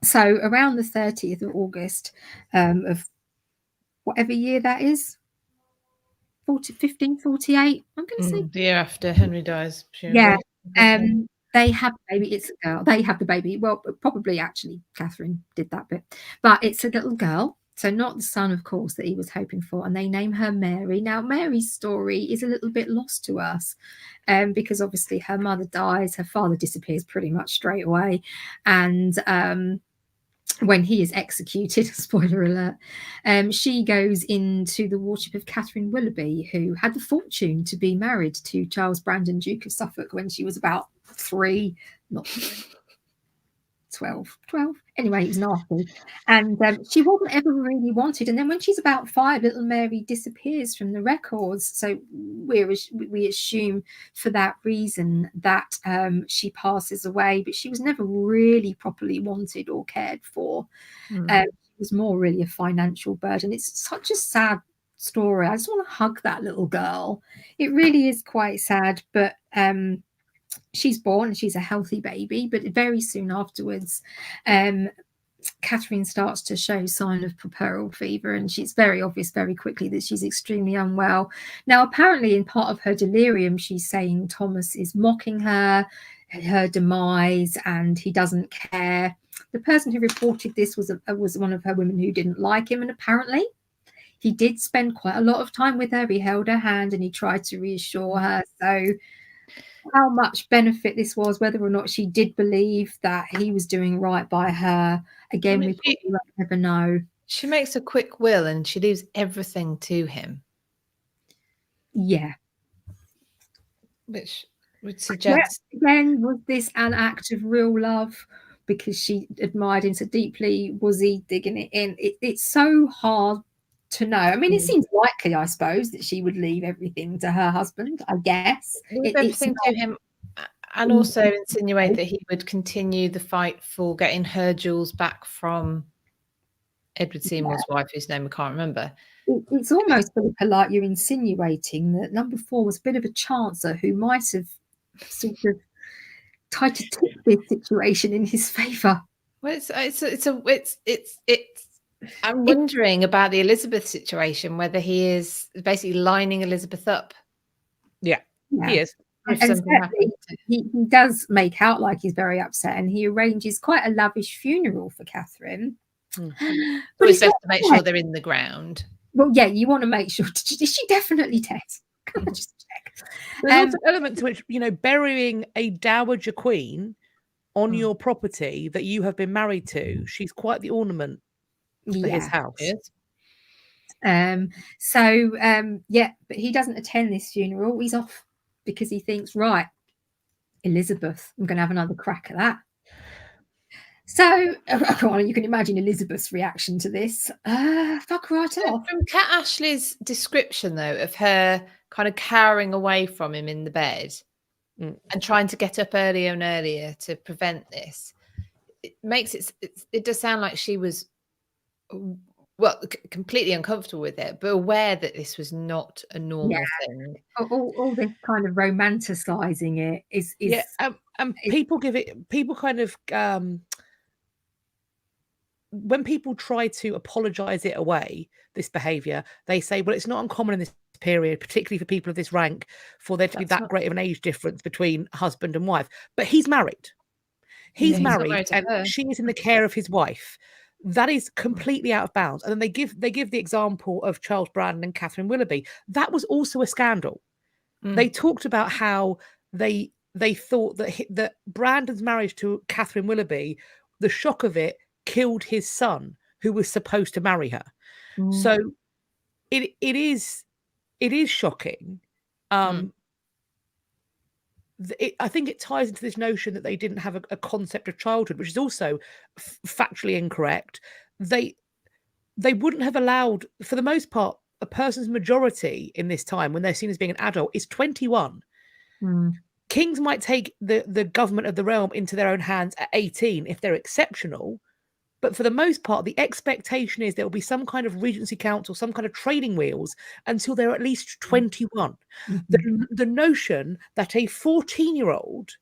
So around the 30th of August of whatever year that is, 1548, I'm going to say. The year after Henry dies. Yeah. They have the baby. It's a girl. They have the baby. Well, probably actually Catherine did that bit, but it's a little girl. So not the son, of course, that he was hoping for. And they name her Mary. Now, Mary's story is a little bit lost to us, because obviously her mother dies, her father disappears pretty much straight away, and when he is executed, spoiler alert, she goes into the wardship of Catherine Willoughby, who had the fortune to be married to Charles Brandon, Duke of Suffolk, when she was about 12. Anyway, it was nasty. And she wasn't ever really wanted. And then when she's about 5, little Mary disappears from the records. So we assume for that reason that she passes away, but she was never really properly wanted or cared for. It was more really a financial burden. It's such a sad story. I just want to hug that little girl. It really is quite sad, but she's born, she's a healthy baby, but very soon afterwards, Catherine starts to show sign of puerperal fever, and it's very obvious very quickly that she's extremely unwell. Now, apparently, in part of her delirium, she's saying Thomas is mocking her demise, and he doesn't care. The person who reported this was one of her women who didn't like him, and apparently he did spend quite a lot of time with her. He held her hand and he tried to reassure her. So how much benefit this was, whether or not she did believe that he was doing right by her, again, we probably won't ever know. She makes a quick will and she leaves everything to him. Yeah. Which would suggest... Again, was this an act of real love because she admired him so deeply? Was he digging it in? It's so hard to know. I mean, it seems likely, I suppose, that she would leave everything to her husband, I guess. Leave everything to him, and also insinuate that he would continue the fight for getting her jewels back from Edward Seymour's wife, whose name I can't remember. It's almost, Philippa, like you're insinuating that number 4 was a bit of a chancer who might have sort of tried to tip this situation in his favour. Well, I'm wondering about the Elizabeth situation, whether he is basically lining Elizabeth up. Yeah. He is. He does make out like he's very upset, and he arranges quite a lavish funeral for Catherine. But it's best to make sure they're in the ground. Well, yeah, you want to make sure. Is she definitely dead? Can I just check? There's also an element to which, burying a dowager queen on your property that you have been married to, she's quite the ornament for his house. But he doesn't attend this funeral. He's off because he thinks, right, Elizabeth, I'm going to have another crack at that. So, you can imagine Elizabeth's reaction to this. Fuck right off. From Kat Ashley's description, though, of her kind of cowering away from him in the bed and trying to get up earlier and earlier to prevent this, it does sound like she was, completely uncomfortable with it, but aware that this was not a normal thing. All this kind of romanticizing it is people kind of when people try to apologize it away, this behavior, they say, well, it's not uncommon in this period, particularly for people of this rank, for there to be that great of an age difference between husband and wife. But he's married. He's married and she is in the care of his wife. That is completely out of bounds. And then they give the example of Charles Brandon and Catherine Willoughby. That was also a scandal. They talked about how they thought that Brandon's marriage to Catherine Willoughby, the shock of it killed his son, who was supposed to marry her. So it is shocking. I think it ties into this notion that they didn't have a concept of childhood, which is also factually incorrect. They wouldn't have allowed, for the most part, a person's majority in this time, when they're seen as being an adult, is 21. Kings might take the government of the realm into their own hands at 18 if they're exceptional. But for the most part, the expectation is there will be some kind of Regency Council, some kind of training wheels until they're at least 21. The notion that a 14-year-old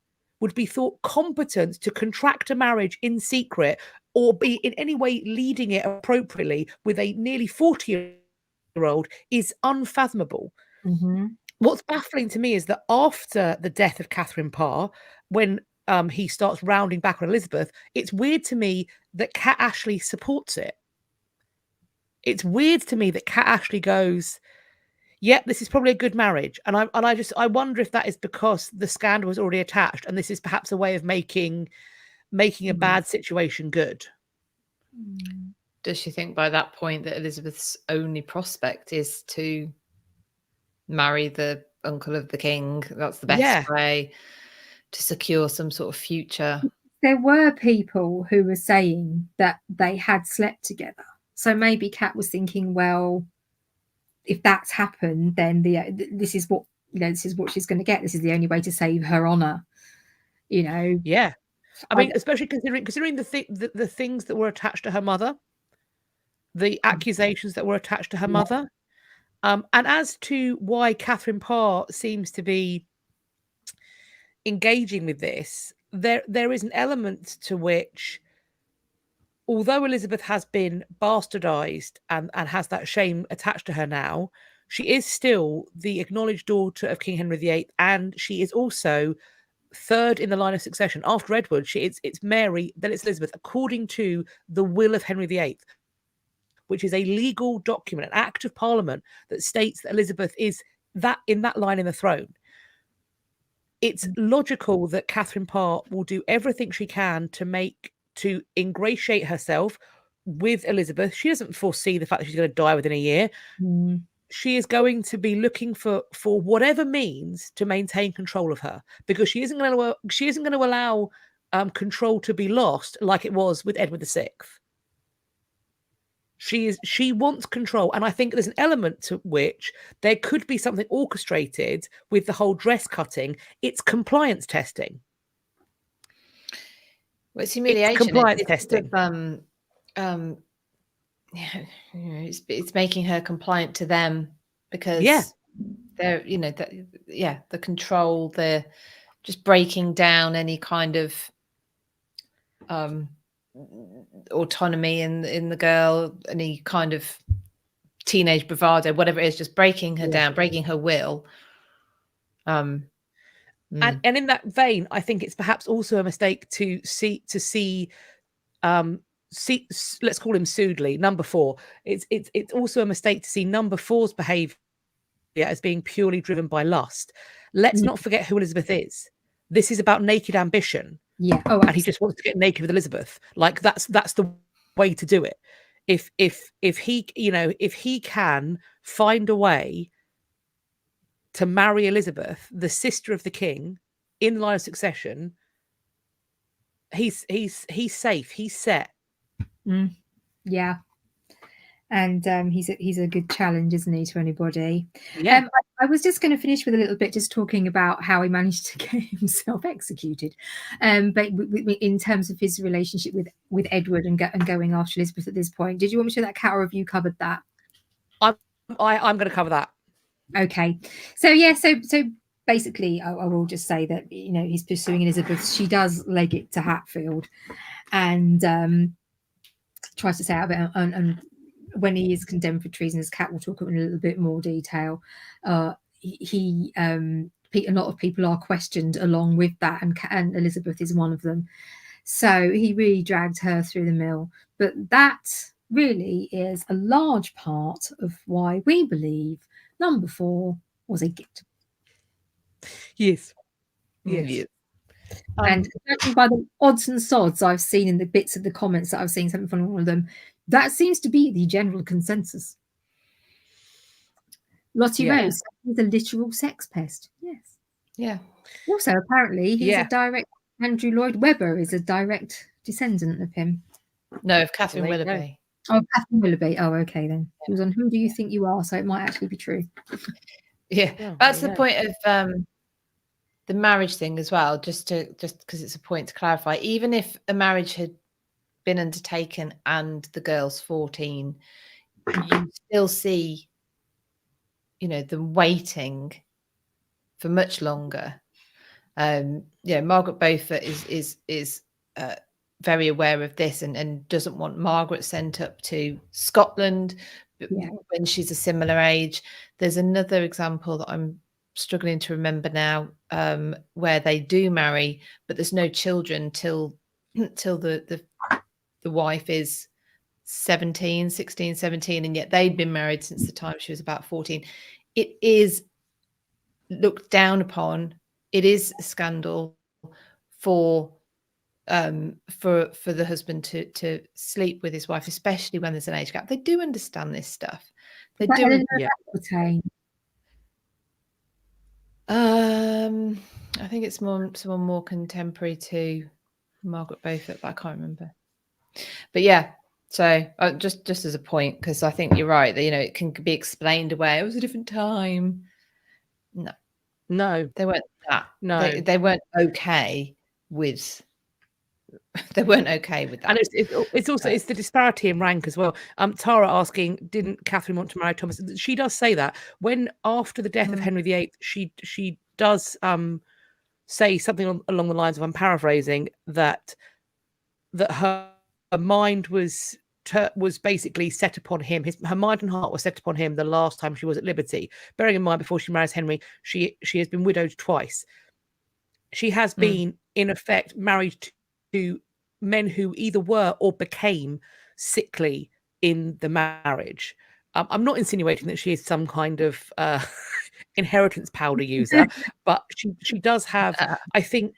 would be thought competent to contract a marriage in secret or be in any way leading it appropriately with a nearly 40-year-old is unfathomable. What's baffling to me is that after the death of Catherine Parr, when he starts rounding back on Elizabeth, it's weird to me that Kat Ashley supports it. It's weird to me that Kat Ashley goes, yep, this is probably a good marriage. And I wonder if that is because the scandal was already attached and this is perhaps a way of making a bad situation good. Does she think by that point that Elizabeth's only prospect is to marry the uncle of the king? That's the best way to secure some sort of future. There were people who were saying that they had slept together. So maybe Kat was thinking, well, if that's happened, then this is what she's going to get. This is the only way to save her honor. Yeah. I mean, especially considering the things that were attached to her mother, the accusations that were attached to her mother, and as to why Catherine Parr seems to be engaging with this, there is an element to which, although Elizabeth has been bastardized and has that shame attached to her now, she is still the acknowledged daughter of King Henry VIII, and she is also third in the line of succession. After Edward, it's Mary, then it's Elizabeth, according to the will of Henry VIII, which is a legal document, an act of Parliament that states that Elizabeth is that in that line in the throne. It's logical that Catherine Parr will do everything she can to ingratiate herself with Elizabeth. She doesn't foresee the fact that she's going to die within a year. She is going to be looking for whatever means to maintain control of her, because she isn't going to allow control to be lost like it was with Edward VI. She wants control, and I think there's an element to which there could be something orchestrated with the whole dress cutting. It's compliance testing. Well, it's humiliation. It's compliance testing. It's making her compliant to them, because they're, the control, the just breaking down any kind of autonomy in the girl, any kind of teenage bravado, whatever it is, just breaking her down, breaking her will. And in that vein, I think it's perhaps also a mistake to see let's call him Soodley, number 4. It's also a mistake to see number 4's behaviour as being purely driven by lust. Let's not forget who Elizabeth is. This is about naked ambition. Yeah. Oh, and he just wants to get naked with Elizabeth. Like that's the way to do it. If he can find a way to marry Elizabeth, the sister of the king, in the line of succession, he's safe. He's set. Yeah. And he's a good challenge, isn't he, to anybody? Yeah. I was just going to finish with a little bit, just talking about how he managed to get himself executed, but in terms of his relationship with Edward and going after Elizabeth at this point. Did you want me to show that, Kat, or have you covered that? I'm going to cover that. Okay. So basically, I will just say that he's pursuing Elizabeth. She does leg it to Hatfield, and tries to stay out of it, and when he is condemned for treason, as Kat will talk about in a little bit more detail, a lot of people are questioned along with that, and Elizabeth is one of them. So he really dragged her through the mill. But that really is a large part of why we believe number 4 was a git. Yes. And judging by the odds and sods I've seen in the bits of the comments that I've seen, something from all of them, that seems to be the general consensus. Lottie Rose is a literal sex pest. Yes. Yeah. Also, apparently, he's a direct. Andrew Lloyd Webber is a direct descendant of him. No, of Catherine Willoughby. Oh, Catherine Willoughby. Oh, okay then. He was on Who Do You Think You Are? So it might actually be true. Yeah, that's the point of the marriage thing as well. Just because it's a point to clarify. Even if a marriage had been undertaken and the girl's 14, you still see, them waiting for much longer. Margaret Beaufort is very aware of this and doesn't want Margaret sent up to Scotland when she's a similar age. There's another example that I'm struggling to remember now, where they do marry, but there's no children till the wife is 16, 17, and yet they'd been married since the time she was about 14. It is looked down upon. It is a scandal for the husband to sleep with his wife, especially when there's an age gap. They do understand this stuff. They do. I think it's someone more contemporary to Margaret Beaufort, but I can't remember. But yeah, so just as a point, because I think you're right that it can be explained away. It was a different time. No, they weren't that. No, they weren't okay with. They weren't okay with that. And it's also it's the disparity in rank as well. Tara asking, didn't Catherine want to marry Thomas? She does say that when after the death of Henry VIII, she does say something along the lines of, I'm paraphrasing, that her mind was basically set upon him. Her mind and heart were set upon him the last time she was at liberty. Bearing in mind, before she marries Henry, she has been widowed twice. She has been, in effect, married to men who either were or became sickly in the marriage. I'm not insinuating that she is some kind of inheritance powder user, but she does have, I think,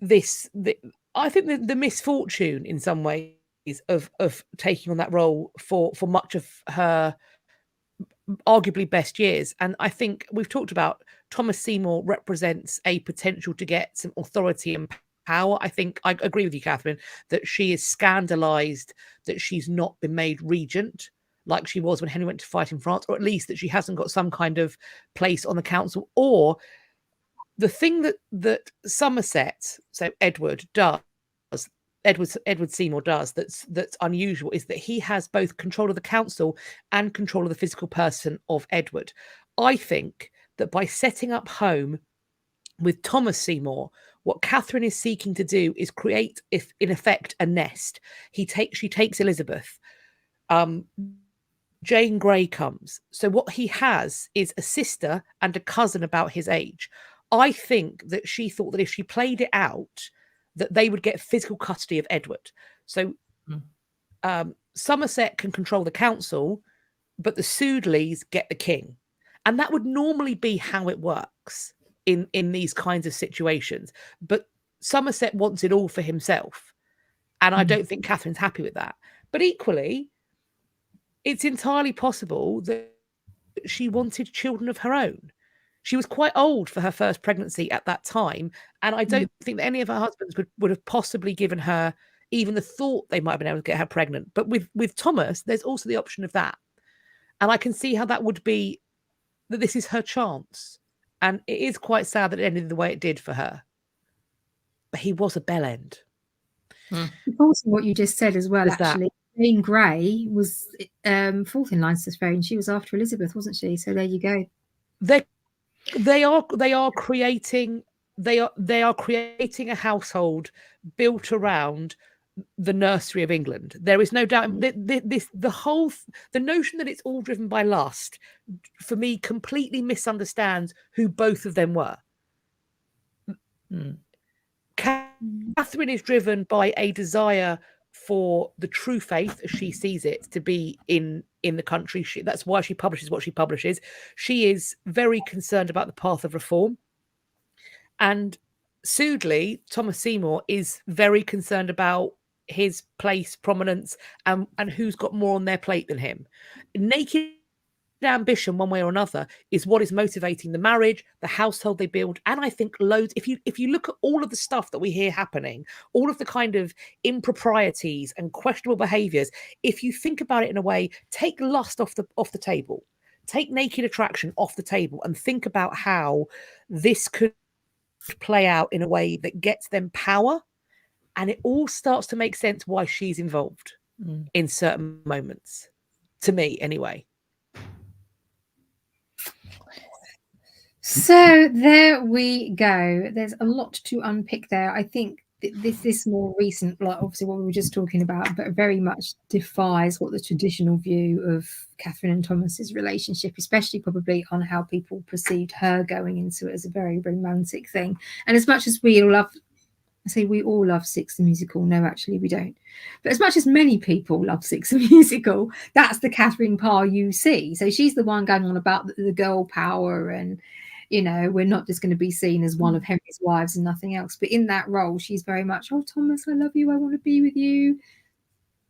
I think the misfortune in some ways of taking on that role for much of her arguably best years. And I think we've talked about Thomas Seymour represents a potential to get some authority and power. I think I agree with you, Catherine, that she is scandalized that she's not been made regent like she was when Henry went to fight in France, or at least that she hasn't got some kind of place on the council. Or the thing that Somerset, so Edward Seymour does that's unusual is that he has both control of the council and control of the physical person of Edward. I think that by setting up home with Thomas Seymour, what Catherine is seeking to do is create, if in effect, a nest. She takes Elizabeth. Jane Grey comes. So what he has is a sister and a cousin about his age. I think that she thought that if she played it out, that they would get physical custody of Edward. So Somerset can control the council, but the Sudelys get the king. And that would normally be how it works in these kinds of situations. But Somerset wants it all for himself. And I don't think Catherine's happy with that. But equally, it's entirely possible that she wanted children of her own. She was quite old for her first pregnancy at that time. And I don't think that any of her husbands would have possibly given her even the thought they might have been able to get her pregnant. But with Thomas, there's also the option of that. And I can see how that would be, that this is her chance. And it is quite sad that it ended the way it did for her. But he was a bell end. Also, what you just said as well, There's actually. Jane Grey was fourth in Leicester's throne. She was after Elizabeth, wasn't she? So there you go. They are creating a household built around the nursery of England. There is no doubt the notion that it's all driven by lust, for me, completely misunderstands who both of them were. Catherine is driven by a desire for the true faith, as she sees it, to be in the country. That's why she publishes what she publishes. She is very concerned about the path of reform. And Sudeley, Thomas Seymour, is very concerned about his place, prominence, and who's got more on their plate than him. Naked ambition, one way or another, is what is motivating the marriage, the household they build. And I think loads, if you look at all of the stuff that we hear happening, all of the kind of improprieties and questionable behaviors, if you think about it in a way, take lust off the table, take naked attraction off the table, and think about how this could play out in a way that gets them power, and it all starts to make sense why she's involved in certain moments, to me anyway. So there we go. There's a lot to unpick there. I think this more recent, like obviously what we were just talking about, but very much defies what the traditional view of Catherine and Thomas's relationship, especially probably on how people perceived her going into it as a very romantic thing. And as much as we all love Six the Musical. No, actually we don't. But as much as many people love Six the Musical, that's the Catherine Parr you see. So she's the one going on about the girl power, and we're not just going to be seen as one of Henry's wives and nothing else. But in that role, she's very much, oh, Thomas, I love you. I want to be with you.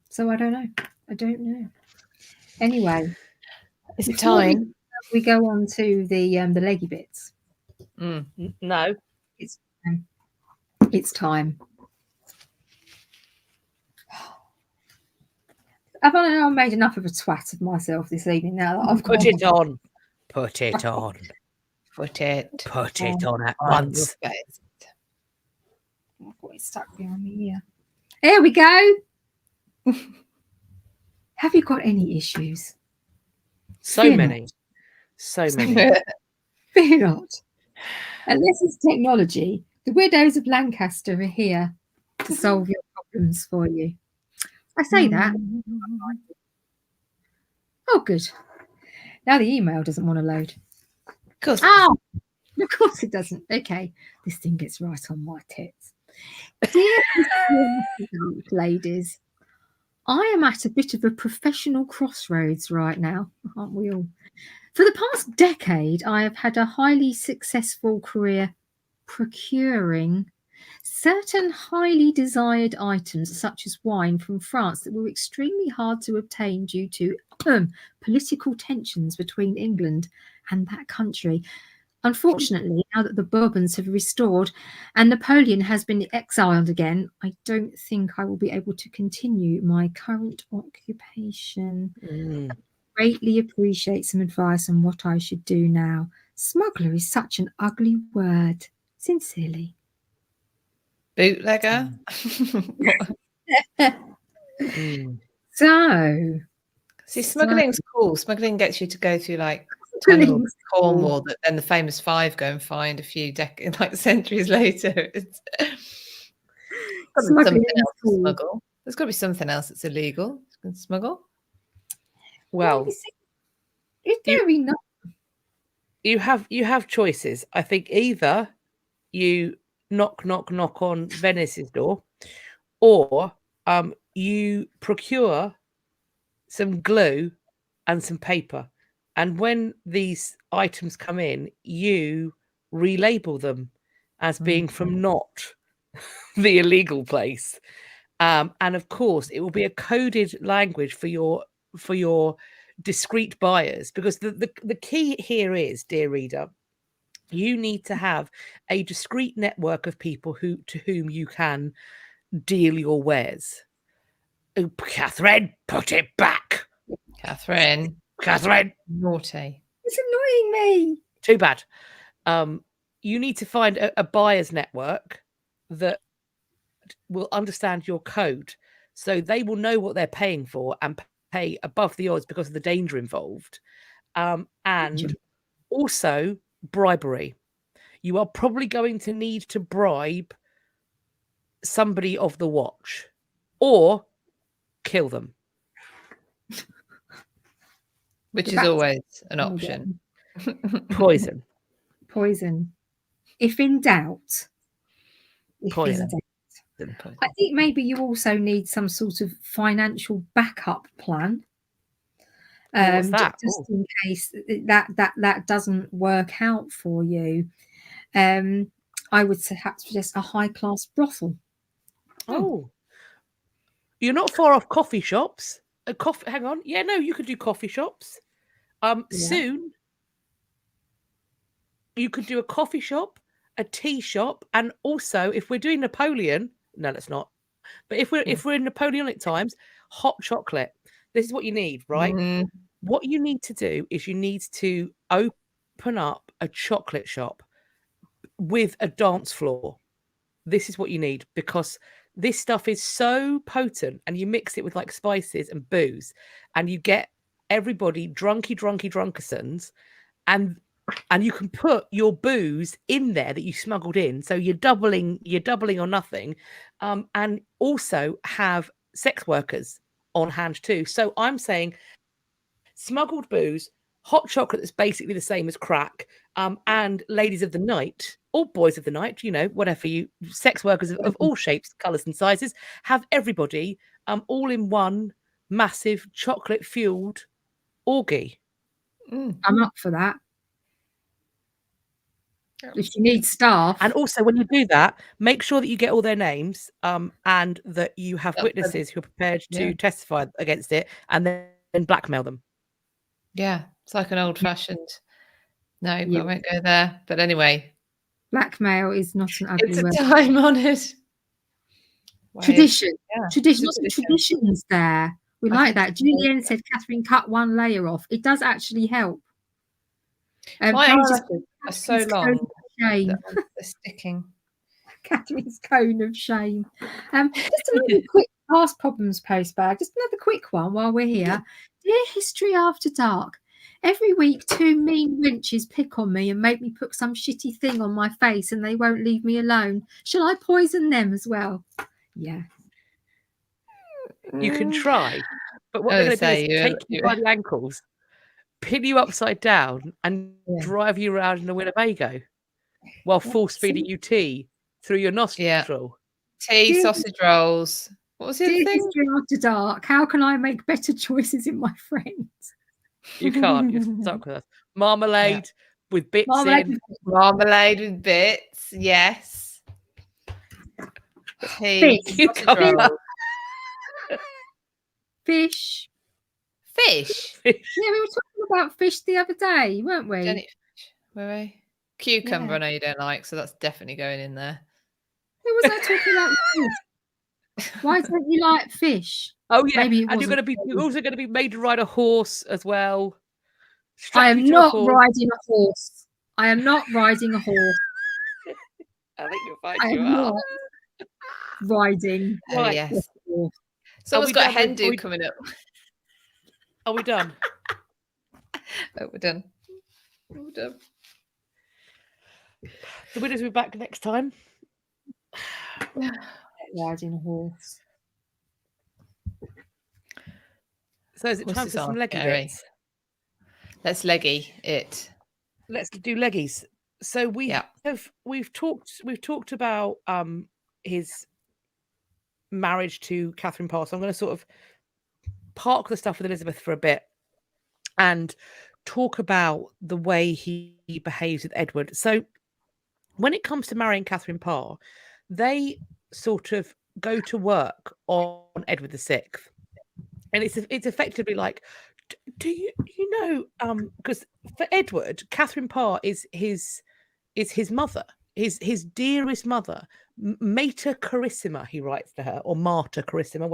So I don't know. Anyway, is it time? We go on to the leggy bits. No, it's time. Have I made enough of a twat of myself this evening now that I've put it on. Put it on. Put it on at once. I've got it stuck behind me here. There we go. Have you got any issues? So many. Fear not. Unless it's technology, the widows of Lancaster are here to solve your problems for you. I say that. Oh, good. Now the email doesn't want to load. Of course. Oh, of course it doesn't. Okay, this thing gets right on my tits. Dear ladies, I am at a bit of a professional crossroads right now, aren't we all? For the past decade, I have had a highly successful career procuring certain highly desired items, such as wine from France, that were extremely hard to obtain due to political tensions between England and that country. Unfortunately, now that the Bourbons have restored and Napoleon has been exiled again, I don't think I will be able to continue my current occupation. Greatly appreciate some advice on what I should do now. Smuggler is such an ugly word. Sincerely. Bootlegger. So, See, smuggling's cool. Smuggling gets you to go through like tunnels in Cornwall that then the famous five go and find a few centuries later. It's something else to smuggle. There's got to be something else that's illegal you can smuggle. Well, it's very nice. You have choices. I think either you knock on Venice's door, or you procure some glue and some paper, and when these items come in, you relabel them as being from not the illegal place, and of course it will be a coded language for your discreet buyers, because the key here is, dear reader, you need to have a discreet network of people to whom you can deal your wares. Oh, Catherine, put it back. Catherine, naughty. It's annoying me. Too bad. You need to find a buyer's network that will understand your code, so they will know what they're paying for and pay above the odds because of the danger involved. And also bribery. You are probably going to need to bribe somebody of the watch or kill them. Which is always an option. Poison. If in doubt. Poison. I think maybe you also need some sort of financial backup plan. What's that? Just in case that doesn't work out for you. I would perhaps suggest a high-class brothel. Oh, you're not far off coffee shops. Hang on. Yeah, no, you could do coffee shops. Soon you could do a coffee shop, a tea shop, and also, if we're doing Napoleon, no, let's not. But if we're in Napoleonic times, hot chocolate. This is what you need, right? What you need to do is you need to open up a chocolate shop with a dance floor. This is what you need, because this stuff is so potent, and you mix it with like spices and booze, and you get everybody drunkersons, and you can put your booze in there that you smuggled in, so you're doubling or nothing, and also have sex workers on hand too. So I'm saying smuggled booze, hot chocolate that's basically the same as crack, and ladies of the night or boys of the night, whatever sex workers of all shapes, colours and sizes, have everybody all in one massive chocolate fueled orgy. I'm up for that. If you need staff. And also, when you do that, make sure that you get all their names, and that you have witnesses who are prepared to testify against it, and then blackmail them. Yeah, it's like an old-fashioned. No, I won't go there. But anyway, blackmail is not an ugly word. It's a time-honoured tradition. Traditions there. We like that. Julianne said, Catherine, cut one layer off. It does actually help. My eyes are so long. Shame. They're sticking. Catherine's cone of shame. Just another quick past problems postbag. Just another quick one while we're here. Dear History After Dark, Every week, 2 mean wenches pick on me and make me put some shitty thing on my face, and they won't leave me alone. Shall I poison them as well? Yeah. You can try, but what I they're going was to do is gonna say, take you by the ankles, pin you upside down, and Yeah. drive you around in a Winnebago while force feeding you tea through your nostril. tea, Dear- sausage rolls. What was the other Dear thing? History After Dark, how can I make better choices in my friends? You can't. You're stuck with us. Marmalade with bits Marmalade in. Marmalade with bits. Yes. Tea, Fish. You sausage can't. rolls. Fish. Fish. Yeah, we were talking about fish the other day, weren't we? Don't eat fish. Were we? Cucumber, Yeah. I know you don't like, so that's definitely going in there. Who was I talking about? Fish? Why don't you like fish? Oh yeah, Maybe it and you're wasn't. also going to be made to ride a horse as well. I Strap you am to a not horse. riding a horse. I am not riding a horse. I think you'll find I you am are. not riding. Oh, Right. yes. a horse. Someone's we got a done hen with- do are we- coming up. Are we done? Oh, we're done. We're done. The winners will be back next time. Riding a horse. So is it time Horses for some are leggy scary. bits? Let's leggy it. Let's do leggies. So we've talked about his marriage to Catherine Parr. So I'm going to sort of park the stuff with Elizabeth for a bit and talk about the way he behaves with Edward. So when it comes to marrying Catherine Parr, they sort of go to work on Edward VI. And it's effectively like, do you know, because for Edward, Catherine Parr is his mother, his dearest mother, Mater Carissima, he writes to her, or Mater Carissima,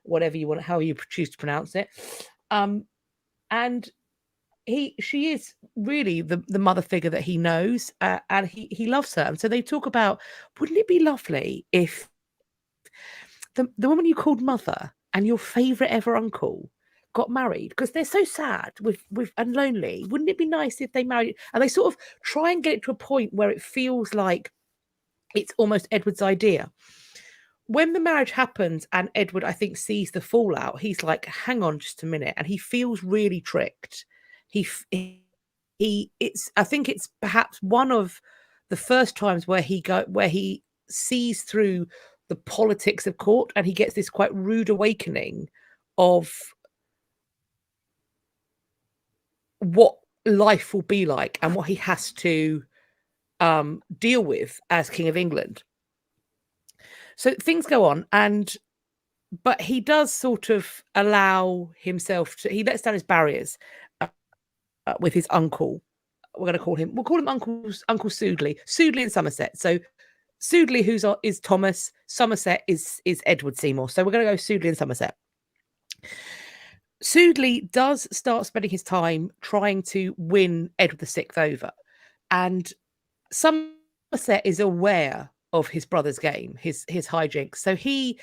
whatever you want, how you choose to pronounce it. And she is really the mother figure that he knows, and he loves her. And so they talk about, wouldn't it be lovely if the woman you called mother and your favorite ever uncle got married, because they're so sad with and lonely. Wouldn't it be nice if they married? And they sort of try and get it to a point where it feels like it's almost Edward's idea. When the marriage happens and Edward, I think, sees the fallout, he's like, hang on just a minute, and he feels really tricked. I think it's perhaps one of the first times where he sees through the politics of court, and he gets this quite rude awakening of what life will be like and what he has to deal with as King of England. So things go on, but he does sort of allow himself to, he lets down his barriers with his uncle. We'll call him Uncle Sudeley in Somerset. So Sudeley, is Thomas, Somerset is Edward Seymour. So we're going to go Sudeley in Somerset. Sudeley does start spending his time trying to win Edward VI over, and Somerset is aware of his brother's game, his hijinks. So he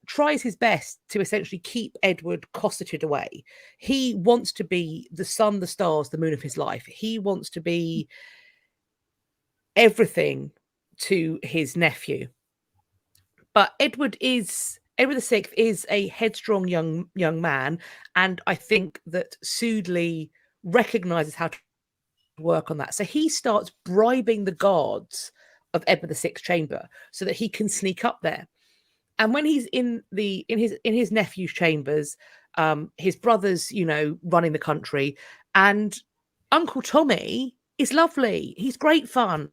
tries his best to essentially keep Edward cosseted away. He wants to be the sun, the stars, the moon of his life. He wants to be everything to his nephew. But Edward VI is a headstrong young man, and I think that Sudeley recognizes how to work on that. So he starts bribing the guards of Edward VI's chamber so that he can sneak up there. And when he's in his nephew's chambers, his brother's, running the country, and Uncle Tommy is lovely. He's great fun.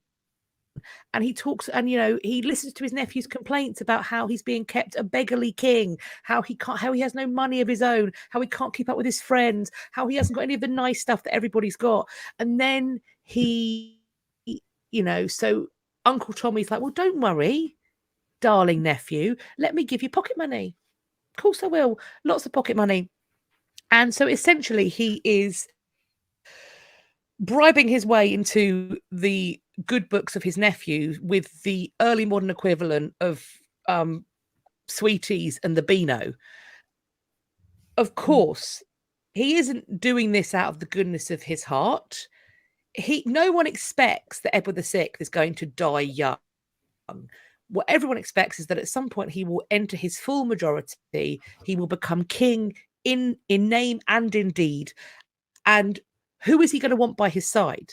And he talks, and he listens to his nephew's complaints about how he's being kept a beggarly king, how he has no money of his own, how he can't keep up with his friends, how he hasn't got any of the nice stuff that everybody's got. And then so Uncle Tommy's like, well, don't worry, darling nephew, let me give you pocket money. Of course I will. Lots of pocket money. And so essentially he is bribing his way into the good books of his nephew with the early modern equivalent of Sweeties and the Beano. Of course, he isn't doing this out of the goodness of his heart. No one expects that Edward VI is going to die young. What everyone expects is that at some point he will enter his full majority. He will become king in name and in deed. And who is he going to want by his side?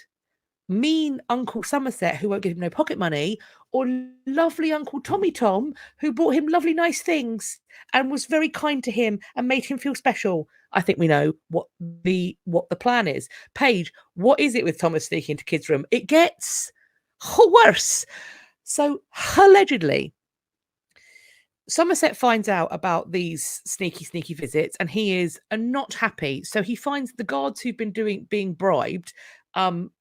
Mean Uncle Somerset, who won't give him no pocket money, or lovely Uncle Tommy Tom, who bought him lovely nice things and was very kind to him and made him feel special? I think we know what the plan is. Paige, what is it with Thomas sneaking into kids' room? It gets worse. So allegedly, Somerset finds out about these sneaky visits, and he is not happy. So he finds the guards who've been being bribed.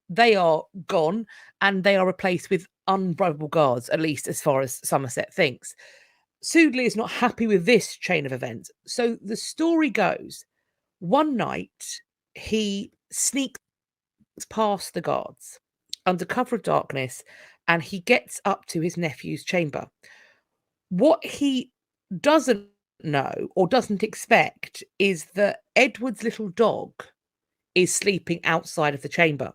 They are gone, and they are replaced with unbribable guards, at least as far as Somerset thinks. Sudeley is not happy with this chain of events. So the story goes, one night he sneaks past the guards under cover of darkness, and he gets up to his nephew's chamber. What he doesn't know or doesn't expect is that Edward's little dog is sleeping outside of the chamber.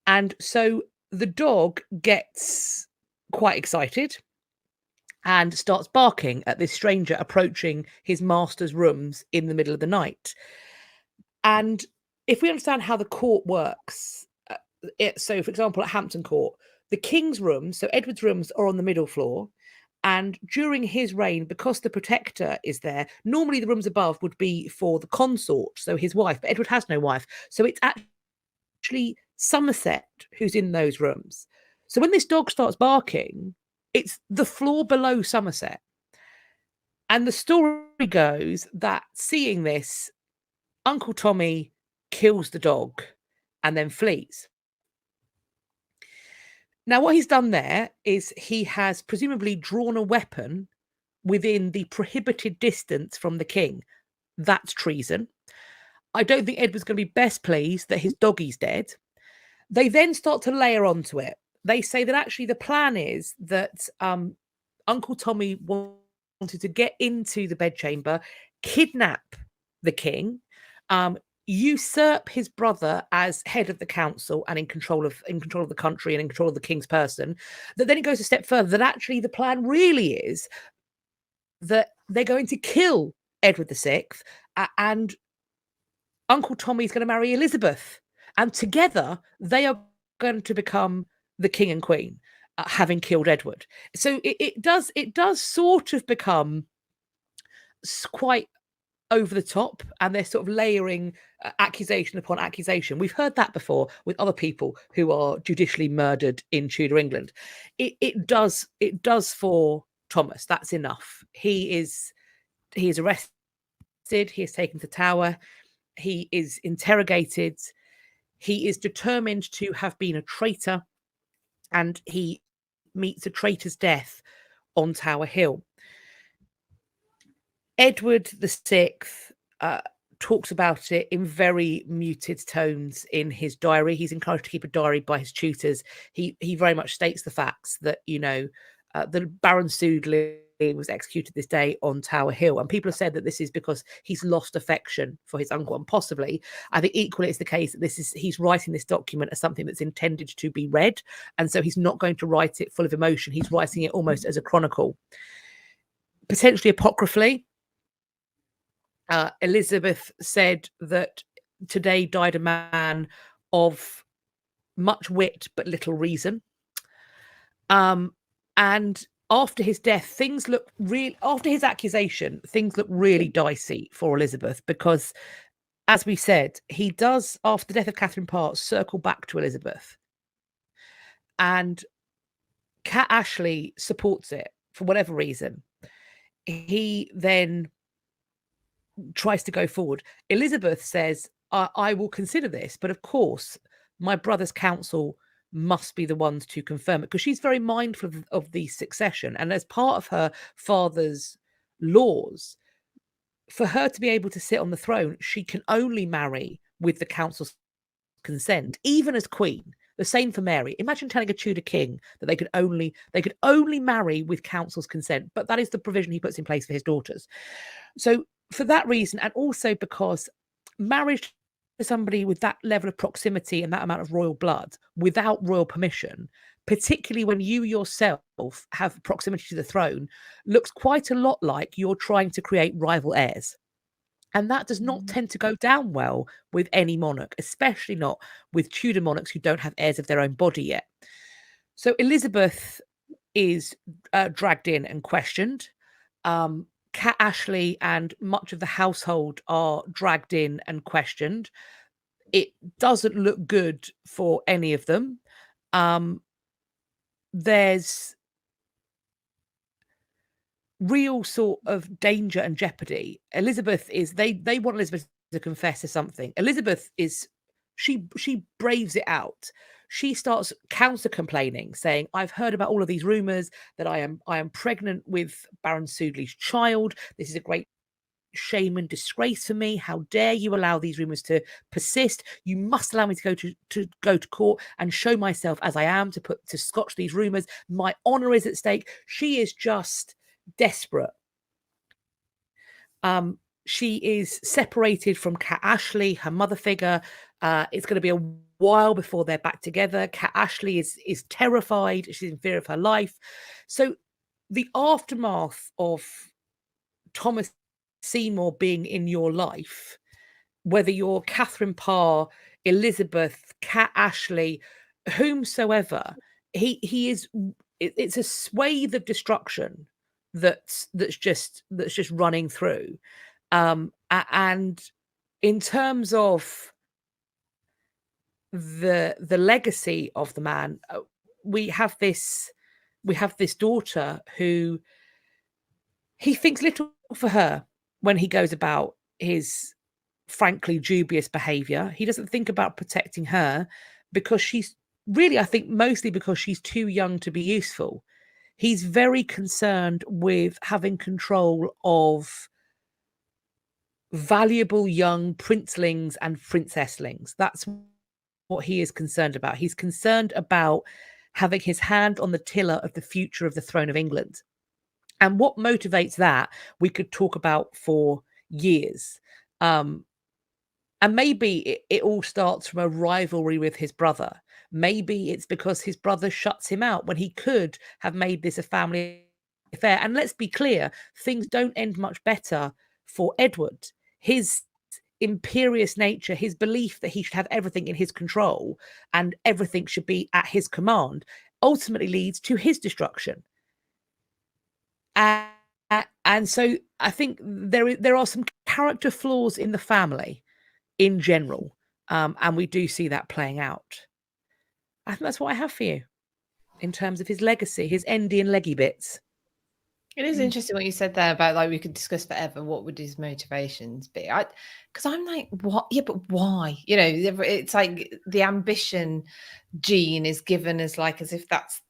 And so the dog gets quite excited and starts barking at this stranger approaching his master's rooms in the middle of the night. And if we understand how the court works, so for example, at Hampton Court, the king's rooms, so Edward's rooms, are on the middle floor. And during his reign, because the protector is there, normally the rooms above would be for the consort, so his wife, but Edward has no wife. So it's actually Somerset who's in those rooms. So when this dog starts barking, it's the floor below Somerset. And the story goes that seeing this, Uncle Tommy kills the dog and then flees. Now, what he's done there is he has presumably drawn a weapon within the prohibited distance from the king. That's treason. I don't think Edward's going to be best pleased that his doggie's dead. They then start to layer onto it. They say that actually the plan is that Uncle Tommy wanted to get into the bedchamber, kidnap the king, usurp his brother as head of the council and in control of the country and in control of the king's person. That then it goes a step further, that actually the plan really is that they're going to kill Edward VI and Uncle Tommy's going to marry Elizabeth, and together they are going to become the king and queen, having killed Edward. So it does sort of become quite over the top, and they're sort of layering accusation upon accusation. We've heard that before with other people who are judicially murdered in Tudor England. It does for Thomas. That's enough. He is arrested. He is taken to the Tower. He is interrogated. He is determined to have been a traitor, and he meets a traitor's death on Tower Hill. Edward VI talks about it in very muted tones in his diary. He's encouraged to keep a diary by his tutors. He very much states the facts that, the Baron Sudeley was executed this day on Tower Hill. And people have said that this is because he's lost affection for his uncle. And possibly, I think equally it's the case that he's writing this document as something that's intended to be read. And so he's not going to write it full of emotion. He's writing it almost as a chronicle. Potentially apocryphally, Elizabeth said that today died a man of much wit but little reason. And after his death, after his accusation, things look really dicey for Elizabeth, because, as we said, he does, after the death of Catherine Parr, circle back to Elizabeth. And Cat Ashley supports it for whatever reason. He then tries to go forward. Elizabeth says, I will consider this, but of course, my brother's council must be the ones to confirm it, because she's very mindful of the succession. And as part of her father's laws, for her to be able to sit on the throne, she can only marry with the council's consent, even as queen. The same for Mary. Imagine telling a Tudor king that they could only marry with council's consent, but that is the provision he puts in place for his daughters. So for that reason, and also because marriage to somebody with that level of proximity and that amount of royal blood without royal permission, particularly when you yourself have proximity to the throne, looks quite a lot like you're trying to create rival heirs. And that does not tend to go down well with any monarch, especially not with Tudor monarchs who don't have heirs of their own body yet. So Elizabeth is dragged in and questioned. Cat Ashley and much of the household are dragged in and questioned. It doesn't look good for any of them. There's real sort of danger and jeopardy. Elizabeth is they want Elizabeth to confess to something. Elizabeth is she braves it out. She starts counter complaining, saying, I've heard about all of these rumors that I am pregnant with Baron Sudley's child. This is a great shame and disgrace for me. How dare you allow these rumors to persist? You must allow me to go to court and show myself as I am, to scotch these rumors. My honor is at stake. She is just desperate. She is separated from Cat Ashley, her mother figure. It's going to be a while before they're back together. Cat Ashley is terrified. She's in fear of her life. So the aftermath of Thomas Seymour being in your life, whether you're Catherine Parr, Elizabeth, Cat Ashley, whomsoever, he is. It's a swathe of destruction that's just running through. And in terms of the legacy of the man, we have this daughter who he thinks little for her when he goes about his frankly dubious behavior. He doesn't think about protecting her because she's really, I think, mostly because she's too young to be useful. He's very concerned with having control of valuable young princelings and princesslings. That's what he is concerned about. He's concerned about having his hand on the tiller of the future of the throne of England. And what motivates that, we could talk about for years. And maybe it all starts from a rivalry with his brother. Maybe it's because his brother shuts him out when he could have made this a family affair. And let's be clear, things don't end much better for Edward. His imperious nature, his belief that he should have everything in his control and everything should be at his command, ultimately leads to his destruction. And so I think there are some character flaws in the family in general, and we do see that playing out. I think that's what I have for you in terms of his legacy, his endy and leggy bits. It is interesting what you said there about, like, we could discuss forever what would his motivations be. Because I'm like, what? Yeah, but why? You know, it's like the ambition gene is given as if that's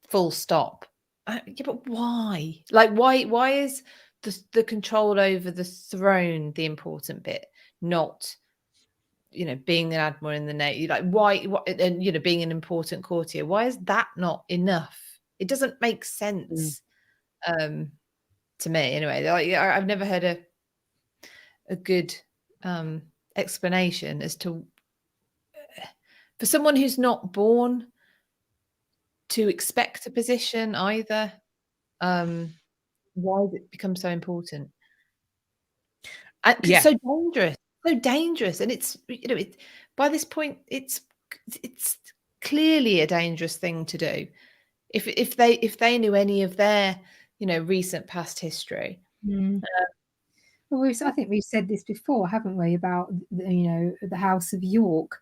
full stop. Yeah, but why? Like, why is the control over the throne the important bit, not, you know, being an admiral in the navy? Like, why? And, you know, being an important courtier. Why is that not enough? It doesn't make sense. To me, anyway. I've never heard a good explanation as to, for someone who's not born to expect a position either, why does it become so important? And Yeah. so dangerous, and it's, you know, by this point it's clearly a dangerous thing to do. If they knew any of their, you know, recent past history. Well, I think we've said this before, haven't we, about, you know, the House of York.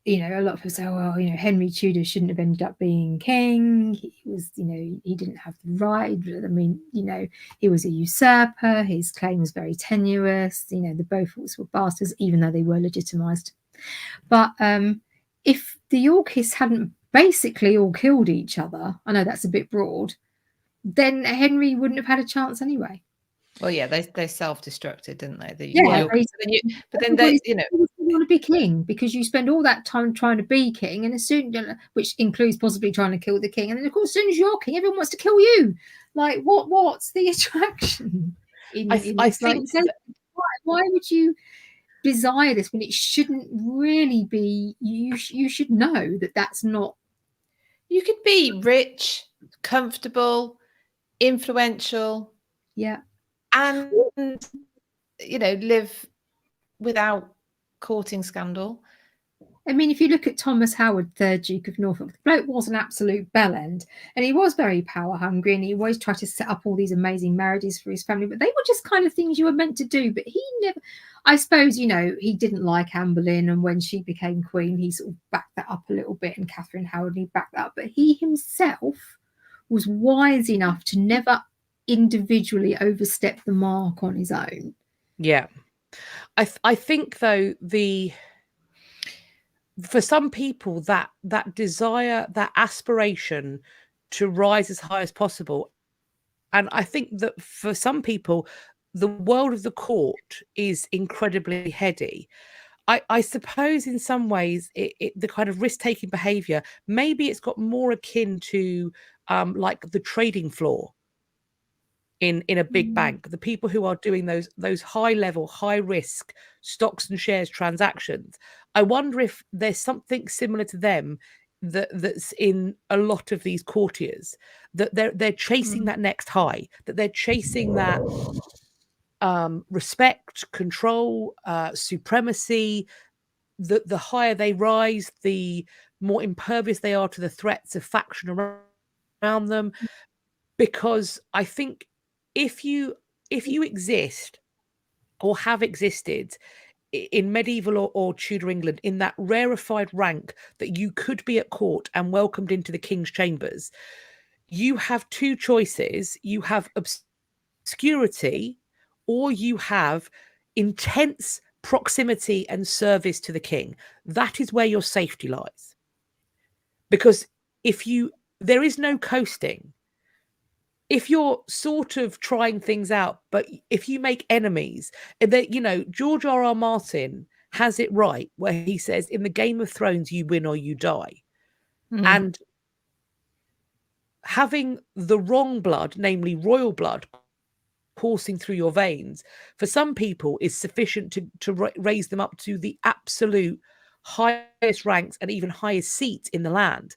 You know, a lot of people say, well, you know, Henry Tudor shouldn't have ended up being king. He was, you know, he didn't have the right. I mean, you know, he was a usurper. His claim was very tenuous. You know, the Beauforts were bastards, even though they were legitimised. But if the Yorkists hadn't basically all killed each other, I know that's a bit broad, then Henry wouldn't have had a chance anyway. Well, yeah, they self-destructed, didn't they? But then they, you know, you want to be king because you spend all that time trying to be king, and as soon, which includes possibly trying to kill the king, and then of course, as soon as you're king, everyone wants to kill you. Like, what's the attraction? I think why would you desire this when it shouldn't really be? You should know that that's not. You could be rich, comfortable, influential, Yeah. and live without courting scandal. I mean, if you look at Thomas Howard, 3rd Duke of Norfolk, the bloke was an absolute bellend, and he was very power hungry, and he always tried to set up all these amazing marriages for his family, but they were just kind of things you were meant to do. But he never, I suppose, he didn't like Anne Boleyn, and when she became queen, he sort of backed that up a little bit, and Catherine Howard, he backed that up. But he himself was wise enough to never individually overstep the mark on his own. Yeah. I think, though, for some people that desire, that aspiration to rise as high as possible, and I think that for some people the world of the court is incredibly heady. I suppose in some ways the kind of risk-taking behavior, maybe it's got more akin to like the trading floor in a big bank, the people who are doing those high level, high risk stocks and shares transactions. I wonder if there's something similar to them that's in a lot of these courtiers, that they're chasing that next high, that they're chasing that respect, control, supremacy. The higher they rise, the more impervious they are to the threats of faction around them. Because I think if you exist or have existed in medieval or Tudor England in that rarefied rank that you could be at court and welcomed into the king's chambers, you have two choices. You have obscurity, or you have intense proximity and service to the king. That is where your safety lies. Because there is no coasting. If you're sort of trying things out, but if you make enemies, George R.R. Martin has it right where he says, in the Game of Thrones, you win or you die. And having the wrong blood, namely royal blood, coursing through your veins, for some people is sufficient to raise them up to the absolute highest ranks and even highest seats in the land.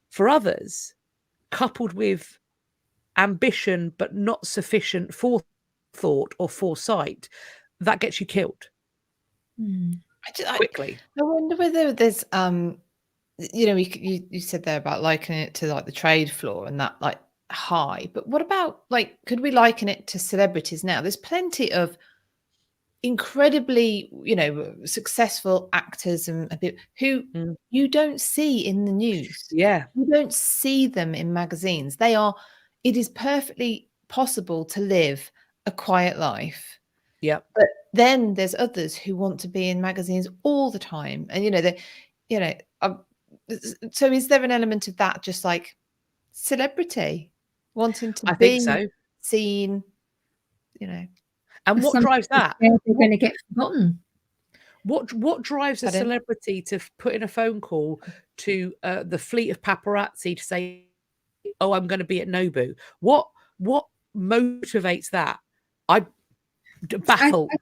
For others, coupled with ambition but not sufficient forethought or foresight, that gets you killed quickly. I wonder whether there's you said there about likening it to like the trade floor and that like high, but what about like, could we liken it to celebrities now? There's plenty of incredibly successful actors and who you don't see in the news. Yeah, you don't see them in magazines. It is perfectly possible to live a quiet life. Yeah. But then there's others who want to be in magazines all the time. And, so is there an element of that, just like celebrity, wanting to be seen, And what drives that? They're going to get forgotten. What drives a celebrity to put in a phone call to the fleet of paparazzi to say, oh, I'm going to be at Nobu? What motivates that?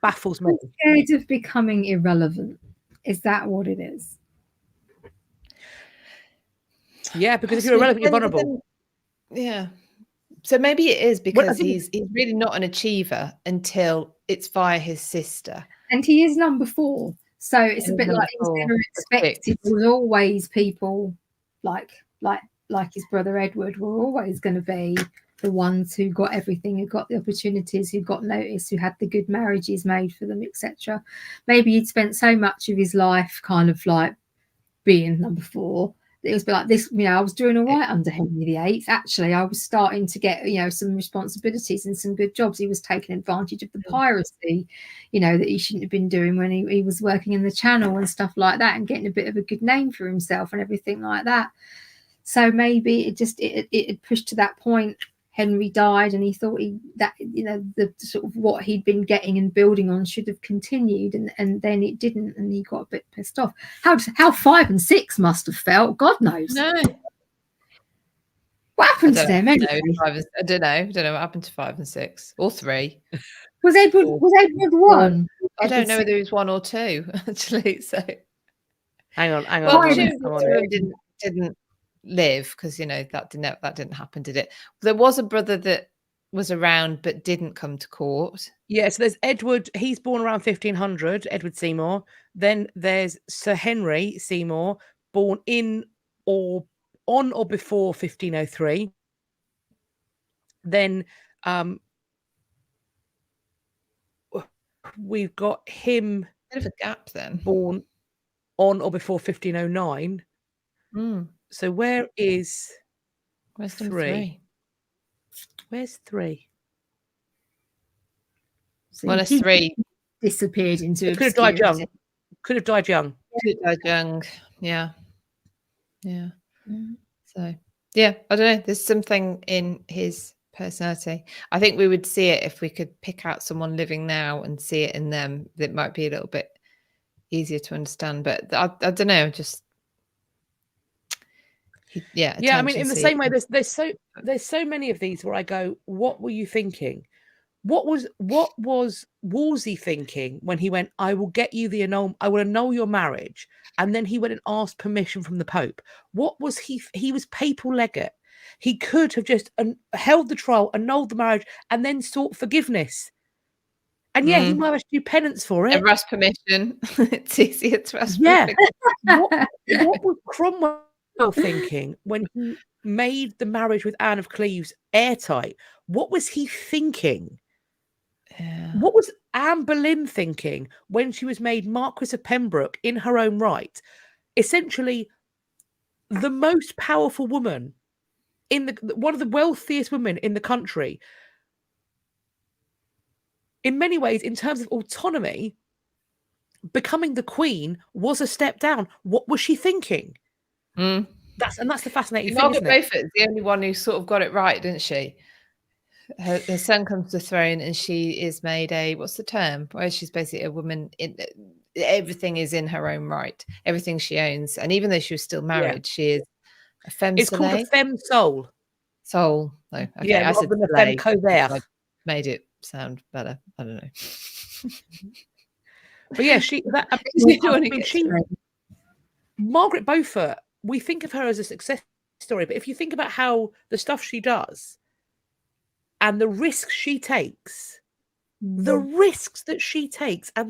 Baffles me. I'm scared of becoming irrelevant. Is that what it is? Yeah, because if you're irrelevant, you're vulnerable. Yeah. So maybe it is because he's really not an achiever until it's via his sister. And he is number 4. So it's a bit like he was never expected. There was always people like his brother Edward were always going to be the ones who got everything, who got the opportunities, who got noticed, who had the good marriages made for them, etc. Maybe he'd spent so much of his life kind of like being number 4. It was like this, I was doing all right under Henry VIII. Actually, I was starting to get, some responsibilities and some good jobs. He was taking advantage of the piracy, that he shouldn't have been doing when he was working in the Channel and stuff like that, and getting a bit of a good name for himself and everything like that. So maybe it had pushed to that point. Henry died, and he thought the sort of what he'd been getting and building on should have continued, and then it didn't, and he got a bit pissed off. How 5 and 6 must have felt, God knows. No. What happened to them anyway? I don't know what happened to 5 and 6 or 3. Was Edward 1? I don't know whether he was 1 or 2 actually. So Hang on. well, Fine. presumably two of them didn't live because that didn't happen, did it? There was a brother that was around but didn't come to court. Yeah, so there's Edward. He's born around 1500. Edward Seymour. Then there's Sir Henry Seymour, born in or on or before 1503. Then we've got him Bit of a gap then. born on or before 1509. So where's number 3? Where's 3? So Well, he 3 disappeared into Could have died obscurity. young. Could have died young. Could died young. Yeah. So yeah, I don't know. There's something in his personality. I think we would see it if we could pick out someone living now and see it in them. That might be a little bit easier to understand. But I don't know. Just Yeah. I mean, in the same way, there's so many of these where I go, what were you thinking? What was Wolsey thinking when he went, I will get you I will annul your marriage, and then he went and asked permission from the Pope? What was he was papal legate. He could have just held the trial, annulled the marriage, and then sought forgiveness. And yeah, he might have to do penance for it. Never ask permission. It's easier to ask permission. What was Cromwell thinking when he made the marriage with Anne of Cleves airtight? What was he thinking? Yeah. What was Anne Boleyn thinking when she was made Marquess of Pembroke in her own right? Essentially, the most powerful woman one of the wealthiest women in the country. In many ways, in terms of autonomy, becoming the Queen was a step down. What was she thinking? That's the fascinating thing. Margaret Beaufort's the only one who sort of got it right, didn't she? Her son comes to the throne and she is made what's the term? Where she's basically a woman everything is in her own right, everything she owns, and even though she was still married, she is a femme. It's called a femme sole. Oh, okay. Yeah, rather than a femme covert. Made it sound better. I don't know. But yeah, Margaret Beaufort, we think of her as a success story, but if you think about how the stuff she does and the risks she takes, and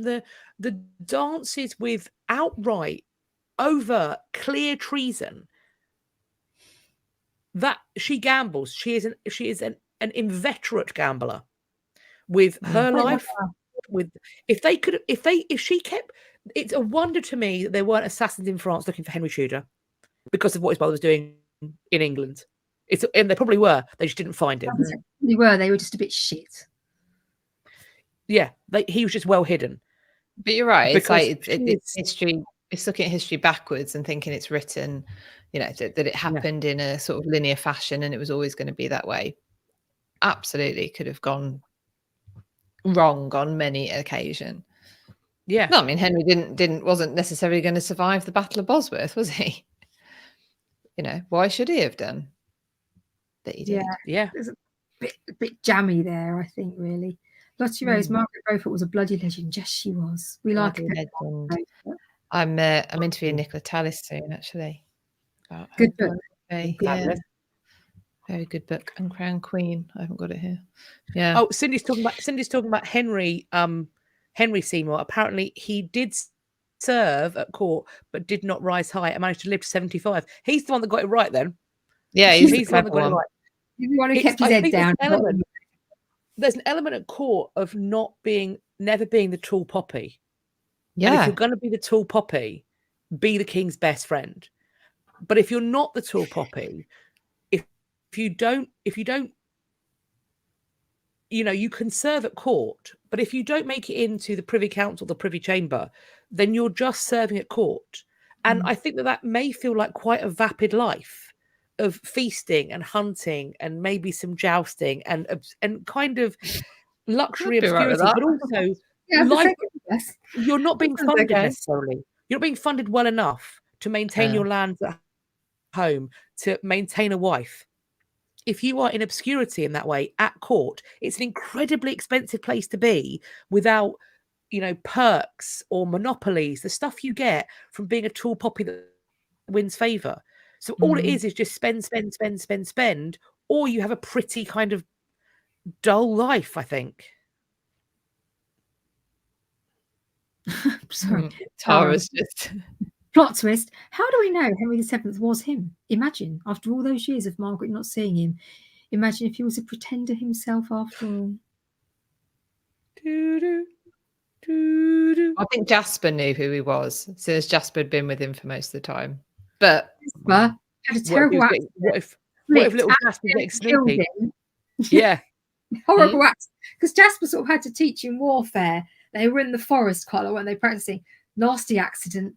the dances with outright, overt, clear treason, that she gambles. She is an inveterate gambler with her life. If she kept, it's a wonder to me that there weren't assassins in France looking for Henry Tudor because of what his brother was doing in England. And they probably were. They just didn't find him. They were just a bit shit. Yeah, he was just well hidden. But you're right. It's like it's history. It's looking at history backwards and thinking it's written, that it happened in a sort of linear fashion and it was always going to be that way. Absolutely could have gone wrong on many occasions. Yeah. No, I mean Henry wasn't necessarily going to survive the Battle of Bosworth, was he? Why should he have done? But he did. Yeah. There's a bit jammy there, I think, really. Lottie Rose, Margaret Beaufort was a bloody legend. Yes, she was. We like it. I'm interviewing Nicola Tallis soon, actually. Good book. Yeah. Very good book. And Crown Queen. I haven't got it here. Yeah. Oh, Cindy's talking about Henry Seymour. Apparently, he did serve at court, but did not rise high and managed to live to 75. He's the one that got it right then. Yeah, he's the one that got it right. He's the one who kept his head down. There's an element at court of never being the tall poppy. Yeah. And if you're going to be the tall poppy, be the king's best friend. But if you're not the tall poppy, if you don't, you can serve at court, but if you don't make it into the Privy Council, the Privy Chamber, then you're just serving at court. And I think that may feel like quite a vapid life of feasting and hunting and maybe some jousting and kind of luxury obscurity, but also you're not being funded necessarily. You're not being funded well enough to maintain your lands at home, to maintain a wife. If you are in obscurity in that way at court, it's an incredibly expensive place to be without perks or monopolies, the stuff you get from being a tall poppy that wins favour. So all it is just spend, or you have a pretty kind of dull life, I think. Sorry. Tara's just Plot twist. How do we know Henry VII was him? Imagine, after all those years of Margaret not seeing him, imagine if he was a pretender himself after all. I think Jasper knew who he was, since Jasper had been with him for most of the time. But Jasper had a terrible accident. What if little Jasper was getting killed sneaky? him. Yeah. Horrible accident. Because Jasper sort of had to teach him warfare. They were in the forest quite a lot when they were practicing. Nasty accident.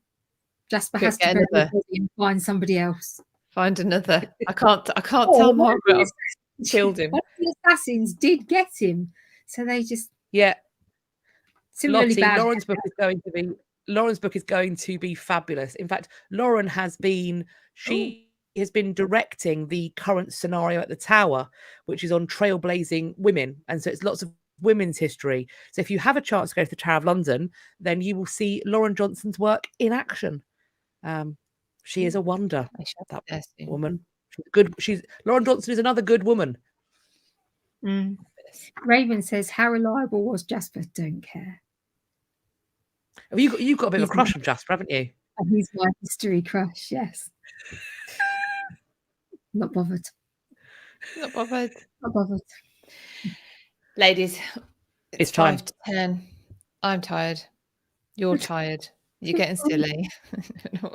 Jasper has to go and find somebody else. Find another. I can't tell Margaret I've killed him. The assassins did get him, so they just similarly Lottie, bad. Lauren's book is going to be fabulous. In fact, Lauren has been directing the current scenario at the Tower, which is on trailblazing women, and so it's lots of women's history. So if you have a chance to go to the Tower of London, then you will see Lauren Johnson's work in action. She is a wonder. That woman. Lauren Johnson is another good woman. Raven says, "How reliable was Jasper? Don't care." Have you've got a bit of a crush on Jasper, haven't you? He's my history crush. Yes. Not bothered. Not bothered. Not bothered. Ladies, it's time. 5 to 10. I'm tired. You're tired. You're getting silly.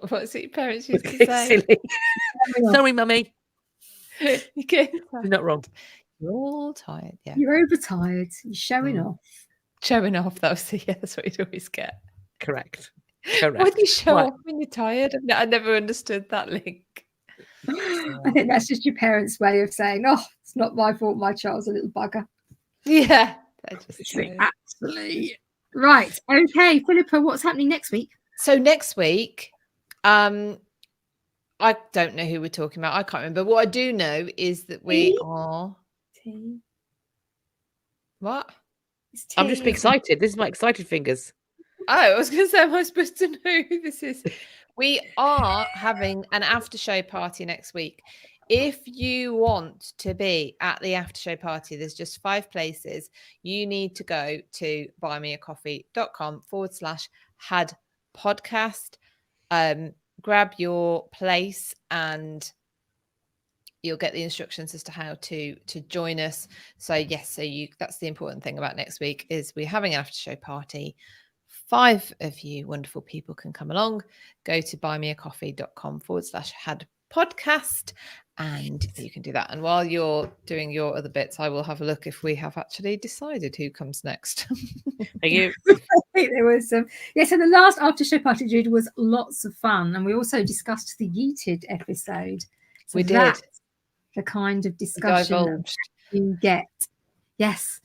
What's it your parents used to say? Silly. Sorry, mummy. You're getting You're not wrong. You're all tired. Yeah. You're overtired. You're showing off. Showing off. That's what you'd always get. Correct. Why do you show off when you're tired? I never understood that link. I think that's just your parents' way of saying, "Oh, it's not my fault. My child's a little bugger." Yeah. Absolutely. Right. Okay, Philippa, what's happening next week? So next week, I don't know who we're talking about. I can't remember. What I do know is that we are. What? I'm just excited. This is my excited fingers. Oh, I was going to say, am I supposed to know who this is? We are having an after show party next week. If you want to be at the after show party, there's just 5 places. You need to go to buymeacoffee.com/had podcast. Grab your place and you'll get the instructions as to how to join us. So yes, that's the important thing about next week is we're having an after show party. 5 of you wonderful people can come along. Go to buymeacoffee.com/had podcast and you can do that. And while you're doing your other bits, I will have a look if we have actually decided who comes next. Thank you. There was so the last after show party, Jude, was lots of fun, and we also discussed the Yeeted episode. So we did the kind of discussion that you get. Yes.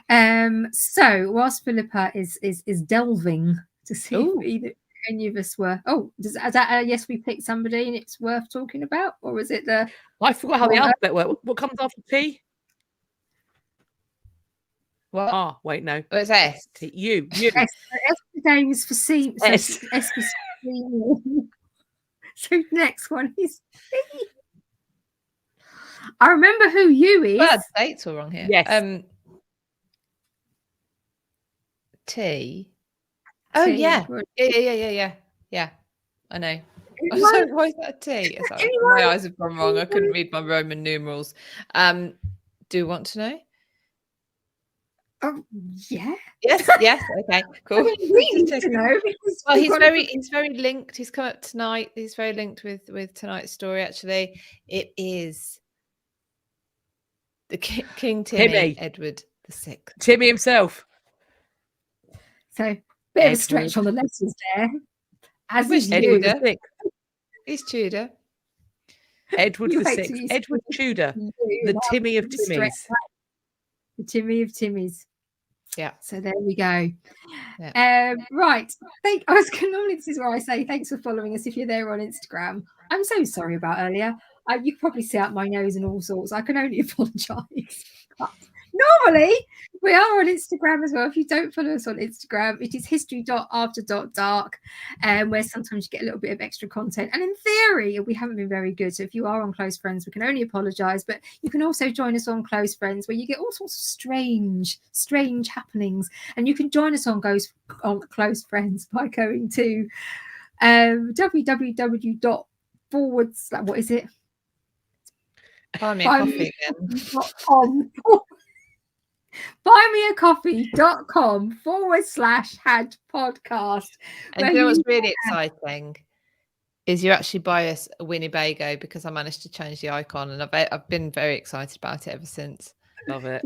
So whilst Philippa is delving to see if either any of us were. Does that yes, we picked somebody and it's worth talking about, or is it the? I forgot how the alphabet works. What comes after T? What? Wait, no. Oh, it's S. T. U. S today was for C. So S. S for C. So next one is C. I remember who you is. Well, dates were wrong here. Yes. T. Oh yeah. Yeah. I know. I'm sorry, why is that a T? My eyes have gone wrong. I couldn't read my Roman numerals. Do you want to know? Oh yeah. Yes. Okay. Cool. I mean, we need to know because well, he's very linked. He's come up tonight. He's very linked with tonight's story. Actually, it is the King Timmy, Edward VI. Timmy himself. So bit of a stretch on the letters there. As is Edward VI. He's Tudor. Edward VI. Edward Tudor. The Timmy of Timmys. The Timmy of Timmys. Yeah. So there we go. Yeah. Right. Normally this is where I say thanks for following us if you're there on Instagram. I'm so sorry about earlier. You can probably see out my nose and all sorts. I can only apologise. But Normally, we are on Instagram as well. If you don't follow us on Instagram, it is history.after.dark, where sometimes you get a little bit of extra content. And in theory, we haven't been very good. So if you are on Close Friends, we can only apologise. But you can also join us on Close Friends, where you get all sorts of strange happenings. And you can join us on Close Friends by going to www. What is it? Buy me a coffee again. buymeacoffee.com/had podcast. And you know what's really exciting is you actually buy us a Winnebago, because I managed to change the icon, and I've been very excited about it ever since. Love it.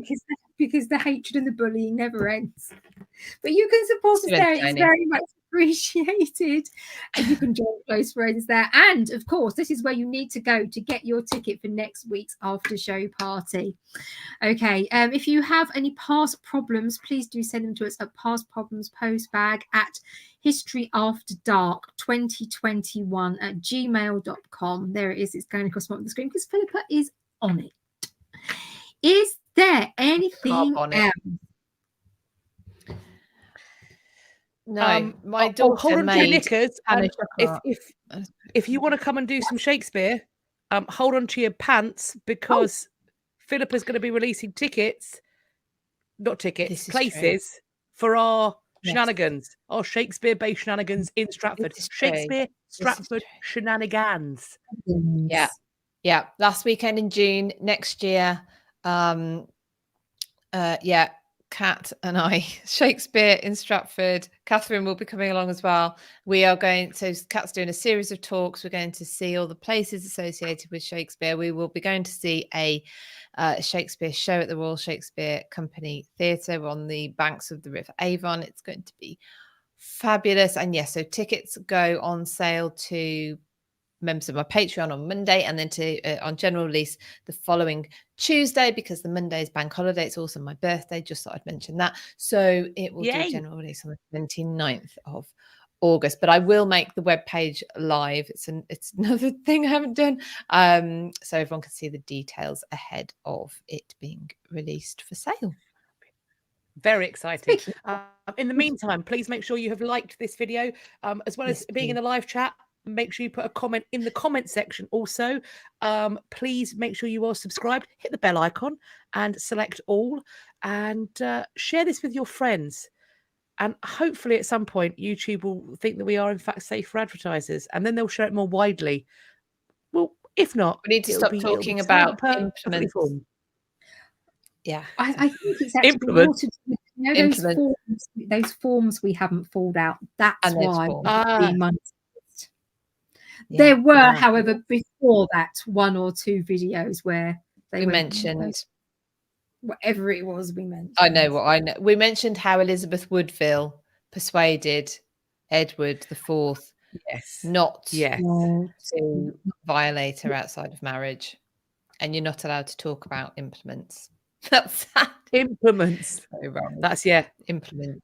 Because the hatred and the bullying never ends. But you can support us there. It's very much appreciated. And you can join Close Friends there. And of course, this is where you need to go to get your ticket for next week's after show party. Okay. If you have any past problems, please do send them to us at Past Problems Postbag at historyafterdark2021@gmail.com. There it is. It's going across the screen because Philippa is on it. Is there anything else? No, my daughter hold on to your knickers. And if you want to come and do some Shakespeare, hold on to your pants, because Philippa's going to be releasing places for our shenanigans, our Shakespeare-based shenanigans in Stratford. Shakespeare Stratford shenanigans. Yeah. Last weekend in June next year. Kat and I, Shakespeare in Stratford. Catherine will be coming along as well. Kat's doing a series of talks. We're going to see all the places associated with Shakespeare. We will be going to see a Shakespeare show at the Royal Shakespeare Company Theatre on the banks of the River Avon. It's going to be fabulous. And so tickets go on sale to members of my Patreon on Monday, and then on general release the following Tuesday, because the Monday is bank holiday. It's also my birthday. Just thought I'd mention that. So it will do general release on the 29th of August. But I will make the webpage live. It's another thing I haven't done. So everyone can see the details ahead of it being released for sale. Very exciting. In the meantime, please make sure you have liked this video, as well as being in the live chat. Make sure you put a comment in the comment section also. Please make sure you are subscribed, hit the bell icon and select all, and share this with your friends. And hopefully at some point YouTube will think that we are in fact safe for advertisers, and then they'll share it more widely. Well, if not, we need to stop talking about implements. I think it's actually more to do with those forms we haven't filled out. That's why. There were, however, before that, one or two videos where we mentioned whatever it was we mentioned. I know. We mentioned how Elizabeth Woodville persuaded Edward IV not to violate her outside of marriage, and you're not allowed to talk about implements. That's sad. Implements. Very wrong. That's implement.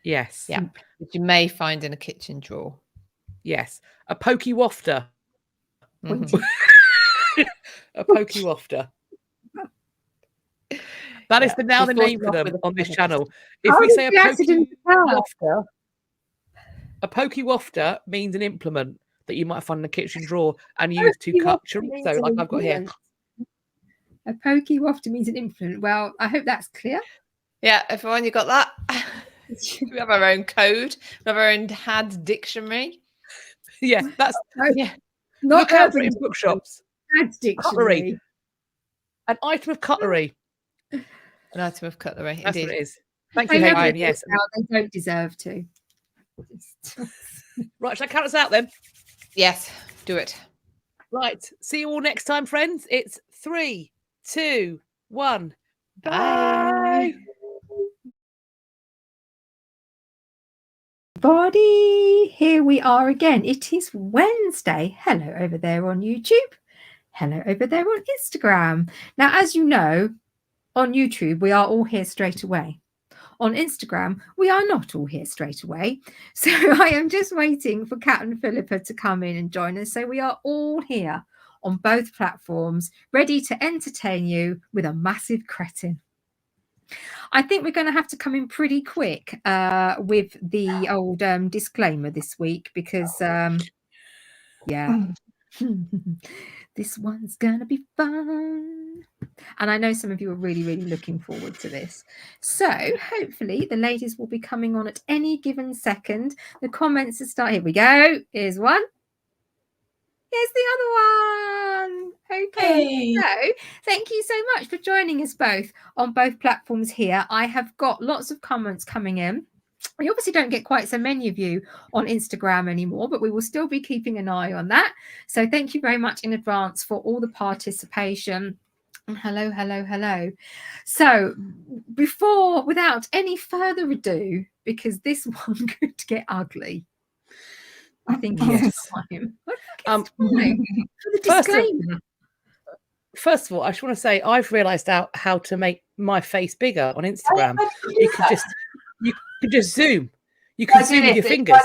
Yes. Yeah. Which you may find in a kitchen drawer. Yes. A pokey wafter. Mm-hmm. A pokey wafter. That is the name for them on this channel. If we say a pokey wafter means an implement that you might find in a kitchen drawer and use to cut chorizo, like I've got here. A pokey wafter means an implement. Well, I hope that's clear. Yeah, everyone, you got that? We have our own code. We have our own HAD dictionary. Yeah, that's Not look out for it in bookshops. HAD dictionary. An item of cutlery. An item of cutlery. That's indeed. what it is. Thank you, Hadrian. Yes. They don't deserve to. Right, shall I count us out then? Yes, do it. Right. See you all next time, friends. It's 3, 2, 1. Bye. Body, here we are again. It is Wednesday. Hello over there on YouTube. Hello over there on Instagram. Now, as you know, on YouTube, we are all here straight away. On Instagram, we are not all here straight away. So I am just waiting for Kat and Philippa to come in and join us. So we are all here on both platforms, ready to entertain you with a massive cretin. I think we're going to have to come in pretty quick with the old disclaimer this week because, yeah, this one's going to be fun. And I know some of you are really, really looking forward to this. So hopefully the ladies will be coming on at any given second. The comments will start. Here we go. Here's one. Here's the other one. Okay. Hey. So thank you so much for joining us both on both platforms here. I have got lots of comments coming in. We obviously don't get quite so many of you on Instagram anymore, but we will still be keeping an eye on that. So thank you very much in advance for all the participation. And hello, hello, hello. So without any further ado, because this one could get ugly, I think it's time. For the disclaimer. First of all, I just want to say I've realised out how to make my face bigger on Instagram. You can just zoom. You can zoom with your fingers.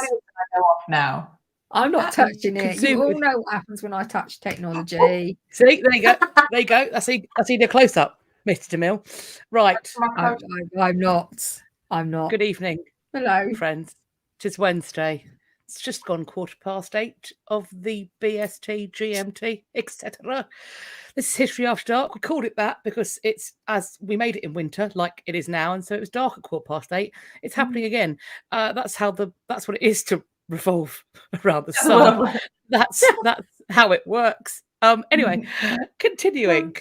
Now I'm not touching it. You all know what happens when I touch technology. See, there you go. There you go. I see the close up, Mr. DeMille. Right. I'm not. Good evening. Hello, friends. It's Wednesday. It's just gone 8:15 of the BST, GMT, etc. This is History After Dark. We called it that because it's as we made it in winter, like it is now, and so it was dark at 8:15. It's happening again. That's what it is to revolve around the sun. That's how it works. Anyway, continuing.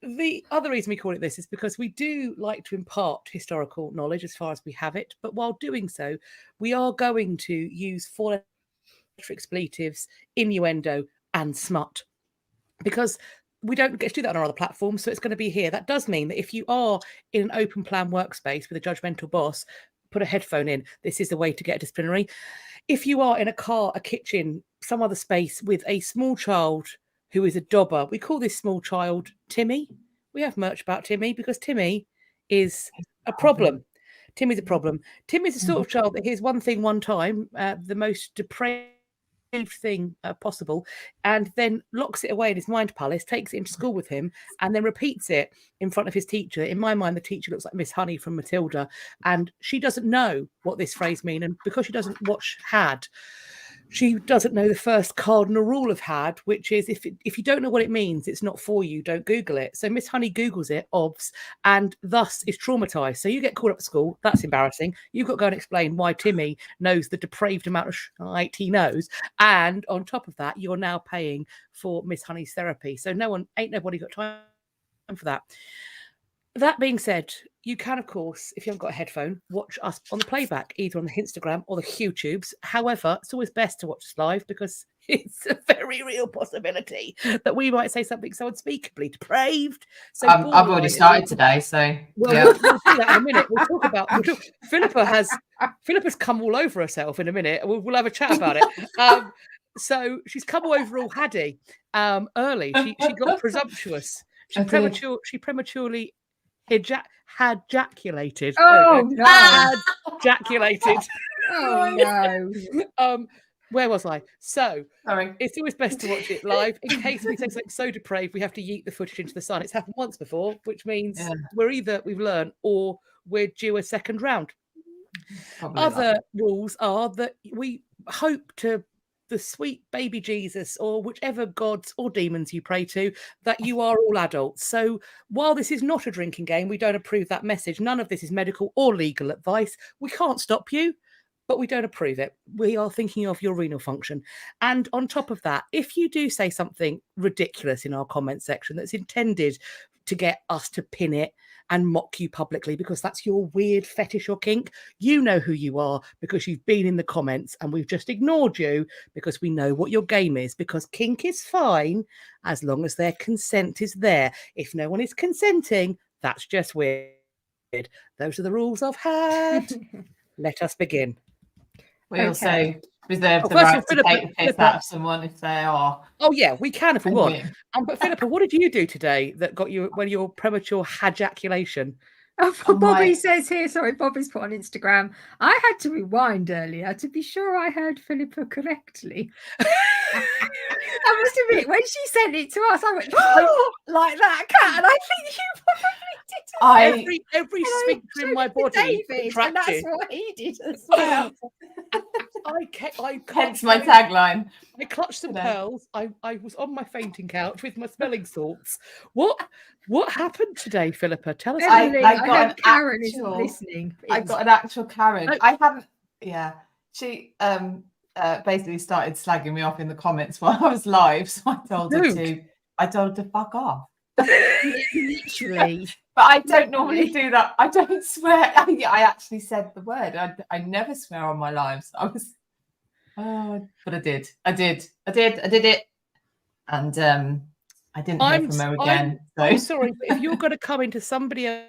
The other reason we call it this is because we do like to impart historical knowledge as far as we have it, but while doing so, we are going to use four-letter expletives, innuendo, and smut, because we don't get to do that on our other platforms, so it's going to be here. That does mean that if you are in an open plan workspace with a judgmental boss, put a headphone in. This is the way to get a disciplinary. If you are in a car, a kitchen, some other space with a small child who is a dobber, we call this small child Timmy. We have merch about Timmy because Timmy is a problem. Timmy's a problem. Timmy's the sort of child that hears one thing one time, the most depraved thing possible, and then locks it away in his mind palace, takes it into school with him, and then repeats it in front of his teacher. In my mind, the teacher looks like Miss Honey from Matilda, and she doesn't know what this phrase means. And because she doesn't watch Had, she doesn't know the first cardinal rule of Had, which is if you don't know what it means, it's not for you. Don't Google it. So Miss Honey Googles it, obvs, and thus is traumatized. So you get called up at school. That's embarrassing. You've got to go and explain why Timmy knows the depraved amount of shite he knows. And on top of that, you're now paying for Miss Honey's therapy. So ain't nobody got time for that. That being said, you can, of course, if you haven't got a headphone, watch us on the playback, either on the Instagram or the YouTubes. However, it's always best to watch us live because it's a very real possibility that we might say something so unspeakably depraved. So I've already started today, so we'll do that in a minute. We'll talk about Philippa's come all over herself in a minute. We'll have a chat about it. So she's come all over all Haddy early. She got presumptuous. She prematurely had ejaculated. Oh no! Had ejaculated. Oh no! Where was I? So sorry. It's always best to watch it live in case we say something so depraved we have to yeet the footage into the sun. It's happened once before, which means we've learned or we're due a second round. Probably other rules are that we hope to the sweet baby Jesus or whichever gods or demons you pray to, that you are all adults. So while this is not a drinking game, we don't approve that message. None of this is medical or legal advice. We can't stop you, but we don't approve it. We are thinking of your renal function. And on top of that, if you do say something ridiculous in our comment section that's intended to get us to pin it and mock you publicly because that's your weird fetish or kink, you know who you are because you've been in the comments and we've just ignored you because we know what your game is, because kink is fine as long as their consent is there. If no one is consenting, that's just weird. Those are the rules I've had. Let us begin. We also reserve the right to take the piss out of someone if they are. Oh yeah, we can if we want. But Philippa, what did you do today that got you when your premature ejaculation? Bobby says here, sorry, Bobby's put on Instagram, I had to rewind earlier to be sure I heard Philippa correctly. I must admit, when she sent it to us, I went, oh, like that cat. And I think you probably every sphincter in my body David, and that's contracted. what he did as well. Hence my tagline. I clutched some pearls. I was on my fainting couch with my smelling salts. What happened today, Philippa? Tell us. I got an Karen isn't listening. I got an actual Karen. I haven't. Yeah, she basically started slagging me off in the comments while I was live. So I told her to fuck off. Literally. But I don't normally do that. I don't swear. I actually said the word. I never swear on my lives. I was, but I did it, and I didn't hear from her again. I'm sorry, but if you're going to come into somebody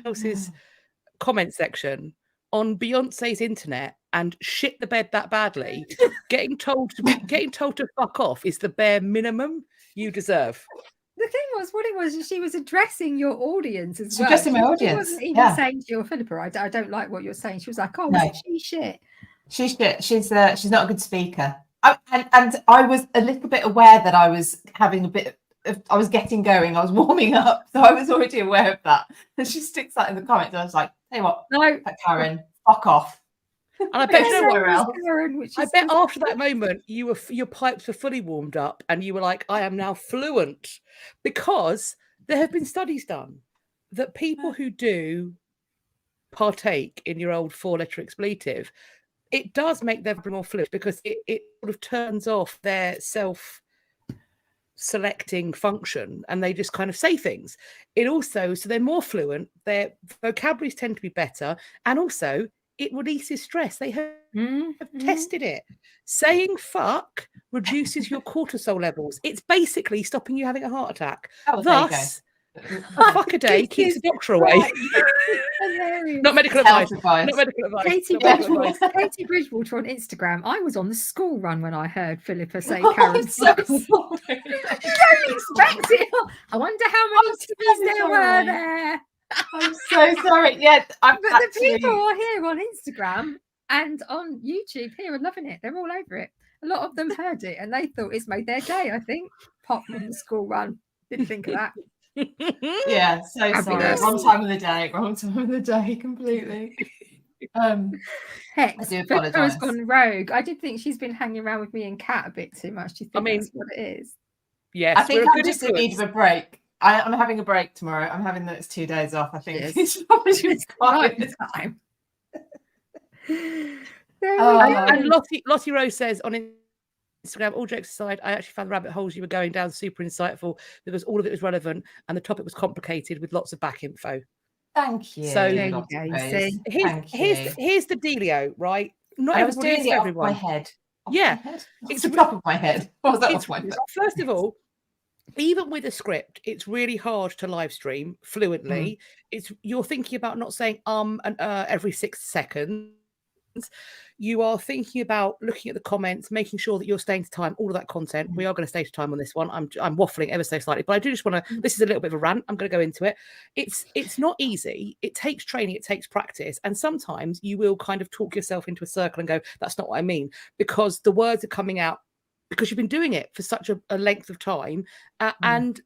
else's comment section on Beyonce's internet and shit the bed that badly, getting told to fuck off is the bare minimum you deserve. The thing was, what it was, she was addressing your audience as well. Addressing my audience. She wasn't even saying to your Philippa, I don't like what you're saying. She was like, she's shit. She's shit. She's not a good speaker. And I was a little bit aware that I was having I was getting going. I was warming up, so I was already aware of that. And she sticks that in the comments. And I was like, "Hey, what? No, Karen, fuck off." And I bet I bet after that moment, your pipes were fully warmed up, and you were like, "I am now fluent," because there have been studies done that people who do partake in your old 4-letter expletive, it does make them more fluent because it sort of turns off their self-selecting function, and they just kind of say things. It also, so they're more fluent, their vocabularies tend to be better, and also it releases stress. They have tested it. Saying fuck reduces your cortisol levels. It's basically stopping you having a heart attack. Thus, a fuck a day keeps the doctor away. Not medical advice. Not medical advice. Katie Bridgewater on Instagram. I was on the school run when I heard Philippa say Karen's so you don't expect it. I wonder how many TVs there were there. I'm so sorry. Yeah, the people are here on Instagram and on YouTube here are loving it. They're all over it. A lot of them heard it and they thought it's made their day. I think pop on the school run. Didn't think of that. Yeah, so sorry. Wrong time of the day, completely. Hex, I do apologise. has gone rogue. I did think she's been hanging around with me and Kat a bit too much. Do you think that's what it is? Yes, I think I'm just in need of a break. I'm having a break tomorrow. I'm having those 2 days off. I think it's probably time. And Lottie Rose says on Instagram, all jokes aside, I actually found the rabbit holes you were going down super insightful because all of it was relevant and the topic was complicated with lots of back info. Thank you. So there you go. Here's the dealio, right? Not everybody is for everyone. Off my head. It's the top of my head. What was that off my head? First of all, even with a script, it's really hard to live stream fluently. You're thinking about not saying and every 6 seconds. You are thinking about looking at the comments, making sure that you're staying to time, all of that content. We are going to stay to time on this one. I'm waffling ever so slightly, but I do just want to, this is a little bit of a rant. I'm going to go into it. It's not easy. It takes training. It takes practice. And sometimes you will kind of talk yourself into a circle and go, that's not what I mean, because the words are coming out because you've been doing it for such a length of time. And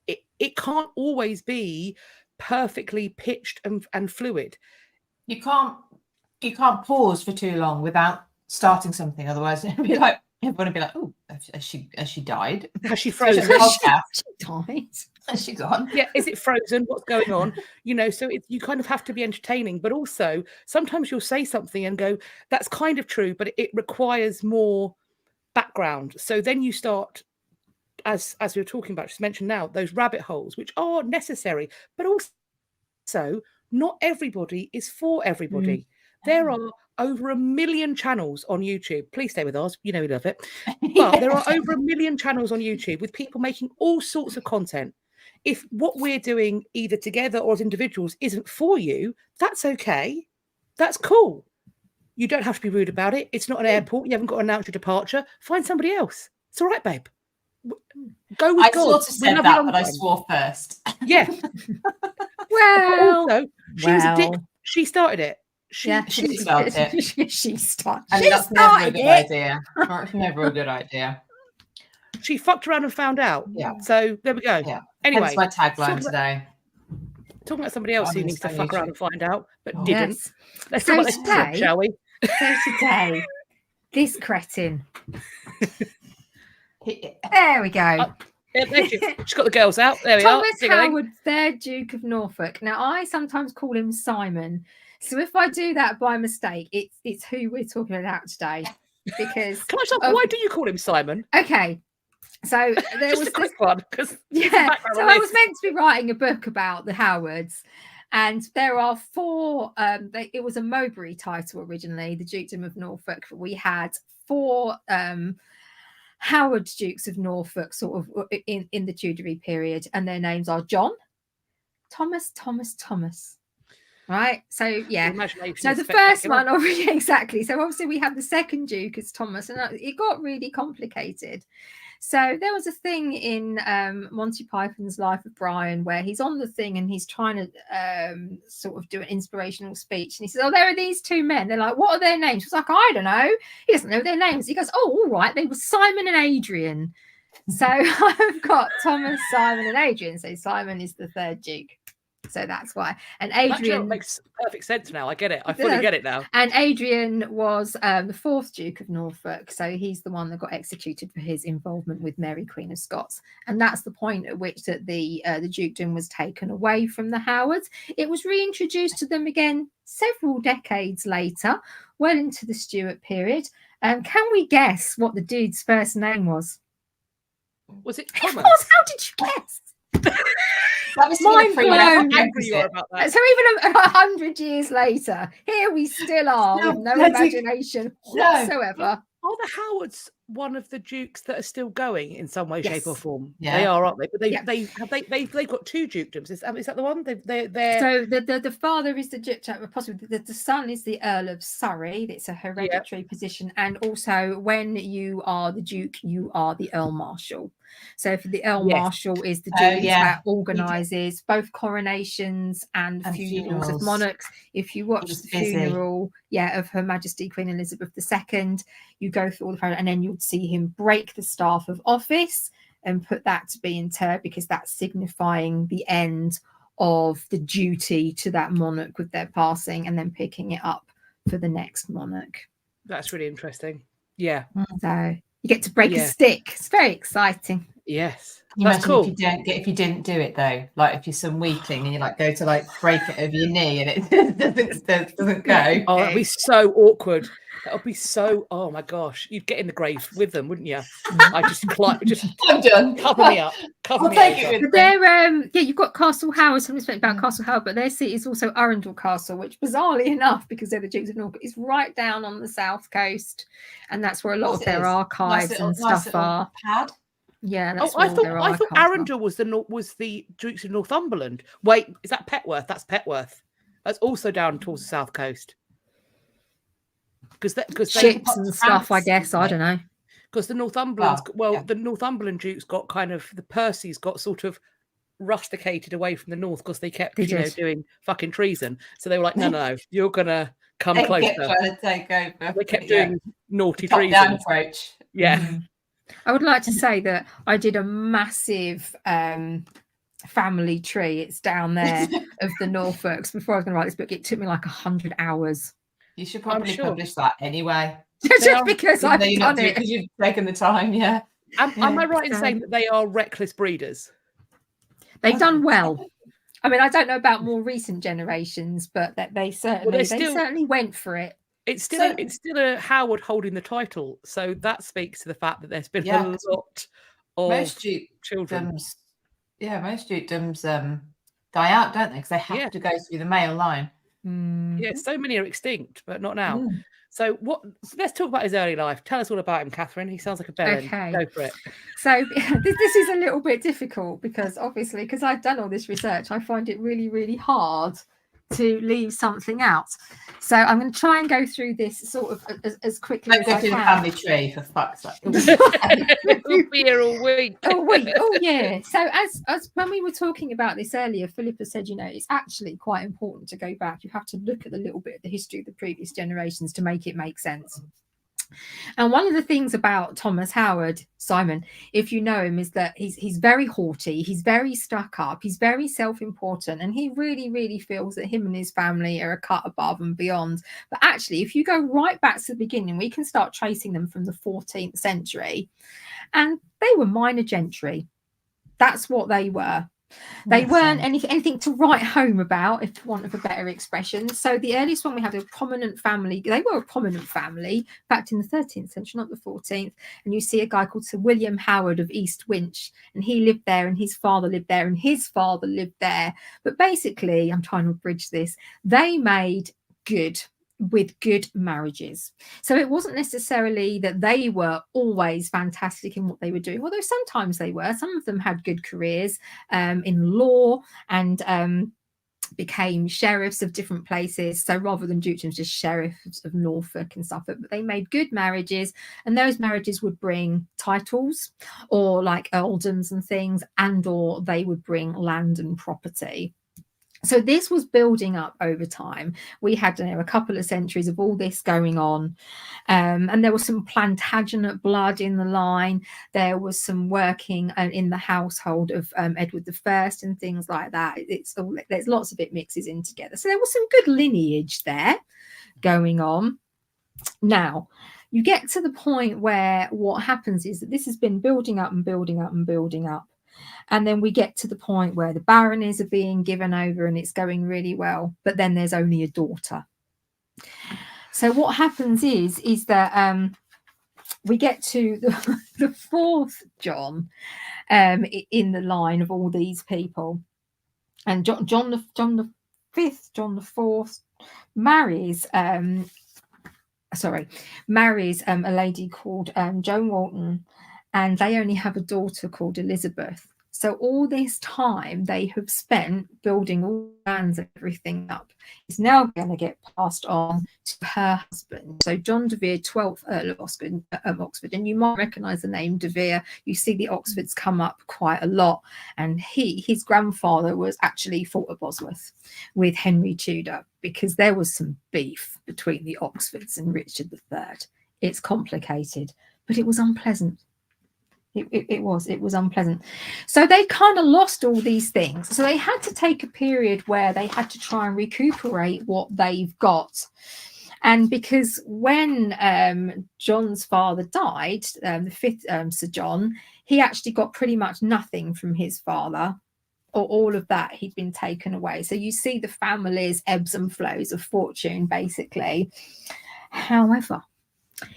it can't always be perfectly pitched and fluid. You can't pause for too long without starting something. Otherwise, it'd be like everyone would be like, "Oh, has she died? Has she frozen? She died? Has she gone? Yeah, is it frozen? What's going on? So you kind of have to be entertaining, but also sometimes you'll say something and go, "That's kind of true," but it requires more background. So then you start, as we were talking about, just mentioned now, those rabbit holes, which are necessary, but also not everybody is for everybody. There are over 1 million channels on YouTube. Please stay with us. We love it. But there are over 1 million channels on YouTube with people making all sorts of content. If what we're doing either together or as individuals isn't for you, that's okay. That's cool. You don't have to be rude about it. It's not an airport. You haven't got to announce your departure. Find somebody else. It's all right, babe. Go with God. I sort of said that, but I swore first. Yeah. Well, also, she was a dick. She started it. She started it. She started I mean, that's never a good idea. It's never a good idea. She fucked around and found out. Yeah. So there we go. Yeah. Anyway, that's my tagline today. Talking about somebody else who needs to fuck around and find out, but Oh, didn't. yes. Let's So talk about this today- trip, shall we? So today, this cretin. There we go. Yeah, there she's got the girls out. There we Thomas are. Howard, 3rd Duke of Norfolk. Now, I sometimes call him Simon. So if I do that by mistake, it's who we're talking about today. Because Can I ask, why do you call him Simon? okay, so there Just was a quick this one, because yeah. So I was meant to be writing a book about the Howards, and there are 4. It was a Mowbray title originally, the Dukedom of Norfolk. We had 4 Howard Dukes of Norfolk, sort of in the Tudory period, and their names are John, Thomas. Right, so yeah, so the first one, exactly. So obviously we have the 2nd Duke as Thomas, and it got really complicated. So there was a thing in Monty Python's Life of Brian where he's on the thing and he's trying to sort of do an inspirational speech, and he says, "Oh, there are these 2 men." They're like, "What are their names?" He's like, "I don't know." He doesn't know their names. He goes, "Oh, all right, they were Simon and Adrian." So I've got Thomas, Simon, and Adrian. So Simon is the 3rd Duke. So that's why. And Adrian that makes perfect sense now. I get it. I fully get it now. And Adrian was the 4th Duke of Norfolk. So he's the one that got executed for his involvement with Mary, Queen of Scots. And that's the point at which that the dukedom was taken away from the Howards. It was reintroduced to them again several decades later, well into the Stuart period. Can we guess what the dude's first name was? Was it Of Thomas? course. How did you guess? That was Mind free. blown. How angry you are about that. So even 100 years later, here we still are with no imagination whatsoever. Are the Howards one of the dukes that are still going in some way, shape, or form? Yeah. They are, aren't they? But they've got 2 dukedoms. Is that the one? They're... So the father is the duke, possibly the son is the Earl of Surrey. It's a hereditary position, and also when you are the duke, you are the Earl Marshal. So if the Earl Marshal is the duke that organises both coronations and funerals of monarchs. If you watch the funeral, of Her Majesty Queen Elizabeth II, you go through all the and then you'd see him break the staff of office and put that to be interred, because that's signifying the end of the duty to that monarch with their passing, and then picking it up for the next monarch. That's really interesting. Yeah. So you get to break a stick. It's very exciting. Yes. That's cool. If you didn't do it though, like if you're some weakling and you like go to like break it over your knee and it doesn't go. Oh, that'd be so awkward. That would be so. Oh my gosh, you'd get in the grave with them, wouldn't you? I just I'm done. Cover me up. I'll take it with but they're you've got Castle Howard. Something spoke about Castle Howard, but their seat is also Arundel Castle, which bizarrely enough, because they're the Dukes of Norfolk, is right down on the south coast, and that's where a lot of their archives and stuff are. Pad. Yeah, that's I thought Arundel was the Dukes of Northumberland. Wait, is that Petworth? That's Petworth. That's also down towards the south coast. Because ships and stuff, I guess. I don't know. Because the Northumberland, the Northumberland Dukes got kind of, the Percys got sort of rusticated away from the north because they kept doing fucking treason. So they were like, no, you're gonna come closer. Trying to take over. They kept doing naughty treason. treason. Approach. Yeah. Mm-hmm. I would like to say that I did a massive family tree. It's down there of the Norfolks. Before I was going to write this book, it took me like 100 hours. You should probably publish that anyway. Just because I've done it. Because you've taken the time, Am I right in saying that they are reckless breeders? They've done well. I mean, I don't know about more recent generations, but that they certainly went for it. It's still a Howard holding the title, so that speaks to the fact that there's been a lot of most children. Most dukedoms die out, don't they? Because they have to go through the male line. Yeah, so many are extinct, but not now. So let's talk about his early life. Tell us all about him, Catherine. He sounds like a bellend. Okay. Go for it. So this is a little bit difficult because obviously, because I've done all this research, I find it really, really hard to leave something out. So I'm going to try and go through this sort of as quickly as I can. Family tree, for fuck's sake. We'll be here all week. Oh yeah. So as when we were talking about this earlier, Philippa said, it's actually quite important to go back. You have to look at a little bit of the history of the previous generations to make it make sense. And one of the things about Thomas Howard, Simon, if you know him, is that he's very haughty, he's very stuck up, he's very self-important, and he really, really feels that him and his family are a cut above and beyond. But actually, if you go right back to the beginning, we can start tracing them from the 14th century, and they were minor gentry. That's what they were. They weren't anything to write home about, if for want of a better expression. So the earliest one we have a prominent family. They were a prominent family, in fact, in the 13th century, not the 14th. And you see a guy called Sir William Howard of East Winch, and he lived there, and his father lived there, and his father lived there. But basically, I'm trying to bridge this. They made good with good marriages. So it wasn't necessarily that they were always fantastic in what they were doing, although sometimes they were. Some of them had good careers in law and became sheriffs of different places. So rather than dukedoms, just sheriffs of Norfolk and Suffolk. But they made good marriages, and those marriages would bring titles or like earldoms and things, and or they would bring land and property. So this was building up over time. We had a couple of centuries of all this going on. And there was some Plantagenet blood in the line. There was some working in the household of Edward I and things like that. There's lots of it mixes in together. So there was some good lineage there going on. Now, you get to the point where what happens is that this has been building up and building up and building up. And then we get to the point where the baronies are being given over and it's going really well. But then there's only a daughter. So what happens is that we get to the fourth John in the line of all these people. And John the fifth, John the fourth marries a lady called Joan Walton. And they only have a daughter called Elizabeth. So all this time they have spent building all lands and everything up is now going to get passed on to her husband. So John de Vere, 12th Earl of Oxford, and you might recognise the name de Vere. You see the Oxfords come up quite a lot. And his grandfather was actually fought at Bosworth with Henry Tudor because there was some beef between the Oxfords and Richard III. It's complicated, but it was unpleasant. It was unpleasant. So they kind of lost all these things. So they had to take a period where they had to try and recuperate what they've got. And because when John's father died, the fifth Sir John, he actually got pretty much nothing from his father, or all of that he'd been taken away. So you see the family's ebbs and flows of fortune, basically. However,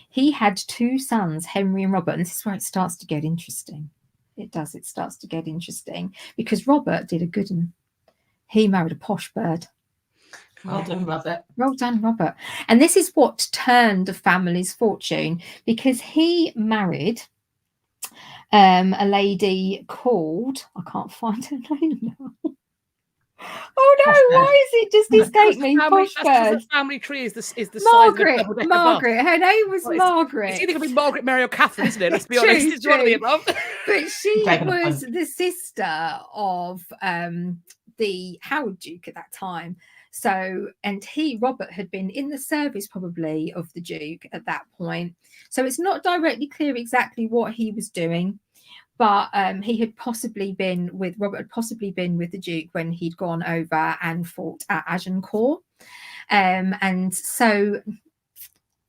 he had two sons, Henry and Robert, and this is where it starts to get interesting. It does. It starts to get interesting because Robert did a good one. He married a posh bird. Well done, Robert. Well done, Robert. And this is what turned the family's fortune, because he married a lady called, I can't find her name now. Oh no! Why is it just escaped me? Posh bird. The family tree is the Margaret. size of a Margaret. Her name was Margaret. It's either going to be Margaret, Mary, or Catherine, isn't it? Let's be True, honest. It's one of the above. But she was the sister of the Howard Duke at that time. So, and Robert had been in the service probably of the Duke at that point. So it's not directly clear exactly what he was doing. But Robert had possibly been with the Duke when he'd gone over and fought at Agincourt. And so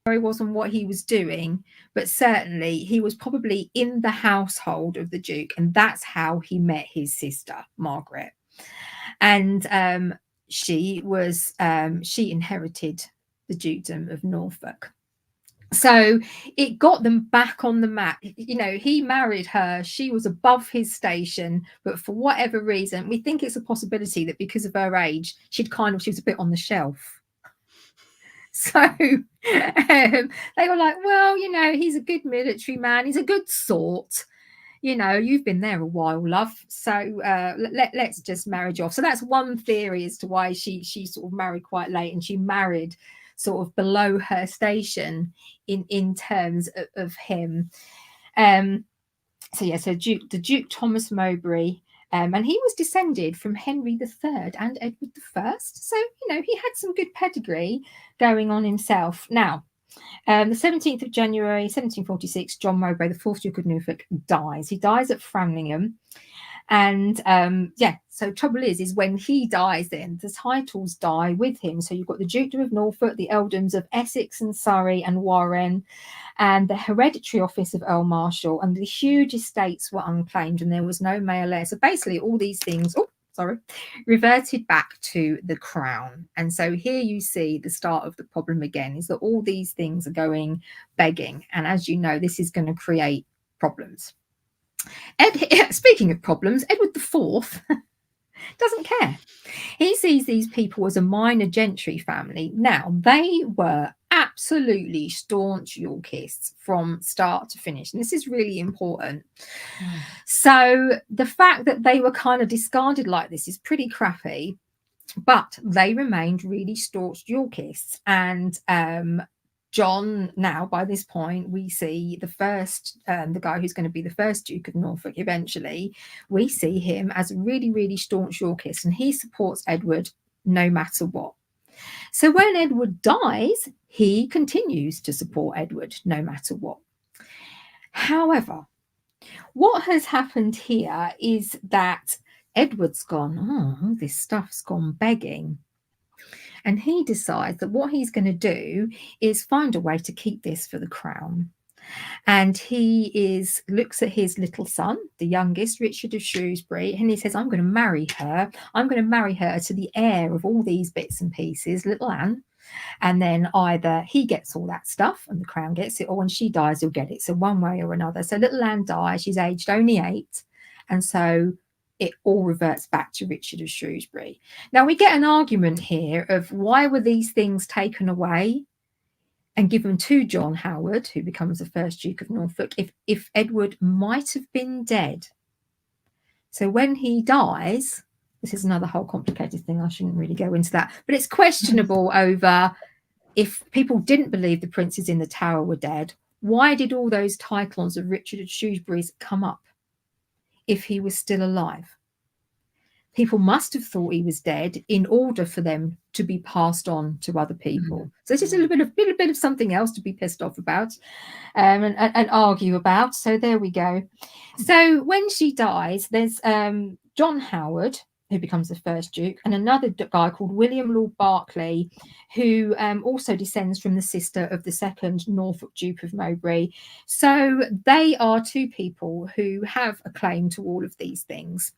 it wasn't what he was doing, but certainly he was probably in the household of the Duke. And that's how he met his sister, Margaret. And she inherited the dukedom of Norfolk. So it got them back on the map. You know, he married her. She was above his station, but for whatever reason, we think it's a possibility that because of her age, she was a bit on the shelf. So they were like, well, you know, he's a good military man. He's a good sort. You know, you've been there a while, love. So let's just marry you off. So that's one theory as to why she sort of married quite late, and she married sort of below her station in terms of him. So the Duke Thomas Mowbray, and he was descended from Henry III and Edward I. So, you know, he had some good pedigree going on himself. Now, The 17th of January, 1746, John Mowbray, the 4th Duke of Norfolk, dies. He dies at Framlingham. And so trouble is when he dies, then the titles die with him. So you've got the Dukedom of Norfolk, the earldoms of Essex and Surrey and Warren, and the hereditary office of Earl Marshal, and the huge estates were unclaimed and there was no male heir. So basically all these things, reverted back to the crown. And so here you see the start of the problem again, is that all these things are going begging. And as you know, this is going to create problems. Speaking of problems, Edward IV doesn't care. He sees these people as a minor gentry family. Now, they were absolutely staunch Yorkists from start to finish. And this is really important. So the fact that they were kind of discarded like this is pretty crappy, but they remained really staunch Yorkists. And John, now by this point, we see the first, the guy who's going to be the first Duke of Norfolk eventually, we see him as a really, really staunch Yorkist, and he supports Edward no matter what. So when Edward dies, he continues to support Edward no matter what. However, what has happened here is that Edward's gone, oh, this stuff's gone begging. And he decides that what he's going to do is find a way to keep this for the crown. And he looks at his little son, the youngest, Richard of Shrewsbury, and he says, I'm going to marry her. I'm going to marry her to the heir of all these bits and pieces, little Anne. And then either he gets all that stuff and the crown gets it, or when she dies, he'll get it. So one way or another. So little Anne dies. She's aged only 8. And so it all reverts back to Richard of Shrewsbury. Now, we get an argument here of why were these things taken away and given to John Howard, who becomes the first Duke of Norfolk, if Edward might have been dead. So when he dies, this is another whole complicated thing. I shouldn't really go into that. But it's questionable over if people didn't believe the princes in the Tower were dead, why did all those titles of Richard of Shrewsbury's come up if he was still alive? People must have thought he was dead in order for them to be passed on to other people. So it's just a little bit of something else to be pissed off about and argue about. So there we go. So when she dies, there's John Howard, who becomes the first Duke, and another guy called William Lord Berkeley, who also descends from the sister of the second Norfolk Duke of Mowbray. So they are two people who have a claim to all of these things.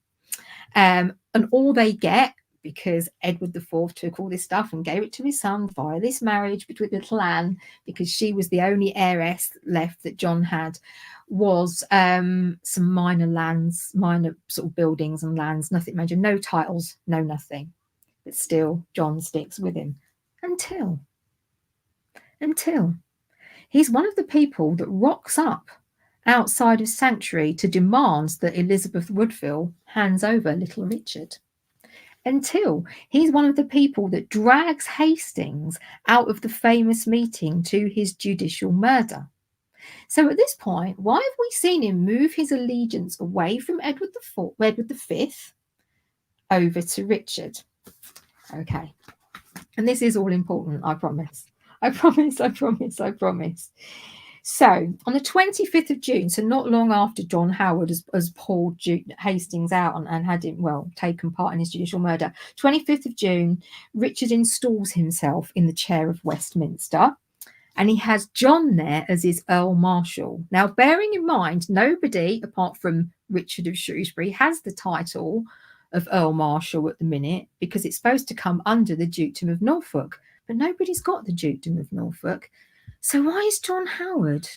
And all they get, because Edward IV took all this stuff and gave it to his son via this marriage between little Anne, because she was the only heiress left that John had, was some minor lands, minor sort of buildings and lands, nothing major, no titles, no nothing. But still, John sticks with him until he's one of the people that rocks up outside of Sanctuary to demand that Elizabeth Woodville hands over little Richard. Until he's one of the people that drags Hastings out of the famous meeting to his judicial murder. So at this point, why have we seen him move his allegiance away from Edward V over to Richard? Okay. And this is all important, I promise. I promise. So on the 25th of June, so not long after John Howard has pulled Hastings out and had him, taken part in his judicial murder, 25th of June, Richard installs himself in the chair of Westminster, and he has John there as his Earl Marshal. Now, bearing in mind, nobody apart from Richard of Shrewsbury has the title of Earl Marshal at the minute, because it's supposed to come under the Dukedom of Norfolk, but nobody's got the Dukedom of Norfolk. So why is John Howard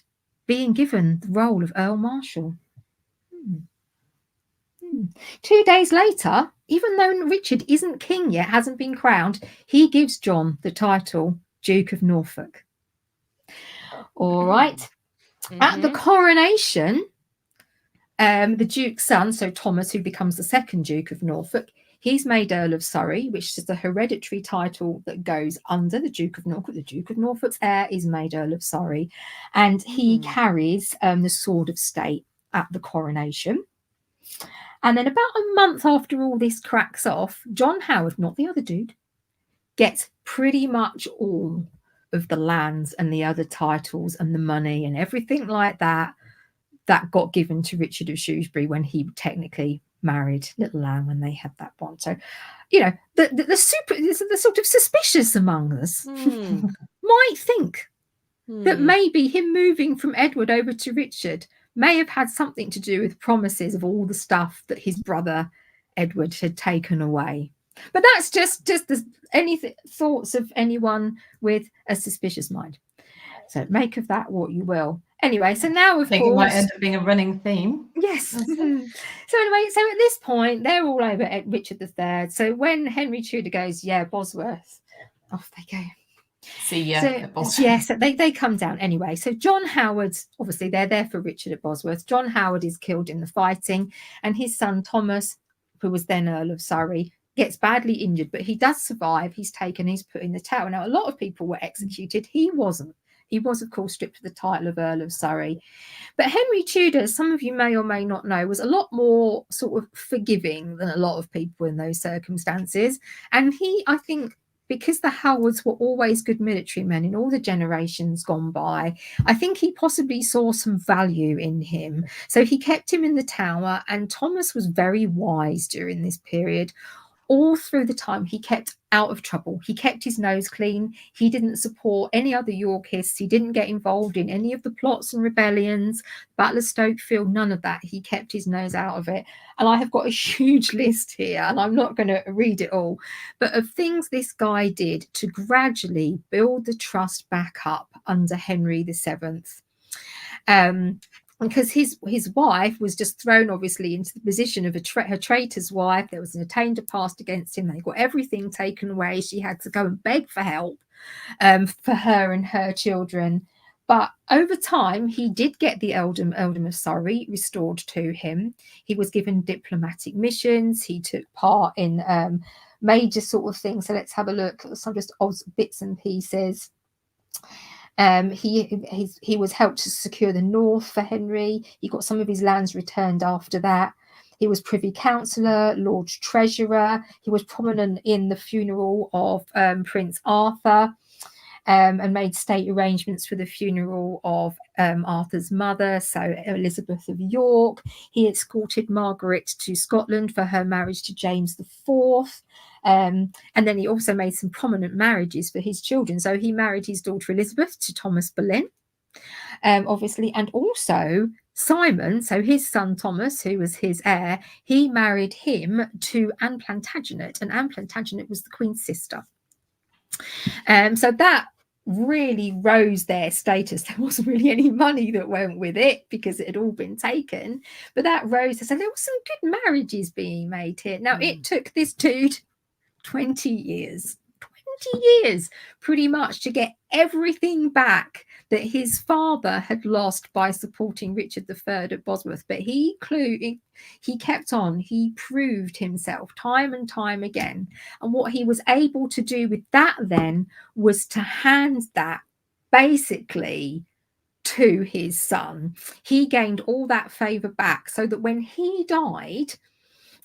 being given the role of Earl Marshal? 2 days later, even though Richard isn't king yet, hasn't been crowned, he gives John the title Duke of Norfolk. All right. At the coronation, the Duke's son, so Thomas, who becomes the second Duke of Norfolk, he's made Earl of Surrey, which is the hereditary title that goes under the Duke of Norfolk. The Duke of Norfolk's heir is made Earl of Surrey, and he carries the sword of state at the coronation. And then about a month after all this cracks off, John Howard, not the other dude, gets pretty much all of the lands and the other titles and the money and everything like that got given to Richard of Shrewsbury when he technically married Little Anne, when they had that bond. So, you know, the sort of suspicious among us might think that maybe him moving from Edward over to Richard may have had something to do with promises of all the stuff that his brother Edward had taken away. But that's just any thoughts of anyone with a suspicious mind. So make of that what you will. Anyway, so now, of I think course, it might end up being a running theme. yes. So anyway, so at this point, they're all over at Richard III. So when Henry Tudor goes, yeah, Bosworth, off they go. See ya. So, yes, they come down anyway. So John Howard, obviously they're there for Richard at Bosworth. John Howard is killed in the fighting, and his son Thomas, who was then Earl of Surrey, gets badly injured, but he does survive. He's taken, he's put in the Tower. Now, a lot of people were executed. He wasn't. He was, of course, stripped of the title of Earl of Surrey. But Henry Tudor, some of you may or may not know, was a lot more sort of forgiving than a lot of people in those circumstances. And he, I think, because the Howards were always good military men in all the generations gone by, I think he possibly saw some value in him. So he kept him in the Tower, and Thomas was very wise during this period. All through the time, he kept out of trouble. He kept his nose clean. He didn't support any other Yorkists. He didn't get involved in any of the plots and rebellions, Battle of Stokefield, none of that. He kept his nose out of it. And I have got a huge list here, and I'm not going to read it all, but of things this guy did to gradually build the trust back up under Henry VII. Because his wife was just thrown, obviously, into the position of her traitor's wife. There was an attainder passed against him. They got everything taken away. She had to go and beg for help for her and her children. But over time, he did get the earldom of Surrey restored to him. He was given diplomatic missions. He took part in major sort of things. So let's have a look at some just odd bits and pieces. He was helped to secure the north for Henry. He got some of his lands returned after that. He was Privy Councillor, Lord Treasurer. He was prominent in the funeral of Prince Arthur, and made state arrangements for the funeral of Arthur's mother, so Elizabeth of York. He escorted Margaret to Scotland for her marriage to James IV. And then he also made some prominent marriages for his children. So he married his daughter Elizabeth to Thomas Boleyn, obviously, and also Simon, so his son Thomas, who was his heir, he married him to Anne Plantagenet, and Anne Plantagenet was the Queen's sister. So that really rose their status. There wasn't really any money that went with it because it had all been taken, but that rose. So there were some good marriages being made here. Now, it took this dude 20 years pretty much to get everything back that his father had lost by supporting Richard III at Bosworth. But he kept on. He proved himself time and time again. And what he was able to do with that then was to hand that basically to his son. He gained all that favour back, so that when he died,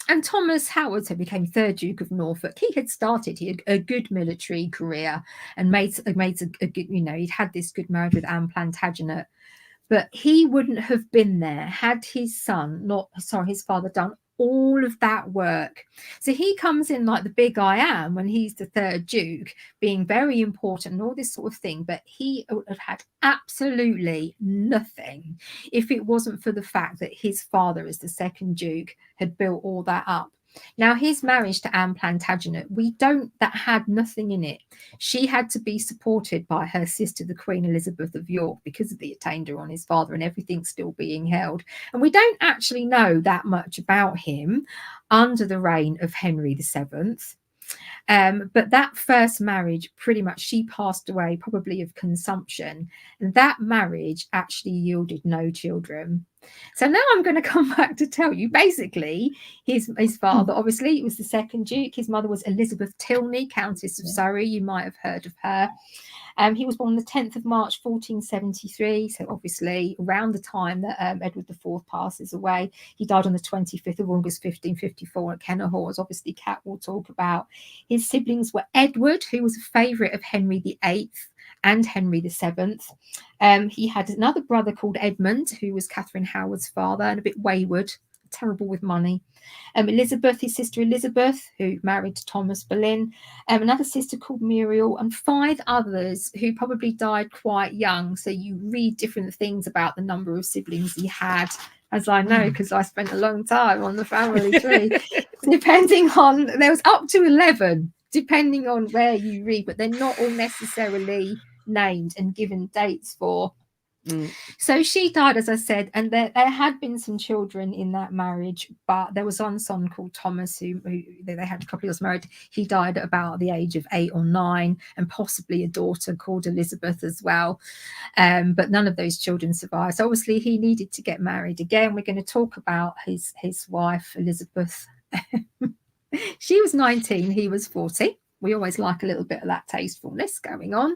and Thomas Howard, so became 3rd Duke of Norfolk, he had started a good military career and made a good, he'd had this good marriage with Anne Plantagenet, but he wouldn't have been there had his father done all of that work. So he comes in like the big I am when he's the 3rd Duke, being very important and all this sort of thing, but he would have had absolutely nothing if it wasn't for the fact that his father, as the 2nd Duke, had built all that up. Now, his marriage to Anne Plantagenet, that had nothing in it. She had to be supported by her sister, the Queen Elizabeth of York, because of the attainder on his father and everything still being held. And we don't actually know that much about him under the reign of Henry VII. But that first marriage, pretty much, she passed away probably of consumption, and that marriage actually yielded no children. So now I'm going to come back to tell you, basically, his father, obviously, was the 2nd Duke. His mother was Elizabeth Tilney, Countess of Surrey. You might have heard of her. He was born the 10th of March, 1473. So obviously around the time that Edward IV passes away. He died on the 25th of August, 1554 at Aholes. Obviously, Kat will talk about. His siblings were Edward, who was a favourite of Henry VIII, and Henry VII. He had another brother called Edmund, who was Catherine Howard's father and a bit wayward, terrible with money. Elizabeth, his sister Elizabeth, who married to Thomas Boleyn, another sister called Muriel, and 5 others who probably died quite young. So you read different things about the number of siblings he had, as I know, because I spent a long time on the family tree. Depending on, there was up to 11, depending on where you read, but they're not all necessarily named and given dates for. So she died, as I said, and there had been some children in that marriage, but there was one son called Thomas who they had a couple of years married. He died at about the age of 8 or 9, and possibly a daughter called Elizabeth as well. But none of those children survived. So obviously he needed to get married again. We're going to talk about his wife, Elizabeth. She was 19, he was 40. We always like a little bit of that tastefulness going on.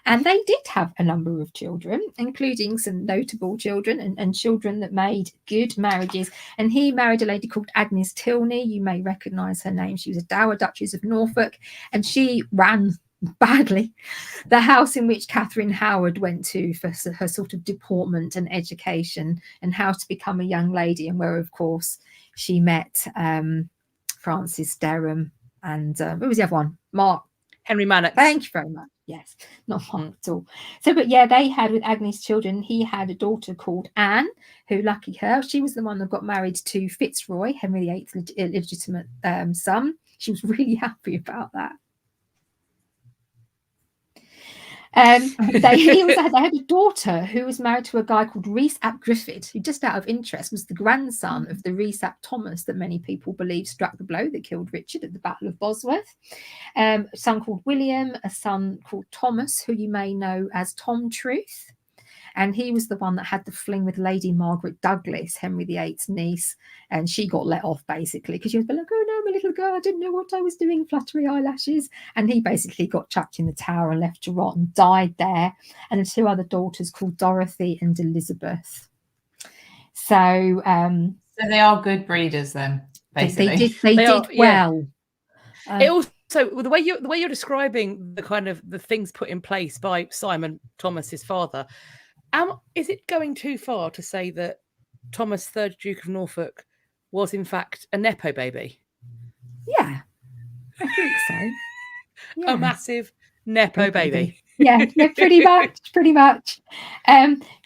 And they did have a number of children, including some notable children and children that made good marriages. And he married a lady called Agnes Tilney. You may recognise her name. She was a Dowager Duchess of Norfolk, and she ran badly the house in which Catherine Howard went to for her sort of deportment and education and how to become a young lady, and where, of course, she met Francis Derham and who was the other one? Mark Henry Manox. Thank you very much. Yes, not Mark at all. So, but yeah, they had with Agnes children. He had a daughter called Anne, who, lucky her, she was the one that got married to Fitzroy, Henry VIII's illegitimate son. She was really happy about that. They had a daughter who was married to a guy called Rhys ap Griffith, who, just out of interest, was the grandson of the Rhys ap Thomas that many people believe struck the blow that killed Richard at the Battle of Bosworth. A son called William, a son called Thomas, who you may know as Tom Truth. And he was the one that had the fling with Lady Margaret Douglas, Henry VIII's niece. And she got let off, basically, because she was like, oh, no, my little girl, I didn't know what I was doing, fluttery eyelashes. And he basically got chucked in the tower and left to rot and died there. And the 2 other daughters called Dorothy and Elizabeth. So they are good breeders then, basically. They did well. Yeah. It also, the way you're describing the kind of the things put in place by Simon Thomas's father, is it going too far to say that Thomas, 3rd Duke of Norfolk, was in fact a Nepo baby? Yeah, I think so. Yeah. A massive Nepo baby. Yeah, pretty much.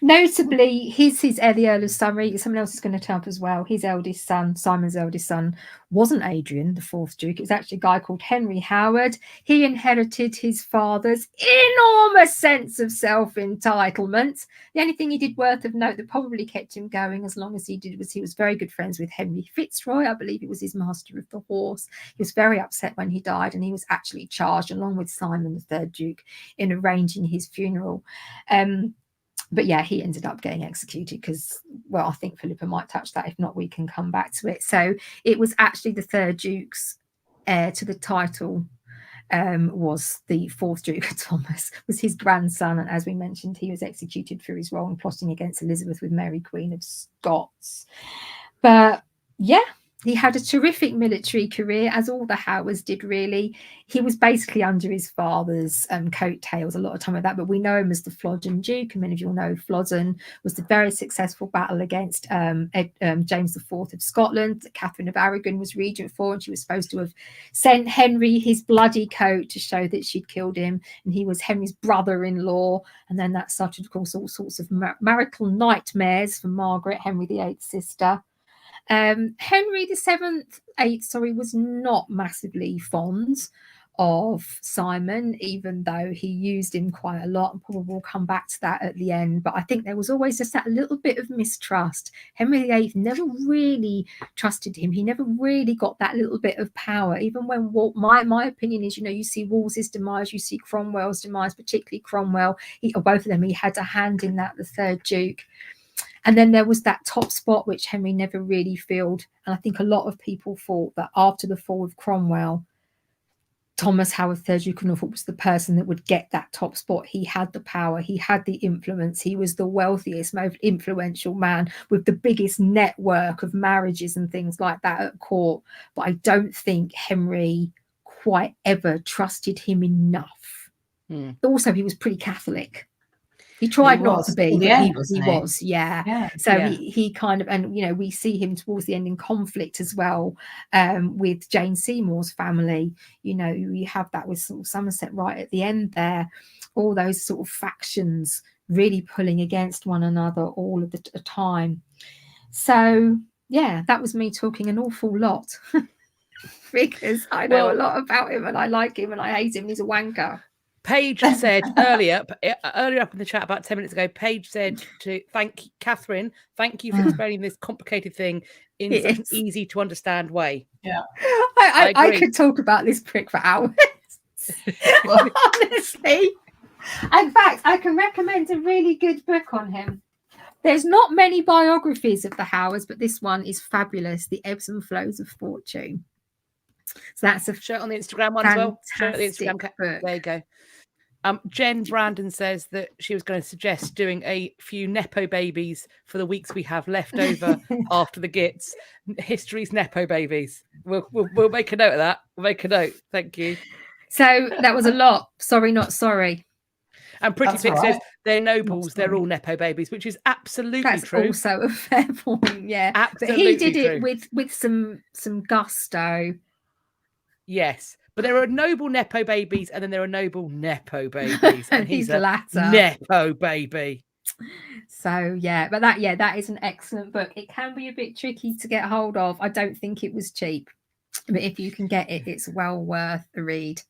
Notably, the Earl of Surrey, someone else is going to turn up as well. His eldest son, Simon's eldest son, wasn't Adrian, the 4th Duke. It was actually a guy called Henry Howard. He inherited his father's enormous sense of self-entitlement. The only thing he did worth of note that probably kept him going as long as he did was he was very good friends with Henry Fitzroy. I believe it was his master of the horse. He was very upset when he died, and he was actually charged, along with Simon, the 3rd Duke, in arranging his funeral. But yeah, he ended up getting executed because, well, I think Philippa might touch that. If not, we can come back to it. So it was actually the 3rd Duke's heir to the title was the 4th Duke Thomas, was his grandson. And as we mentioned, he was executed for his role in plotting against Elizabeth with Mary, Queen of Scots. But yeah, he had a terrific military career, as all the Howards did, really. He was basically under his father's coattails a lot of time with that, but we know him as the Flodden Duke, and many of you will know Flodden was the very successful battle against James IV of Scotland that Catherine of Aragon was regent for, and she was supposed to have sent Henry his bloody coat to show that she'd killed him, and he was Henry's brother-in-law. And then that started, of course, all sorts of marital nightmares for Margaret, Henry VIII's sister. Henry VIII was not massively fond of Simon, even though he used him quite a lot, and probably we'll come back to that at the end. But I think there was always just that little bit of mistrust. Henry VIII never really trusted him. He never really got that little bit of power. Even when my opinion is, you see Wolsey's demise, you see Cromwell's demise, particularly Cromwell, both of them, he had a hand in that, the 3rd Duke. And then there was that top spot, which Henry never really filled. And I think a lot of people thought that after the fall of Cromwell, Thomas Howard, 3rd Duke of Norfolk, was the person that would get that top spot. He had the power. He had the influence. He was the wealthiest, most influential man with the biggest network of marriages and things like that at court. But I don't think Henry quite ever trusted him enough Also, he was pretty Catholic. He tried not to be, but he was, yeah. So he kind of, and you know, we see him towards the end in conflict as well with Jane Seymour's family. You know, you have that with sort of Somerset right at the end there, all those sort of factions really pulling against one another all of the time. So yeah, that was me talking an awful lot because I know a lot about him and I like him and I hate him. He's a wanker. Paige said earlier up in the chat about 10 minutes ago, Paige said to thank Catherine, thank you for explaining this complicated thing in such an easy to understand way. Yeah. I could talk about this prick for hours. Honestly. In fact, I can recommend a really good book on him. There's not many biographies of the Howards, but this one is fabulous. The Ebbs and Flows of Fortune. So that's a shirt on the Instagram one as well. Shirt on the Instagram book. There you go. Jen Brandon says that she was going to suggest doing a few Nepo babies for the weeks we have left over after the Gits. History's Nepo babies. We'll make a note of that. We'll make a note. Thank you. So that was a lot. Sorry, not sorry. And Pretty Pig says they're nobles. They're all Nepo babies, which is absolutely true. That's also a fair point. Yeah, absolutely. But he did it with some gusto. Yes. But there are noble Nepo babies and then there are noble Nepo babies. And he's the latter. Nepo baby. So, yeah. But that is an excellent book. It can be a bit tricky to get hold of. I don't think it was cheap. But if you can get it, it's well worth the read.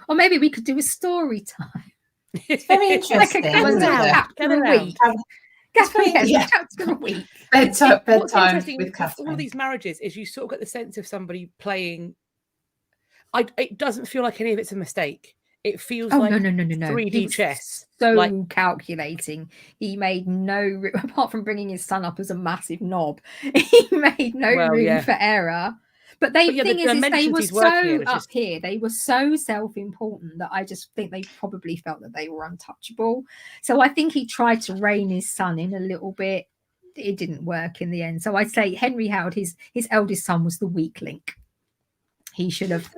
Or maybe we could do a story time. It's very interesting. Like a chapter a week. Chapter a week. Bedtime What's interesting with Catherine. all of these marriages is you sort of get the sense of somebody playing. It doesn't feel like any of it's a mistake. It feels like no. 3D chess. So calculating. He made no, apart from bringing his son up as a massive knob, he made no room for error. But the thing is they were so up here. They were so self-important that I just think they probably felt that they were untouchable. So I think he tried to rein his son in a little bit. It didn't work in the end. So I'd say Henry Howard, his eldest son, was the weak link. He should have.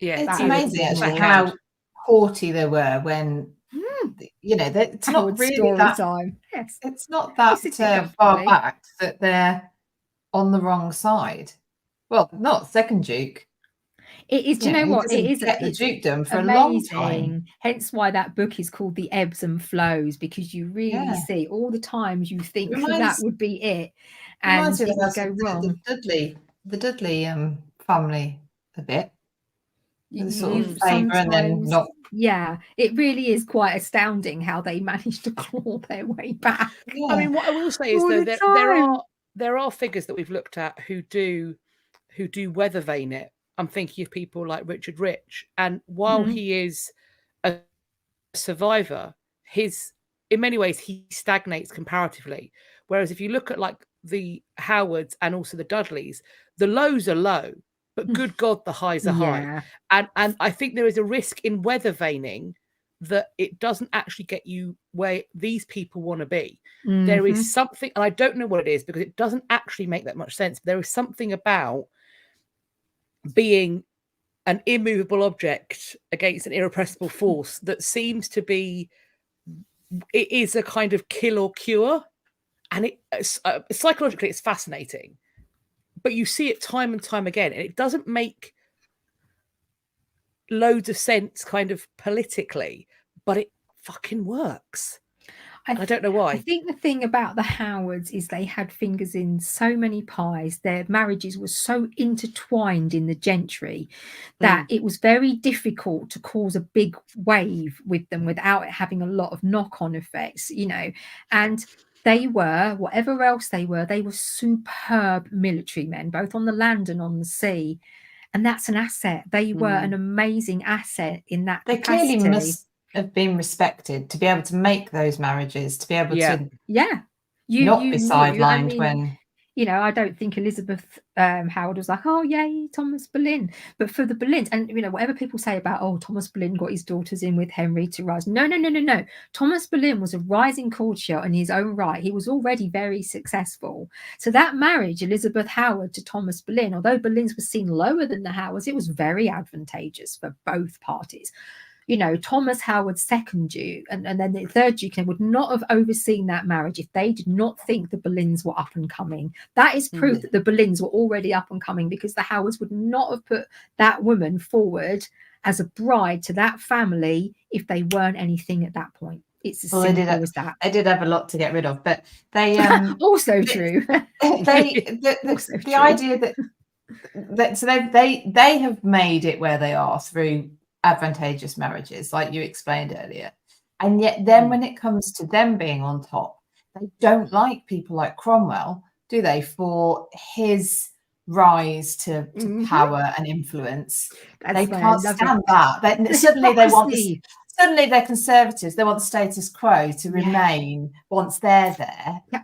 Yeah, it's amazing actually how haughty they were when you know it's not really that time. Yes, it's not that far back that they're on the wrong side. Well, not second Duke. It is. Do you know what? It is get the dukedom for amazing. A long time. Hence why that book is called The Ebbs and Flows, because you really see all the times you think that would be it, and it would go wrong. The Dudley family a bit. The sort of favour and then not. Yeah, it really is quite astounding how they managed to claw their way back. Yeah. I mean, what I will say is though there are figures that we've looked at who do weather vane it. I'm thinking of people like Richard Rich, and while he is a survivor, in many ways he stagnates comparatively. Whereas if you look at like the Howards and also the Dudleys, the lows are low. But good God, the highs are high. And I think there is a risk in weather vaning that it doesn't actually get you where these people want to be. There is something, and I don't know what it is because it doesn't actually make that much sense. But there is something about being an immovable object against an irrepressible force that seems to be, it is a kind of kill or cure. And psychologically, it's fascinating. But you see it time and time again, and it doesn't make loads of sense kind of politically, but it fucking works. I don't know why. I think the thing about the Howards is they had fingers in so many pies. Their marriages were so intertwined in the gentry that it was very difficult to cause a big wave with them without it having a lot of knock-on effects, you know. And they were, whatever else they were superb military men, both on the land and on the sea. And that's an asset. They were an amazing asset in that capacity. Clearly must have been respected to be able to make those marriages, to be able to not be sidelined when... You know, I don't think Elizabeth Howard was like, oh, yay, Thomas Boleyn. But for the Boleyns, and, you know, whatever people say about, oh, Thomas Boleyn got his daughters in with Henry to rise. No. Thomas Boleyn was a rising courtier in his own right. He was already very successful. So that marriage, Elizabeth Howard to Thomas Boleyn, although Boleyn's was seen lower than the Howards, it was very advantageous for both parties. Thomas Howard's second Duke and then the third Duke would not have overseen that marriage if they did not think the Boleyns were up and coming. That is proof that the Boleyns were already up and coming, because the Howards would not have put that woman forward as a bride to that family if they weren't anything at that point. It's as simple as that. They did have a lot to get rid of, but they also true. The idea that so they have made it where they are through advantageous marriages, like you explained earlier, and yet then when it comes to them being on top, they don't like people like Cromwell, do they, for his rise to power and influence. They can't stand that. Suddenly they're conservatives. They want the status quo to remain once they're there. Yeah.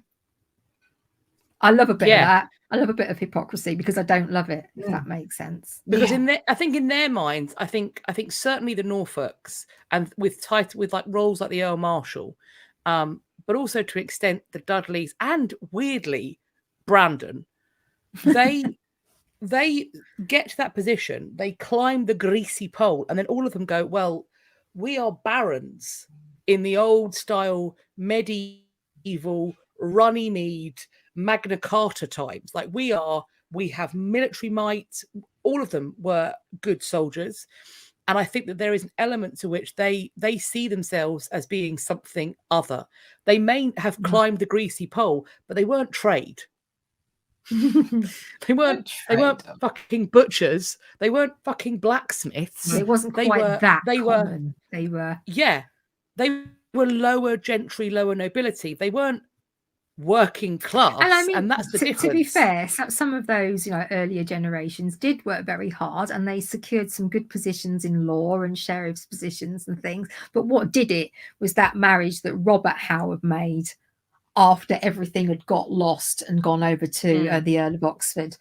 I love a bit of that. I love a bit of hypocrisy, because I don't love it, if that makes sense. Because I think in their minds, I think certainly the Norfolks, and with like roles like the Earl Marshal, but also to an extent the Dudleys and weirdly Brandon, they get to that position, they climb the greasy pole, and then all of them go, well, we are barons in the old style medieval Runnymede Magna Carta times. Like we have military might. All of them were good soldiers, and I think that there is an element to which they see themselves as being something other. They may have climbed the greasy pole, but they weren't trade. They weren't fucking butchers. They weren't fucking blacksmiths. It wasn't quite that common. They were lower gentry, lower nobility. They weren't working class, and I mean, and that's the difference. To be fair, some of those earlier generations did work very hard, and they secured some good positions in law and sheriff's positions and things. But what did it was that marriage that Robert Howard made after everything had got lost and gone over to the Earl of Oxford.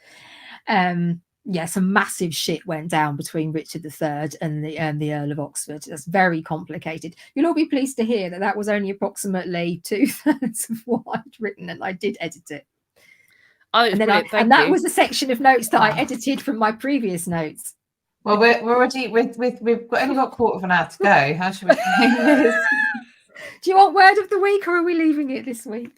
Some massive shit went down between Richard III and the Earl of Oxford. That's very complicated. You'll all be pleased to hear that was only approximately 2/3 of what I'd written, and I did edit it. That was a section of notes that I edited from my previous notes. Well, we've only got a quarter of an hour to go. How should we do this? Do you want word of the week, or are we leaving it this week?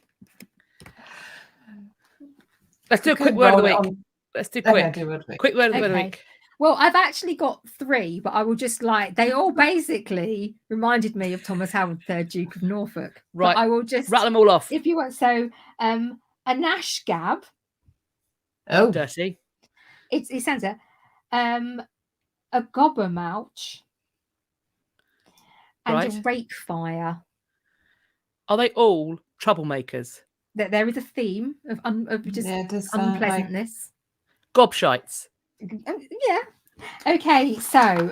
Let's do a quick word of the week. Let's do quick word of the week. Well, I've actually got 3, but I will just they all basically reminded me of Thomas Howard, 3rd Duke of Norfolk. Right. But I will just rattle them all off if you want. So, a nash gab. Oh, dirty. It sounds a gobber mouch. And a rake fire. Are they all troublemakers? There is a theme of just unpleasantness. Gobshites. Yeah. Okay, so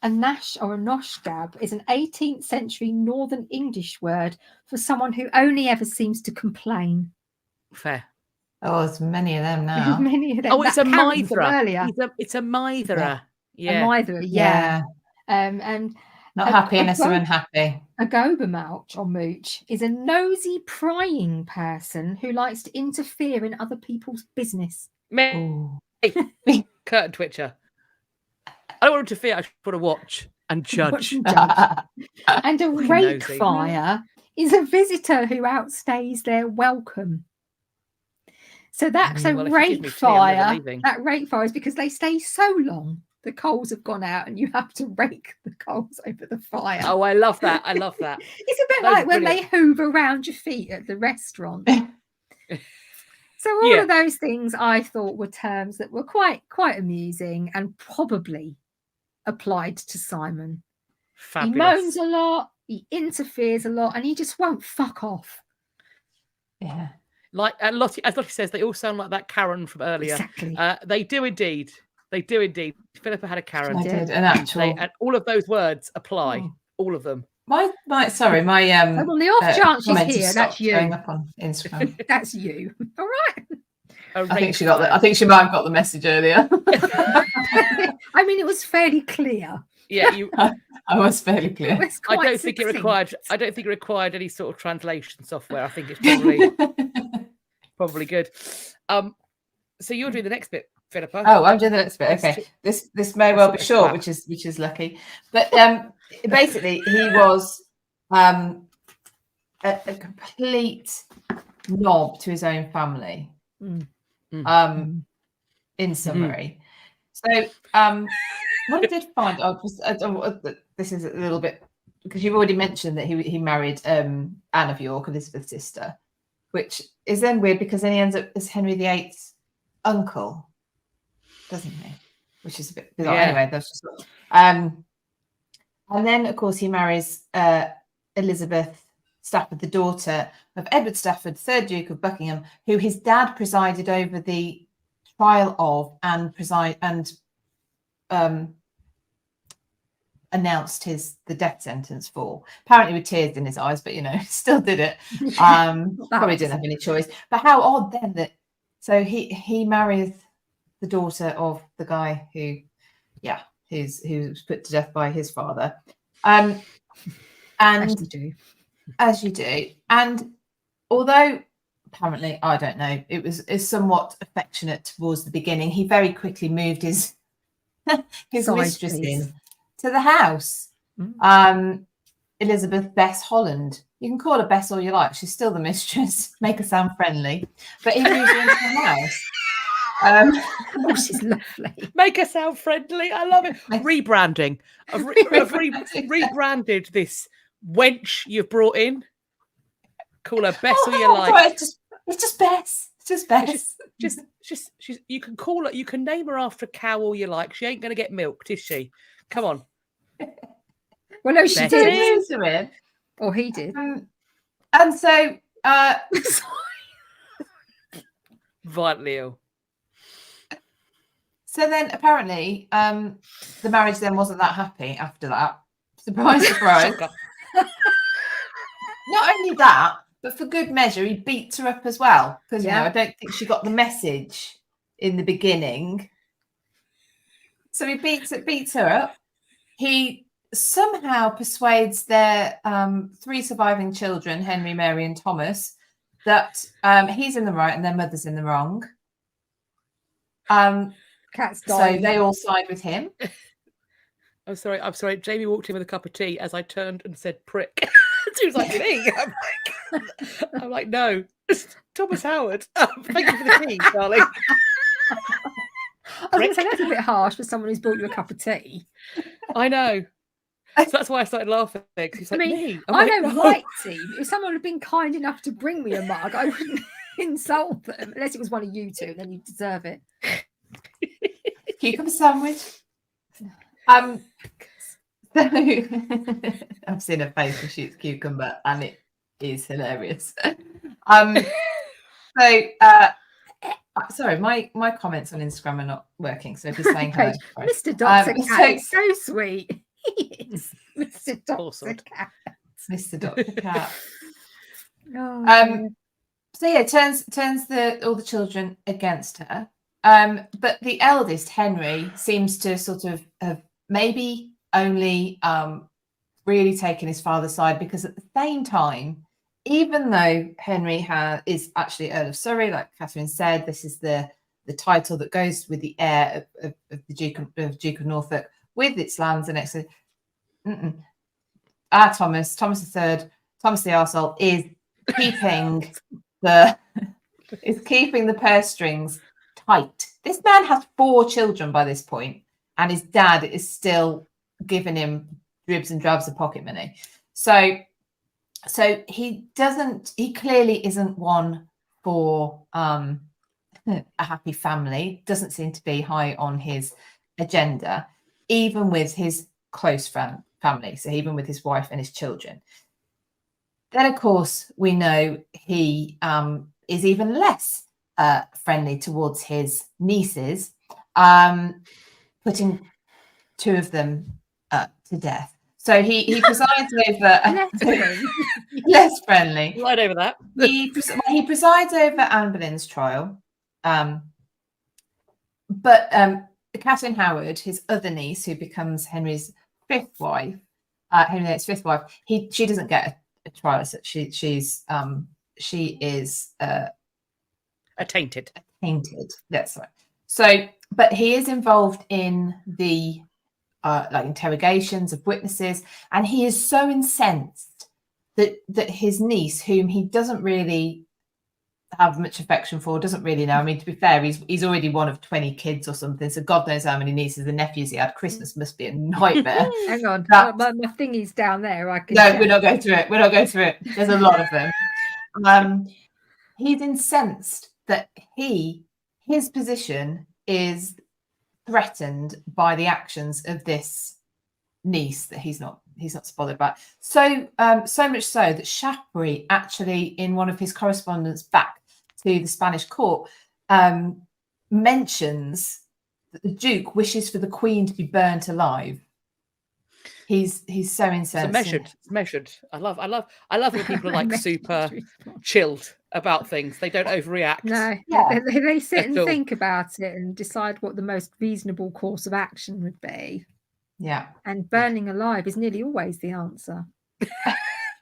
a nash or a noshgab is an 18th century Northern English word for someone who only ever seems to complain. Fair. Oh, there's many of them now. Many of them. Oh, it's a mitherer. It's a mitherer. Yeah. A mitherer, yeah. And not happy unless they're unhappy. A gobbermouch or mooch is a nosy, prying person who likes to interfere in other people's business. Curtain twitcher. I don't want to interfere. I just want to watch and judge. And a rake fire is a visitor who outstays their welcome. So that's a rake fire. That rake fire is because they stay so long. The coals have gone out and you have to rake the coals over the fire. Oh, I love that. I love that. It's a bit like when they hoover around your feet at the restaurant. So all of those things I thought were terms that were quite amusing and probably applied to Simon. Fabulous. He moans a lot, he interferes a lot, and he just won't fuck off. Yeah. Like Lottie, as Lottie says, they all sound like that Karen from earlier. Exactly. They do indeed. They do indeed. Philippa had a Karen. I did an actual. And all of those words apply. Oh. All of them. My well, the off chance she's here, that's you. Up on Instagram. That's you. All right. I think she might have got the message earlier. I mean, it was fairly clear. Yeah, I was fairly clear. I don't think it required any sort of translation software. I think it's probably good. So you're doing the next bit. Philippa. Oh, I'm doing the next bit. Okay, this may well be short, crap. which is lucky. But basically, he was a complete knob to his own family. In summary, so what I did find, this is a little bit, because you've already mentioned that he married Anne of York, Elizabeth's sister, which is then weird because then he ends up as Henry VIII's uncle, doesn't he? Which is a bit bizarre. Yeah. Anyway, that's just and then of course he marries Elizabeth Stafford, the daughter of Edward Stafford, 3rd Duke of Buckingham, who his dad presided over the trial of and announced the death sentence for, apparently with tears in his eyes, but still did it. Probably didn't have any choice. But how odd then that he marries the daughter of the guy who was put to death by his father. And as you do. And although apparently, I don't know, is somewhat affectionate towards the beginning, he very quickly moved his mistress in to the house. Elizabeth Bess Holland. You can call her Bess all you like. She's still the mistress. Make her sound friendly. But he moved into the house. Oh, she's lovely. Make her sound friendly. I love it. Rebranding. I've rebranded this wench you've brought in. Call her Bess all you like. God, it's just Bess. It's just Bess. Just you can call her. You can name her after a cow all you like. She ain't going to get milked, is she? Come on. Well, no, she Betty. did. Or he did. And so, violently ill. So then, apparently, the marriage then wasn't that happy after that. Surprise, surprise. Not only that, but for good measure, he beats her up as well. Because I don't think she got the message in the beginning. So he beats her up. He somehow persuades their 3 surviving children, Henry, Mary, and Thomas, that he's in the right and their mother's in the wrong. Cat's dying. So they all side with him. I'm sorry. Jamie walked in with a cup of tea as I turned and said prick. She was like, me? I'm like, no. Thomas Howard. Thank you for the tea, darling. I was going to say, that's a bit harsh for someone who's brought you a cup of tea. I know. So that's why I started laughing. He's like, me? I don't like tea. If someone had been kind enough to bring me a mug, I wouldn't insult them. Unless it was one of you two, then you deserve it. Cucumber sandwich. So I've seen her face when she eats cucumber, and it is hilarious. Sorry, my comments on Instagram are not working. So if you're saying hello, Mr. Dr. Cat is so sweet. He is Mr. Dr. Cat. Mr. Dr. Cat. Oh, so yeah, turns all the children against her. But the eldest, Henry, seems to sort of have maybe only really taken his father's side, because at the same time, even though Henry is actually Earl of Surrey, like Catherine said, this is the title that goes with the heir of the Duke of Norfolk with its lands and exit. Thomas III, Thomas the arsehole, is keeping the purse strings tight. This man has 4 children by this point, and his dad is still giving him dribs and drabs of pocket money. So he clearly isn't one for a happy family. Doesn't seem to be high on his agenda, even with his close family. So even with his wife and his children. Then, of course, we know he is even less friendly towards his nieces, putting 2 of them to death. So he presides over less friendly. Right over that. He presides over Anne Boleyn's trial, but Catherine Howard, his other niece, who becomes Henry's 5th wife, Henry VIII's 5th wife, she doesn't get a trial. So she is attainted. Attainted. That's right. So but he is involved in the like interrogations of witnesses, and he is so incensed that his niece, whom he doesn't really have much affection for, doesn't really know. I mean, to be fair, he's already one of 20 kids or something, so God knows how many nieces and nephews he had. Christmas must be a nightmare. Hang on, my thingy's down there. I can. No, we're not going through it. We're not going through it. There's a lot of them. He's incensed that his position is threatened by the actions of this niece that he's not bothered by. So much so that Shackle-free actually, in one of his correspondence back to the Spanish court, mentions that the Duke wishes for the Queen to be burnt alive. He's so incensed. It's measured. I love when people are like super chilled about things. They don't overreact. No, Yeah. they sit and think about it and decide what the most reasonable course of action would be. Yeah. And burning alive is nearly always the answer.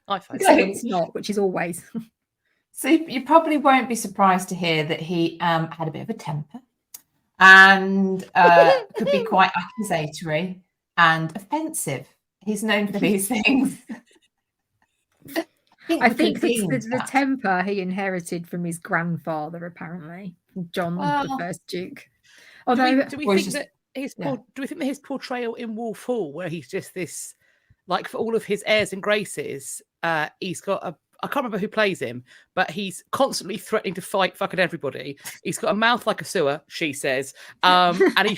I find Except when it's not, which is always. So you probably won't be surprised to hear that he had a bit of a temper and could be quite accusatory and offensive. He's known for these things. I think it's the temper he inherited from his grandfather, apparently, John, the first Duke. Although, do we think that his portrayal in Wolf Hall, where he's just this, like, for all of his airs and graces, he's got I can't remember who plays him, but he's constantly threatening to fight fucking everybody. He's got a mouth like a sewer, she says. And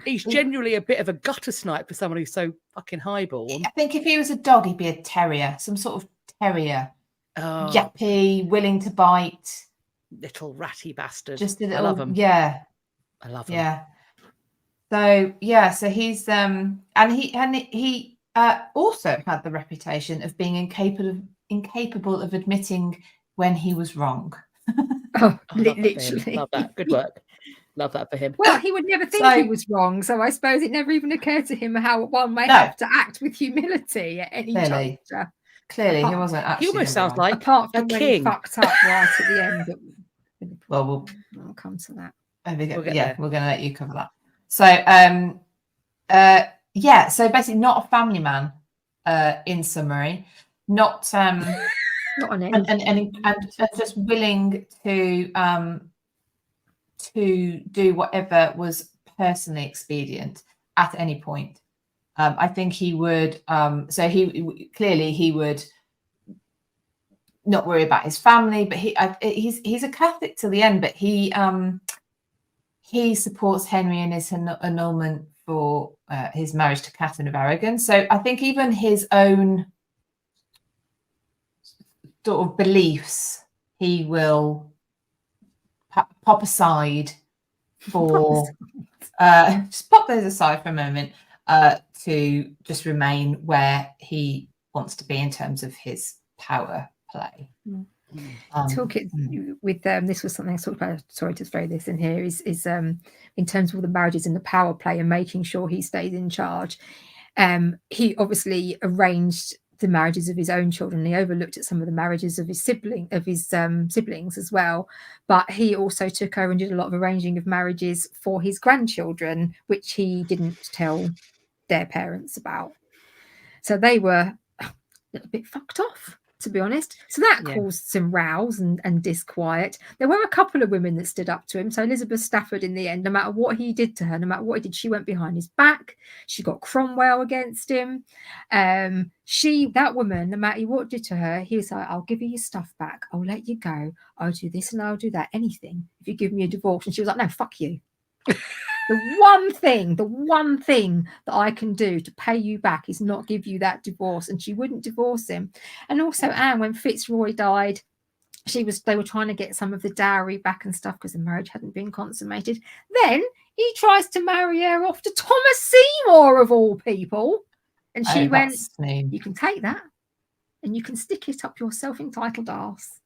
he's genuinely a bit of a gutter snipe for someone who's so fucking highborn. I think if he was a dog, he'd be a terrier, some sort of terrier. Yappy, willing to bite. Little ratty bastard. Just a little, I love him. Yeah. I love him. Yeah. So he's and he also had the reputation of being incapable of admitting when he was wrong. Literally. Love that. Good work. Love that for him. Well, he would never think he was wrong, so I suppose it never even occurred to him how one may have to act with humility at any juncture. Clearly, he wasn't actually. He almost sounds like apart from a when king. He fucked up right at the end. Well, we'll come to that. We're going to let you cover that. So, so basically, not a family man. In summary, not an end, and just willing to do whatever was personally expedient at any point. I think he would. So he would not worry about his family, but he's a Catholic to the end. But he supports Henry in his annulment for his marriage to Catherine of Aragon. So I think even his own sort of beliefs, he will pop aside for just pop those aside for a moment to just remain where he wants to be in terms of his power play. Talking with this was something I talked about. Sorry to throw this in here. Is in terms of all the marriages and the power play and making sure he stays in charge. He obviously arranged the marriages of his own children. He overlooked at some of the marriages of his siblings as well. But he also took over and did a lot of arranging of marriages for his grandchildren, which he didn't tell their parents about. So they were a little bit fucked off, to be honest. So that caused some rows and disquiet. There were a couple of women that stood up to him. So Elizabeth Stafford, in the end, no matter what he did to her, no matter what he did, she went behind his back. She got Cromwell against him. That woman, no matter what did to her, he was like, I'll give you your stuff back. I'll let you go. I'll do this and I'll do that. Anything if you give me a divorce. And she was like, no, fuck you. The one thing that I can do to pay you back is not give you that divorce. And she wouldn't divorce him. And also Anne, when Fitzroy died, they were trying to get some of the dowry back and stuff because the marriage hadn't been consummated. Then he tries to marry her off to Thomas Seymour, of all people. And she went, you can take that and you can stick it up your self-entitled arse.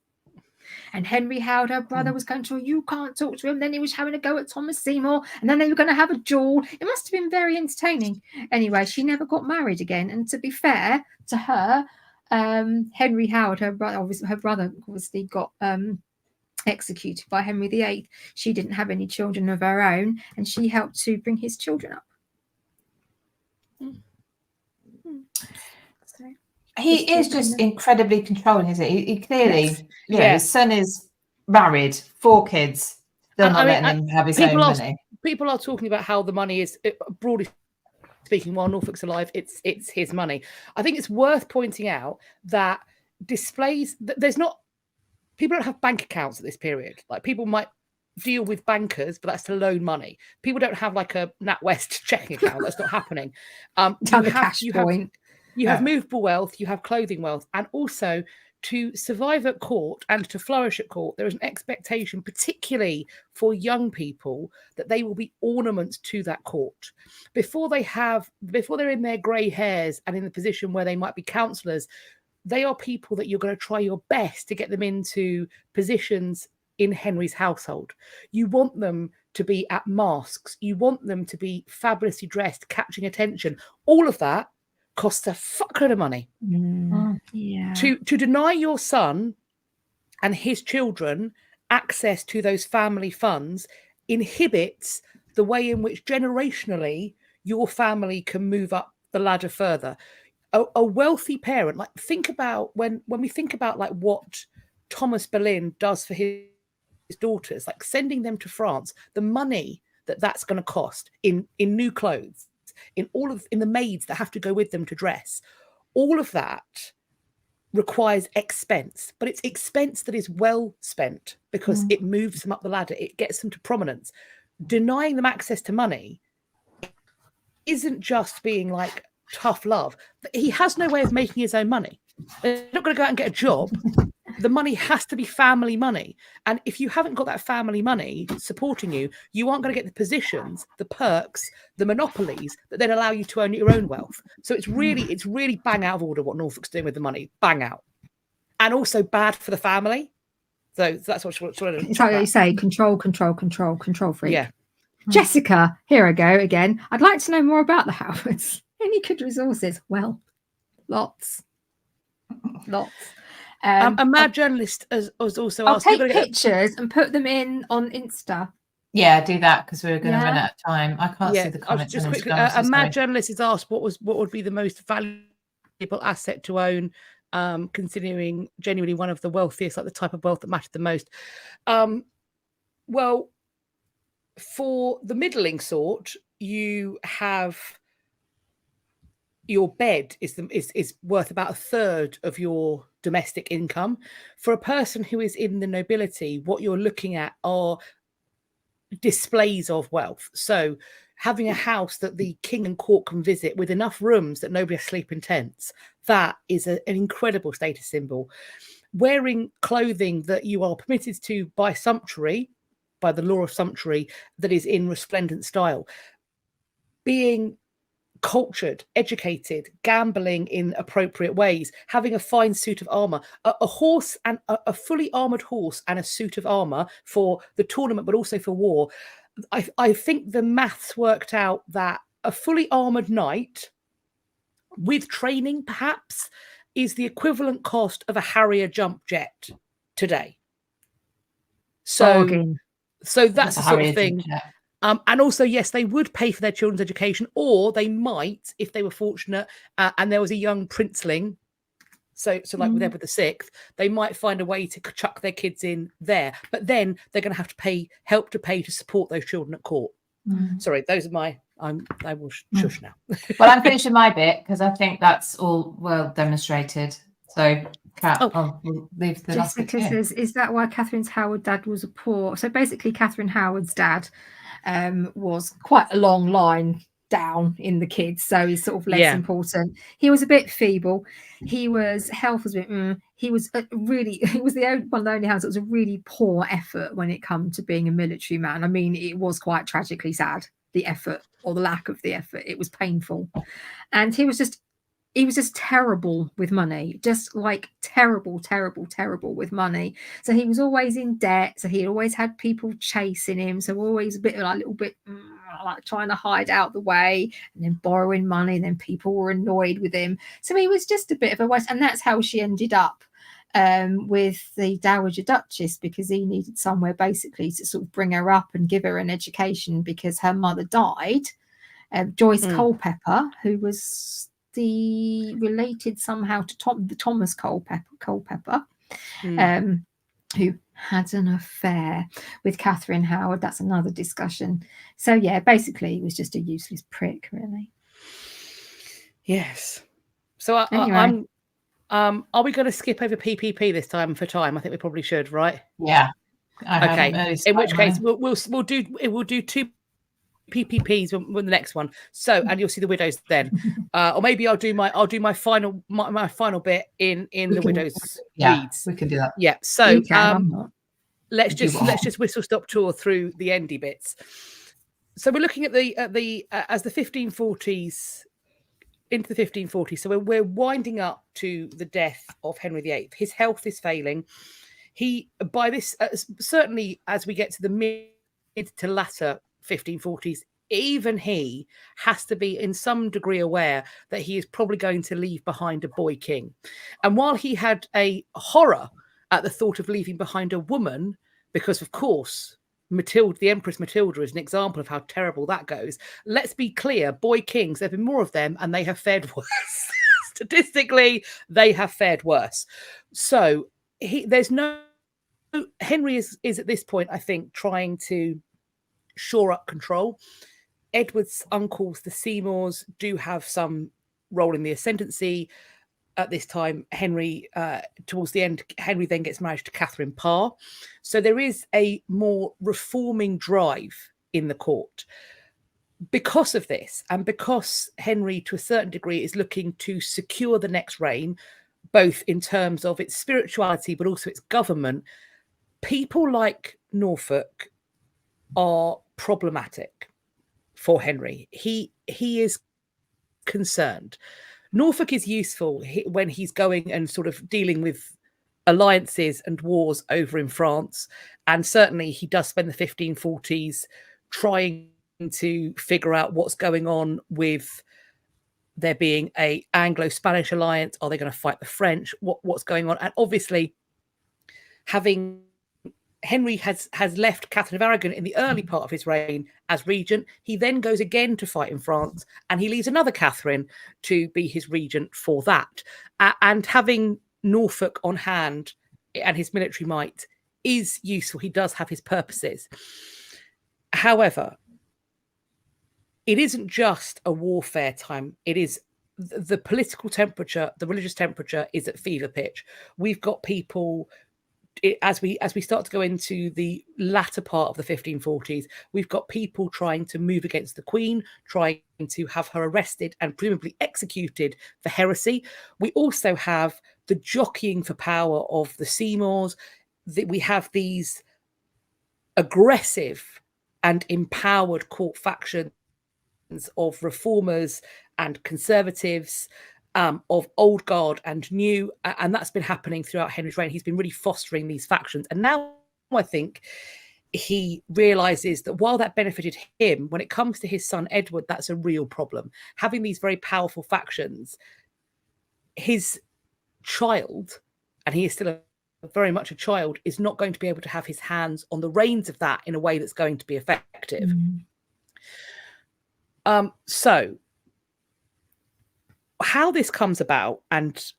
And Henry Howard, her brother, was going to, you can't talk to him. Then he was having a go at Thomas Seymour. And then they were going to have a duel. It must have been very entertaining. Anyway, she never got married again. And to be fair to her, Henry Howard, her brother obviously got executed by Henry VIII. She didn't have any children of her own, and she helped to bring his children up. So, He is just incredibly controlling, isn't he? He clearly, Yes. you know, his son is married, 4 kids, still not letting him have his own money. People are talking about how the money is, broadly speaking, while Norfolk's alive, it's his money. I think it's worth pointing out that there's not, people don't have bank accounts at this period. Like, people might deal with bankers, but that's to loan money. People don't have like a NatWest checking account. That's not happening. You have movable wealth, you have clothing wealth, and also to survive at court and to flourish at court, there is an expectation, particularly for young people, that they will be ornaments to that court. Before they're in their grey hairs and in the position where they might be councillors, they are people that you're going to try your best to get them into positions in Henry's household. You want them to be at masques. You want them to be fabulously dressed, catching attention. All of that costs a fuckload of money. Yeah. To deny your son and his children access to those family funds inhibits the way in which generationally your family can move up the ladder further. A wealthy parent, like, think about when we think about like what Thomas Boleyn does for his daughters, like sending them to France, the money that's going to cost in new clothes, in the maids that have to go with them to dress, all of that requires expense, but it's expense that is well spent because it moves them up the ladder, it gets them to prominence. Denying them access to money isn't just being like tough love. He has no way of making his own money. They're not going to go out and get a job. The money has to be family money. And if you haven't got that family money supporting you, you aren't going to get the positions, the perks, the monopolies that then allow you to own your own wealth. So it's really bang out of order what Norfolk's doing with the money. Bang out. And also bad for the family. So that's what it's like you say, control freak. Yeah. Jessica, here I go again. I'd like to know more about the Howards. Any good resources? Well, lots. A mad journalist has also asked. I'll take pictures and put them in on Insta. Yeah, do that because we're going to run out of time. I can't see the comments. Just quickly, a mad journalist has asked what would be the most valuable asset to own, considering genuinely one of the wealthiest, like the type of wealth that mattered the most. Well, for the middling sort, you have your bed is worth about 1/3 of your domestic income. For a person who is in the nobility, what you're looking at are displays of wealth. So having a house that the king and court can visit with enough rooms that nobody has to sleep in tents, that is an incredible status symbol. Wearing clothing that you are permitted to by the law of sumptuary, that is in resplendent style. Being cultured, educated, gambling in appropriate ways, having a fine suit of armor, a horse and a fully armored horse and a suit of armor for the tournament, but also for war. I think the maths worked out that a fully armored knight with training perhaps is the equivalent cost of a Harrier jump jet today. So that's the sort of thing. And also, yes, they would pay for their children's education, or they might, if they were fortunate, and there was a young princeling, so like with Edward VI, they might find a way to chuck their kids in there. But then they're going to have to help to pay to support those children at court. Sorry, those are I will shush now. Well, I'm finishing my bit because I think that's all well demonstrated. So, Kat, I'll leave the last bit. Jessica says, is that why Catherine's Howard dad was a poor? So basically, Catherine Howard's dad was quite a long line down in the kids, so he's sort of less important. He was a bit feeble. Health was a bit. He was one of the only hands that was a really poor effort when it come to being a military man. I mean, it was quite tragically sad, the effort or the lack of the effort. It was painful, and he was just terrible with money, just like terrible with money. So he was always in debt. So he always had people chasing him. So always a little bit like trying to hide out the way and then borrowing money. And then people were annoyed with him. So he was just a bit of a waste. And that's how she ended up with the Dowager Duchess, because he needed somewhere basically to sort of bring her up and give her an education, because her mother died. Joyce Culpeper, who was related somehow to Thomas Culpeper, who had an affair with Catherine Howard. That's another discussion. So yeah, basically he was just a useless prick, really. Yes. So Anyway. are we going to skip over PPP this time for time? I think we probably should, right? Yeah. Okay. In which case we'll do 2 PPPs with the next one. So, and you'll see the widows then, or maybe I'll do my final bit in the widows reads. We can do that. Yeah. So let's can, just whistle stop tour through the endy bits. So we're looking at the as the 1540s into the 1540s. So we're winding up to the death of Henry VIII. His health is failing. He, by this, certainly as we get to the mid to latter 1540s, even he has to be in some degree aware that he is probably going to leave behind a boy king. And while he had a horror at the thought of leaving behind a woman, because of course Matilda, the Empress Matilda, is an example of how terrible that goes. Let's be clear, boy kings, there have been more of them and they have fared worse. Statistically, they have fared worse. So Henry is at this point, I think, trying to shore up control. Edward's uncles, the Seymours, do have some role in the ascendancy. At this time, Henry, towards the end, Henry then gets married to Catherine Parr. So there is a more reforming drive in the court. Because of this, and because Henry, to a certain degree, is looking to secure the next reign, both in terms of its spirituality, but also its government, people like Norfolk are problematic for Henry. He is concerned. Norfolk is useful when he's going and sort of dealing with alliances and wars over in France. And certainly he does spend the 1540s trying to figure out what's going on with there being a Anglo-Spanish alliance. Are they going to fight the French? What's going on? And obviously, having Henry has left Catherine of Aragon in the early part of his reign as regent. He then goes again to fight in France, and he leaves another Catherine to be his regent for that. And having Norfolk on hand and his military might is useful. He does have his purposes. However, it isn't just a warfare time. It is the political temperature, the religious temperature is at fever pitch. We've got people, as we start to go into the latter part of the 1540s, we've got people trying to move against the Queen, trying to have her arrested and presumably executed for heresy. We also have the jockeying for power of the Seymours. We have these aggressive and empowered court factions of reformers and conservatives, of old guard and new, and that's been happening throughout Henry's reign. He's been really fostering these factions, and now I think he realizes that while that benefited him, when it comes to his son Edward, that's a real problem. Having these very powerful factions, his child, and he is still very much a child, is not going to be able to have his hands on the reins of that in a way that's going to be effective. So how this comes about and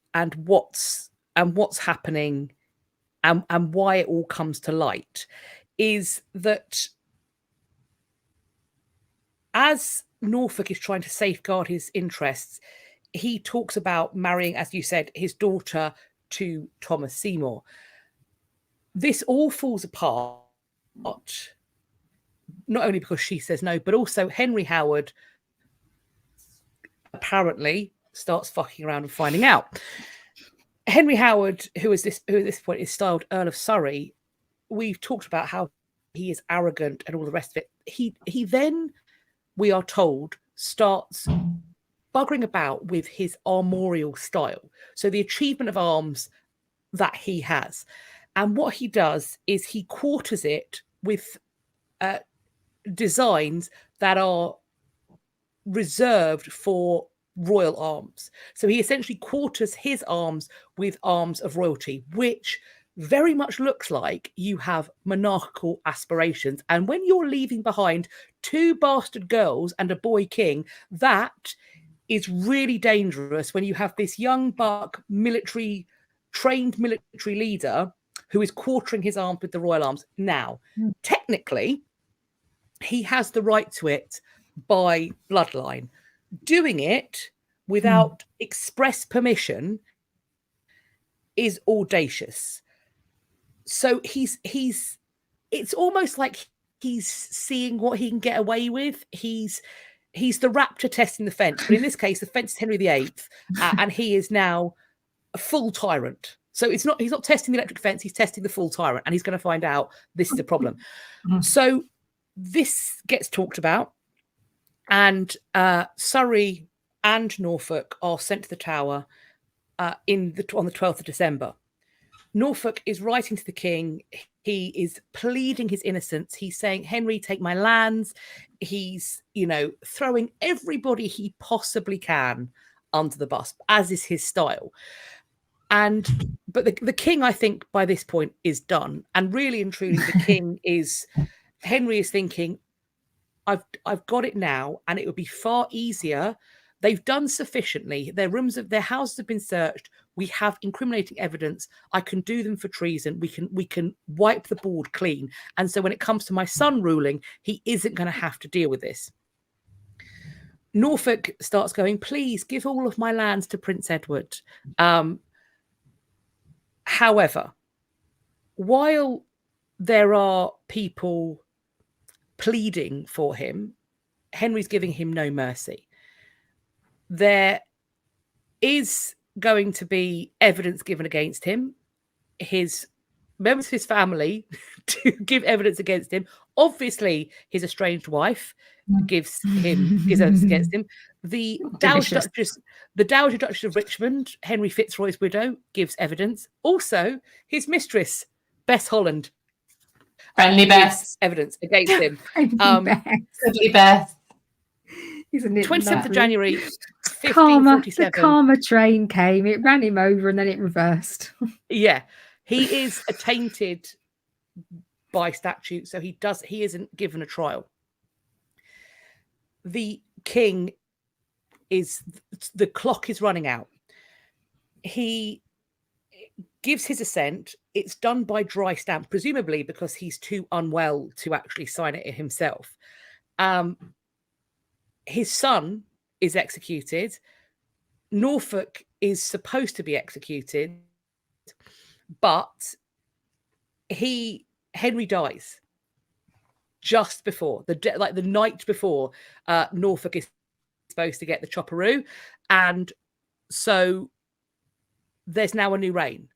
what's happening and why it all comes to light is that as Norfolk is trying to safeguard his interests, he talks about marrying, as you said, his daughter to Thomas Seymour. This all falls apart, not only because she says no, but also Henry Howard apparently starts fucking around and finding out. Henry Howard, who at this point is styled Earl of Surrey, we've talked about how he is arrogant and all the rest of it. He then, we are told, starts buggering about with his armorial style. So the achievement of arms that he has. And what he does is he quarters it with designs that are reserved for royal arms. So he essentially quarters his arms with arms of royalty, which very much looks like you have monarchical aspirations. And when you're leaving behind 2 bastard girls and a boy king, that is really dangerous when you have this young buck trained military leader who is quartering his arms with the royal arms. Now, technically, he has the right to it by bloodline. Doing it without express permission is audacious. So it's almost like he's seeing what he can get away with. He's the raptor testing the fence, but in this case, the fence is Henry VIII, and he is now a full tyrant. So he's not testing the electric fence, he's testing the full tyrant, and he's going to find out this is a problem. So this gets talked about, and Surrey and Norfolk are sent to the Tower on the 12th of December. Norfolk is writing to the king. He is pleading his innocence. He's saying, Henry, take my lands. He's, throwing everybody he possibly can under the bus, as is his style. But the king, I think, by this point is done. And really and truly, the king Henry is thinking, I've got it now, and it would be far easier. They've done sufficiently. Their houses have been searched. We have incriminating evidence. I can do them for treason. We can wipe the board clean. And so when it comes to my son ruling, he isn't going to have to deal with this. Norfolk starts going, please give all of my lands to Prince Edward. However, while there are people pleading for him, Henry's giving him no mercy. There is going to be evidence given against him. His members of his family to give evidence against him. Obviously, his estranged wife gives evidence against him. The Dowager Duchess of Richmond, Henry Fitzroy's widow, gives evidence. Also, his mistress, Bess Holland, Friendly Bess, evidence against him. Friendly Bess. Isn't it 27th of January, the 1547. karma train came, it ran him over, and then it reversed. Yeah, he is attainted by statute, so he isn't given a trial. The king the clock is running out. He gives his assent. It's done by dry stamp, presumably because he's too unwell to actually sign it himself. His son is executed. Norfolk is supposed to be executed, but Henry dies just before the night before Norfolk is supposed to get the chopperoo, and so there's now a new reign.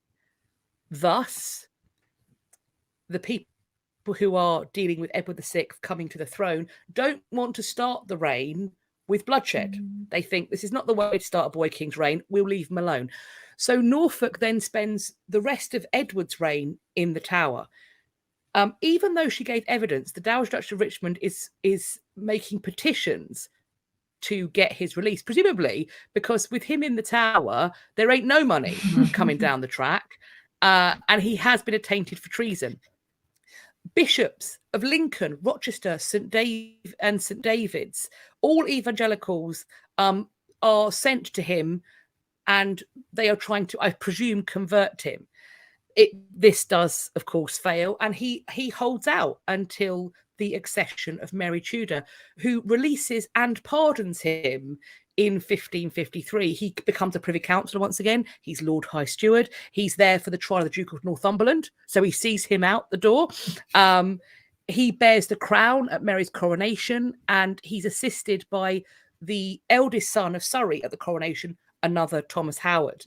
Thus, the people who are dealing with Edward VI coming to the throne don't want to start the reign with bloodshed. They think this is not the way to start a boy king's reign. We'll leave him alone. So Norfolk then spends the rest of Edward's reign in the Tower. Even though she gave evidence, the Dowager Duchess of Richmond is making petitions to get his release, presumably because with him in the Tower, there ain't no money coming down the track, and he has been attainted for treason. Bishops of Lincoln, Rochester, St. David's, all evangelicals are sent to him, and they are trying to, I presume, convert him. This does, of course, fail, and he holds out until the accession of Mary Tudor, who releases and pardons him in 1553. He becomes a Privy Councillor once again. He's Lord High Steward. He's there for the trial of the Duke of Northumberland, so he sees him out the door. He bears the crown at Mary's coronation, and he's assisted by the eldest son of Surrey at the coronation, another Thomas Howard.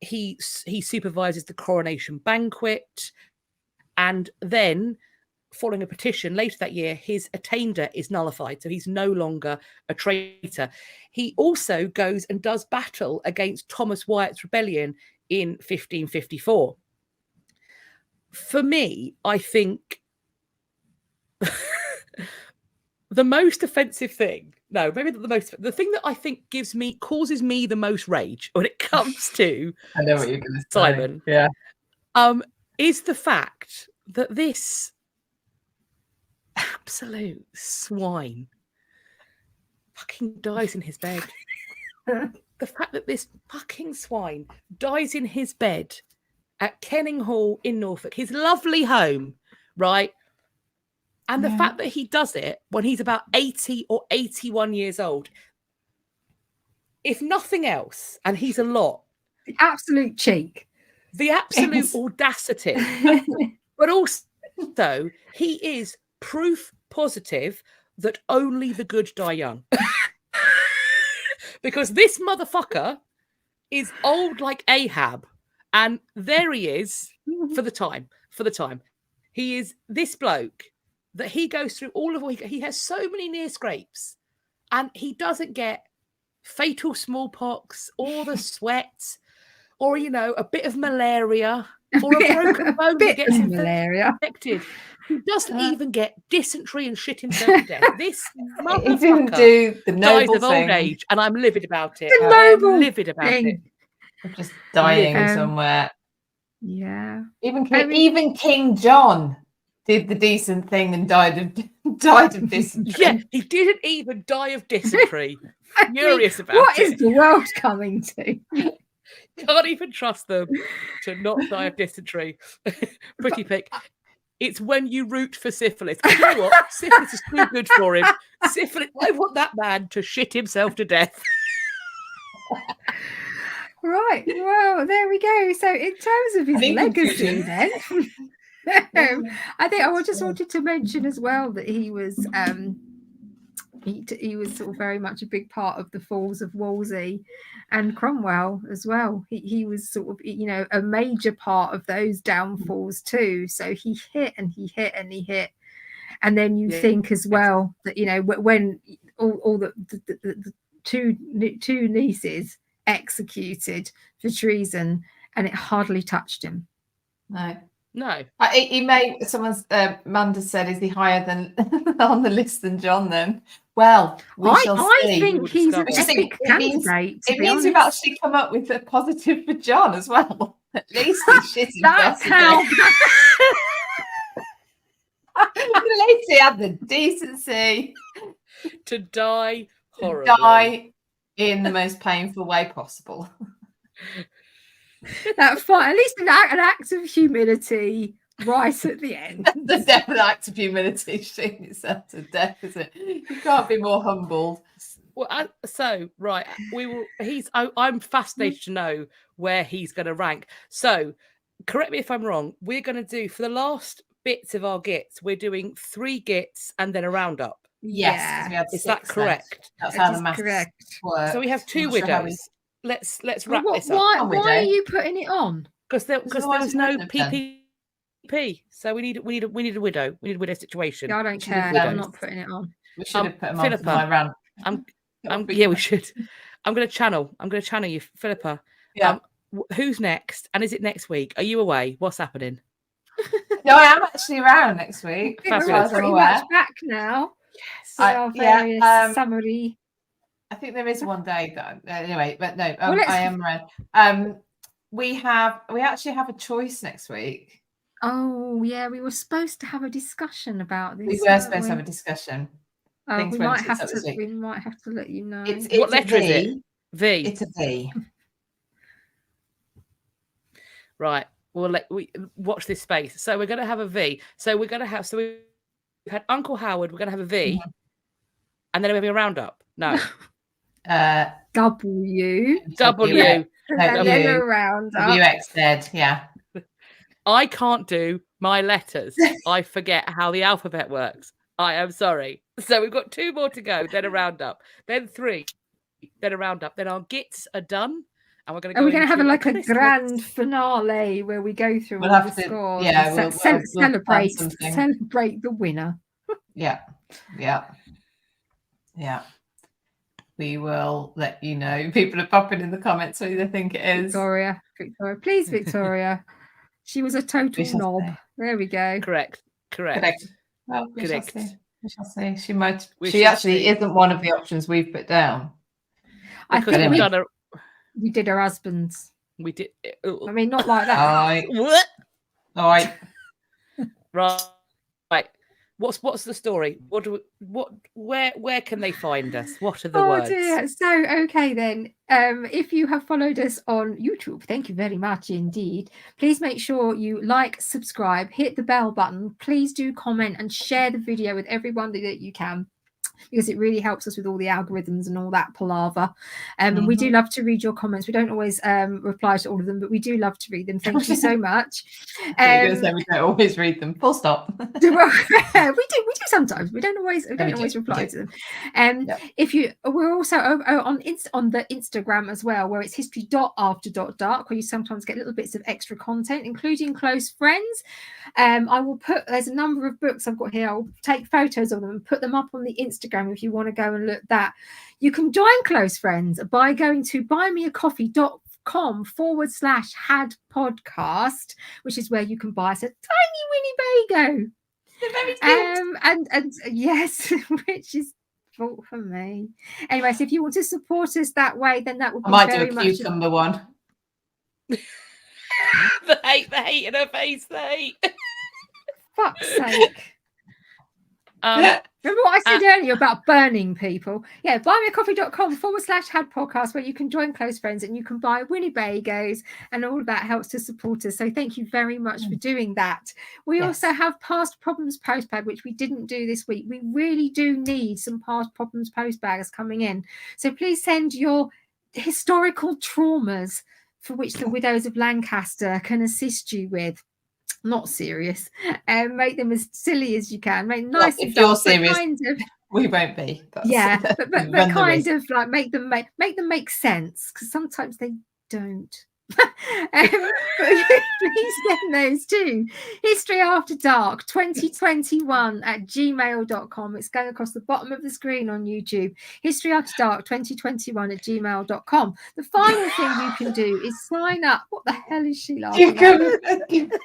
He supervises the coronation banquet, and then, following a petition later that year, his attainder is nullified, so he's no longer a traitor. He also goes and does battle against Thomas Wyatt's rebellion in 1554. For me, I think the most offensive thing no, maybe not the most. The thing that I think causes me the most rage when it comes to I know what you're going to say. Simon. Yeah. Is the fact that this absolute swine fucking dies in his bed. The fact that this fucking swine dies in his bed at Kenning Hall in Norfolk, his lovely home, right? And the fact that he does it when he's about 80 or 81 years old, if nothing else, and he's a lot. The absolute cheek. The absolute audacity. But also, he is proof positive that only the good die young. Because this motherfucker is old like Ahab. And there he is for the time. He is this bloke that he goes through all of what he has so many near scrapes, and he doesn't get fatal smallpox or the sweat or, a bit of malaria or a broken bone that gets infected. He doesn't even get dysentery and shit himself to death. This motherfucker didn't do the noble dies of old age, and I'm livid about it. The noble I'm livid about it. I'm just dying somewhere. Yeah. Even King John did the decent thing and died of dysentery. Yeah, he didn't even die of dysentery. Furious about what it. is the world coming to? Can't even trust them to not die of dysentery. Pretty pick. It's when you root for syphilis. You know what? Syphilis is too good for him. Syphilis. I want that man to shit himself to death. Right. Well, there we go. So, in terms of his legacy, then, I think I just wanted to mention as well that he was he was sort of very much a big part of the falls of Wolsey and Cromwell as well. He was sort of a major part of those downfalls too. So he hit and he hit and he hit, and then you think as well that when all the two nieces executed for treason, and it hardly touched him. No. He may. Someone's Manda said, "Is he higher than on the list than John?" Then, well, we shall see. I think he's an epic candidate. It means we've actually come up with a positive for John as well. At least he's shitting. That's how. At least he had the decency to die horribly. Die in the most painful way possible. That's fine. At least an act of humility right at the end. The definite act of humility, shooting itself to death, is it? You can't be more humbled. Well, right, we will. I'm fascinated to know where he's going to rank. So, correct me if I'm wrong. We're going to do, for the last bits of our gits, we're doing 3 gits and then a roundup. Yes, is that correct? That's how the maths works. So we have 2 widows. Let's wrap this up. Why are you putting it on? Because there was no PPP, so we need a widow. We need a widow situation. Yeah, I don't care. I'm not putting it on. We should have put him Philippa, on my rant. Yeah, we should. I'm going to channel you, Philippa. Yeah. who's next? And is it next week? Are you away? What's happening? No, I am actually around next week. We're pretty much back now. Yes. Summary. I think there is one day that anyway, but no, I am around. We actually have a choice next week. Oh yeah, we were supposed to have a discussion about this. We were supposed to have a discussion. We might have to let you know. What letter is it? V. It's a V. Right. We watch this space. So we're going to have a V. So we're going to have. So we've had Uncle Howard. We're going to have a V, and then we're having a roundup. No. W. W. And then a roundup. WXZ. Yeah. I can't do my letters. I forget how the alphabet works. I am sorry. So we've got 2 more to go. Then a roundup. Then 3. Then a roundup. Then our gits are done. And we're going to have a grand finale where we go through all the scores. Yeah, we'll celebrate the winner. Yeah. We will let you know. People are popping in the comments who they think it is. Victoria. Please, Victoria. She was a total knob. There we go. Correct. Well, Correct. We shall see. She might. We She shall actually see. isn't one of the options we've put down. I Because think we've anyway. done we did her husband's. we did. I mean, not like that. All right. What? All right. Right. What's the story? Where can they find us? What are the Oh words? dear. So okay then. If you have followed us on YouTube, thank you very much indeed. Please make sure you like, subscribe, hit the bell button. Please do comment and share the video with everyone that you can, because it really helps us with all the algorithms and all that palaver. And we do love to read your comments. We don't always reply to all of them, but we do love to read them. Thank you so much. You're going to say we don't always read them. Full stop. we do sometimes. We don't always reply do. to them. If you, we're also on the Instagram as well, where it's history.after.dark, where you sometimes get little bits of extra content, including close friends. I will put, there's a number of books I've got here. I'll take photos of them and put them up on the Instagram if you want to go and look that. You can join close friends by going to buymeacoffee.com/had podcast, which is where you can buy us a tiny Winnie Bago. And yes, which is fault for me. Anyway, so if you want to support us that way, then that would be I might very do a much cucumber one. the hate in her face, the hate. fuck's sake. Remember what I said earlier about burning people? Yeah, buymeacoffee.com/had podcast, where you can join close friends and you can buy Winnie Bagos, and all of that helps to support us. So thank you very much for doing that. We also have past problems postbag, which we didn't do this week. We really do need some past problems postbags coming in. So please send your historical traumas for which the widows of Lancaster can assist you with. Not serious, and make them as silly as you can. Make nice. If you're serious, kind of, we won't be. but kind of like make them make sense, because sometimes they don't. Please send those to historyafterdark2021@gmail.com. It's going across the bottom of the screen on YouTube. historyafterdark2021@gmail.com. The final thing you can do is sign up. What the hell is she laughing at?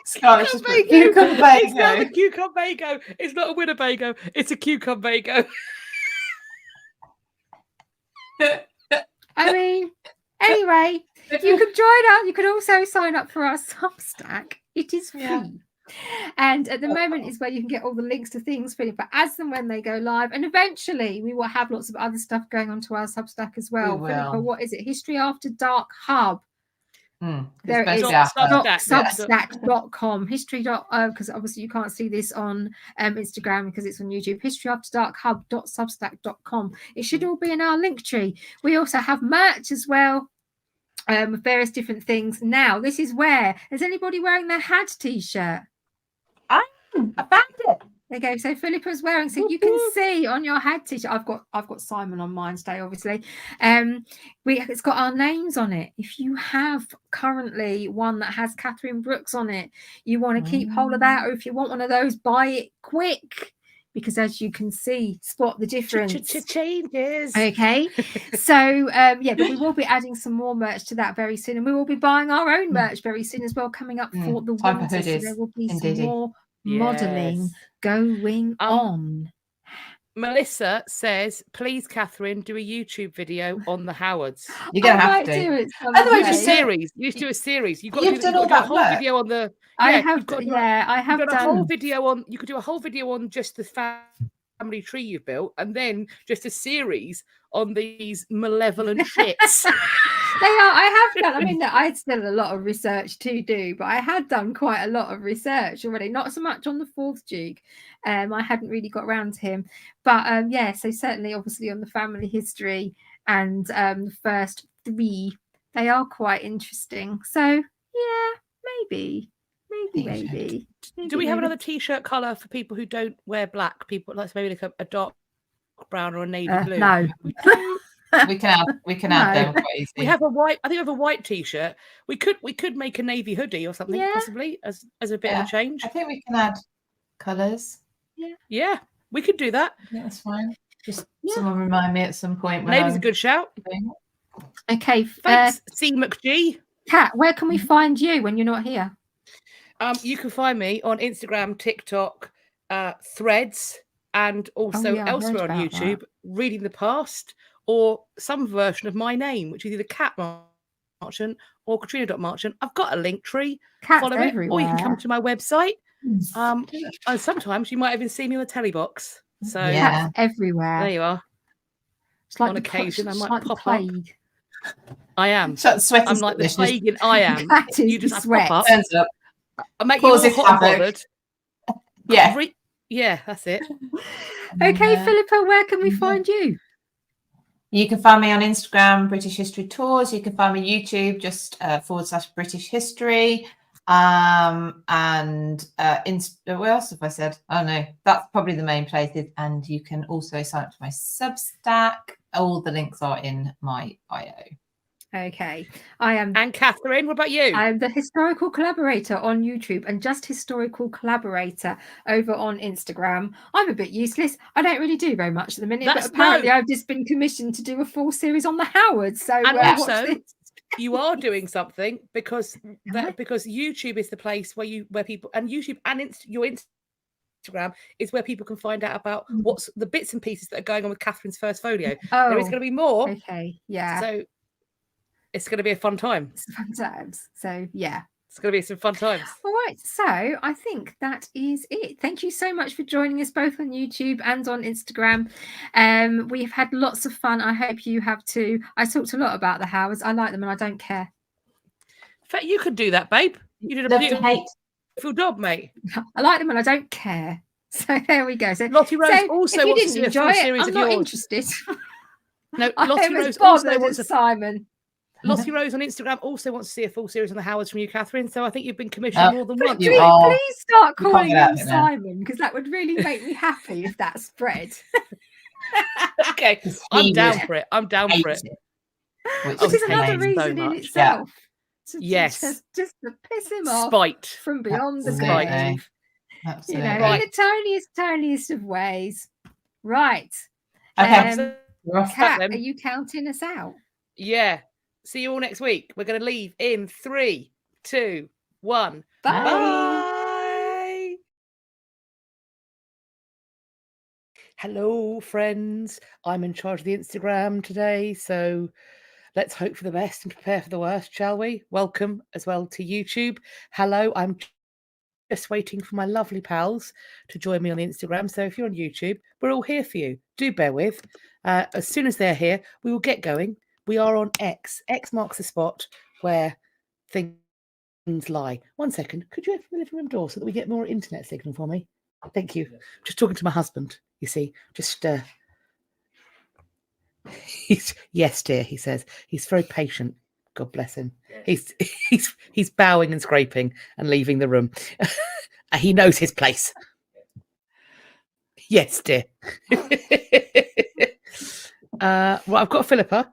Scarlett's just put cucumber It's not a cucumber bago. It's not a Winnebago. It's a cucumber bago. I mean, anyway, you could join us. You could also sign up for our Substack. It is free. And at the moment is where you can get all the links to things, Philippa, as and when they go live. And eventually we will have lots of other stuff going onto our Substack as well. Philippa, what is it? History After Dark Hub. There is substack.com because obviously you can't see this on Instagram because it's on YouTube. historyafterdarkhub.substack.com. It should all be in our link tree. We also have merch as well, with various different things. Now this is where, is anybody wearing their Had t-shirt? I found it. There you go. So Philippa's wearing, so you can see on your Had t-shirt. I've got Simon on mine today, obviously. It's got our names on it. If you have currently one that has Catherine Brooks on it, you want to keep hold of that, or if you want one of those, buy it quick, because as you can see, spot the difference. Changes. Okay. So but we will be adding some more merch to that very soon, and we will be buying our own merch very soon as well, coming up for the winter. So there will be some more modelling going on. Melissa says, please, Catherine, do a YouTube video on the Howards. You're going to have to. Do it Otherwise, a series. You used to do a series. You've got to do a whole video on the. I have done a whole video on. You could do a whole video on just the family tree you've built, and then just a series on these malevolent shits. I have done. I mean, I had still a lot of research to do, but I had done quite a lot of research already. Not so much on the fourth Duke. I hadn't really got around to him, but so certainly, obviously, on the family history and the first three, they are quite interesting. So yeah, maybe. Do we have another t-shirt color for people who don't wear black? People, let's maybe like a dark brown or a navy blue. No. We can add them quite easily. We have a white. I think we have a white t-shirt. We could make a navy hoodie or something, possibly as a bit of a change. I think we can add colours. Yeah, we could do that. Yeah, that's fine. Just someone remind me at some point. Navy's a good shout. Okay, thanks, C McG. Kat, where can we find you when you're not here? You can find me on Instagram, TikTok, Threads, and also yeah, I heard elsewhere on about YouTube, reading the past or some version of my name, which is either Cat Marchant or Katrina.Marchant. I've got a link tree. Cats Follow it, or you can come everywhere. to my website. And sometimes you might even see me on the telly box. So Yeah. Cats everywhere. there you are. It's like On occasion, I it's might like the pop up. plague. I am. Shut sweaty I'm like the Scottish, plague in I am. Cat You in just sweat. pop up. turns up. I make you all Causes hot and havoc. bothered. Yeah. Yeah, that's it. Okay, Philippa, where can we find you? You can find me on Instagram, British History Tours. You can find me YouTube, just / British History. And where else have I said? Oh no, that's probably the main places. And you can also sign up to my Substack. All the links are in my bio. Okay, I am. And Catherine, what about you? I'm the historical collaborator on YouTube and just historical collaborator over on Instagram. I'm a bit useless. I don't really do very much at the minute, but apparently I've just been commissioned to do a full series on the Howards. So and watch also, this. you are doing something because YouTube is the place where people and YouTube and your Instagram is where people can find out about what's the bits and pieces that are going on with Catherine's first folio. Oh, there is going to be more. Okay, yeah. So it's going to be a fun time. It's fun times. So yeah. It's going to be some fun times. All right, so I think that is it. Thank you so much for joining us both on YouTube and on Instagram. We've had lots of fun. I hope you have too. I talked a lot about the Howards. I like them and I don't care. In fact, you could do that, babe. You did a beautiful job, mate. I like them and I don't care. So there we go. So Lottie Rose also if you wants didn't to see a enjoy full it, series I'm of not yours. interested. No, I Lottie am Rose as also bothered wants as Simon. Lottie Rose on Instagram also wants to see a full series on the Howards from you, Catherine. So I think you've been commissioned more than once. Please start calling him Simon, because that would really make me happy if that spread. Okay, I'm down for it. I'm down for it. Which is another reason in itself. Yes. Just to piss him off. Spite. From beyond the grave. You know, in the tiniest of ways. Right. Okay. Kat, are you counting us out? Yeah. See you all next week. We're going to leave in 3, 2, 1. Bye. Bye. Hello, friends. I'm in charge of the Instagram today, so let's hope for the best and prepare for the worst, shall we? Welcome as well to YouTube. Hello, I'm just waiting for my lovely pals to join me on the Instagram. So if you're on YouTube, we're all here for you. Do bear with. As soon as they're here, we will get going. We are on X. X marks the spot where things lie. 1 second. Could you open the living room door so that we get more internet signal for me? Thank you. Just talking to my husband, you see. Just yes, dear, he says. He's very patient. God bless him. He's bowing and scraping and leaving the room. He knows his place. Yes, dear. Right, I've got Philippa.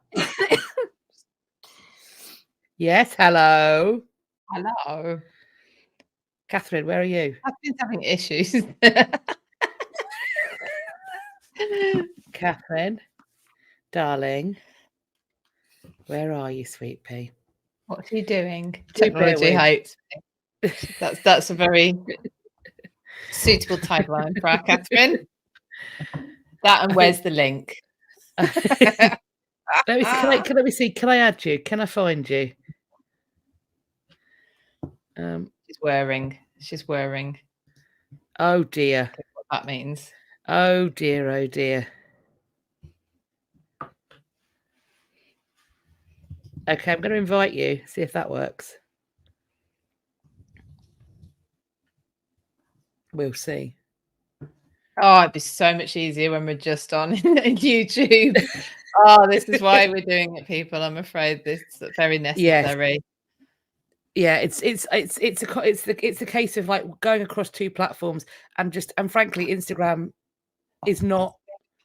Yes, hello. Hello. Catherine, where are you? I've been having issues. Catherine, darling, where are you, sweet pea? What's he doing? Do bear Technology with. hype. That's a very suitable tagline for our Catherine. That and where's the link? Let me see. Can I add you? Can I find you? She's wearing. Oh dear. What that means. Oh dear. Oh dear. Okay, I'm going to invite you. See if that works. We'll see. Oh, it'd be so much easier when we're just on YouTube. Oh, this is why we're doing it, people. I'm afraid this is very necessary. Yeah, it's a case of like going across two platforms and frankly, Instagram is not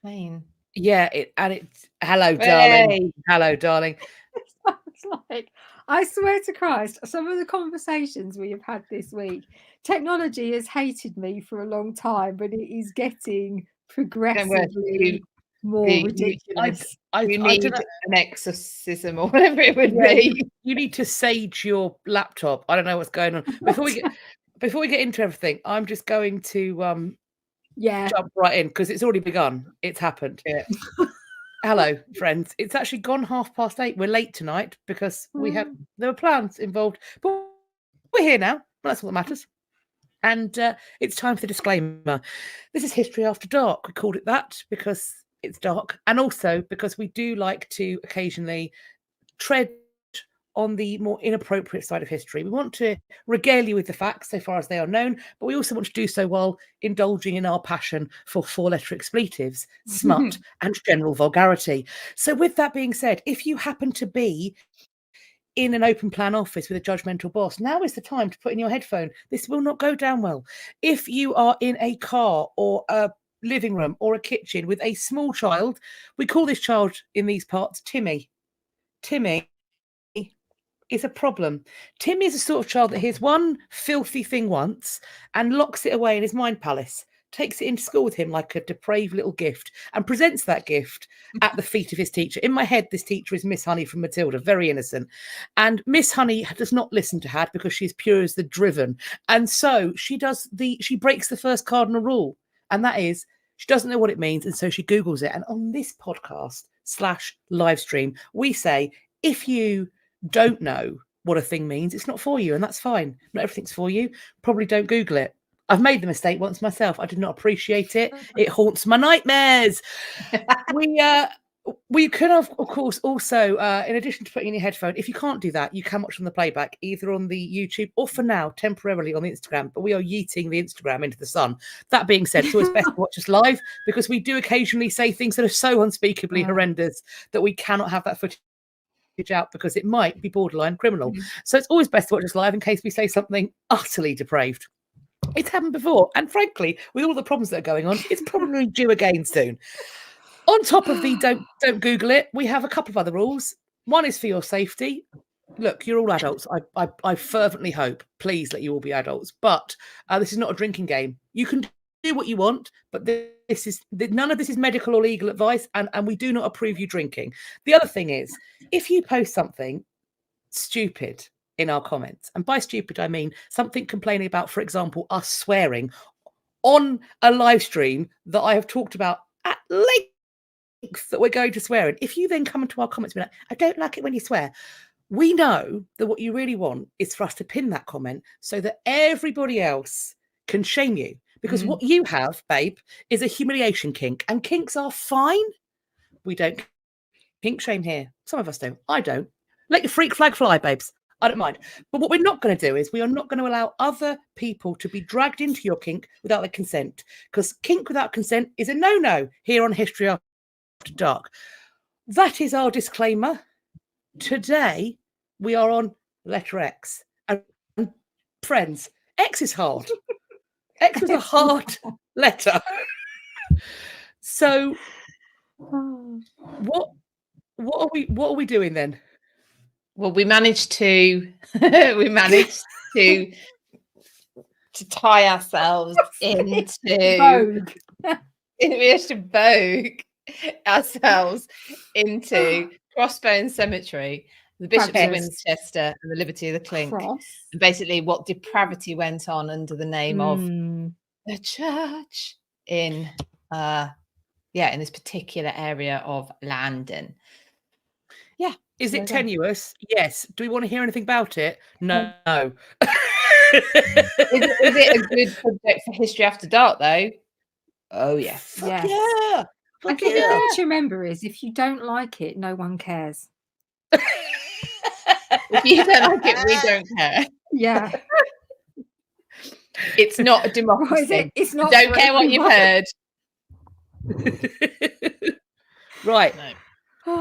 plain. Yeah, hello, darling. Hey. Hello, darling. It's like, I swear to Christ, some of the conversations we have had this week, technology has hated me for a long time, but it is getting progressively more ridiculous. You need an exorcism or whatever it would be. You need to sage your laptop. I don't know what's going on. Before we get into everything, I'm just going to Yeah. jump right in because it's already begun. It's happened. Yeah. Hello, friends. It's actually gone 8:30. We're late tonight because there were plans involved, but we're here now. Well, that's all that matters. And it's time for the disclaimer. This is History After Dark. We called it that because it's dark, and also because we do like to occasionally tread on the more inappropriate side of history. We want to regale you with the facts so far as they are known, but we also want to do so while indulging in our passion for four-letter expletives, smut, and general vulgarity. So with that being said, if you happen to be in an open plan office with a judgmental boss, now is the time to put in your headphone. This will not go down well. If you are in a car or a living room or a kitchen with a small child, we call this child in these parts Timmy. Timmy is a problem. Timmy is the sort of child that hears one filthy thing once and locks it away in his mind palace, takes it into school with him like a depraved little gift, and presents that gift at the feet of his teacher. In my head, this teacher is Miss Honey from Matilda, very innocent. And Miss Honey does not listen to Had because she's pure as the driven. And so she breaks the first cardinal rule, and that is she doesn't know what it means, and so she Googles it. And on this podcast / live stream, we say, if you don't know what a thing means, it's not for you, and that's fine. Not everything's for you. Probably don't Google it. I've made the mistake once myself. I did not appreciate it. It haunts my nightmares. We could have, of course, also, in addition to putting in your headphone, if you can't do that, you can watch on the playback, either on the YouTube or for now, temporarily on the Instagram. But we are yeeting the Instagram into the sun. That being said, it's always best to watch us live because we do occasionally say things that are so unspeakably horrendous that we cannot have that footage out because it might be borderline criminal. So it's always best to watch us live in case we say something utterly depraved. It's happened before, and frankly, with all the problems that are going on, it's probably due again soon. On top of the don't Google it, we have a couple of other rules. One is for your safety. Look, you're all adults. I fervently hope, please let you all be adults. But this is not a drinking game. You can do what you want, but none of this is medical or legal advice, and we do not approve you drinking. The other thing is, if you post something stupid in our comments, and by stupid I mean something complaining about, for example, us swearing on a live stream that I have talked about at length that we're going to swear in, if you then come into our comments and be like, I don't like it when you swear, we know that what you really want is for us to pin that comment so that everybody else can shame you. Because what you have, babe, is a humiliation kink. And kinks are fine. We don't kink shame here. Some of us do. I don't. Let your freak flag fly, babes. I don't mind. But what we're not going to do is we are not going to allow other people to be dragged into your kink without their consent. Because kink without consent is a no-no here on History After Dark. That is our disclaimer. Today, we are on letter X. And friends, X is hard. X was a hard letter. So what are we doing then? Well, we managed to tie ourselves into Vogue. We managed to vogue ourselves into Crossbones Cemetery, the Bishops of Fabulous. Winchester, and the Liberty of the Clink. Cross. And basically what depravity went on under the name of the church in this particular area of London. Yeah. Is it tenuous? Yes. Do we want to hear anything about it? No. Is it a good subject for History After Dark, though? Oh, yes. Yes. Yeah. I think the thing to remember is if you don't like it, no one cares. If you don't like it, we don't care. Yeah. It's not a democracy. It's not. Don't care what you've heard. Right. No.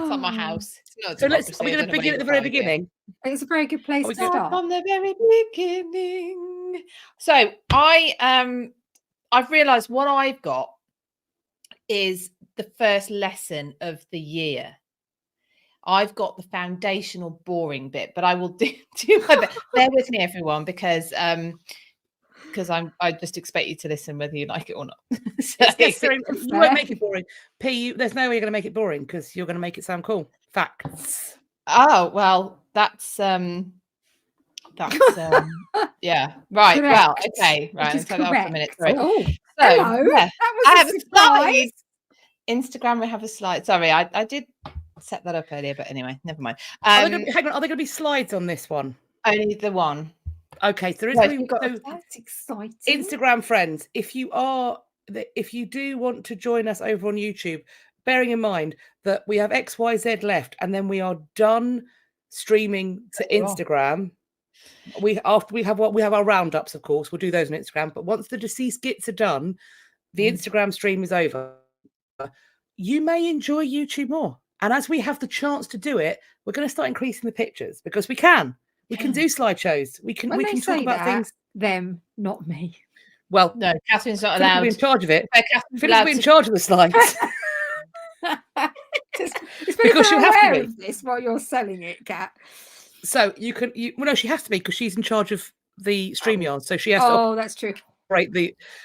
It's not my house. It's not a So democracy. are we going to begin at the very beginning? It's a very good place to start. From the very beginning. So I've realised what I've got is the first lesson of the year. I've got the foundational boring bit, but I will do my best. Bear with me, everyone, because I just expect you to listen whether you like it or not. You won't make it boring. There's no way you're going to make it boring because you're going to make it sound cool. Facts. Oh, well, that's That's yeah. Right. Well, Correct. okay. Right. It I'll is take that off for a minute. Sorry. correct. Oh, So hello. yeah, That was I a have a surprise. slide. Instagram, we have a slide. Sorry, I did set that up earlier, but anyway, never mind. Hang on, are there going to be slides on this one? Only the one. Okay, so there is No, going to be. So That's exciting. Instagram friends, if you do want to join us over on YouTube, bearing in mind that we have XYZ left, and then we are done streaming to Instagram. After we have our roundups, of course, we'll do those on Instagram. But once the deceased skits are done, the Instagram stream is over. You may enjoy YouTube more, and as we have the chance to do it, we're going to start increasing the pictures because we can. We can do slideshows. We can talk about things. Them, not me. Well, no, Catherine's not Philippa allowed. will be in charge of it. Catherine's Philippa will be in charge of the slides. Because you have to be this while you're selling it, Kat. So well, no, she has to be because she's in charge of the StreamYard. So she has to. Oh, that's true. Right.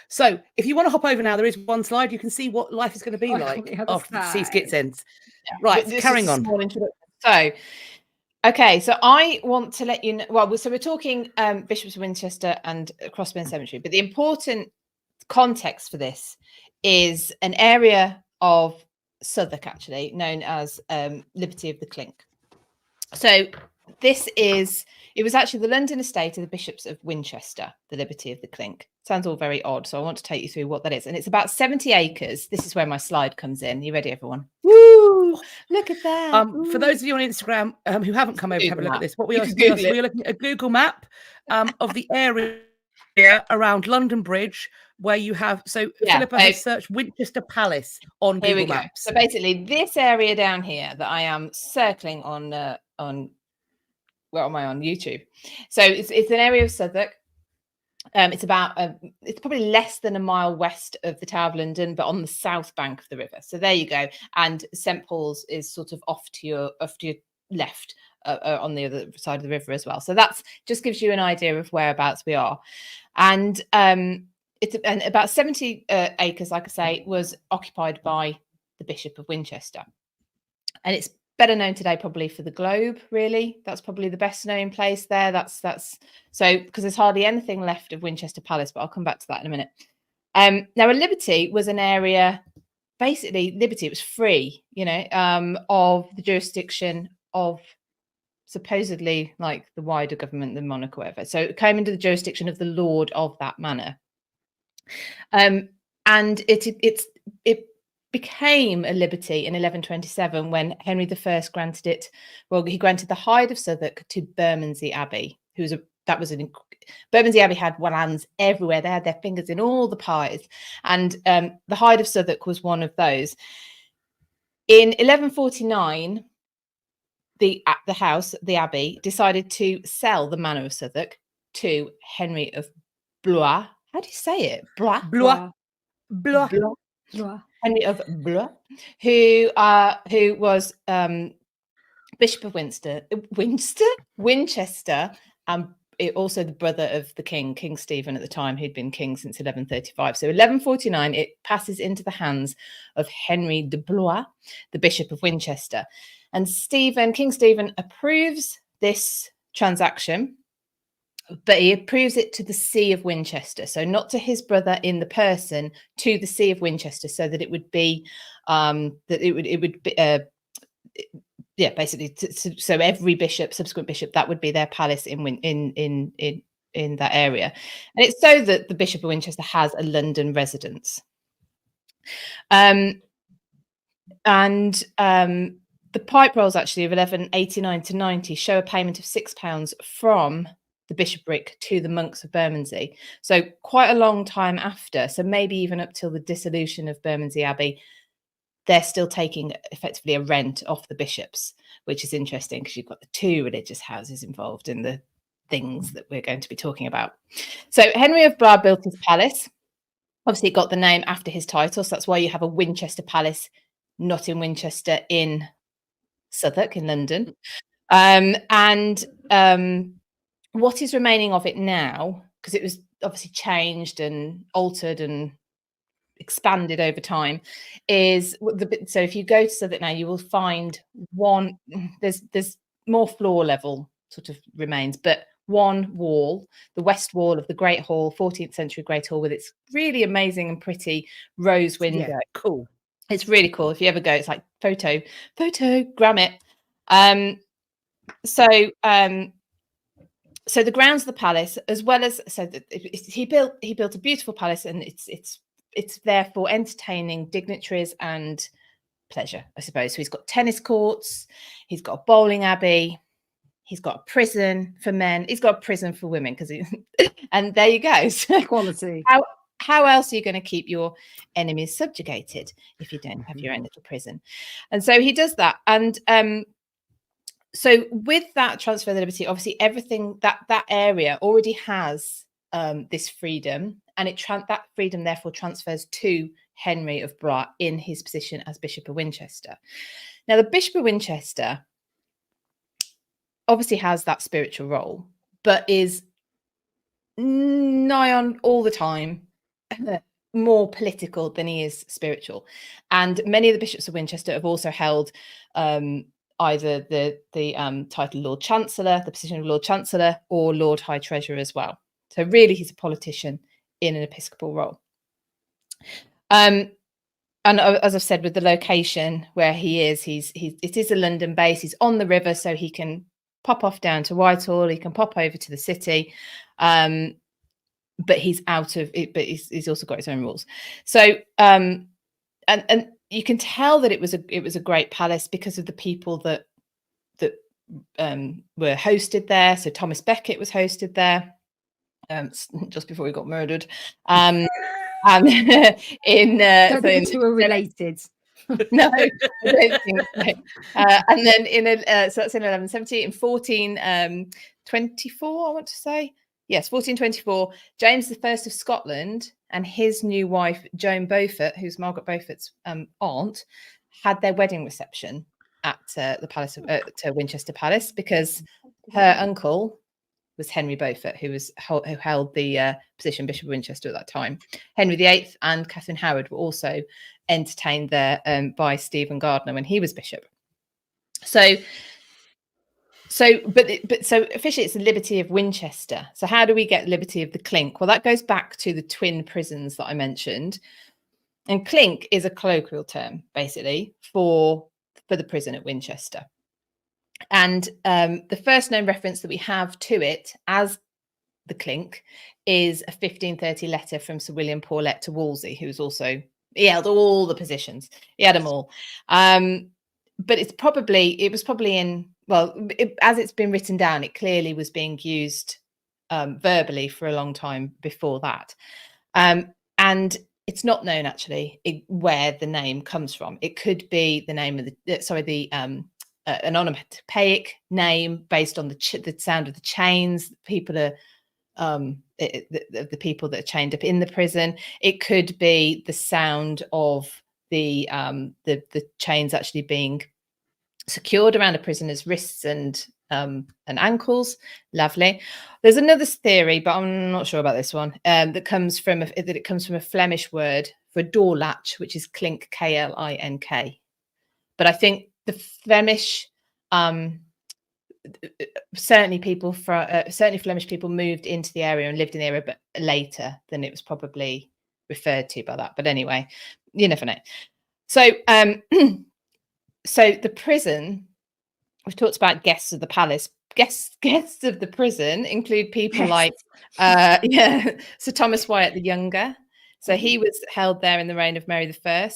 So if you want to hop over now, there is one slide. You can see what life is going to be like after the deceased skits ends. Yeah. Right. Carrying on. So. Okay, so I want to let you know. Well, so we're talking Bishops of Winchester and Crossburn Cemetery, but the important context for this is an area of Southwark, actually, known as Liberty of the Clink. So it was actually the London estate of the Bishops of Winchester, the Liberty of the Clink. Sounds all very odd, so I want to take you through what that is. And it's about 70 acres. This is where my slide comes in. You ready, everyone? Woo! Look at that. For those of you on Instagram who haven't come over to have a look at this, what we are looking at a Google map of the area around London Bridge, where you have. So Philippa has searched Winchester Palace on Google Maps. So basically, this area down here that I am circling on where am I on YouTube? So it's an area of Southwark. It's about it's probably less than a mile west of the Tower of London, but on the south bank of the river. So there you go. And St Paul's is sort of off to your left on the other side of the river as well. So that's just gives you an idea of whereabouts we are. And it's about 70 acres, like I say, was occupied by the Bishop of Winchester, and it's better known today probably for the Globe. Really, that's probably the best known place there. That's so because there's hardly anything left of Winchester Palace, but I'll come back to that in a minute. Now, a Liberty was an area, basically Liberty, it was free, of the jurisdiction of supposedly like the wider government, the monarch, or whatever. So it came into the jurisdiction of the lord of that manor, and it became a liberty in 1127 when Henry I granted it. Well, he granted the Hyde of Southwark to Bermondsey Abbey, Bermondsey Abbey had lands everywhere. They had their fingers in all the pies, and the Hyde of Southwark was one of those. In 1149, the Abbey, decided to sell the manor of Southwark to Henry of Blois. How do you say it? Blois. Henry of Blois, who was Bishop of Winchester, and also the brother of the King Stephen at the time, who'd been king since 1135. So 1149, it passes into the hands of Henry de Blois, the Bishop of Winchester. And King Stephen approves this transaction, but he approves it to the See of Winchester. So not to his brother in the person, to the See of Winchester, so that it would be basically so every subsequent bishop, that would be their palace in that area. And it's so that the Bishop of Winchester has a London residence. The pipe rolls actually of 1189 to 90 show a payment of £6 from the bishopric to the monks of Bermondsey. So quite a long time after, so maybe even up till the dissolution of Bermondsey Abbey, they're still taking effectively a rent off the bishops, which is interesting because you've got the two religious houses involved in the things that we're going to be talking about. So Henry of Blois built his palace. Obviously, it got the name after his title, so that's why you have a Winchester Palace, not in Winchester, in Southwark, in London. What is remaining of it now, because it was obviously changed and altered and expanded over time, is so if you go to Southwark now, you will find there's more floor level sort of remains, but one wall, the west wall of the Great Hall, 14th century Great Hall, with its really amazing and pretty rose window. Yeah, cool. It's really cool. If you ever go, it's like photogram it. So the grounds of the palace, as well as he built a beautiful palace, and it's there for entertaining dignitaries and pleasure, I suppose. So he's got tennis courts, he's got a bowling abbey, he's got a prison for men, he's got a prison for women, because and there you go. So Quality. how else are you going to keep your enemies subjugated if you don't have your own little prison? And so he does that. And so with that transfer of liberty, obviously everything that area already has this freedom, and that freedom therefore transfers to Henry of Blois in his position as Bishop of Winchester. Now, the Bishop of Winchester obviously has that spiritual role, but is nigh on all the time more political than he is spiritual. And many of the bishops of Winchester have also held either the title Lord Chancellor, the position of Lord Chancellor, or Lord High Treasurer as well. So really, he's a politician in an episcopal role. And as I've said, with the location where he is, it is a London base. He's on the river, so he can pop off down to Whitehall. He can pop over to the city, but he's out of it. But he's also got his own rules. So and you can tell that it was a great palace because of the people that were hosted there. So Thomas Becket was hosted there just before he got murdered. And The two are related. No, I don't think so. And then so that's in 1170. In 1424, I want to say. Yes, 1424, James I of Scotland and his new wife, Joan Beaufort, who's Margaret Beaufort's aunt, had their wedding reception at the palace to Winchester Palace, because her uncle was Henry Beaufort, who held the position Bishop of Winchester at that time. Henry VIII and Catherine Howard were also entertained there by Stephen Gardiner when he was bishop. So officially it's the liberty of Winchester. So how do we get liberty of the clink? Well, that goes back to the twin prisons that I mentioned. And clink is a colloquial term, basically, for the prison at Winchester. And the first known reference that we have to it as the clink is a 1530 letter from Sir William Paulet to Wolsey, who was also, he held all the positions. He had them all. But it was probably in, well, as it's been written down, it clearly was being used verbally for a long time before that. And it's not known actually where the name comes from. It could be the name of an onomatopoeic name based on the sound of the chains. People are the people that are chained up in the prison. It could be the sound of the chains actually being secured around a prisoner's wrists and ankles. Lovely. There's another theory, but I'm not sure about this one. That comes from a Flemish word for door latch, which is clink, K-L-I-N-K. But I think the Flemish, certainly Flemish people moved into the area and lived in the area, but later than it was probably referred to by that. But anyway, you never know. So, so the prison, we've talked about guests of the palace. Guests of the prison include people like Sir Thomas Wyatt the Younger. So he was held there in the reign of Mary I.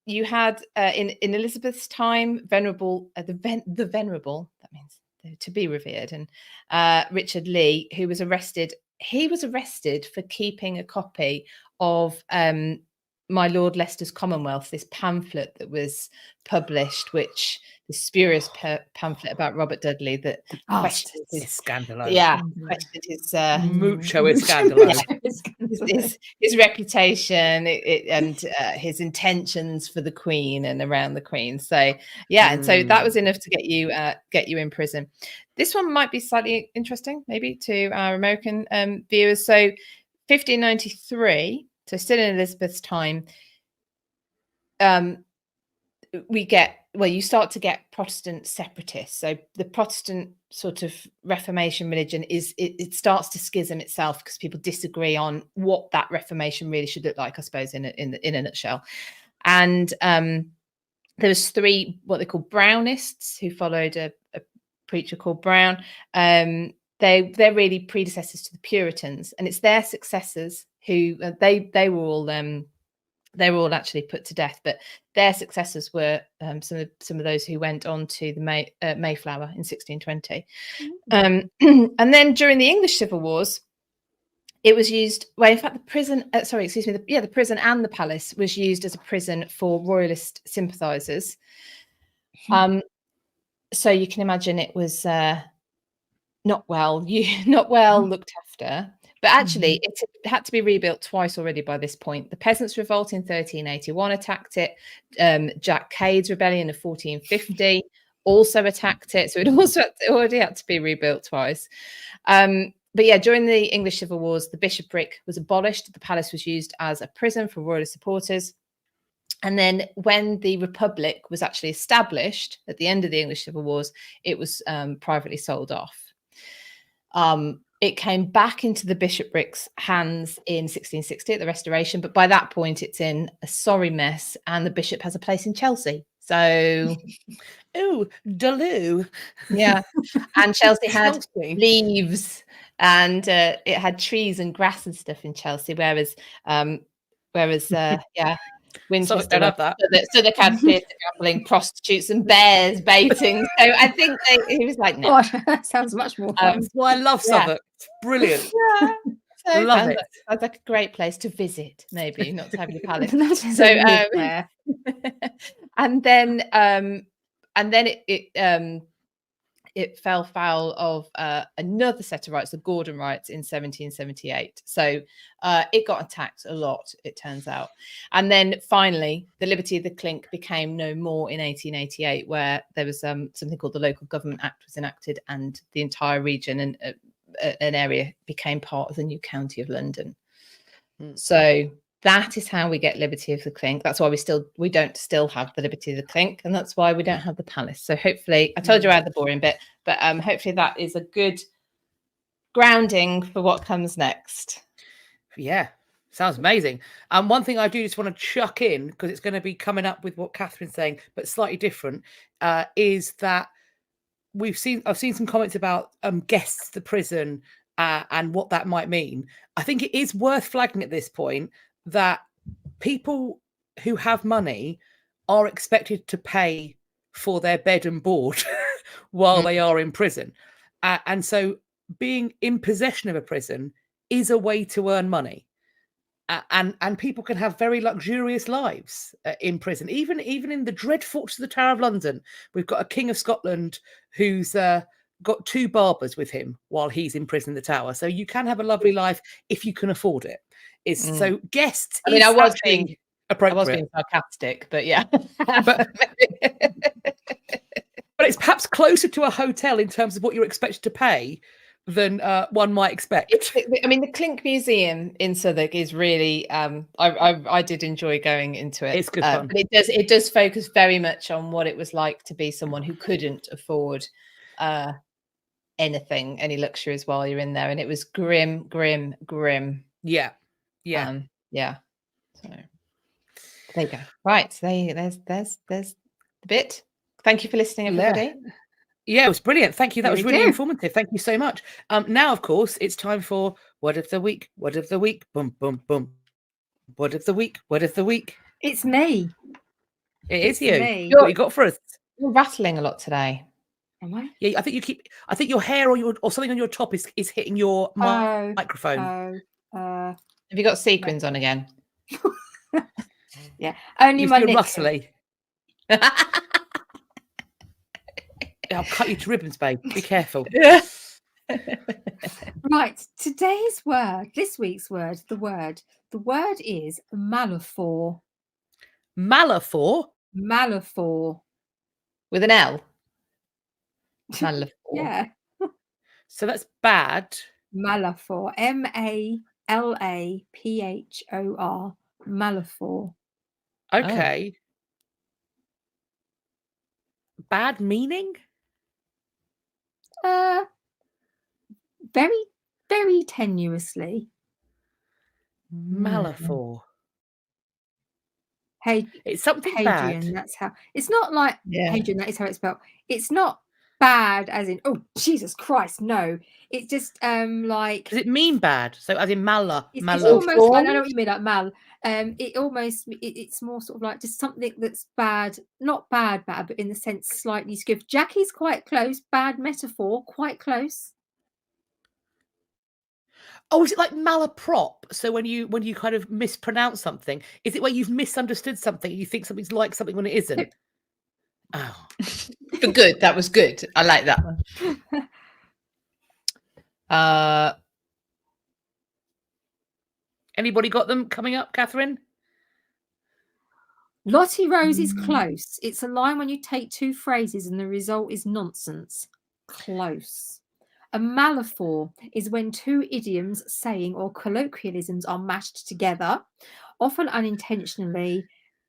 You had in Elizabeth's time, venerable, the venerable, that means to be revered, and Richard Lee, who was arrested. He was arrested for keeping a copy of My Lord Leicester's Commonwealth, this pamphlet that was published, which the spurious pamphlet about Robert Dudley that questioned his scandalous. Yeah, questioned his mucho scandalous. His reputation and his intentions for the Queen and around the Queen. So yeah, and so that was enough to get you in prison. This one might be slightly interesting, maybe to our American viewers. So 1593. So still in Elizabeth's time, you start to get Protestant separatists. So the Protestant sort of Reformation religion is it starts to schism itself because people disagree on what that Reformation really should look like, I suppose, in a nutshell. And there was 3 what they call Brownists who followed a preacher called Brown. They're really predecessors to the Puritans, and it's their successors who they were all actually put to death, but their successors were some of those who went on to the Mayflower in 1620. And then during the English Civil Wars, it was used. Well, in fact, the prison. The prison and the palace was used as a prison for Royalist sympathisers. So you can imagine it was not well looked after. But actually, it had to be rebuilt twice already by this point. The Peasants' Revolt in 1381 attacked it. Jack Cade's rebellion of 1450 also attacked it. So it also already had to be rebuilt twice. But yeah, during the English Civil Wars, the bishopric was abolished. The palace was used as a prison for royalist supporters. And then when the Republic was actually established at the end of the English Civil Wars, it was privately sold off. It came back into the bishopric's hands in 1660 at the Restoration, but by that point it's in a sorry mess, and the bishop has a place in Chelsea. So, oh, Delu, yeah, and Chelsea had leaves, and it had trees and grass and stuff in Chelsea, whereas Winchester don't have that. So they had theatre gambling, prostitutes, and bears baiting. So I think he was like, no. God, that sounds much more fun. That's why I love Southwark. It's brilliant. Yeah. So Love it. Sounds like a great place to visit, maybe not to have your palace. So, and then it fell foul of another set of rights, the Gordon Rights, in 1778. So it got attacked a lot, it turns out. And then finally, the liberty of the clink became no more in 1888, where there was something called the Local Government Act was enacted, and the entire region and an area became part of the new County of London. So that is how we get liberty of the clink. That's why we don't still have the liberty of the clink, and that's why we don't have the palace. So hopefully, I told you I had the boring bit, but hopefully that is a good grounding for what comes next. Yeah, sounds amazing. One thing I do just want to chuck in, because it's going to be coming up with what Catherine's saying, but slightly different, is that I've seen some comments about guests to prison and what that might mean. I think it is worth flagging at this point that people who have money are expected to pay for their bed and board while they are in prison. And so being in possession of a prison is a way to earn money. And people can have very luxurious lives in prison. Even in the dread fortress of the Tower of London, we've got a King of Scotland who's got 2 barbers with him while he's in prison in the Tower. So you can have a lovely life if you can afford it. So guests. I mean, I was being sarcastic, but yeah. but it's perhaps closer to a hotel in terms of what you're expected to pay than one might expect. I mean, the Clink Museum in Southwark is really. I did enjoy going into it. It's good fun. But it does focus very much on what it was like to be someone who couldn't afford anything, any luxuries while you're in there, and it was grim. Yeah. So there you go. Right, so there's the bit. Thank you for listening, everybody. Yeah, it was brilliant. Thank you. That was really informative. Thank you so much. Now, of course, it's time for Word of the Week. Word of the Week. Boom, boom, boom. Word of the Week. Word of the Week. It's me. It's you. Me. What you got for us? You're rattling a lot today. Am I? Yeah, I think your hair or something on your top is hitting your microphone. Have you got sequins on again? Yeah, only You my feel knickers. muscly. I'll cut you to ribbons, babe. Be careful. Right, this week's word, the word is malaphor. Malaphor? With an L? Malaphor. Yeah. So that's bad. Malaphor. Malaphor. Malaphor. Okay. Bad meaning? Very, very tenuously. Malafor. Hey, It's something Hadrian, bad. that's how. It's not like Yeah. Hadrian. That is how it's spelled. It's not bad, as in Jesus Christ. No, it's just like Does it mean bad? So as in it's malo. almost like, I know what you mean, like mal. It's more sort of like just something that's bad, not bad, but in the sense slightly skewed. Jackie's quite close. Bad metaphor, quite close. Oh, is it like malaprop? So when you kind of mispronounce something, is it where you've misunderstood something and you think something's like something when it isn't? Oh, But good. That was good. I like that one. anybody got them coming up, Catherine? Lottie Rose is close. It's a line when you take two phrases and the result is nonsense. Close. A malaphor is when two idioms, saying, or colloquialisms are mashed together, often unintentionally,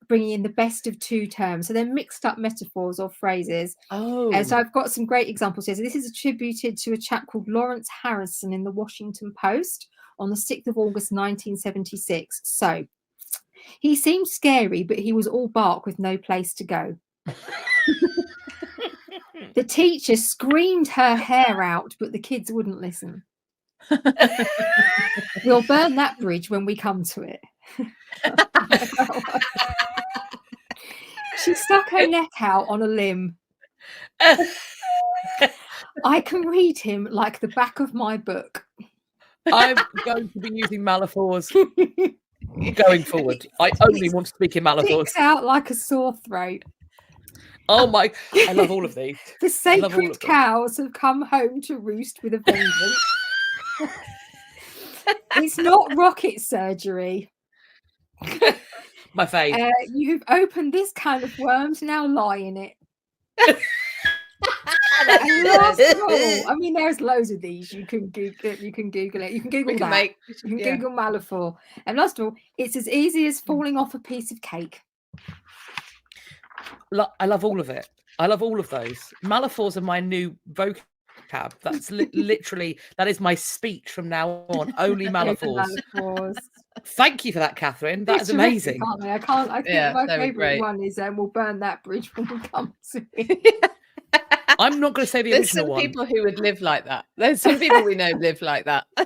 bringing in the best of two terms. So they're mixed up metaphors or phrases. Oh, So I've got some great examples here. So this is attributed to a chap called Lawrence Harrison in the Washington Post on the 6th of August, 1976. So he seemed scary, but he was all bark with no place to go. The teacher screamed her hair out, but the kids wouldn't listen. We'll burn that bridge when we come to it. She stuck her neck out on a limb. I can read him like the back of my book. I'm going to be using malaphors going forward. I only want to speak in malaphors. Sticks out like a sore throat. Oh my! I love all of these. The I love all sacred of them. cows have come home to roost with a vengeance. It's not rocket surgery. My fave. You've opened this can of worms, now lie in it. And last of all, I mean, there's loads of these. You can Google it. You can Google it. You can Google that. You can Google malaphor. And last of all, it's as easy as falling off a piece of cake. I love all of it. I love all of those. Malaphors are my new vocab. That's literally, that is my speech from now on. Only malaphors. Thank you for that, Catherine. That is amazing. I think my favourite one is we'll burn that bridge when we come to it. I'm not going to say the There's original some one. people who would live like that. There's some people we know live like that. So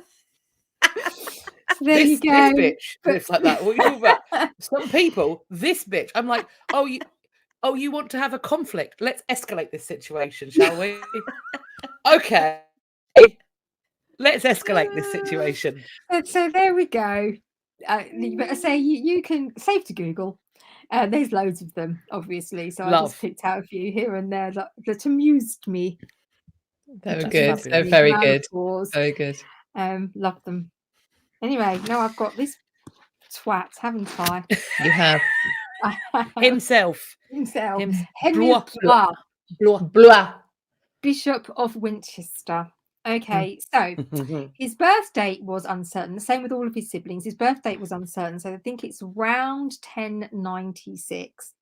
there you go. This bitch lives like that. What are you talking about? Some people, this bitch. I'm like, oh, you want to have a conflict? Let's escalate this situation, shall we? Okay. Let's escalate this situation. So there we go. But I say you can safe to Google. There's loads of them, obviously. So I just picked out a few here and there that amused me. They were good. They're very good. Very good. Love them. Anyway, now I've got this twat, haven't I? You have. Himself. Henry Blois. Bishop of Winchester. Okay, so his birth date was uncertain. The same with all of his siblings. His birth date was uncertain. So I think it's around 1096.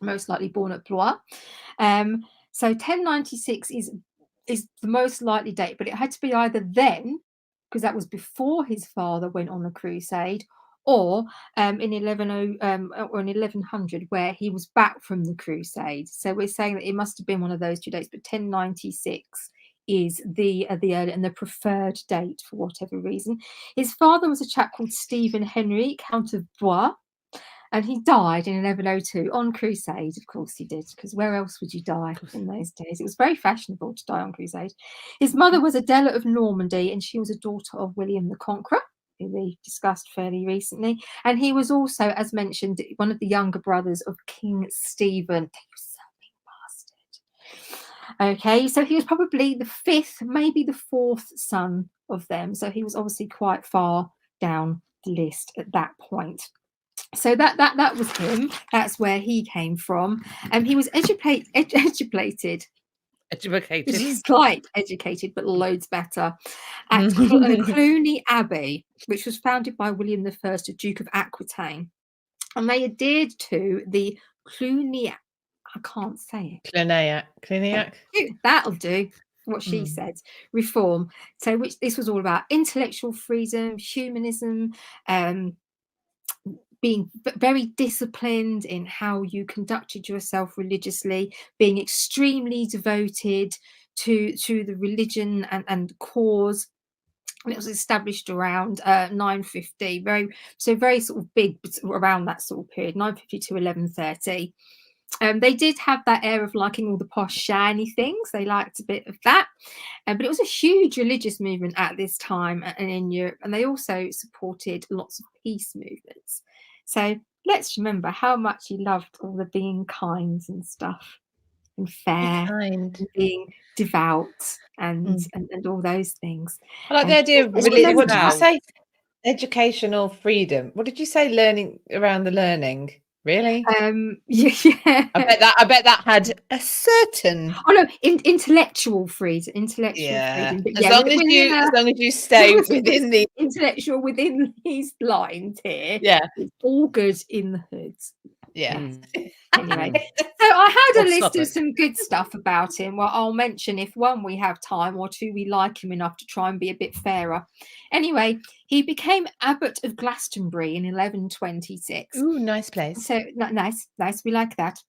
Most likely born at Blois. So 1096 is the most likely date, but it had to be either then, because that was before his father went on a crusade, or in 1100, where he was back from the crusade. So we're saying that it must have been one of those two dates, but 1096 is the early and the preferred date for whatever reason. His father was a chap called Stephen Henry, Count of Blois, and he died in 1102 on crusade. Of course he did, because where else would you die in those days? It was very fashionable to die on crusade. His mother was Adela of Normandy, and she was a daughter of William the Conqueror, who we discussed fairly recently. And he was also, as mentioned, one of the younger brothers of King Stephen. Okay, so he was probably the fifth, maybe the fourth son of them. So he was obviously quite far down the list at that point. So that was him. That's where he came from. And he was educated. Just like educated, but loads better, at Cluny Abbey, which was founded by William I, Duke of Aquitaine. And they adhered to the Cluny, I can't say it. Cluniac. That'll do. what she said, reform. So this was all about intellectual freedom, humanism, being very disciplined in how you conducted yourself religiously, being extremely devoted to the religion and cause. And it was established around 950, very sort of big around that sort of period, 950 to 1130. They did have that air of liking all the posh, shiny things. They liked a bit of that. But it was a huge religious movement at this time and in Europe. And they also supported lots of peace movements. So let's remember how much he loved all the being kind and stuff, and fair, and being devout, and all those things. I like the idea of what did you say? Educational freedom. What did you say? Learning around the learning. Really? Yeah. I bet that had a certain. Oh no, intellectual freedom. Intellectual freedom. But as long as you stay within the intellectual within these lines here. Yeah, it's all good in the hoods. Yeah. Anyway, so I had a list of some good stuff about him. Well, I'll mention if one, we have time, or two, we like him enough to try and be a bit fairer. Anyway, he became abbot of Glastonbury in 1126. Ooh, nice place. So nice. We like that.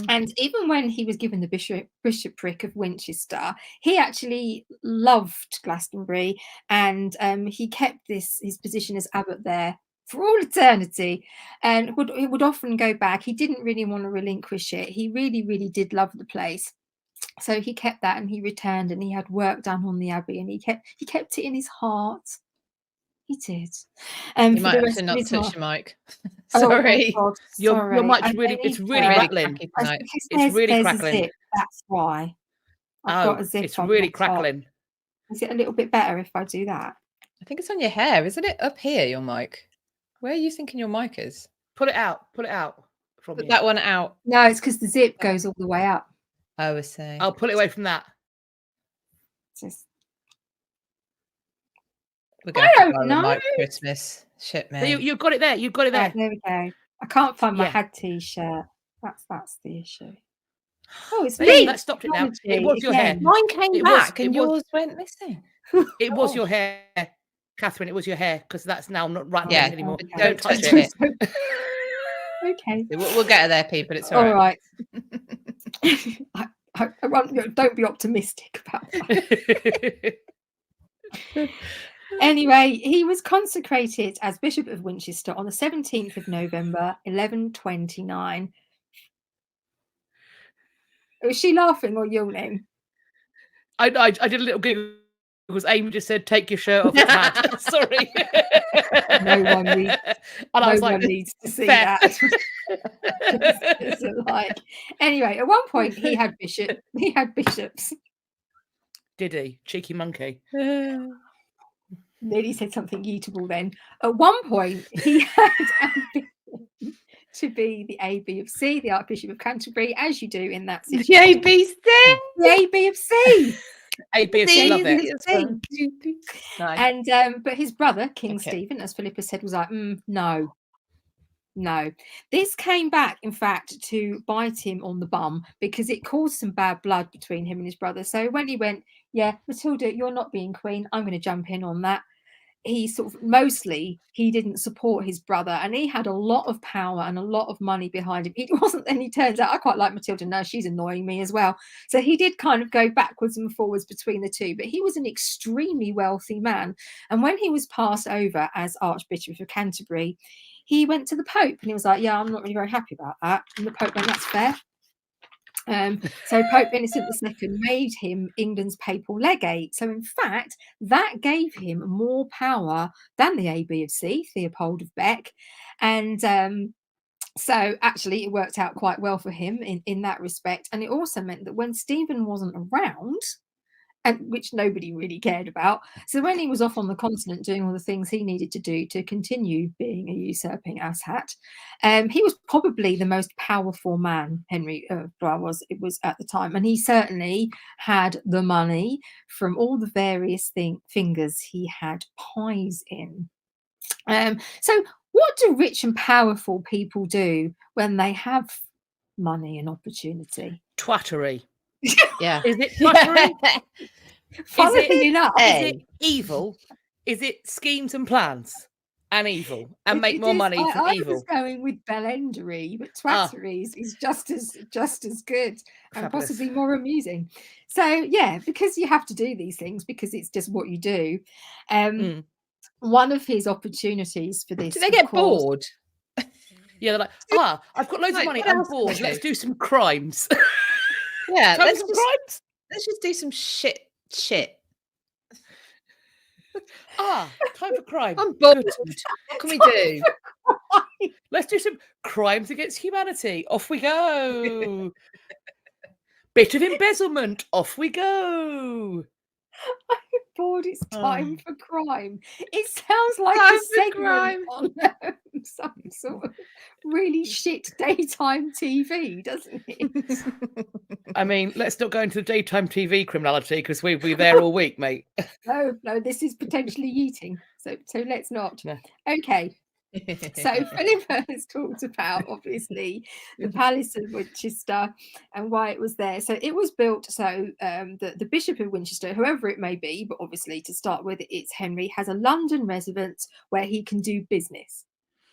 And even when he was given the bishopric of Winchester, he actually loved Glastonbury, and he kept his position as abbot there for all eternity, and he would often go back. He didn't really want to relinquish it. He really, really did love the place. So he kept that, and he returned, and he had work done on the abbey, and he kept it in his heart. He did. You might have to not touch your mic. Sorry. Oh, your mic's really, it's really crackling. It's really crackling. That's why. I've got a zip it's really crackling. Is it a little bit better if I do that? I think it's on your hair, isn't it? Up here, your mic. Where are you thinking your mic is? Put it out. Put that one out. No, it's because the zip goes all the way up. I see. I'll pull it away from that. We're going to have a mic Christmas. Shit, man. So you've got it there. You've got it there. Right, there we go. I can't find my head t-shirt. That's the issue. Oh, it's me. That stopped it now. It was your hair. Mine came back and yours went missing. It was your hair, Catherine. It was your hair, because that's now not right anymore. Don't touch it. Okay. We'll get her there, people. It's all right. Don't be optimistic about that. Anyway, he was consecrated as Bishop of Winchester on the 17th of November, 1129. Was she laughing or yawning? I did a little giggle because Amy just said, "Take your shirt off." It's mad. Sorry. No one needs to see that. Anyway, at one point he had bishops. Did he? Cheeky monkey. Nearly said something eatable then. At one point he had ambition to be the AB of C, the Archbishop of Canterbury, as you do in that situation. The ABC. The AB of C. AB of C, love it. Nice. And but his brother, King Stephen, as Philippa said, was like, no. This came back, in fact, to bite him on the bum, because it caused some bad blood between him and his brother. So when he went, Matilda, you're not being queen, I'm going to jump in on that. He he didn't support his brother, and he had a lot of power and a lot of money behind him. It wasn't, then he turns out, I quite like Matilda, no, she's annoying me as well. So he did kind of go backwards and forwards between the two, but he was an extremely wealthy man. And when he was passed over as Archbishop of Canterbury, he went to the Pope and he was like, I'm not really very happy about that. And the Pope went, that's fair. So Pope Innocent II made him England's papal legate. So in fact, that gave him more power than the AB of C, Theopold of Bec. And so actually it worked out quite well for him in that respect. And it also meant that when Stephen wasn't around, and which nobody really cared about. So when he was off on the continent doing all the things he needed to do to continue being a usurping asshat, he was probably the most powerful man Henry was at the time. And he certainly had the money from all the various fingers he had pies in. So what do rich and powerful people do when they have money and opportunity? Twattery. Yeah. Is it buttery? Funnily enough, Is it evil? Is it schemes and plans and evil and make more money from I evil? was going with bellendery, but Ah. twattery is just as good and Fabulous. possibly more amusing. So yeah, because you have to do these things because it's just what you do. One of his opportunities for this. Do they get bored? Yeah, they're like, I've got loads of Like, money. what I'm else can bored. we Let's do? do some crimes. Yeah, Time let's for some just, crimes. let's just do some shit. Time for crime. I'm bored. Good. What can we do? Let's do some crimes against humanity. Off we go. Bit of embezzlement. Off we go. I'm bored. It's time Oh. for crime. It sounds like Time a for segment crime. on some sort of really shit daytime TV, doesn't it? I mean, let's not go into the daytime TV criminality because we'll be there all week, mate. No, this is potentially eating. So let's not. No. Okay. So Philippa has talked about obviously the Palace of Winchester and why it was there. So it was built so the Bishop of Winchester, whoever it may be, but obviously to start with, it's Henry, has a London residence where he can do business.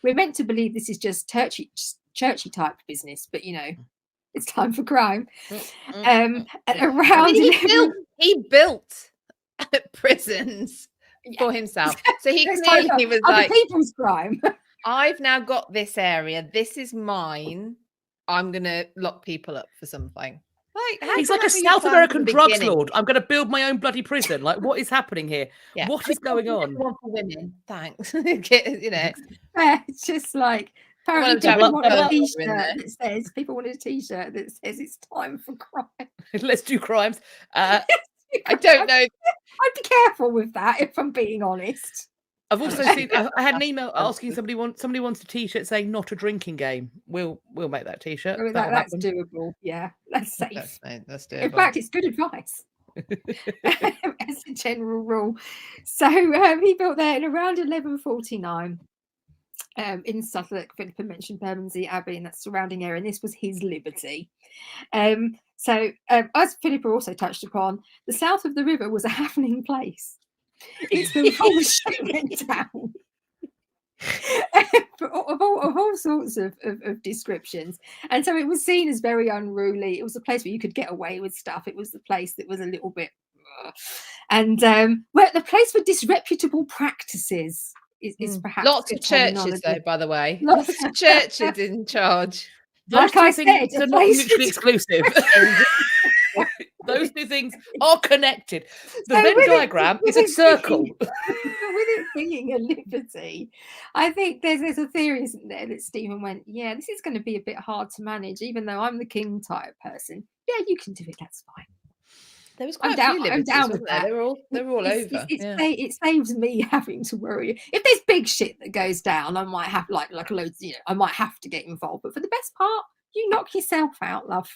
We're meant to believe this is just churchy type business, but you know, it's time for crime. And around I mean, he built prisons for himself, so he clearly was other like, people's crime. I've now got this area. This is mine. I'm gonna lock people up for something. Like, he's like a South American drugs lord. I'm going to build my own bloody prison. Like, what is happening here? Yeah. What is going on? One for women, thanks. You know, It's just like apparently people wanted a T-shirt that says it's time for crime. Let's do crimes. I don't know. I'd be careful with that if I'm being honest. I've also seen. I had an email asking somebody wants a T-shirt saying "not a drinking game." We'll make that T-shirt. I mean, that's doable. Yeah, that's safe. That's doable. In fact, it's good advice as a general rule. So he built there in around 1149 in Suffolk. Philippa mentioned Bermondsey Abbey and that surrounding area, and this was his liberty. So as Philippa also touched upon, the south of the river was a happening place. It's the whole shit went down. of all sorts of descriptions, and so it was seen as very unruly. It was a place where you could get away with stuff. It was the place that was a little bit and where the place for disreputable practices is perhaps lots of churches though, by the way. Lots of churches in charge. Those like I things said, are not mutually exclusive. Those two things are connected. The Venn diagram is a circle. With it being a liberty, I think there's a theory, isn't there, that Stephen went, yeah, this is going to be a bit hard to manage, even though I'm the king type person. Yeah, you can do it. That's fine. There was quite a few liberties, I'm down with there? that. They were all over. It saves me having to worry. If there's big shit that goes down, I might have like loads. You know, I might have to get involved. But for the best part, you knock yourself out, love.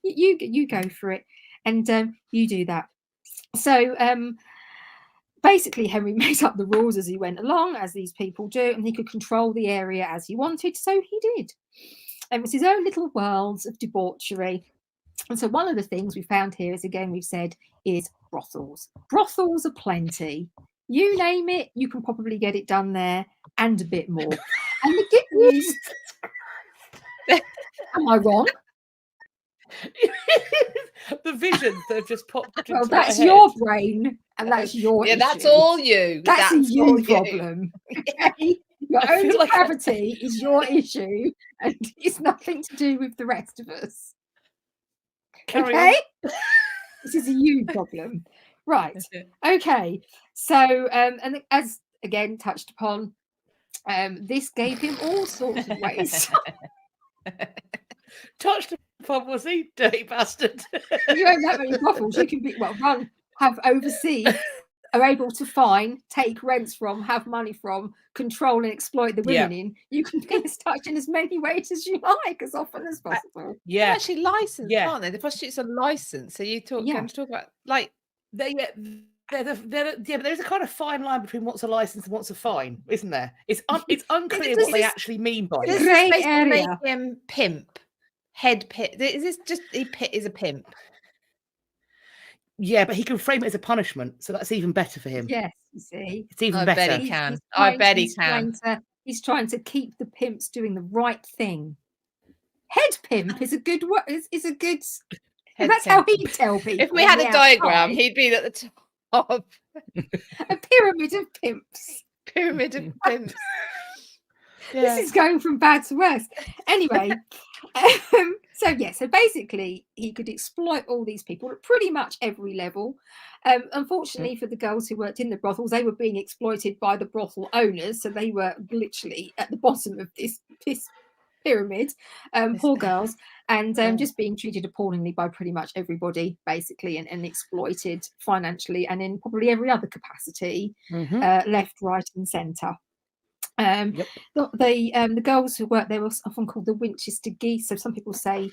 You go for it, and you do that. So basically, Henry made up the rules as he went along, as these people do, and he could control the area as he wanted. So he did. And it was his own little worlds of debauchery. And so one of the things we found here is, again, we've said, is brothels. Brothels are plenty. You name it, you can probably get it done there and a bit more. And the good news... Am I wrong? The visions that have just popped into Well, that's my your head. brain and that's your issue. That's all you. That's a you problem. Okay? Your own feel like- depravity is your issue and it's nothing to do with the rest of us. Carry Okay? This is a you problem. Right. Okay. So, and as again touched upon, this gave him all sorts of ways. Touched upon, was he, dirty bastard? You own that many brothels, you can be run, have oversee, are able to fine, take rents from, have money from, control and exploit the women in. You can be touched in as many ways as you like, as often as possible. They're actually licensed, aren't they? The prostitutes are licensed. So you going to talk about like but there's a kind of fine line between what's a license and what's a fine, isn't there? It's unclear what they actually mean by Does it. this basically make him pimp? Head pimp? Is this just he is a pimp? Yeah, but he can frame it as a punishment, so that's even better for him. Yes, you see. It's even I better. bet he can. I bet he can. He's trying to keep the pimps doing the right thing. Head pimp is a good word. Is a good. Head That's pimp. how he'd tell people. If we had on a the diagram, outside. he'd be at the top. A pyramid of pimps. Pyramid of pimps. This is going from bad to worse. Anyway, so basically he could exploit all these people at pretty much every level. Unfortunately for the girls who worked in the brothels, they were being exploited by the brothel owners, so they were literally at the bottom of this pyramid, poor girls, and just being treated appallingly by pretty much everybody, basically, and exploited financially and in probably every other capacity, left, right, and centre. The girls who worked there were often called the Winchester geese. So some people say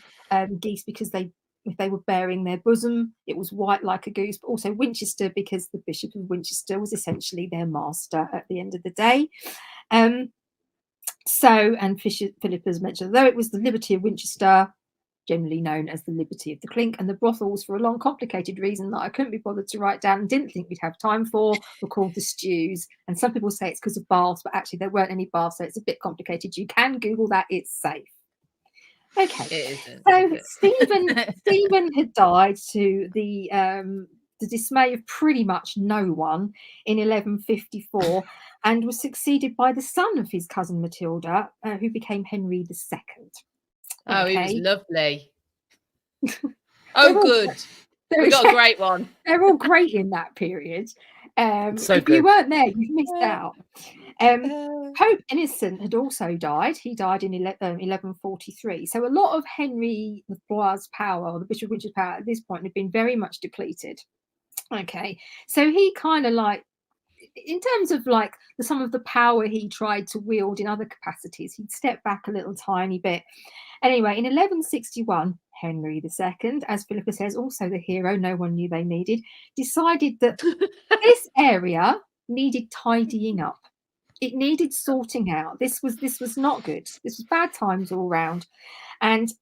geese because if they were bearing their bosom, it was white like a goose, but also Winchester because the Bishop of Winchester was essentially their master at the end of the day. And Philippa's mentioned, though it was the Liberty of Winchester, generally known as the Liberty of the Clink, and the brothels, for a long, complicated reason that I couldn't be bothered to write down and didn't think we'd have time for, were called the stews. And some people say it's because of baths, but actually there weren't any baths, so it's a bit complicated. You can Google that; it's safe. Okay, it isn't, so Stephen had died to the dismay of pretty much no one in 1154, and was succeeded by the son of his cousin Matilda, who became Henry II. Oh, he was lovely. Good. We got a great one. They're all great in that period. So if good. you weren't there, you've missed out. Pope Innocent had also died. He died in 1143. So a lot of Henry IV's power, or the Bishop of Winchester's power at this point, had been very much depleted. Okay, so he kind of like, in terms of like some of the power he tried to wield in other capacities, he'd step back a little tiny bit. Anyway, in 1161, Henry II, as Philippa says, also the hero no one knew they needed, decided that this area needed tidying up. It needed sorting out. This was not good. This was bad times all round. And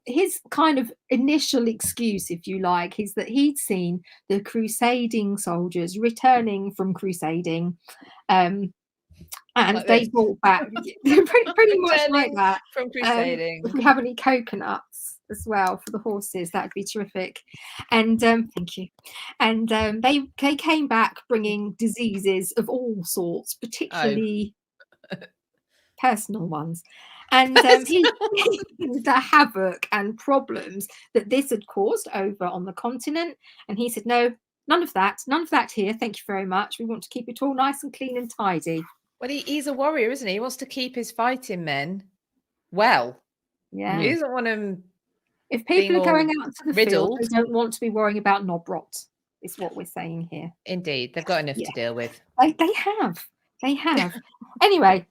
his kind of initial excuse, if you like, is that he'd seen the crusading soldiers returning from crusading, and like they brought back pretty much like that. From crusading. If we have any coconuts as well for the horses, that'd be terrific. And thank you. And they came back bringing diseases of all sorts, particularly personal ones. And the havoc and problems that this had caused over on the continent. And he said, no, none of that here. Thank you very much. We want to keep it all nice and clean and tidy. Well, he's a warrior, isn't he? He wants to keep his fighting men well. Yeah. He doesn't want them. If people are going out to the field, they don't want to be worrying about knob rot, is what we're saying here. Indeed. They've got enough to deal with. They have. Anyway,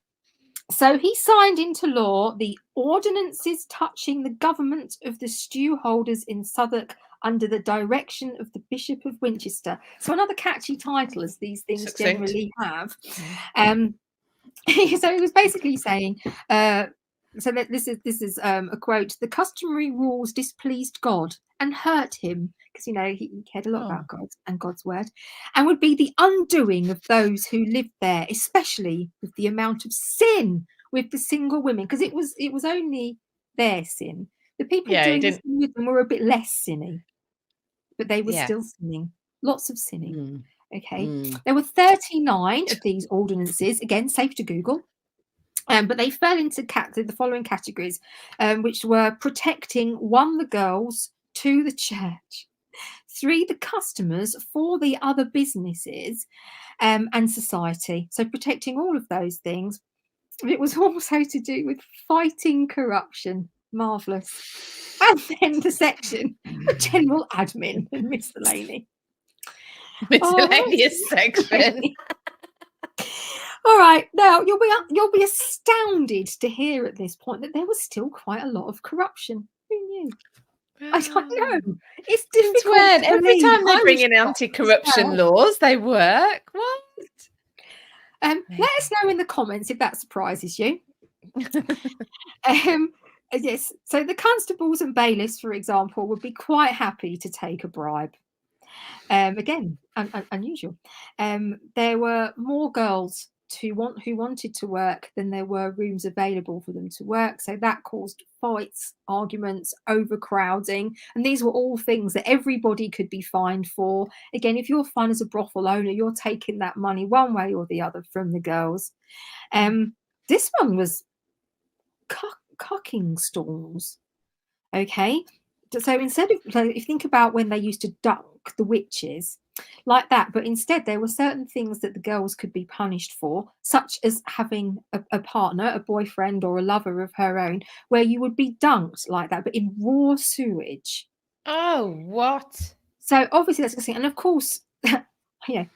so he signed into law the ordinances touching the government of the stew holders in Southwark under the direction of the Bishop of Winchester. So another catchy title, as these things generally have. So he was basically saying, so that this is a quote: "The customary rules displeased God and hurt him," because he cared a lot about God and God's word, "and would be the undoing of those who lived there, especially with the amount of sin with the single women," because it was only their sin. The people doing this with them were a bit less sinny, but they were still sinning. Lots of sinning. Okay, there were 39 of these ordinances. Again, safe to Google. But they fell into the following categories, which were protecting 1, the girls, 2, the church, 3, the customers, 4, the other businesses, and society. So protecting all of those things. It was also to do with fighting corruption. Marvellous. And then the section for general admin and miscellany. Miscellaneous section. All right, now you'll be astounded to hear at this point that there was still quite a lot of corruption. Who knew? I don't know. It's difficult. Every time they bring in anti-corruption laws, they work. What? Let us know in the comments if that surprises you. Yes. So the constables and bailiffs, for example, would be quite happy to take a bribe. Again, unusual. There were more girls who wanted to work than there were rooms available for them to work. So that caused fights, arguments, overcrowding. And these were all things that everybody could be fined for. Again, if you're fined as a brothel owner, you're taking that money one way or the other from the girls. This one was cocking stalls. Okay. So instead of, if you think about when they used to dunk the witches like that, but instead there were certain things that the girls could be punished for, such as having a partner, a boyfriend or a lover of her own, where you would be dunked like that, but in raw sewage. Oh, what? So obviously that's disgusting. And of course,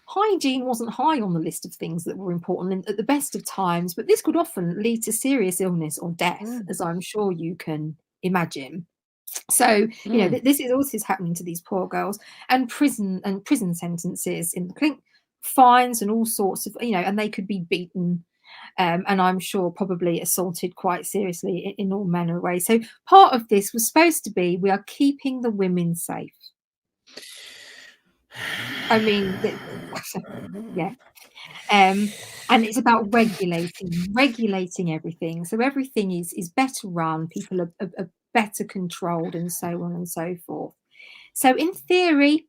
hygiene wasn't high on the list of things that were important at the best of times, but this could often lead to serious illness or death, as I'm sure you can imagine. So this is happening to these poor girls, and prison sentences in the clink, fines and all sorts of and they could be beaten, and I'm sure probably assaulted quite seriously in all manner of ways. So part of this was supposed to be, we are keeping the women safe. I mean, yeah. And it's about regulating everything, so everything is better run, people are better controlled, and so on and so forth. So in theory,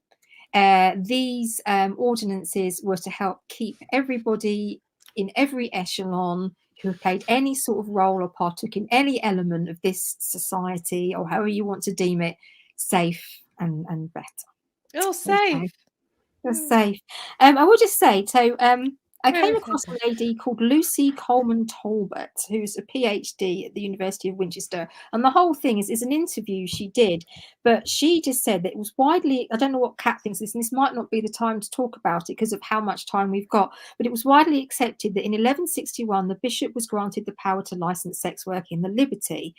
these ordinances were to help keep everybody in every echelon who have played any sort of role or partook in any element of this society, or however you want to deem it, safe and better. All safe. Okay. They're safe. I will just say, so I came across a lady called Lucy Coleman Talbot, who's a PhD at the University of Winchester. And the whole thing is an interview she did. But she just said that it was widely, I don't know what Kat thinks of this, and this might not be the time to talk about it because of how much time we've got, but it was widely accepted that in 1161, the bishop was granted the power to license sex work in the Liberty.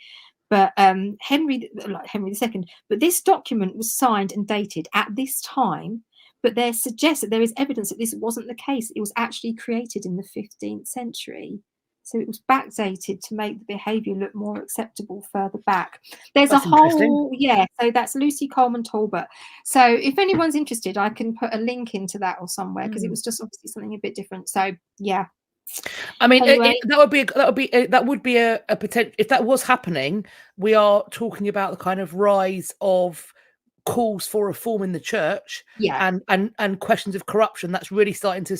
But Henry II, but this document was signed and dated at this time. But there suggests that there is evidence that this wasn't the case. It was actually created in the 15th century. So it was backdated to make the behaviour look more acceptable further back. There's a whole, so that's Lucy Coleman Talbot. So if anyone's interested, I can put a link into that or somewhere, because it was just obviously something a bit different. So, yeah. I mean, anyway, that would be a potential. If that was happening, we are talking about the kind of rise of calls for reform in the church, and questions of corruption that's really starting to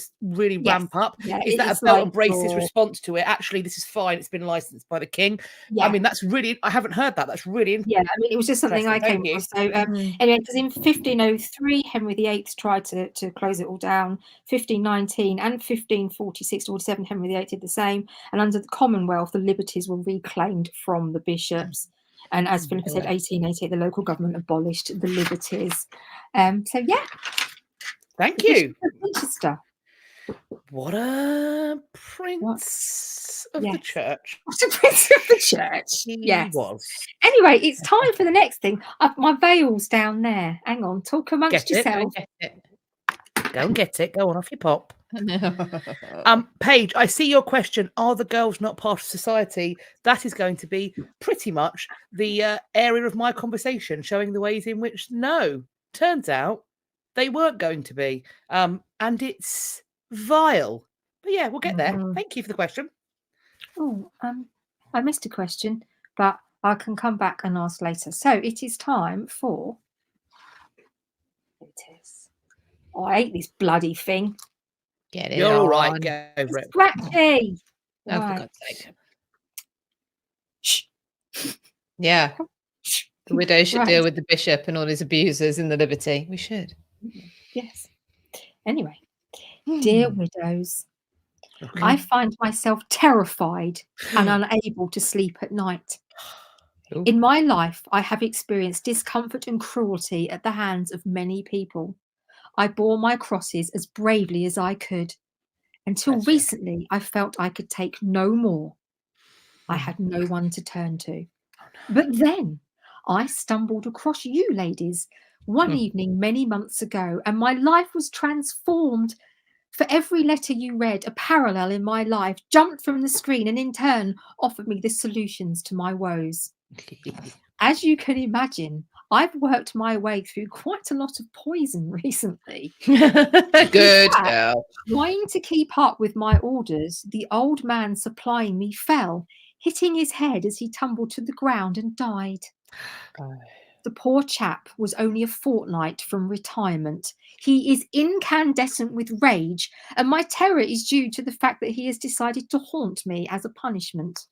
ramp up. Is that a belt and braces response to it? Actually, this is fine, it's been licensed by the king. I mean, that's really, I haven't heard that. That's really interesting. I mean, it was just something I came across. So anyway, because in 1503 Henry VIII tried to close it all down. 1519 and 1546-47 Henry VIII did the same, and under the Commonwealth the liberties were reclaimed from the bishops. And as Philippa said, 1888, the local government abolished the liberties. So, yeah. Thank you. Winchester. What a prince of the church. What a prince of the church. He was. Anyway, it's time for the next thing. My veil's down there. Hang on. Talk amongst yourselves. Go and get it. Go on, off your pop. Paige, I see your question. Are the girls not part of society? That is going to be pretty much the area of my conversation, showing the ways in which turns out they weren't going to be, and it's vile. But yeah, we'll get there. Thank you for the question. I missed a question, but I can come back and ask later. So it is time for. I hate this bloody thing. You're all right. Go for it. Scratchy. Oh, for God's sake. Shh. Yeah. The widow should deal with the bishop and all his abusers in the Liberty. We should. Yes. Anyway, dear widows, I find myself terrified and unable to sleep at night. In my life, I have experienced discomfort and cruelty at the hands of many people. I bore my crosses as bravely as I could. Until recently, I felt I could take no more. I had no one to turn to. But then I stumbled across you, ladies, one evening many months ago, and my life was transformed. For every letter you read, a parallel in my life jumped from the screen and in turn offered me the solutions to my woes. as you can imagine, I've worked my way through quite a lot of poison recently. Good fact, girl. Trying to keep up with my orders, the old man supplying me fell, hitting his head as he tumbled to the ground and died. Oh. The poor chap was only a fortnight from retirement. He is incandescent with rage, and my terror is due to the fact that he has decided to haunt me as a punishment.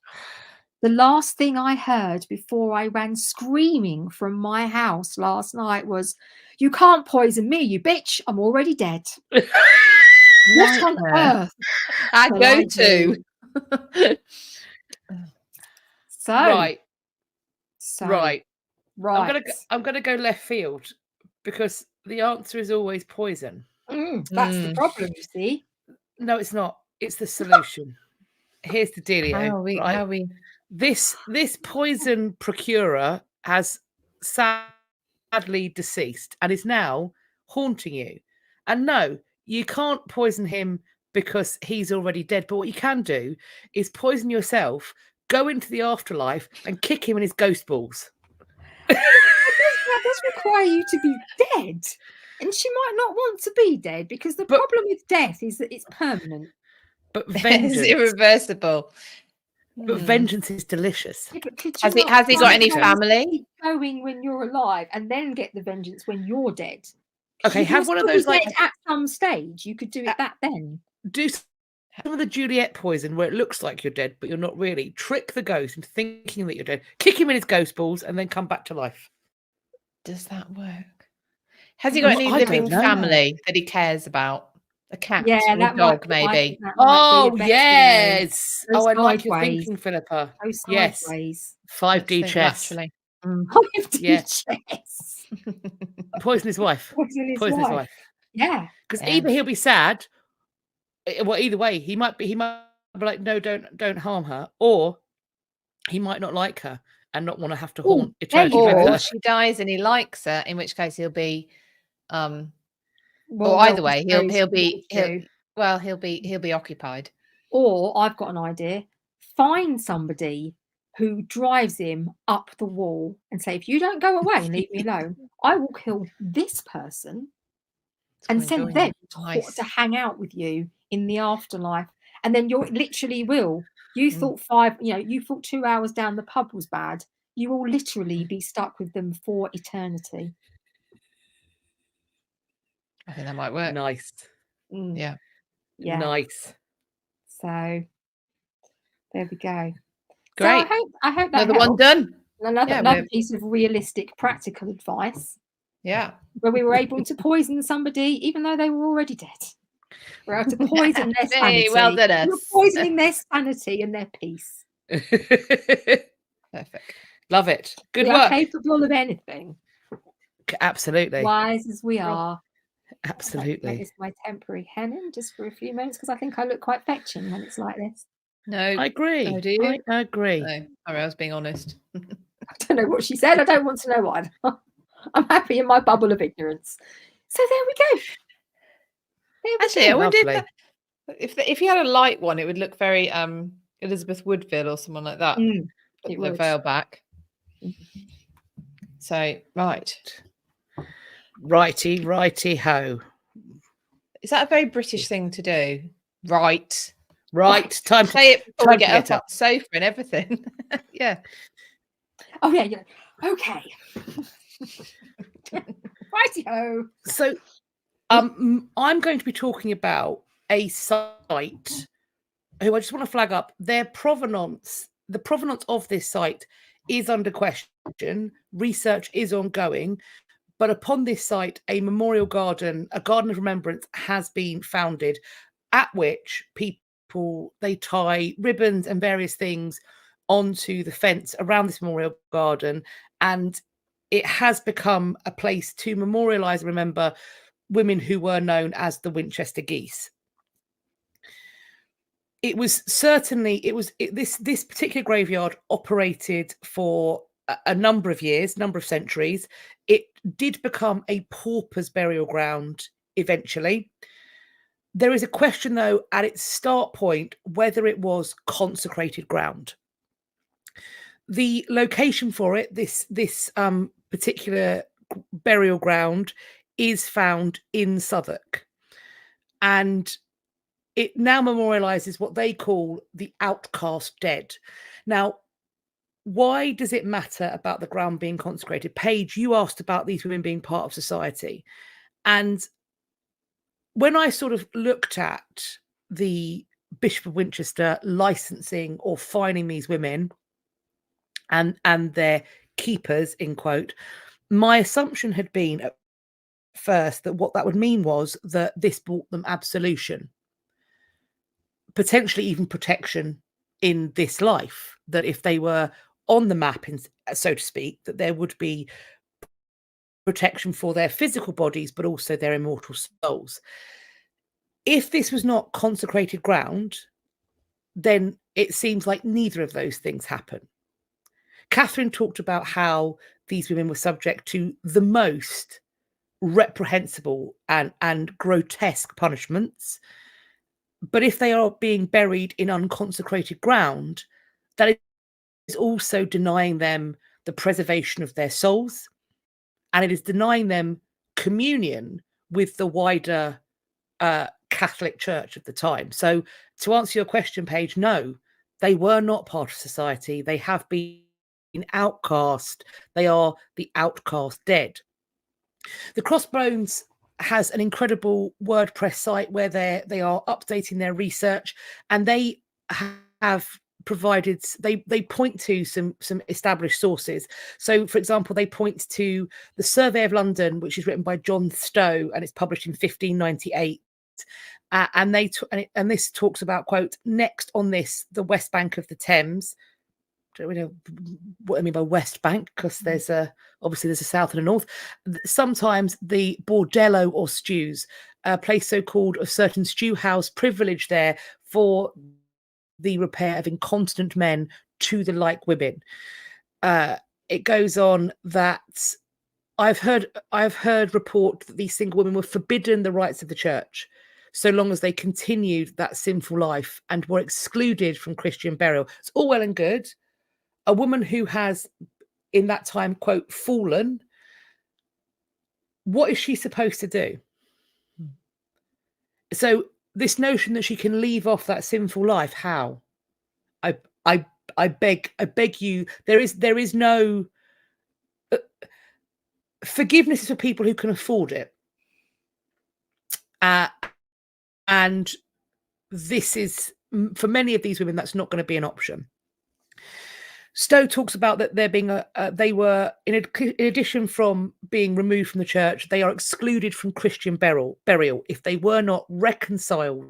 The last thing I heard before I ran screaming from my house last night was, "You can't poison me, you bitch. I'm already dead." What on Nightmare. earth? I shall go I to. do? So, Right. so, Right. right. I'm gonna go left field because the answer is always poison. That's the problem, you see. No, it's not. It's the solution. Here's the dealio. How we This poison procurer has sadly deceased and is now haunting you. And no, you can't poison him because he's already dead. But what you can do is poison yourself, go into the afterlife, and kick him in his ghost balls. That does require you to be dead. And she might not want to be dead because the problem with death is that it's permanent. But it's vengeance, irreversible. but vengeance is delicious. Yeah, but could Has you he not got any find ways to family? keep going when you're alive and then get the vengeance when you're dead? Okay, You have will one of still be those, like- dead at some stage. You could do it that then. Do some of the Juliet poison where it looks like you're dead, but you're not really. Trick the ghost into thinking that you're dead. Kick him in his ghost balls and then come back to life. Does that work? Has he got any I don't living know. family that he cares about? A cat Yeah, or a that dog, might, I maybe? think that might be a better way. yes. Go I like your sideways. thinking, Philippa. Go Yes. sideways. 5D Think chess. naturally. 5D Yeah. chess. Poison his wife. Poison his Poison his wife. wife. Yeah. Because Yeah. either he'll be sad, well, either way, he might be like, no, don't harm her, or he might not like her and not want to have to Ooh, haunt there eternity you with go. her. Or she dies and he likes her, in which case he'll be Well, or either way, those he'll be thoughts do. he'll be occupied. Or I've got an idea. Find somebody who drives him up the wall and say, if you don't go away and leave me alone, I will kill this person and Come send join them you. Nice. to hang out with you in the afterlife. And then you're literally will. You Mm. thought you thought 2 hours down the pub was bad. You will literally be stuck with them for eternity. I think that might work. Nice. Yeah. Yeah. Nice. So there we go. Great. So I hope that Another one helps. done. Another piece of realistic, practical advice Yeah. where we were able to poison somebody even though they were already dead. We're able to poison their sanity. Hey, well done, us. We're poisoning their sanity and their peace. Perfect. Love it. Good We work. are capable of anything. Absolutely. Wise as we are. Absolutely. That is my temporary henna just for a few moments because I think I look quite fetching when it's like this. No, I agree. Oh, do you? I agree. No, sorry, I was being honest. I don't know what she said. I don't want to know either. I'm happy in my bubble of ignorance. So there we go. Actually, I wonder Lovely. if you had a light one, it would look very Elizabeth Woodville or someone like that. It Put the would. veil back. So right. Righty ho. Is that a very British thing to do? Right. Right. Time to Say it before we time to get get up up. on the sofa and everything. Yeah. Oh yeah. Okay. Righty-ho. So I'm going to be talking about a site who I just want to flag up. Their provenance, the provenance of this site is under question. Research is ongoing. But upon this site, a memorial garden, a garden of remembrance has been founded at which people, they tie ribbons and various things onto the fence around this memorial garden. And it has become a place to memorialize and remember women who were known as the Winchester Geese. It was certainly, this particular graveyard operated for a number of years, number of centuries. It did become a pauper's burial ground eventually. There is a question, though, at its start point, whether it was consecrated ground. the location for it, this particular burial ground, is found in Southwark, and it now memorializes what they call the outcast dead. Now, why does it matter about the ground being consecrated? Paige, you asked about these women being part of society, and when I sort of looked at the Bishop of Winchester licensing or fining these women and their keepers, in quote, my assumption had been at first that what that would mean was that this brought them absolution, potentially even protection in this life, that if they were on the map, so to speak, that there would be protection for their physical bodies, but also their immortal souls. If this was not consecrated ground, then it seems like neither of those things happen. Catherine talked about how these women were subject to the most reprehensible and grotesque punishments. But if they are being buried in unconsecrated ground, that is also denying them the preservation of their souls, and it is denying them communion with the wider Catholic Church of the time. So to answer your question, Paige, no, they were not part of society. They have been outcast. They are the outcast dead. The Crossbones has an incredible WordPress site where they are updating their research, and they have provided, they point to some established sources. So, for example, they point to the Survey of London, which is written by John Stowe, and it's published in 1598. And this talks about, quote, next on this, the West Bank of the Thames. Don't we know what I mean by West Bank, because there's obviously there's a south and a north. Sometimes the bordello or stews, a place so called of certain stew house privilege there for the repair of incontinent men to the like women. It goes on that I've heard report that these single women were forbidden the rites of the church so long as they continued that sinful life and were excluded from Christian burial. It's all well and good. A woman who has, in that time, quote, fallen, what is she supposed to do? So this notion that she can leave off that sinful life, how? I beg you, there is no forgiveness is for people who can afford it. And this is, for many of these women, that's not going to be an option. Stowe talks about that there being they were, in addition from being removed from the church, they are excluded from Christian burial if they were not reconciled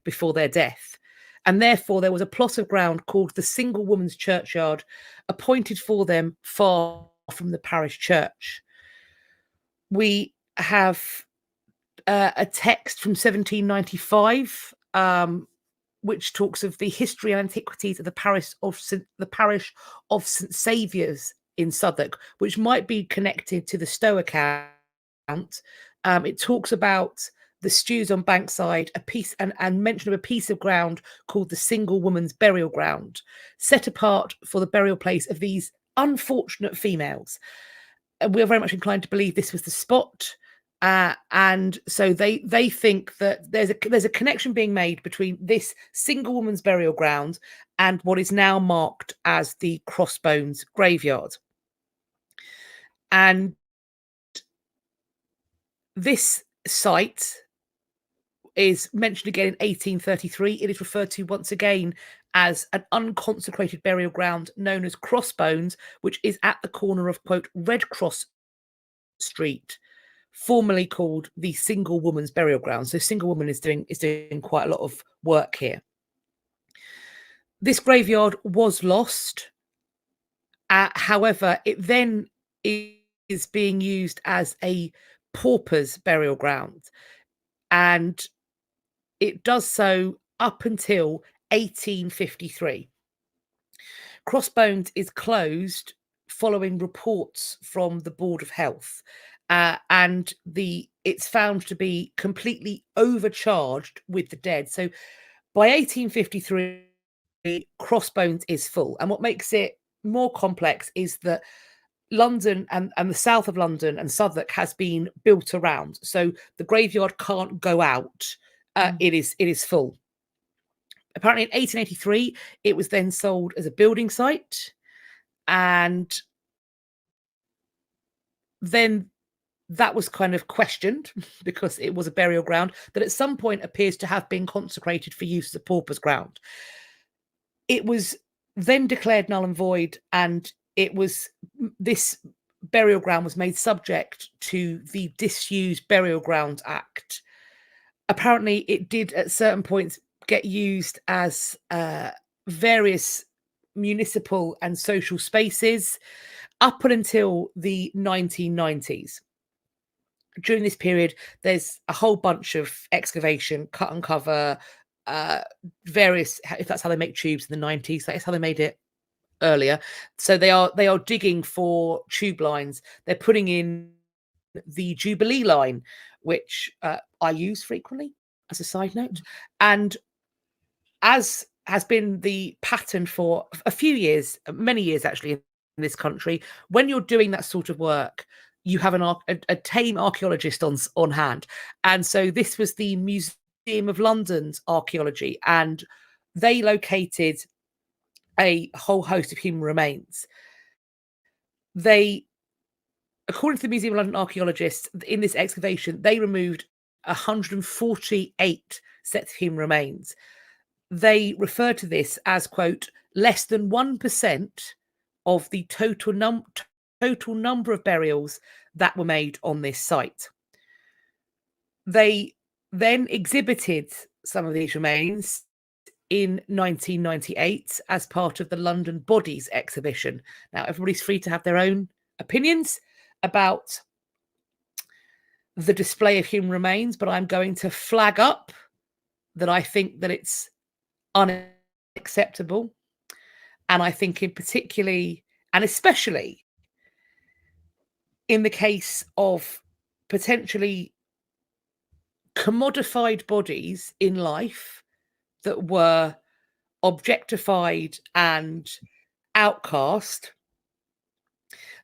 before their death. And therefore, there was a plot of ground called the Single Woman's Churchyard, appointed for them far from the parish church. We have a text from 1795, which talks of the history and antiquities of the parish of St Saviour's in Southwark, which might be connected to the Stowe account. It talks about the stews on Bankside, a piece and mention of a piece of ground called the Single Woman's Burial Ground, set apart for the burial place of these unfortunate females. We're very much inclined to believe this was the spot. And so they think that there's a connection being made between this single woman's burial ground and what is now marked as the Crossbones graveyard. And this site is mentioned again in 1833. It is referred to once again as an unconsecrated burial ground known as Crossbones, which is at the corner of, quote, Red Cross Street, formerly called the Single Woman's Burial Ground. So Single Woman is doing quite a lot of work here. This graveyard was lost. However, it then is being used as a pauper's burial ground. And it does so up until 1853. Crossbones is closed following reports from the Board of Health. And it's found to be completely overcharged with the dead. So by 1853, Crossbones is full. And what makes it more complex is that London and the south of London and Southwark has been built around, so the graveyard can't go out. It is full. Apparently, in 1883, it was then sold as a building site, and then that was kind of questioned because it was a burial ground that at some point appears to have been consecrated for use as a pauper's ground. It was then declared null and void, and this burial ground was made subject to the Disused Burial Ground Act. Apparently, it did at certain points get used as various municipal and social spaces up until the 1990s. During this period, there's a whole bunch of excavation, cut and cover, various, if that's how they make tubes in the 90s, that's how they made it earlier. So they are digging for tube lines. They're putting in the Jubilee line, which I use frequently as a side note. And as has been the pattern for a few years, many years actually in this country, when you're doing that sort of work, you have a tame archaeologist on hand. And so this was the Museum of London's archaeology, and they located a whole host of human remains. They, according to the Museum of London archaeologists, in this excavation, they removed 148 sets of human remains. They refer to this as, quote, less than 1% of the total number of burials that were made on this site. They then exhibited some of these remains in 1998 as part of the London Bodies exhibition. Now, everybody's free to have their own opinions about the display of human remains, but I'm going to flag up that I think that it's unacceptable. And I think in particularly, and especially in the case of potentially commodified bodies in life that were objectified and outcast,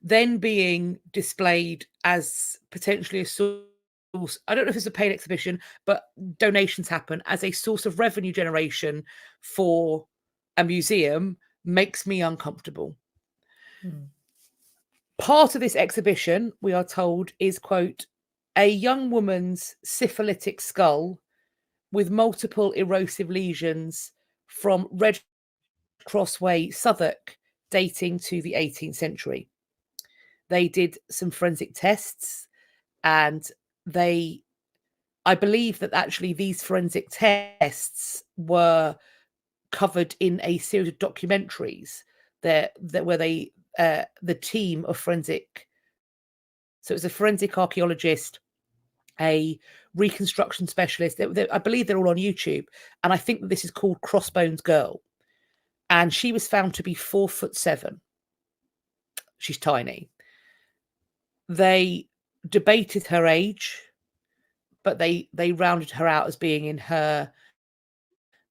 then being displayed as potentially a source, I don't know if it's a paid exhibition, but donations happen as a source of revenue generation for a museum, makes me uncomfortable. Part of this exhibition, we are told, is, quote, a young woman's syphilitic skull with multiple erosive lesions from Red Cross Way, Southwark, dating to the 18th century. They did some forensic tests, and I believe that actually these forensic tests were covered in a series of documentaries where the team of forensic, so it was a forensic archaeologist, a reconstruction specialist, I believe they're all on YouTube, and I think that this is called Crossbones Girl, and she was found to be 4'7". She's tiny. They debated her age, but they rounded her out as being in her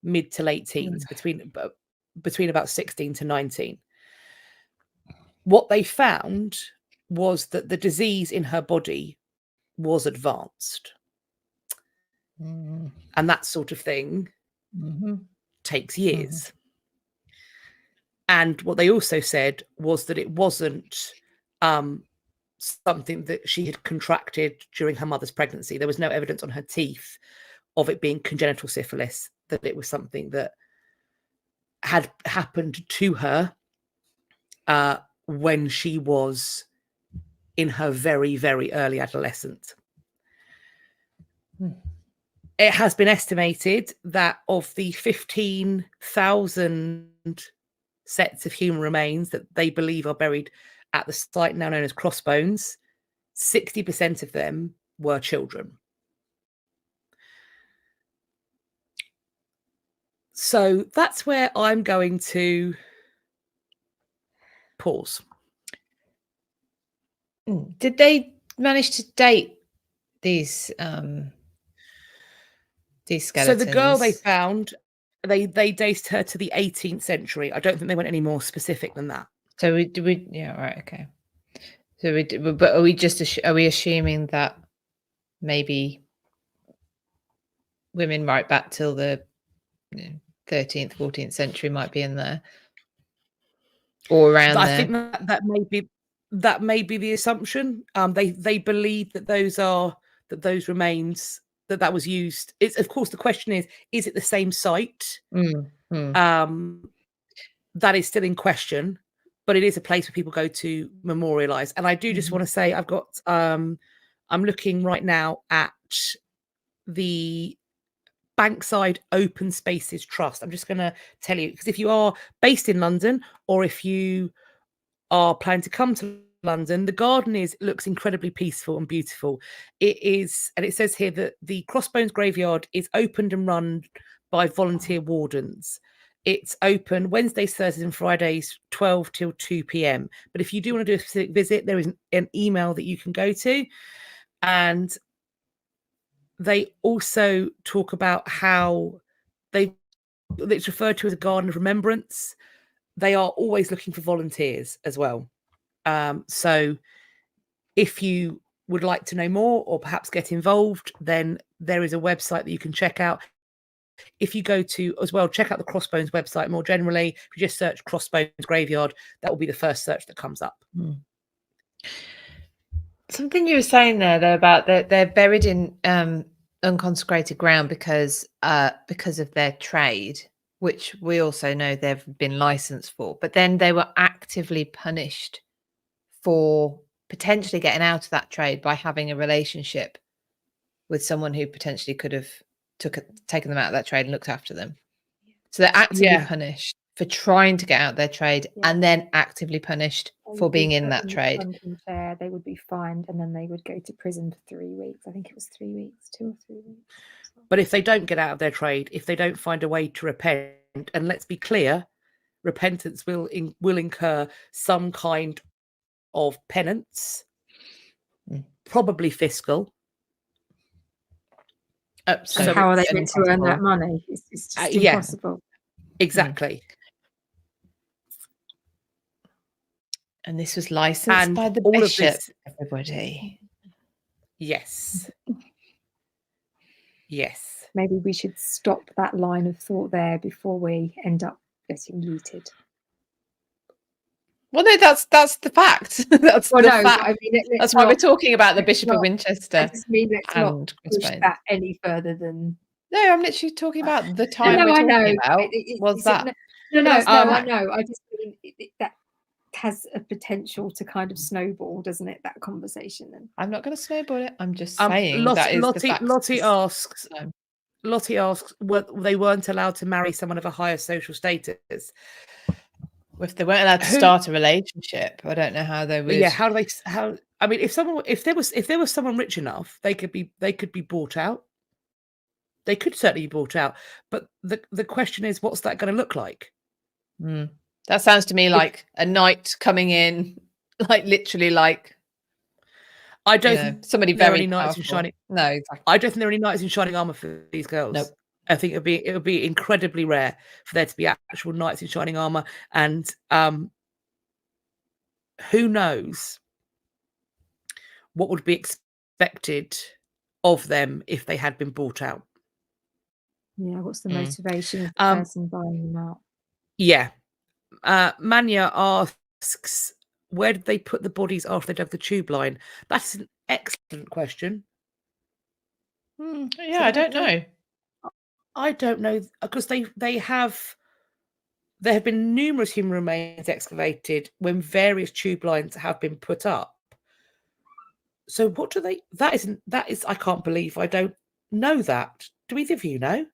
mid to late teens, between about 16 to 19. What they found was that the disease in her body was advanced. And that sort of thing takes years. And what they also said was that it wasn't something that she had contracted during her mother's pregnancy. There was no evidence on her teeth of it being congenital syphilis, that it was something that had happened to her when she was in her very, very early adolescence. It has been estimated that of the 15,000 sets of human remains that they believe are buried at the site now known as Crossbones, 60% of them were children. So that's where I'm going to pause. Did they manage to date these skeletons? So the girl they found, they dated her to the 18th century. I don't think they went any more specific than that. So yeah, right, okay. So but are we assuming that maybe women right back till the 13th, 14th century might be in there, or around I there? think that may be the assumption. They believe that those remains that was used. It's, of course, the question is it the same site? That is still in question, but it is a place where people go to memorialize. And I do just want to say, I've got I'm looking right now at the Bankside Open Spaces Trust. I'm just going to tell you, because if you are based in London, or if you are planning to come to London, the garden looks incredibly peaceful and beautiful. It is, and it says here that the Crossbones Graveyard is opened and run by volunteer wardens. It's open Wednesdays, Thursdays, and Fridays, 12 till 2 p.m. But if you do want to do a specific visit, there is an email that you can go to. And they also talk about how it's referred to as a garden of remembrance. They are always looking for volunteers as well. So if you would like to know more or perhaps get involved, then there is a website that you can check out. If you go to as well, check out the Crossbones website more generally. If you just search Crossbones Graveyard, that will be the first search that comes up. Something you were saying there, though, about they're buried in unconsecrated ground because of their trade, which we also know they've been licensed for. But then they were actively punished for potentially getting out of that trade by having a relationship with someone who potentially could have taken them out of that trade and looked after them. So they're actively punished for trying to get out their trade, and then actively punished for being in that trade. Chair, they would be fined, and then they would go to prison for 3 weeks. I think it was 3 weeks, 2 or 3 weeks. But if they don't get out of their trade, if they don't find a way to repent, and let's be clear, repentance will incur some kind of penance, probably fiscal. So how are they meant to earn that money? It's just impossible. Exactly. And this was licensed by the bishop, everybody. Yes. Yes. Maybe we should stop that line of thought there before we end up getting looted. Well, no, that's the fact. That's the fact. I mean, that's why we're talking about the Bishop of Winchester. I just mean let's not push that any further than. No, I'm literally talking about the time we're talking about. No, I know. I just mean that has a potential to kind of snowball, doesn't it? That conversation. Then I'm not going to snowball it. I'm just saying that is the fact. Lottie asks, they weren't allowed to marry someone of a higher social status. If they weren't allowed to start a relationship, I don't know how they would. Yeah, how do they? How? I mean, if there was someone rich enough, they could be bought out. They could certainly be bought out, but the question is, what's that going to look like? That sounds to me like a knight coming in, like literally, like I don't think somebody very knights in shining. No, exactly. I don't think there are any knights in shining armor for these girls. Nope. I think it would be incredibly rare for there to be actual knights in shining armor, and who knows what would be expected of them if they had been bought out. Yeah, what's the motivation of the person buying them out? Yeah. Manya asks, where did they put the bodies after they dug the tube line? That's an excellent question. Yeah, I don't know. I don't know, because there have been numerous human remains excavated when various tube lines have been put up. So what do they? That is. I can't believe I don't know that. Do either of you know?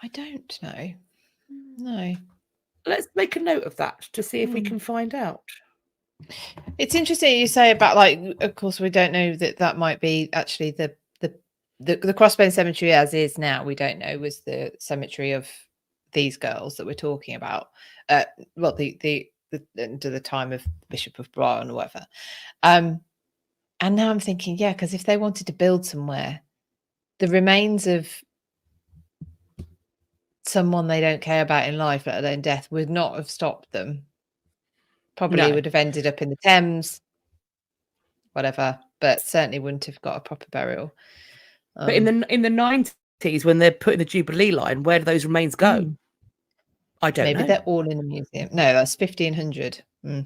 I don't know. No. Let's make a note of that to see if we can find out. It's interesting you say about, like, of course we don't know that might be actually the Crossbones Cemetery as is now. We don't know was the cemetery of these girls that we're talking about. Well, the to the time of Bishop of Brian or whatever. And now I'm thinking, yeah, because if they wanted to build somewhere, the remains of someone they don't care about in life, let alone death, would not have stopped them. Probably No. would have ended up in the Thames, whatever, but certainly wouldn't have got a proper burial. But in the 90s, when they're putting the Jubilee line, where do those remains go? I don't maybe know. they're all in a museum. No, that's 1,500. We'll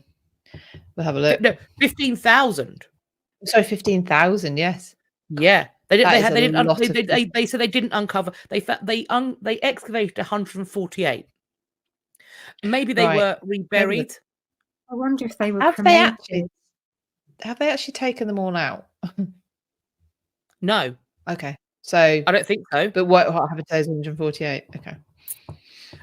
have a look. No, 15,000. Sorry, 15,000. Yes. Yeah, they didn't. That They is had. a They didn't. lot of They said they didn't uncover. They excavated 148. Maybe they Right. were reburied. I wonder if they were Have cremated. they actually taken them all out? No, Okay. So I don't think so. but what happened to those 148? Okay.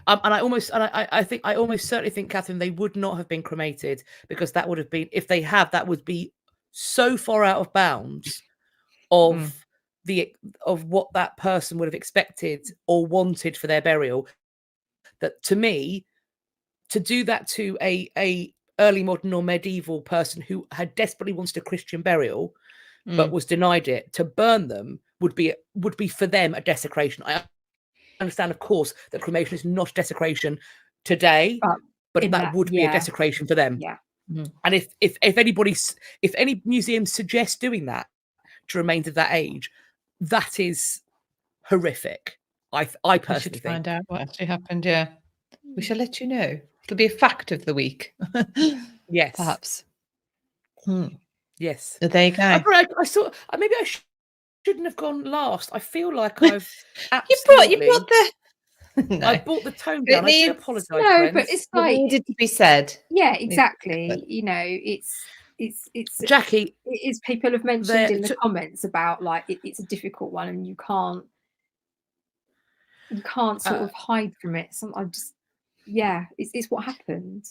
And I almost certainly think, Catherine, they would not have been cremated, because that would have been, if they have, that would be so far out of bounds of of what that person would have expected or wanted for their burial, that to me, to do that to a early modern or medieval person who had desperately wanted a Christian burial but was denied it, to burn them would be for them a desecration. I understand, of course, that cremation is not desecration today, but that would be a desecration for them. Yeah. And if any museum suggests doing that to remains of that age, that is horrific. I personally think. Find out what actually happened. Yeah, we shall let you know. It'll be a fact of the week. Yes, perhaps. Yes. There you go. I saw. Maybe I shouldn't have gone last. I feel like I've you brought the. No. I brought the tone down. I do apologise. No, friends. but it's It like needed to be said. Yeah, exactly. You know, it's Jackie. It is, people have mentioned in the comments about like it's a difficult one, and you can't sort of hide from it. It's what happened.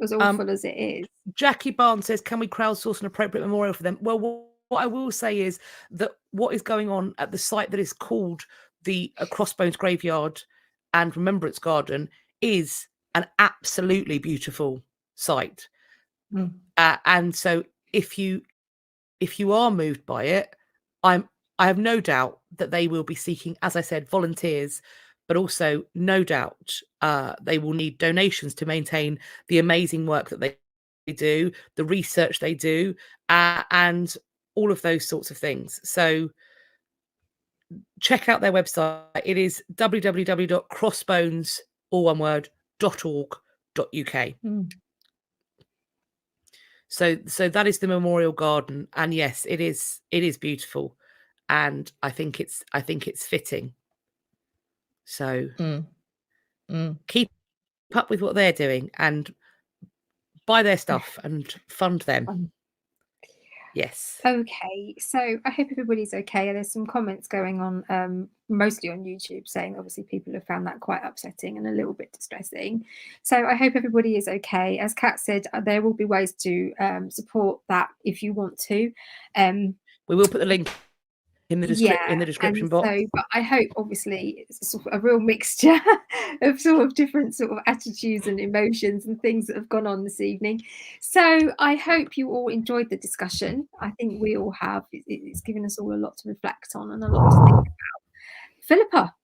As awful as it is. Jackie Barnes says, "Can we crowdsource an appropriate memorial for them?" Well, what I will say is that what is going on at the site that is called the Crossbones Graveyard and Remembrance Garden is an absolutely beautiful site. And so if you are moved by it, I have no doubt that they will be seeking, as I said, volunteers, but also no doubt they will need donations to maintain the amazing work that they do, the research they do, and all of those sorts of things. So check out their website. It is www.crossbones.org.uk. So that is the memorial garden, and yes, it is beautiful, and I think it's fitting. So keep up with what they're doing and buy their stuff and fund them. Yes. Okay, so I hope everybody's okay. There's some comments going on, mostly on YouTube, saying obviously people have found that quite upsetting and a little bit distressing. So I hope everybody is okay. As Kat said, there will be ways to support that if you want to. We will put the link in the description box. So, but I hope, obviously, it's sort of a real mixture of sort of different sort of attitudes and emotions and things that have gone on this evening. So I hope you all enjoyed the discussion. I think we all have. It's given us all a lot to reflect on and a lot to think about. Philippa,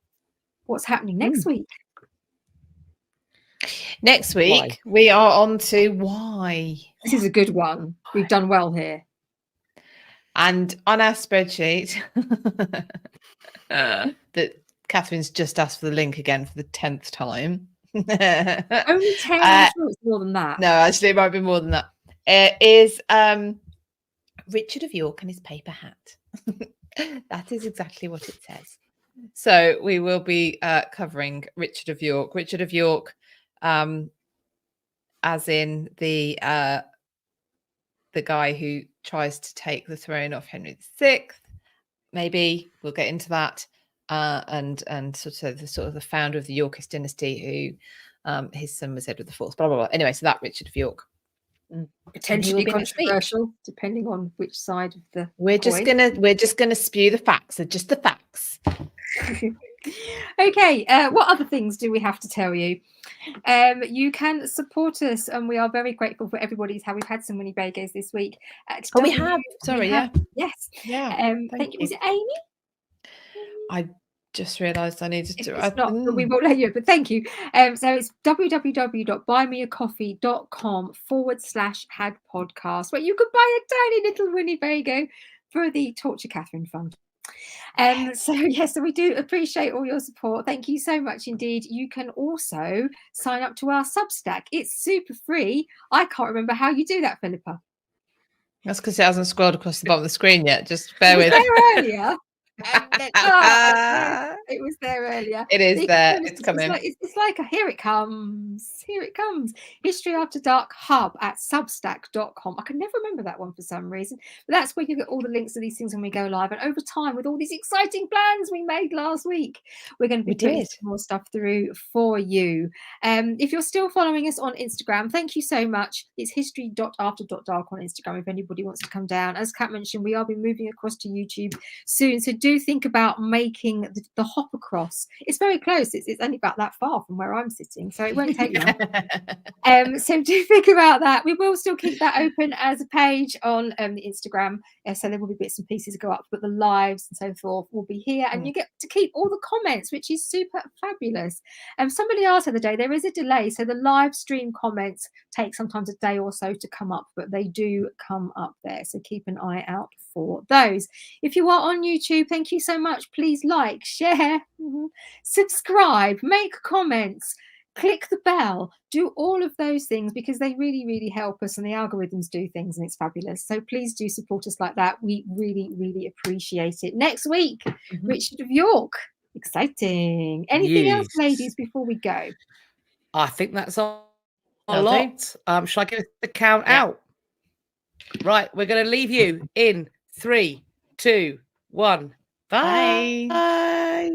what's happening next week? Next week, we are on to why. This is a good one. We've done well here. And on our spreadsheet, that Catherine's just asked for the link again for the 10th time. Only 10? I'm sure it's more than that. No, actually, it might be more than that. Is Richard of York and his paper hat. That is exactly what it says. So we will be covering Richard of York. Richard of York, as in the guy who tries to take the throne off Henry VI. Maybe we'll get into that, and sort of the founder of the Yorkist dynasty, who his son was Edward IV. Blah blah blah. Anyway, so that Richard of York, potentially controversial, depending on which side of the. We're just gonna spew the facts. They're just the facts. Okay, what other things do we have to tell you? You can support us, and we are very grateful for everybody's how we've had so many bagos this week. We have. Sorry, yeah. Yes. Yeah. Thank you. Was it Amy? Just realised I needed If to. it's not, but we will let you. But thank you. So it's www.buymeacoffee.com/had podcast, where you could buy a tiny little Winnebago for the Torture Catherine Fund. So yes, so we do appreciate all your support. Thank you so much indeed. You can also sign up to our Substack. It's super free. I can't remember how you do that, Philippa. That's because it hasn't scrolled across the bottom of the screen yet. Just bear Was with. there earlier? It was there earlier. It is there. It's coming. It's like here it comes. Here it comes. History After Dark Hub at substack.com. I can never remember that one for some reason. But that's where you get all the links to these things when we go live. And over time, with all these exciting plans we made last week, we're going to be putting some more stuff through for you. If you're still following us on Instagram, thank you so much. It's history.after.dark on Instagram if anybody wants to come down. As Kat mentioned, we are be moving across to YouTube soon, so do think about making the hop across. It's very close. It's only about that far from where I'm sitting, so it won't take long. So do think about that. We will still keep that open as a page on the Instagram, so there will be bits and pieces go up, but the lives and so forth will be here, and you get to keep all the comments, which is super fabulous. Somebody asked the other day, there is a delay, so the live stream comments take sometimes a day or so to come up, but they do come up there, so keep an eye out for those. If you are on YouTube, thank you so much. Please like, share, subscribe, make comments, click the bell, do all of those things, because they really, really help us, and the algorithms do things, and it's fabulous. So please do support us like that. We really, really appreciate it. Next week, Richard of York. Exciting. Anything else, ladies, before we go? I think that's a lot. Shall I give the count out? Right, we're going to leave you in 3, 2, 1. Bye. Bye.